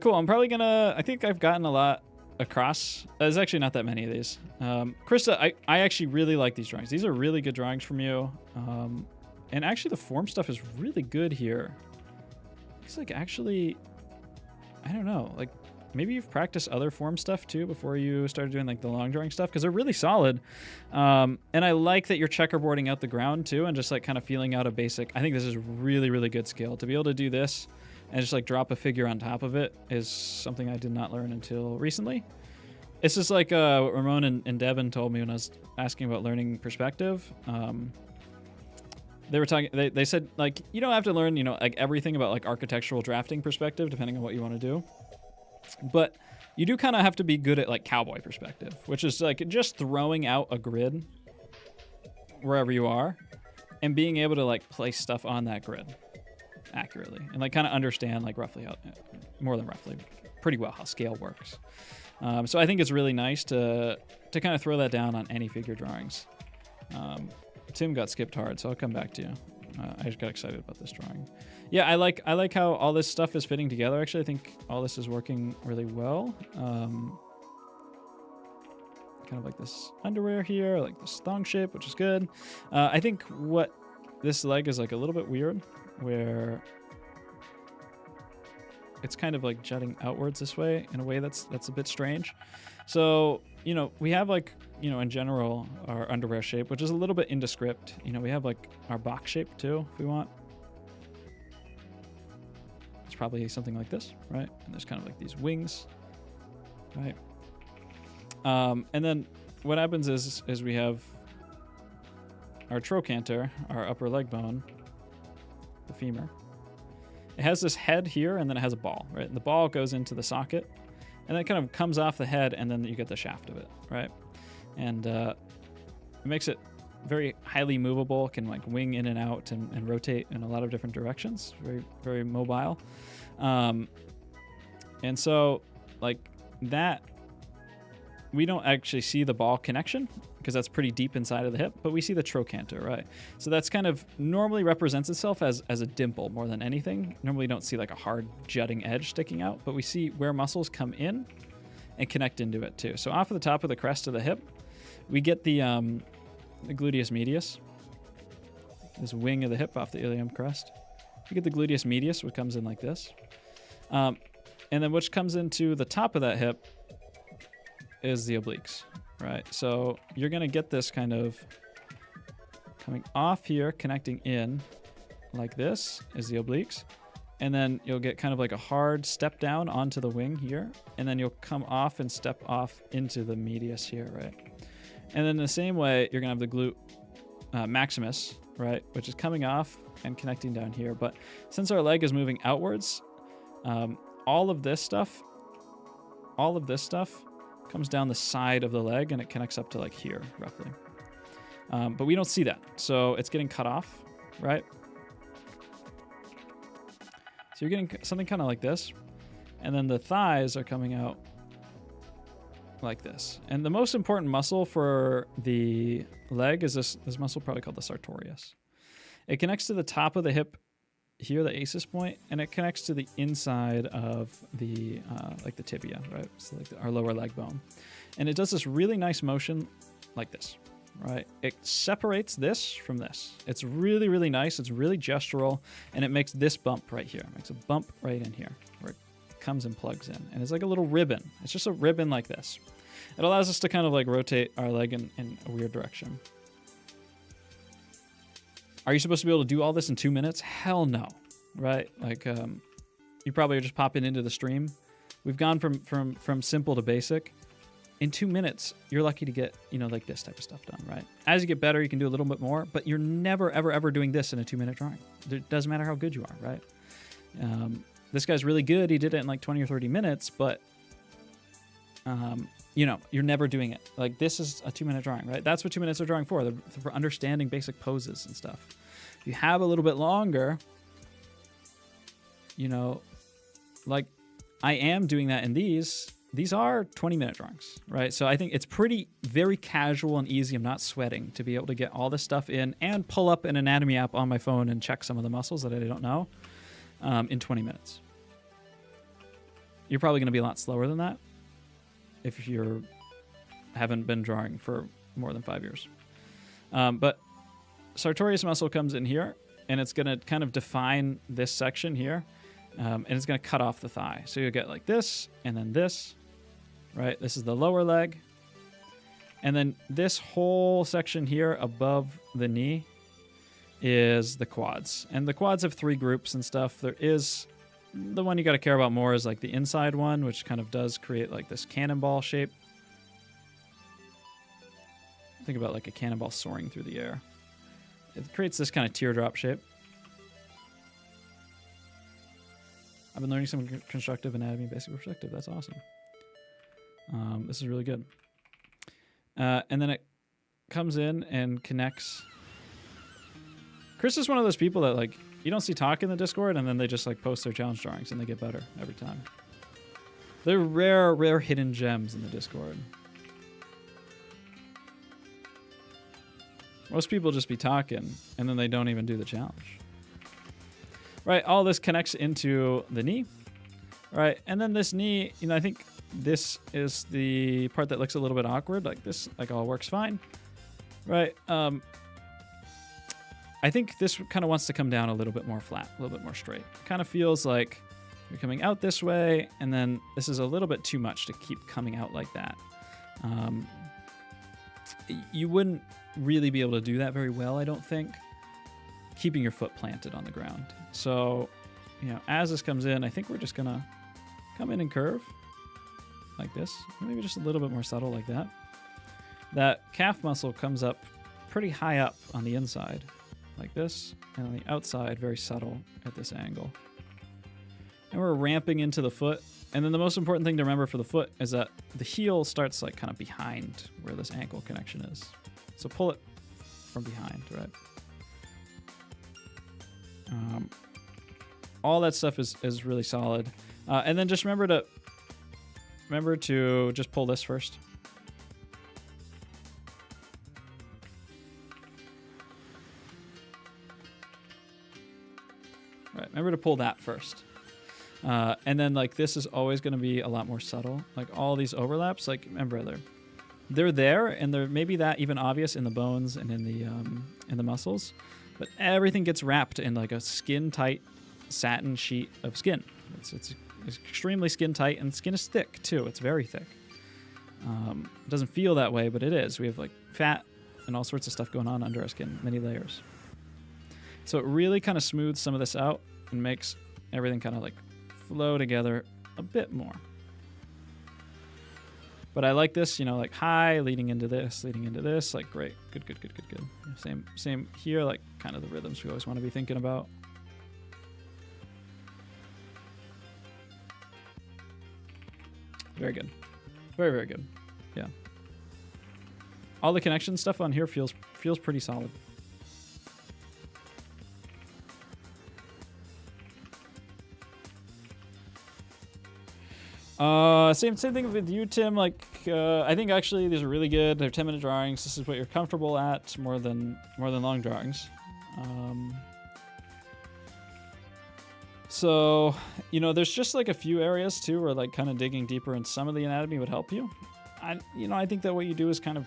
Cool. I'm probably gonna. I think I've gotten a lot across. There's actually not that many of these. Krista, I actually really like these drawings. These are really good drawings from you. And actually, the form stuff is really good here. It's like actually, I don't know. Like maybe you've practiced other form stuff too before you started doing like the long drawing stuff because they're really solid. And I like that you're checkerboarding out the ground too and just like kind of feeling out a basic. I think this is really, really good skill to be able to do this. And just like drop a figure on top of it is something I did not learn until recently. It's just like what Ramon and Devin told me when I was asking about learning perspective. They were talking. They said like you don't have to learn like everything about like architectural drafting perspective depending on what you want to do, but you do kind of have to be good at like cowboy perspective, which is like just throwing out a grid wherever you are and being able to like place stuff on that grid accurately and like kind of understand like roughly how, more than roughly, pretty well how scale works. So I think it's really nice to kind of throw that down on any figure drawings. Tim got skipped hard, so I'll come back to you. I just got excited about this drawing. Yeah, I like how all this stuff is fitting together. Actually, I think all this is working really well. Kind of like this underwear here, like this thong shape, which is good. I think what this leg is like a little bit weird, where it's kind of like jutting outwards this way in a way that's a bit strange. So, we have like, in general, our underwear shape, which is a little bit indescript. We have like our box shape too, if we want. It's probably something like this, right? And there's kind of like these wings, right? And then what happens is we have our trochanter, our upper leg bone, the femur. It has this head here, and then it has a ball, right? And the ball goes into the socket, and then it kind of comes off the head, and then you get the shaft of it, right? And it makes it very highly movable, can like wing in and out and rotate in a lot of different directions. Very, very mobile. And so like that, we don't actually see the ball connection because that's pretty deep inside of the hip, but we see the trochanter, right? So that's kind of normally represents itself as a dimple more than anything. Normally you don't see like a hard jutting edge sticking out, but we see where muscles come in and connect into it too. So off of the top of the crest of the hip, we get the gluteus medius, this wing of the hip off the ilium crest. We get the gluteus medius, which comes in like this. And then which comes into the top of that hip is the obliques, right? So you're going to get this kind of coming off here, connecting in like this is the obliques. and then you'll get kind of like a hard step down onto the wing here, and then you'll come off and step off into the medius here, right? And then the same way, you're gonna have the glute maximus, right, which is coming off and connecting down here. But since our leg is moving outwards, all of this stuff comes down the side of the leg, and it connects up to like here, roughly. But we don't see that, so it's getting cut off, right? So you're getting something kind of like this, and then the thighs are coming out like this. And the most important muscle for the leg is this muscle probably called the sartorius. It connects to the top of the hip here, the aces point, and it connects to the inside of the like the tibia, right? So like our lower leg bone. And it does this really nice motion like this, right? It separates this from this. It's really, really nice. It's really gestural, and it makes this bump right here. It makes a bump right in here where it comes and plugs in. And it's like a little ribbon. It's just a ribbon like this. It allows us to kind of like rotate our leg in a weird direction. Are you supposed to be able to do all this in 2 minutes? Hell no, right? Like you probably are just popping into the stream. We've gone from simple to basic. In 2 minutes, you're lucky to get, you know, like this type of stuff done, right? As you get better, you can do a little bit more, but you're never, ever, ever doing this in a 2-minute drawing. It doesn't matter how good you are, right? This guy's really good. He did it in like 20 or 30 minutes, but, you know, you're never doing it. Like this is a 2-minute drawing, right? That's what 2 minutes are drawing for. They're for understanding basic poses and stuff. If you have a little bit longer, you know, like I am doing that in these are 20-minute drawings, right? So I think it's very casual and easy. I'm not sweating to be able to get all this stuff in and pull up an anatomy app on my phone and check some of the muscles that I don't know in 20 minutes. You're probably going to be a lot slower than that if you haven't been drawing for more than 5 years. But sartorius muscle comes in here, and it's going to kind of define this section here, and it's going to cut off the thigh. So you'll get like this, and then this, right? This is the lower leg. And then this whole section here above the knee is the quads. And the quads have 3 groups and stuff. There is the one you got to care about more is like the inside one, which kind of does create like this cannonball shape. Think about like a cannonball soaring through the air. It creates this kind of teardrop shape. I've been learning some constructive anatomy, basic perspective. That's awesome. This is really good. And then it comes in and connects. Chris is one of those people that like you don't see talk in the Discord, and then they just like post their challenge drawings and they get better every time. They're rare hidden gems in the Discord. Most people just be talking and then they don't even do the challenge. Right, all this connects into the knee. Right, and then this knee, you know, I think this is the part that looks a little bit awkward. Like this, like all works fine. Right, I think this kind of wants to come down a little bit more flat, a little bit more straight. Kind of feels like you're coming out this way, and then this is a little bit too much to keep coming out like that. You wouldn't really be able to do that very well, I don't think, keeping your foot planted on the ground. So, you know, as this comes in, I think we're just gonna come in and curve like this. Maybe just a little bit more subtle like that. That calf muscle comes up pretty high up on the inside like this, and on the outside very subtle at this angle. And we're ramping into the foot. And then the most important thing to remember for the foot is that the heel starts like kind of behind where this ankle connection is. So pull it from behind, right? All that stuff is really solid. And then just remember to just pull this first. Right, remember to pull that first. And then like this is always going to be a lot more subtle. Like all these overlaps, like remember they're there, and they're maybe that even obvious in the bones and in the muscles, but everything gets wrapped in like a skin tight satin sheet of skin. It's extremely skin tight, and skin is thick too. It's very thick. It doesn't feel that way, but it is. We have like fat and all sorts of stuff going on under our skin, many layers. So it really kind of smooths some of this out and makes everything kind of like flow together a bit more. But I like this, you know, like high leading into this, like great, good. Same here, like kind of the rhythms we always want to be thinking about. Very good, very good. Yeah, all the connection stuff on here feels pretty solid. Same thing with you, Tim. Like, I think actually these are really good. They're 10-minute drawings. This is what you're comfortable at, more than long drawings. So, you know, there's just like a few areas too where like kind of digging deeper in some of the anatomy would help you. I think that what you do is kind of,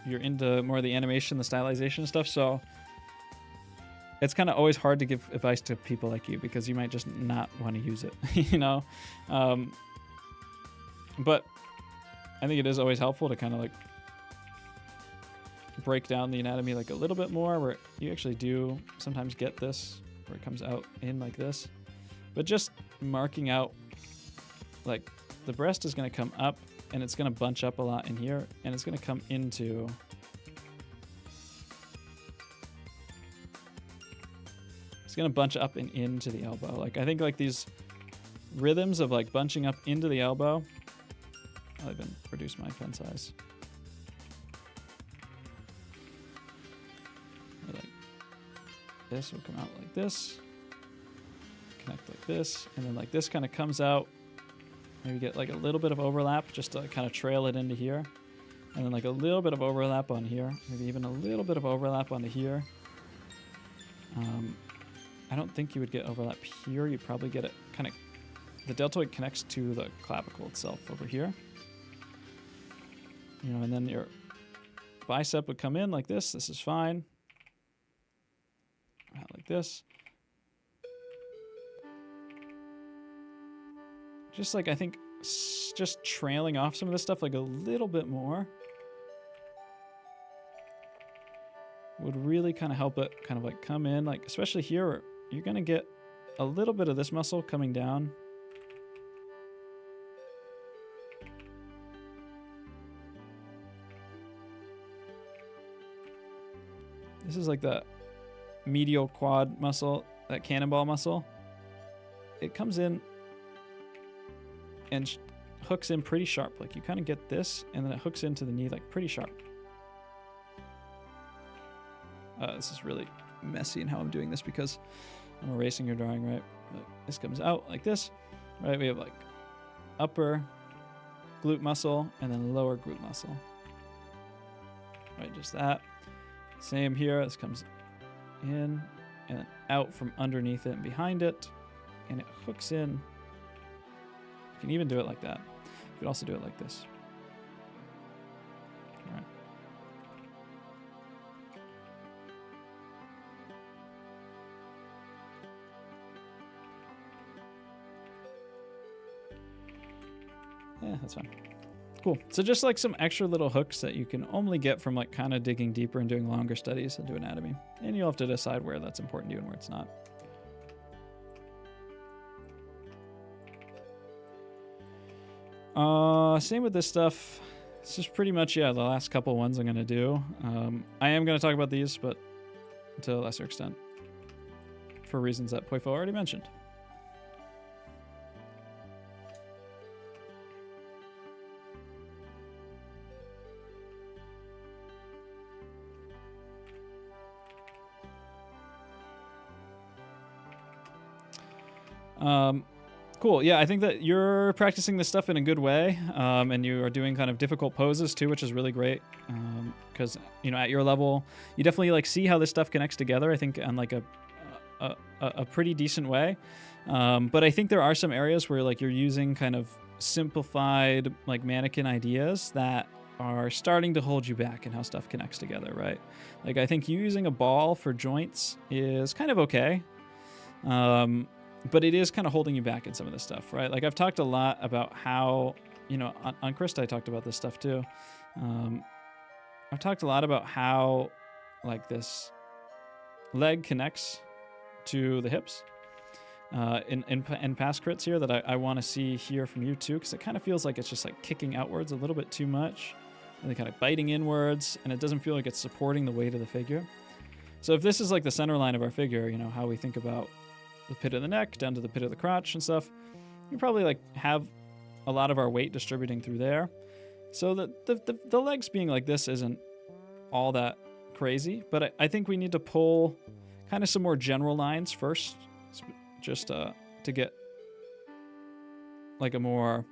you're into more of the animation, the stylization stuff. So it's kind of always hard to give advice to people like you because you might just not want to use it, you know? But I think it is always helpful to kind of like break down the anatomy like a little bit more, where you actually do sometimes get this where it comes out in like this. But just marking out, like the breast is going to come up and it's going to bunch up a lot in here, and it's going to come into bunch up and into the elbow. Like I think like these rhythms of like bunching up into the elbow. I'll even reduce my pen size. Like this will come out like this, connect like this, and then like this kind of comes out. Maybe get like a little bit of overlap just to kind of trail it into here, and then like a little bit of overlap on here, maybe even a little bit of overlap onto here. I don't think you would get overlap here. You'd probably get it kind of, the deltoid connects to the clavicle itself over here. You know, and then your bicep would come in like this. This is fine. Like this. Just like, I think, just trailing off some of this stuff like a little bit more would really kind of help it kind of like come in, like especially here where you're going to get a little bit of this muscle coming down. This is like the medial quad muscle, that cannonball muscle. It comes in and hooks in pretty sharp. Like you kind of get this, and then it hooks into the knee like pretty sharp. This is really messy in how I'm doing this because I'm erasing your drawing, right? This comes out like this, right? We have like upper glute muscle and then lower glute muscle. Right, just that. Same here, this comes in and then out from underneath it and behind it, and it hooks in. You can even do it like that. You could also do it like this. All right. Yeah, that's fine. Cool. So just like some extra little hooks that you can only get from like kind of digging deeper and doing longer studies into anatomy. And you'll have to decide where that's important to you and where it's not. Same with this stuff. This is pretty much, yeah, the last couple ones I'm going to do. I am going to talk about these, but to a lesser extent, for reasons that Poifo already mentioned. Cool. Yeah, I think that you're practicing this stuff in a good way, and you are doing kind of difficult poses too, which is really great. Because you know, at your level, you definitely like see how this stuff connects together. I think on like a pretty decent way. But I think there are some areas where like you're using kind of simplified like mannequin ideas that are starting to hold you back in how stuff connects together, right? Like I think using a ball for joints is kind of okay. But it is kind of holding you back in some of this stuff, right? Like I've talked a lot about how, you know, on Krista I talked about this stuff too. I've talked a lot about how like this leg connects to the hips. in past crits here that I want to see here from you too, because it kind of feels like it's just like kicking outwards a little bit too much, and then kind of biting inwards, and it doesn't feel like it's supporting the weight of the figure. So if this is like the center line of our figure, you know, how we think about the pit of the neck down to the pit of the crotch and stuff, we probably like have a lot of our weight distributing through there. So the legs being like this isn't all that crazy, but I think we need to pull kind of some more general lines first, just to get like a more,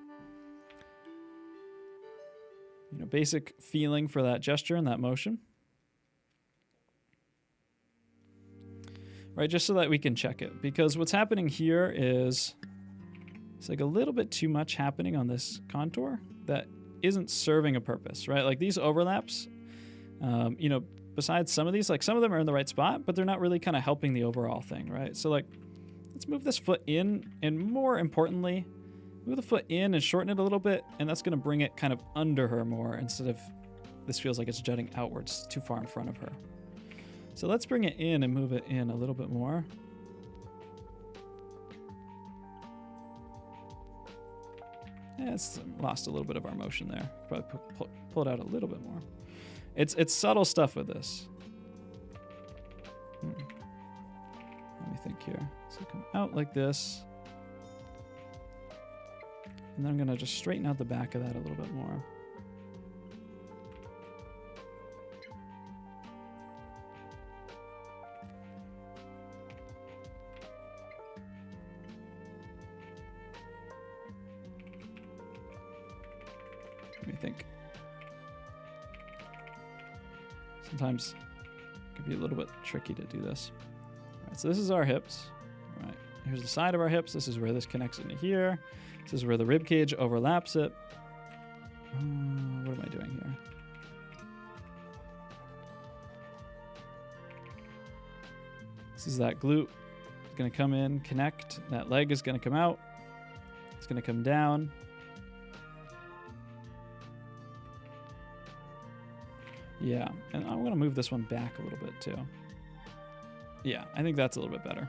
you know, basic feeling for that gesture and that motion. Right, just so that we can check it. Because what's happening here is it's like a little bit too much happening on this contour that isn't serving a purpose, right? Like these overlaps, you know, besides some of these, like some of them are in the right spot, but they're not really kind of helping the overall thing, right? So like, let's move this foot in, and more importantly, move the foot in and shorten it a little bit, and that's going to bring it kind of under her more instead of this feels like it's jutting outwards too far in front of her. So let's bring it in and move it in a little bit more. Yeah, it's lost a little bit of our motion there. Probably pull it out a little bit more. It's subtle stuff with this. Let me think here. So come out like this. And then I'm going to just straighten out the back of that a little bit more. Let me think. Sometimes it can be a little bit tricky to do this. All right, so this is our hips. All right, here's the side of our hips. This is where this connects into here. This is where the rib cage overlaps it. What am I doing here? This is that glute. It's going to come in, connect. That leg is going to come out. It's going to come down. Yeah, and I'm going to move this one back a little bit too. Yeah, I think that's a little bit better.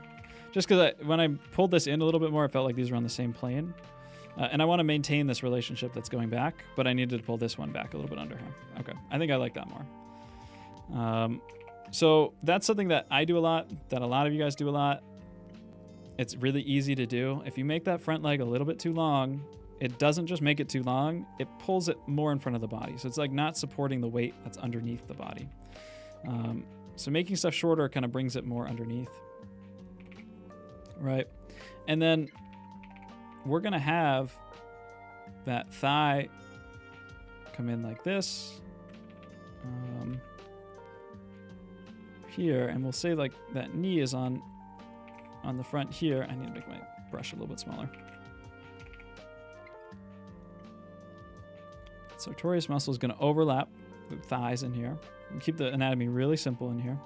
Just because when I pulled this in a little bit more, it felt like these were on the same plane. And I want to maintain this relationship that's going back, but I needed to pull this one back a little bit under her. Okay, I think I like that more. So that's something that I do a lot, that a lot of you guys do a lot. It's really easy to do. If you make that front leg a little bit too long, it doesn't just make it too long, it pulls it more in front of the body. So it's like not supporting the weight that's underneath the body. So making stuff shorter kind of brings it more underneath. Right? And then we're going to have that thigh come in like this. Here, and we'll say like that knee is on the front here. I need to make my brush a little bit smaller. Sartorius muscle is going to overlap the thighs in here. And keep the anatomy really simple in here.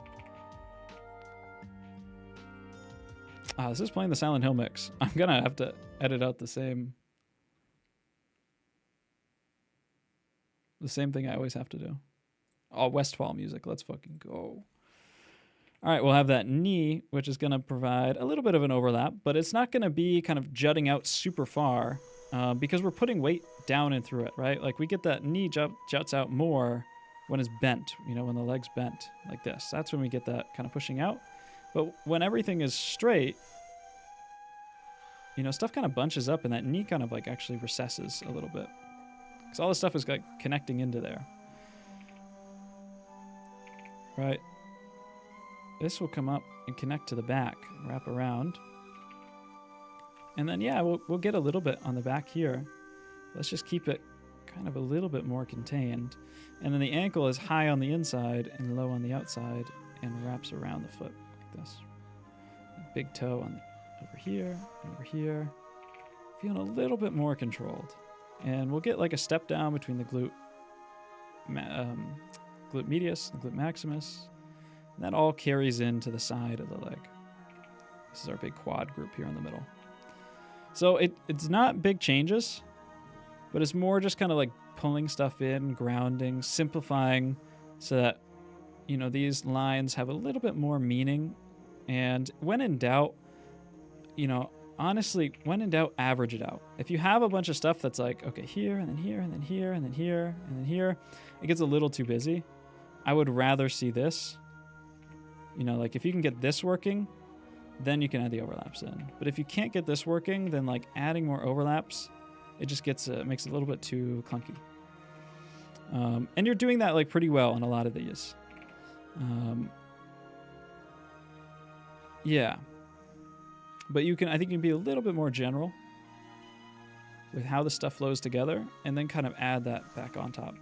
This is playing the Silent Hill mix. I'm going to have to edit out the same thing I always have to do. Oh, Westfall music. Let's fucking go. All right, we'll have that knee, which is going to provide a little bit of an overlap, but it's not going to be kind of jutting out super far because we're putting weight down and through it, right? Like we get that knee juts out more when it's bent, you know, when the leg's bent like this. That's when we get that kind of pushing out. But when everything is straight, you know, stuff kind of bunches up and that knee kind of like actually recesses a little bit. Because all this stuff is like connecting into there. Right? This will come up and connect to the back, wrap around. And then, yeah, we'll get a little bit on the back here. Let's just keep it kind of a little bit more contained. And then the ankle is high on the inside and low on the outside and wraps around the foot like this. Big toe on over here and over here. Feeling a little bit more controlled. And we'll get like a step down between the glute medius and glute maximus. And that all carries into the side of the leg. This is our big quad group here in the middle. So it's not big changes, but it's more just kind of like pulling stuff in, grounding, simplifying so that, you know, these lines have a little bit more meaning. And when in doubt, you know, honestly, when in doubt, average it out. If you have a bunch of stuff that's like, okay, here and then here and then here and then here and then here, it gets a little too busy. I would rather see this. You know, like if you can get this working, then you can add the overlaps in. But if you can't get this working, then like adding more overlaps, it just gets makes it a little bit too clunky. And you're doing that like pretty well on a lot of these. Yeah. But I think you can be a little bit more general with how the stuff flows together and then kind of add that back on top.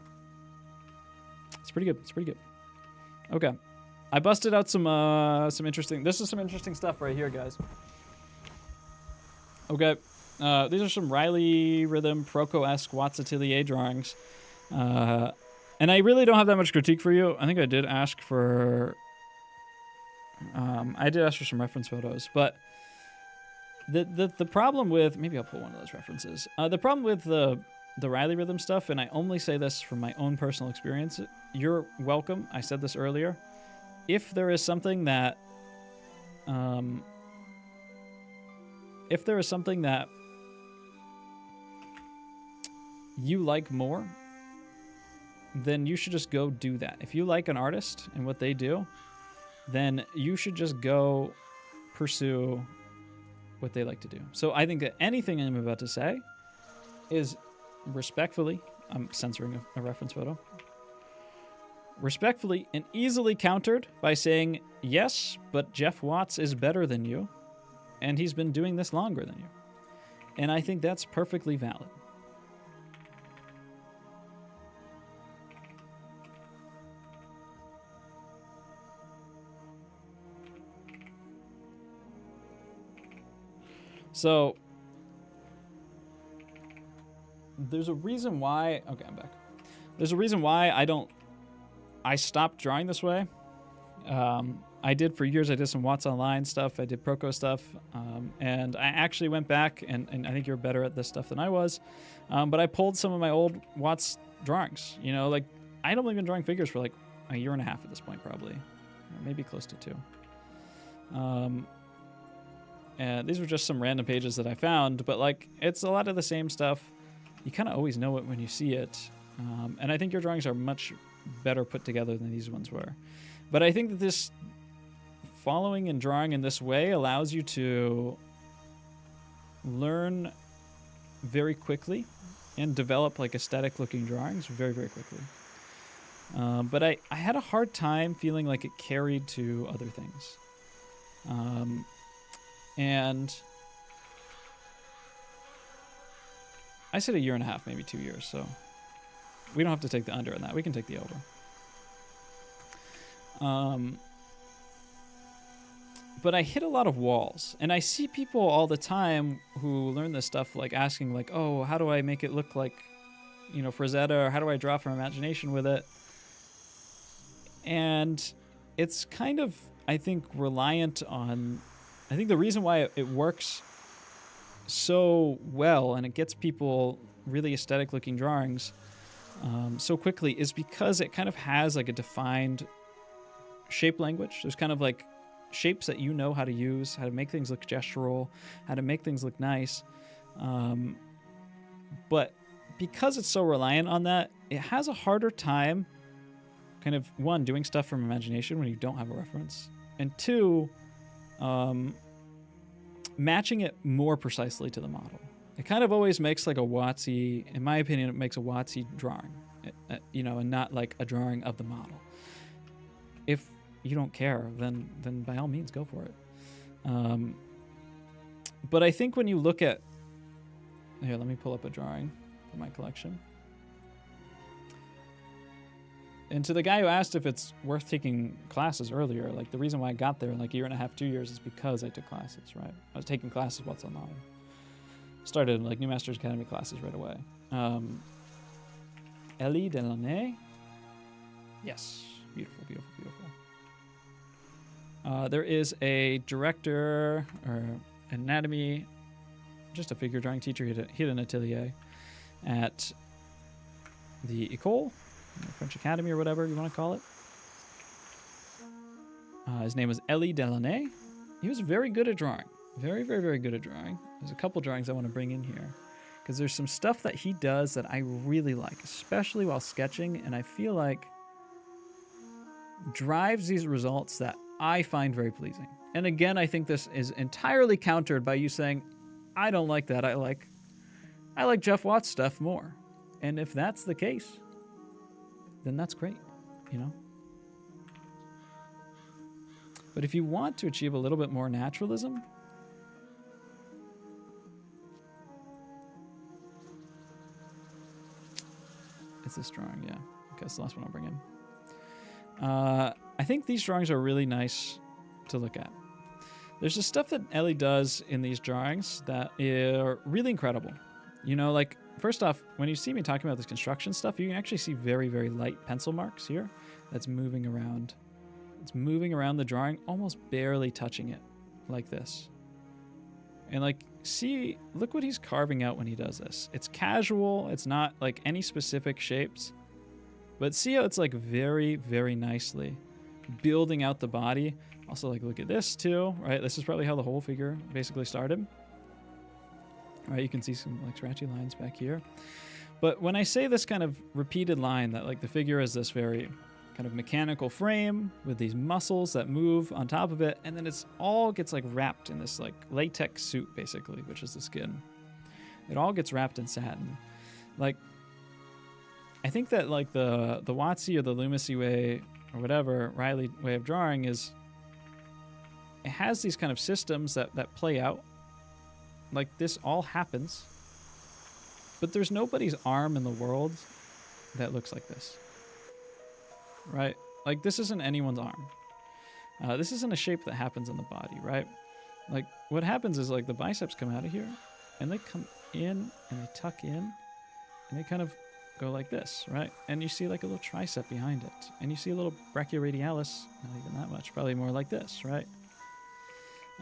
It's pretty good. It's pretty good. Okay. I busted out some interesting, this is some interesting stuff right here, guys. Okay. These are some Riley Rhythm Proco-esque Watts Atelier drawings. And I really don't have that much critique for you. I think I did ask for some reference photos, but the problem with, maybe I'll pull one of those references. The problem with the Riley Rhythm stuff, and I only say this from my own personal experience, you're welcome. I said this earlier. If there is something that, you like more, then you should just go do that. If you like an artist and what they do, then you should just go pursue what they like to do. So I think that anything I'm about to say is respectfully, I'm censoring a reference photo, respectfully and easily countered by saying, yes, but Jeff Watts is better than you, and he's been doing this longer than you. And I think that's perfectly valid. So there's a reason why, okay, I'm back. There's a reason why I stopped drawing this way. I did for years, I did some Watts Online stuff, I did Proco stuff, and I actually went back, and I think you're better at this stuff than I was, but I pulled some of my old Watts drawings. You know, like, I'd only been drawing figures for like a year and a half at this point, probably. Maybe close to 2. And these were just some random pages that I found, but like, it's a lot of the same stuff. You kind of always know it when you see it. And I think your drawings are much better put together than these ones were. But I think that this following and drawing in this way allows you to learn very quickly and develop like aesthetic looking drawings very, very quickly. But I had a hard time feeling like it carried to other things. And I said a year and a half, maybe 2 years, so we don't have to take the under on that. We can take the over. But I hit a lot of walls, and I see people all the time who learn this stuff, like asking, like, oh, how do I make it look like, you know, Frazetta, or how do I draw from imagination with it? And it's kind of, I think, reliant on, I think the reason why it works so well and it gets people really aesthetic looking drawings so quickly is because it kind of has like a defined shape language. There's kind of like shapes that you know how to use, how to make things look gestural, how to make things look nice. But because it's so reliant on that, it has a harder time kind of, one, doing stuff from imagination when you don't have a reference, and two, matching it more precisely to the model. It kind of always makes like a Wattsy, in my opinion, it makes a Wattsy drawing, you know, and not like a drawing of the model. If you don't care, then by all means, go for it. But I think when you look at, here, let me pull up a drawing from my collection. And to the guy who asked if it's worth taking classes earlier, like the reason why I got there in like a year and a half, 2 years is because I took classes, right? I was taking classes Watts Online. Started like New Masters Academy classes right away. Ellie Delaunay. Yes, beautiful, beautiful, beautiful. There is a director or anatomy, just a figure drawing teacher. He had an atelier at the École, French Academy, or whatever you want to call it. His name was Elie Delaunay. He was very good at drawing. Very, very, very good at drawing. There's a couple drawings I want to bring in here because there's some stuff that he does that I really like, especially while sketching, and I feel like drives these results that I find very pleasing. And again, I think this is entirely countered by you saying, I don't like that. I like Jeff Watts' stuff more. And if that's the case, then that's great, you know? But if you want to achieve a little bit more naturalism, it's this drawing, yeah. Okay, it's the last one I'll bring in. I think these drawings are really nice to look at. There's just stuff that Ellie does in these drawings that are really incredible. You know, like, first off, when you see me talking about this construction stuff, you can actually see very, very light pencil marks here that's moving around. It's moving around the drawing, almost barely touching it, like this. And, like, see, look what he's carving out when he does this. It's casual. It's not, like, any specific shapes. But see how it's, like, very, very nicely building out the body. Also, like, look at this, too, right? This is probably how the whole figure basically started. All right, you can see some, like, scratchy lines back here. But when I say this kind of repeated line that, like, the figure is this very kind of mechanical frame with these muscles that move on top of it, and then it's all gets, like, wrapped in this, like, latex suit, basically, which is the skin. It all gets wrapped in satin. Like, I think that, like, the Wattsy or the Loomisy way, or whatever, Riley way of drawing is, it has these kind of systems that play out. Like, this all happens, but there's nobody's arm in the world that looks like this, right? Like, this isn't anyone's arm. This isn't a shape that happens in the body, right? Like, what happens is, like, the biceps come out of here, and they come in, and they tuck in, and they kind of go like this, right? And you see, like, a little tricep behind it, and you see a little brachioradialis, not even that much, probably more like this, right?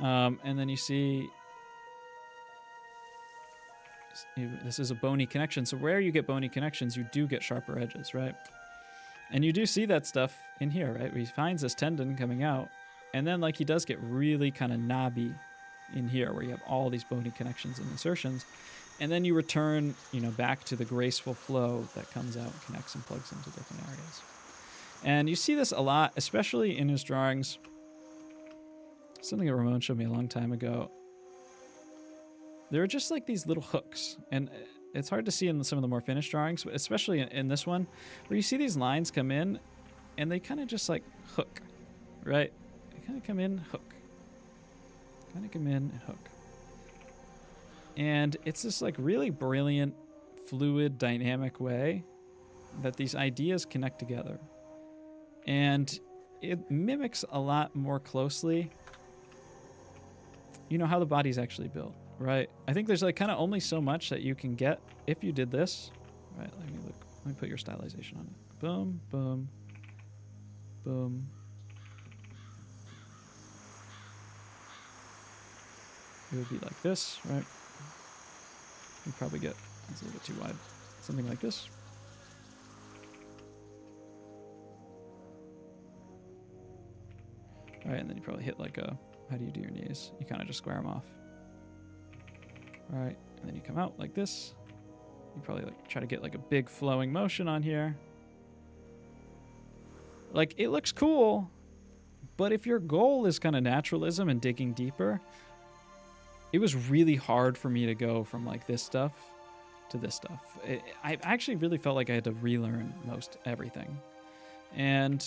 And then you see, this is a bony connection. So where you get bony connections, you do get sharper edges, right? And you do see that stuff in here, right? Where he finds this tendon coming out, and then, like, he does get really kind of knobby in here, where you have all these bony connections and insertions, and then you return, you know, back to the graceful flow that comes out, connects and plugs into different areas. And you see this a lot, especially in his drawings. Something that Ramon showed me a long time ago. There are just, like, these little hooks, and it's hard to see in some of the more finished drawings, but especially in this one, where you see these lines come in, and they kind of just, like, hook, right? They kind of come in, hook. Kind of come in and hook. And it's this, like, really brilliant, fluid, dynamic way that these ideas connect together. And it mimics a lot more closely, you know, how the body's actually built. Right. I think there's, like, kind of only so much that you can get if you did this. Right. Let me look. Let me put your stylization on it. Boom, boom, boom. It would be like this, right? You probably get, it's a little bit too wide. Something like this. All right. And then you probably hit, like, a, how do you do your knees? You kind of just square them off. Right, and then you come out like this. You probably, like, try to get, like, a big flowing motion on here. Like, it looks cool, but if your goal is kind of naturalism and digging deeper, it was really hard for me to go from, like, this stuff to this stuff. I actually really felt like I had to relearn most everything. And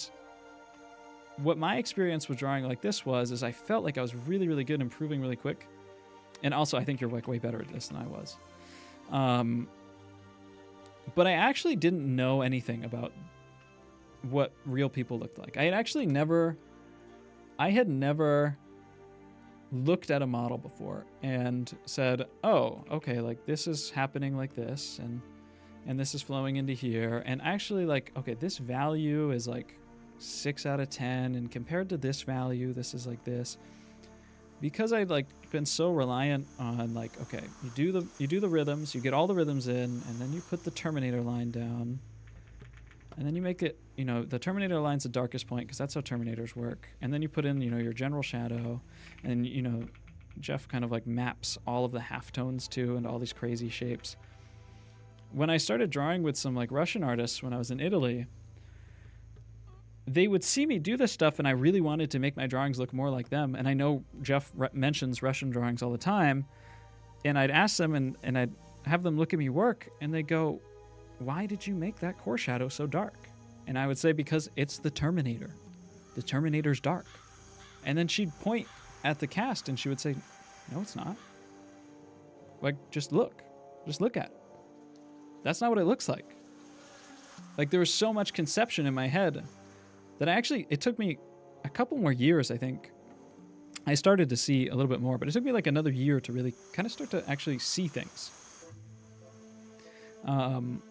what my experience with drawing like this was, is I felt like I was really, really good, improving really quick. And also, I think you're, like, way better at this than I was. But I actually didn't know anything about what real people looked like. I had never looked at a model before and said, oh, okay, like, this is happening like this, and this is flowing into here. And actually, like, okay, this value is, like, 6 out of 10, and compared to this value, this is like this. Because I'd, like, been so reliant on, like, okay, you do the rhythms, you get all the rhythms in, and then you put the Terminator line down, and then you make it, you know, the Terminator line's the darkest point because that's how Terminators work, and then you put in, you know, your general shadow, and, you know, Jeff kind of like maps all of the halftones too and all these crazy shapes. When I started drawing with some like Russian artists when I was in Italy, they would see me do this stuff, and I really wanted to make my drawings look more like them. And I know Jeff mentions Russian drawings all the time, and I'd ask them and I'd have them look at me work, and they go, "Why did you make that core shadow so dark?" And I would say, "Because it's the Terminator. The Terminator's dark." And then she'd point at the cast and she would say, "No, it's not. Like, just look at it. That's not what it looks like." Like, there was so much conception in my head that it took me a couple more years, I think. I started to see a little bit more, but it took me like another year to really kind of start to actually see things. And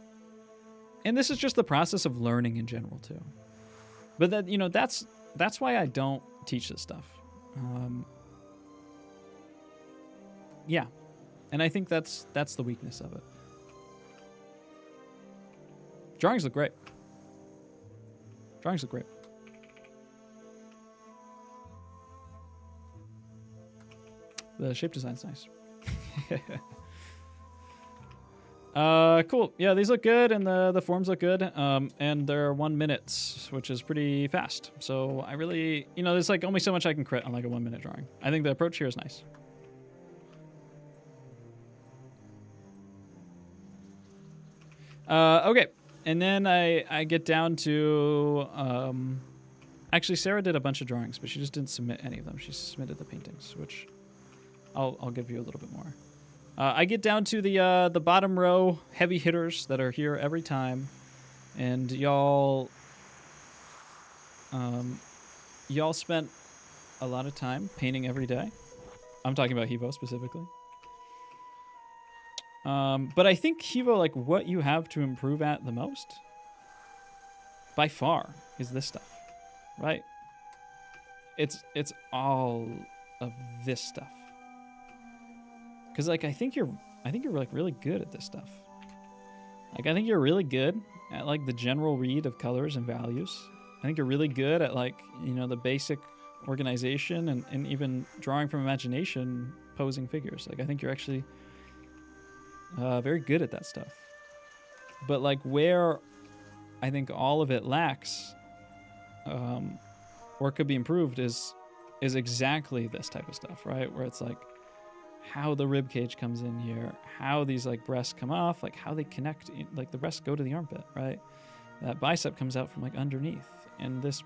this is just the process of learning in general too. But that's why I don't teach this stuff. Yeah. And I think that's the weakness of it. Drawings look great. The shape design's nice. Cool. Yeah, these look good, and the forms look good. And they're 1 minute, which is pretty fast. So I really, there's like only so much I can crit on like a 1 minute drawing. I think the approach here is nice. Okay. And then I get down to, actually Sarah did a bunch of drawings, but she just didn't submit any of them. She submitted the paintings, which I'll give you a little bit more. I get down to the bottom row heavy hitters that are here every time, and y'all spent a lot of time painting every day. I'm talking about Hivo specifically. But I think Hivo, like, what you have to improve at the most, by far, is this stuff, right? It's all of this stuff. Because, like, I think you're like really good at this stuff. Like, I think you're really good at like the general read of colors and values. I think you're really good at like, the basic organization and even drawing from imagination, posing figures. Like, I think you're actually very good at that stuff. But like where I think all of it lacks, or could be improved is exactly this type of stuff, right? Where it's like how the rib cage comes in here, how these like breasts come off, like how they connect, like the breasts go to the armpit, right? That bicep comes out from like underneath, and this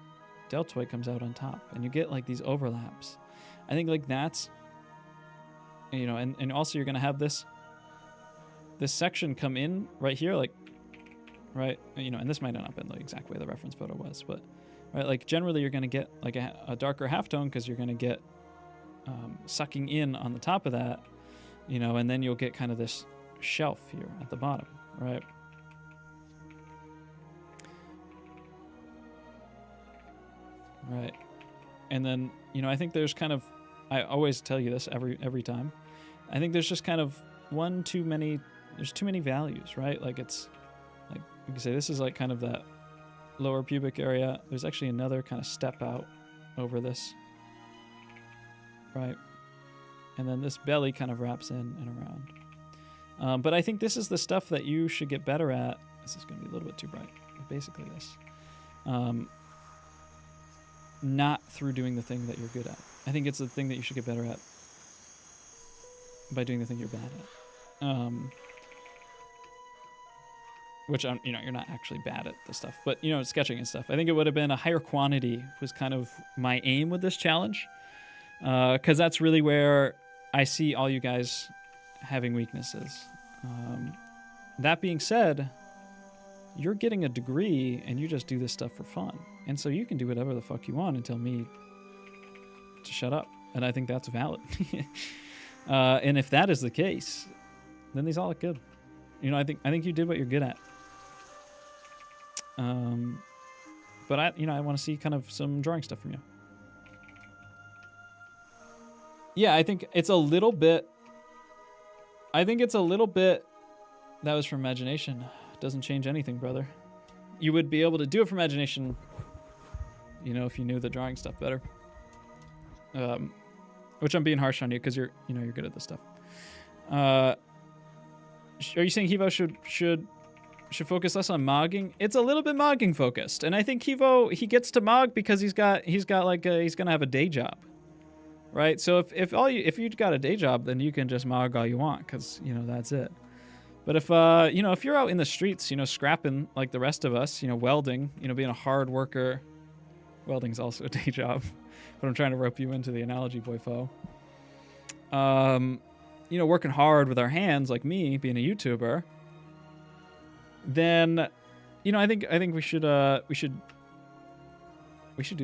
deltoid comes out on top, and you get like these overlaps. I think like that's, and also you're gonna have this section come in right here, like, right, and this might not have been the exact way the reference photo was, but right, like generally you're gonna get like a darker halftone because you're gonna get sucking in on the top of that, and then you'll get kind of this shelf here at the bottom, right? Right. And then, I think there's kind of, I always tell you this every time, I think there's just kind of there's too many values, right? Like it's, like you can say this is like kind of that lower pubic area. There's actually another kind of step out over this, right? And then this belly kind of wraps in and around. But I think this is the stuff that you should get better at. This is going to be a little bit too bright. Basically this. Not through doing the thing that you're good at. I think it's the thing that you should get better at by doing the thing you're bad at. Which, you're not actually bad at this stuff, but, sketching and stuff. I think it would have been a higher quantity was kind of my aim with this challenge. Because that's really where I see all you guys having weaknesses. That being said, you're getting a degree and you just do this stuff for fun. And so you can do whatever the fuck you want and tell me to shut up. And I think that's valid. And if that is the case, then these all look good. I think you did what you're good at. But I want to see kind of some drawing stuff from you. Yeah, I think it's a little bit that was from imagination. Doesn't change anything, brother. You would be able to do it from imagination, if you knew the drawing stuff better. Which I'm being harsh on you because you're good at this stuff. Are you saying Hivo should focus less on mogging? It's a little bit mogging focused, and I think Hivo, he gets to mog because he's gonna have a day job, right? So if you've got a day job, then you can just mog all you want because that's it. But if if you're out in the streets, scrapping like the rest of us, welding, being a hard worker, welding's also a day job. But I'm trying to rope you into the analogy, boy foe. Working hard with our hands, like me being a YouTuber, then, I think we should do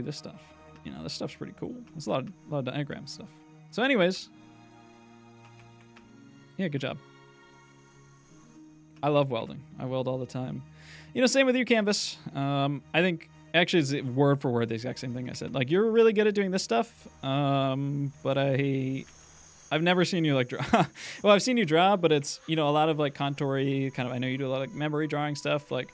this stuff. This stuff's pretty cool. There's a lot of diagram stuff. So, anyways, yeah, good job. I love welding. I weld all the time. Same with you, Canvas. I think actually it's word for word the exact same thing I said. Like, you're really good at doing this stuff, but I've never seen you like draw. Well, I've seen you draw, but it's a lot of like contour-y kind of. I know you do a lot of like memory drawing stuff. Like,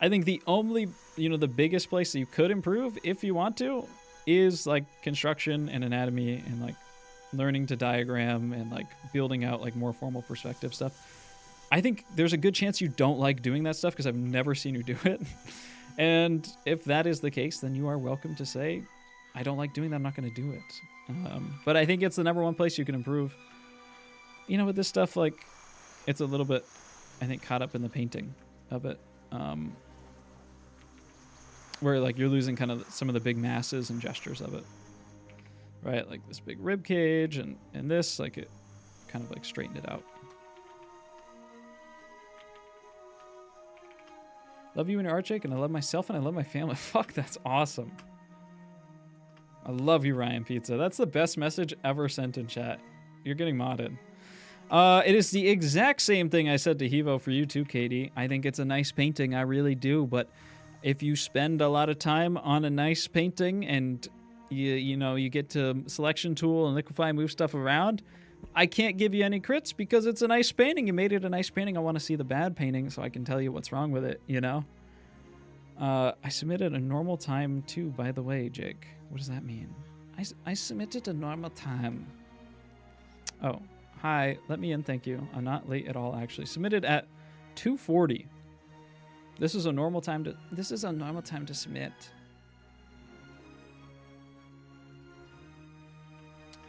I think the only the biggest place that you could improve if you want to is like construction and anatomy and like learning to diagram and like building out like more formal perspective stuff. I think there's a good chance you don't like doing that stuff because I've never seen you do it. And if that is the case, then you are welcome to say, I don't like doing that, I'm not going to do it. But I think it's the number one place you can improve. With this stuff, like, it's a little bit, I think, caught up in the painting of it. Where, like, you're losing kind of some of the big masses and gestures of it. Right? Like this big rib cage and this, like, it kind of, like, straightened it out. Love you and your art, Jake, and I love myself and I love my family. Fuck, that's awesome. I love you, Ryan Pizza. That's the best message ever sent in chat. You're getting modded. It is the exact same thing I said to Hivo for you too, Katie. I think it's a nice painting. I really do. But if you spend a lot of time on a nice painting and you get to selection tool and liquefy, move stuff around, I can't give you any crits because it's a nice painting. You made it a nice painting. I want to see the bad painting so I can tell you what's wrong with it, I submitted a normal time too, by the way, Jake. What does that mean? I submitted a normal time. Oh, hi. Let me in, thank you. I'm not late at all, actually. Submitted at 2:40. This is a normal time to submit.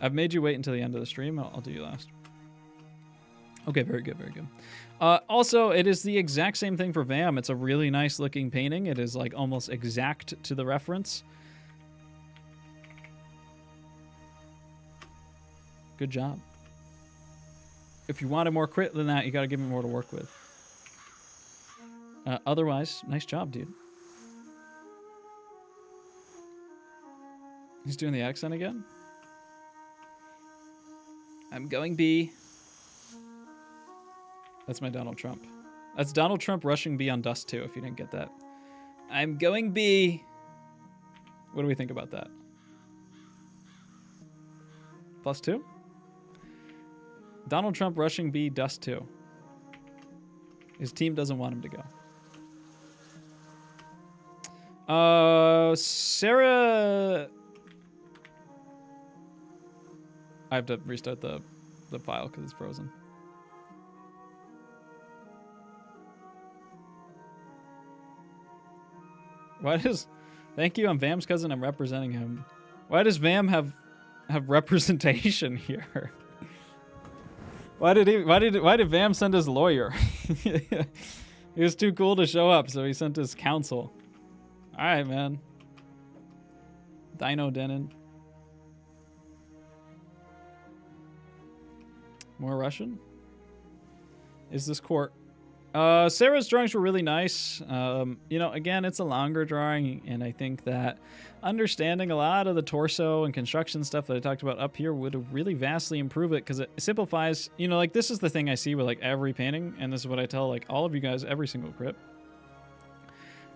I've made you wait until the end of the stream. I'll do you last. Okay, very good, very good. Also, it is the exact same thing for VAM. It's a really nice looking painting. It is like almost exact to the reference. Good job. If you wanted more crit than that, you got to give me more to work with. Otherwise, nice job, dude. He's doing the accent again? I'm going B. That's my Donald Trump. That's Donald Trump rushing B on Dust 2, if you didn't get that. I'm going B. What do we think about that? +2? Donald Trump rushing B, Dust 2. His team doesn't want him to go. Sarah... I have to restart the file because it's frozen. Why does... Thank you, I'm Vam's cousin, I'm representing him. Why does Vam have representation here? Why did Vam send his lawyer? He was too cool to show up, so he sent his counsel. Alright, man. Dino Denon. More Russian? Is this court? Sarah's drawings were really nice. Again, it's a longer drawing, and I think that understanding a lot of the torso and construction stuff that I talked about up here would really vastly improve it because it simplifies, like this is the thing I see with like every painting, and this is what I tell like all of you guys every single crypt,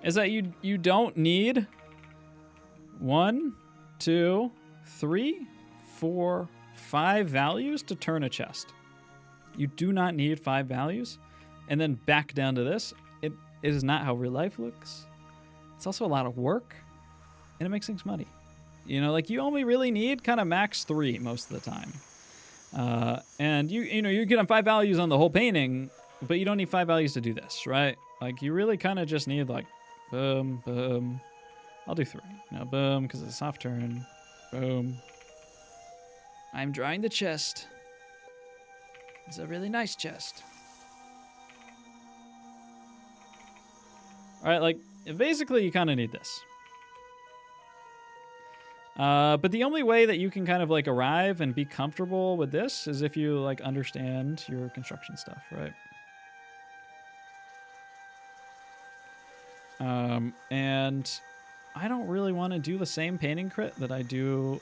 is that you don't need 1, 2, 3, 4, 5 values to turn a chest. You do not need 5 values. And then back down to this. It is not how real life looks. It's also a lot of work. And it makes things muddy. You know, like you only really need kind of max 3 most of the time. And you know, you get on 5 values on the whole painting, but you don't need 5 values to do this, right? Like you really kind of just need like boom, boom. I'll do 3. No, boom, because it's a soft turn. Boom. I'm drawing the chest. It's a really nice chest. All right, like basically you kind of need this. But the only way that you can kind of like arrive and be comfortable with this is if you like understand your construction stuff, right? And I don't really want to do the same painting crit that I do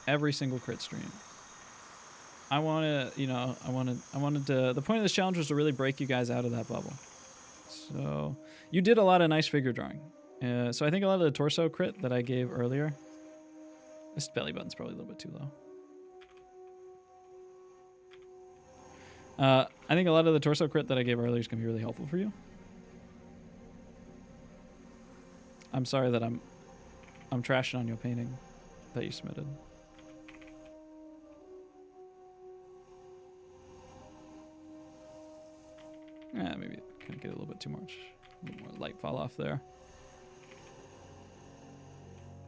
every single crit stream. I want to, you know, I wanted to, the point of this challenge was to really break you guys out of that bubble. So you did a lot of nice figure drawing. So I think a lot of the torso crit that I gave earlier, this belly button's probably a little bit too low. I think a lot of the torso crit that I gave earlier is going to be really helpful for you. I'm sorry that I'm trashing on your painting that you submitted. Yeah, maybe it kind of get a little bit too much. A little more light fall off there.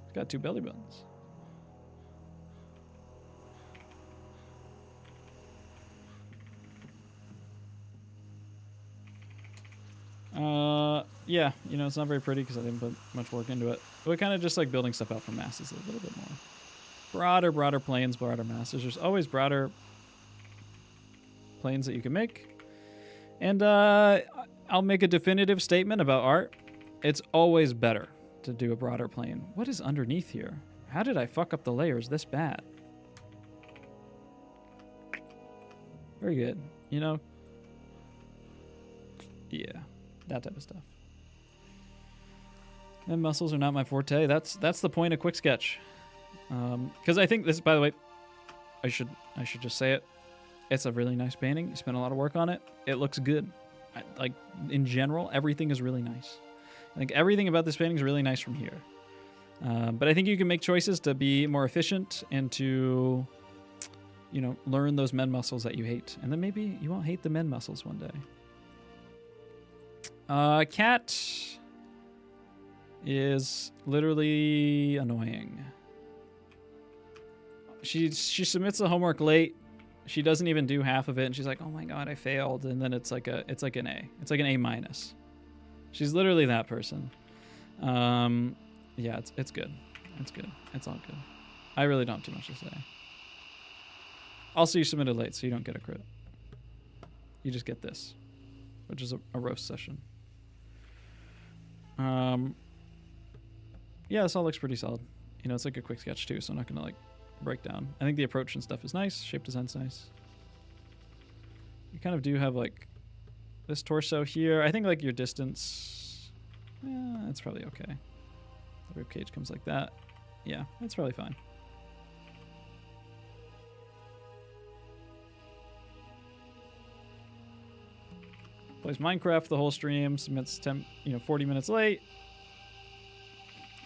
It's got 2 belly buttons. Yeah, you know, it's not very pretty because I didn't put much work into it. But kind of just like building stuff out from masses a little bit more. Broader planes, broader masses. There's always broader planes that you can make. And I'll make a definitive statement about art. It's always better to do a broader plane. What is underneath here? How did I fuck up the layers this bad? Very good. You know? Yeah, that type of stuff. And muscles are not my forte. That's the point of quick sketch. Because I think this, by the way, I should just say it. It's a really nice painting. You spent a lot of work on it. It looks good. Like in general, everything is really nice. I think everything about this painting is really nice from here. But I think you can make choices to be more efficient and to, you know, learn those men muscles that you hate, and then maybe you won't hate the men muscles one day. Cat is literally annoying. She submits the homework late. She doesn't even do half of it, and she's like, "Oh my god, I failed!" And then it's like an A. It's like an A minus. She's literally that person. Yeah, it's good. It's good. It's all good. I really don't have too much to say. Also, you submitted late, so you don't get a crit. You just get this, which is a roast session. Yeah, this all looks pretty solid. You know, it's like a quick sketch too, so I'm not gonna like break down. I think the approach and stuff is nice. Shape design's nice. You kind of do have like this torso here. I think like your distance, yeah, that's probably okay. The rib cage comes like that. Yeah, that's probably fine. Plays Minecraft the whole stream. Submits 40 minutes late.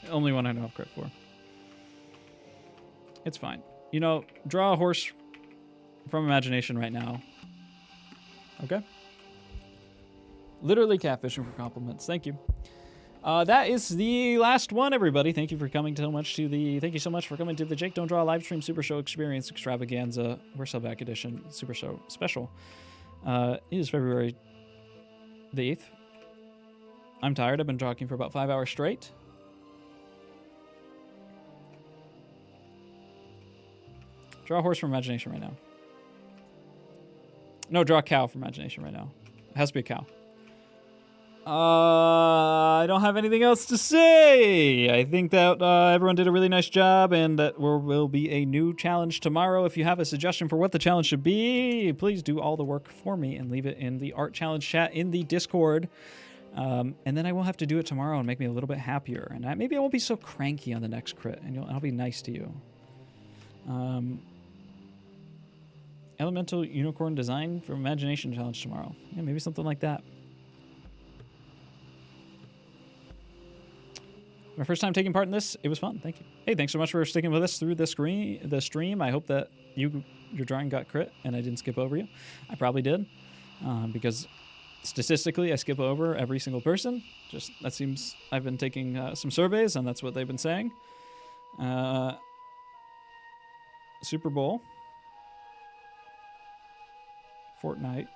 Only one I know of crit for. It's fine. You know, draw a horse from imagination right now. Okay? Literally catfishing for compliments. Thank you. That is the last one, everybody. Thank you for coming so much to the... Thank you so much for coming to the Jake Don't Draw live stream Super Show Experience Extravaganza. We're so back edition Super Show special. It is February the 8th. I'm tired. I've been talking for about 5 hours straight. Draw a horse from imagination right now. No, draw a cow from imagination right now. It has to be a cow. I don't have anything else to say. I think that everyone did a really nice job, and that there will be a new challenge tomorrow. If you have a suggestion for what the challenge should be, please do all the work for me and leave it in the art challenge chat in the Discord. And then I will have to do it tomorrow and make me a little bit happier. And maybe I won't be so cranky on the next crit, and I'll be nice to you. Elemental unicorn design for imagination challenge tomorrow. Yeah, maybe something like that. My first time taking part in this. It was fun. Thank you. Hey, thanks so much for sticking with us through the stream. I hope that your drawing got crit and I didn't skip over you. I probably did, because statistically I skip over every single person. Just that seems. I've been taking some surveys and that's what they've been saying. Super Bowl, Fortnite.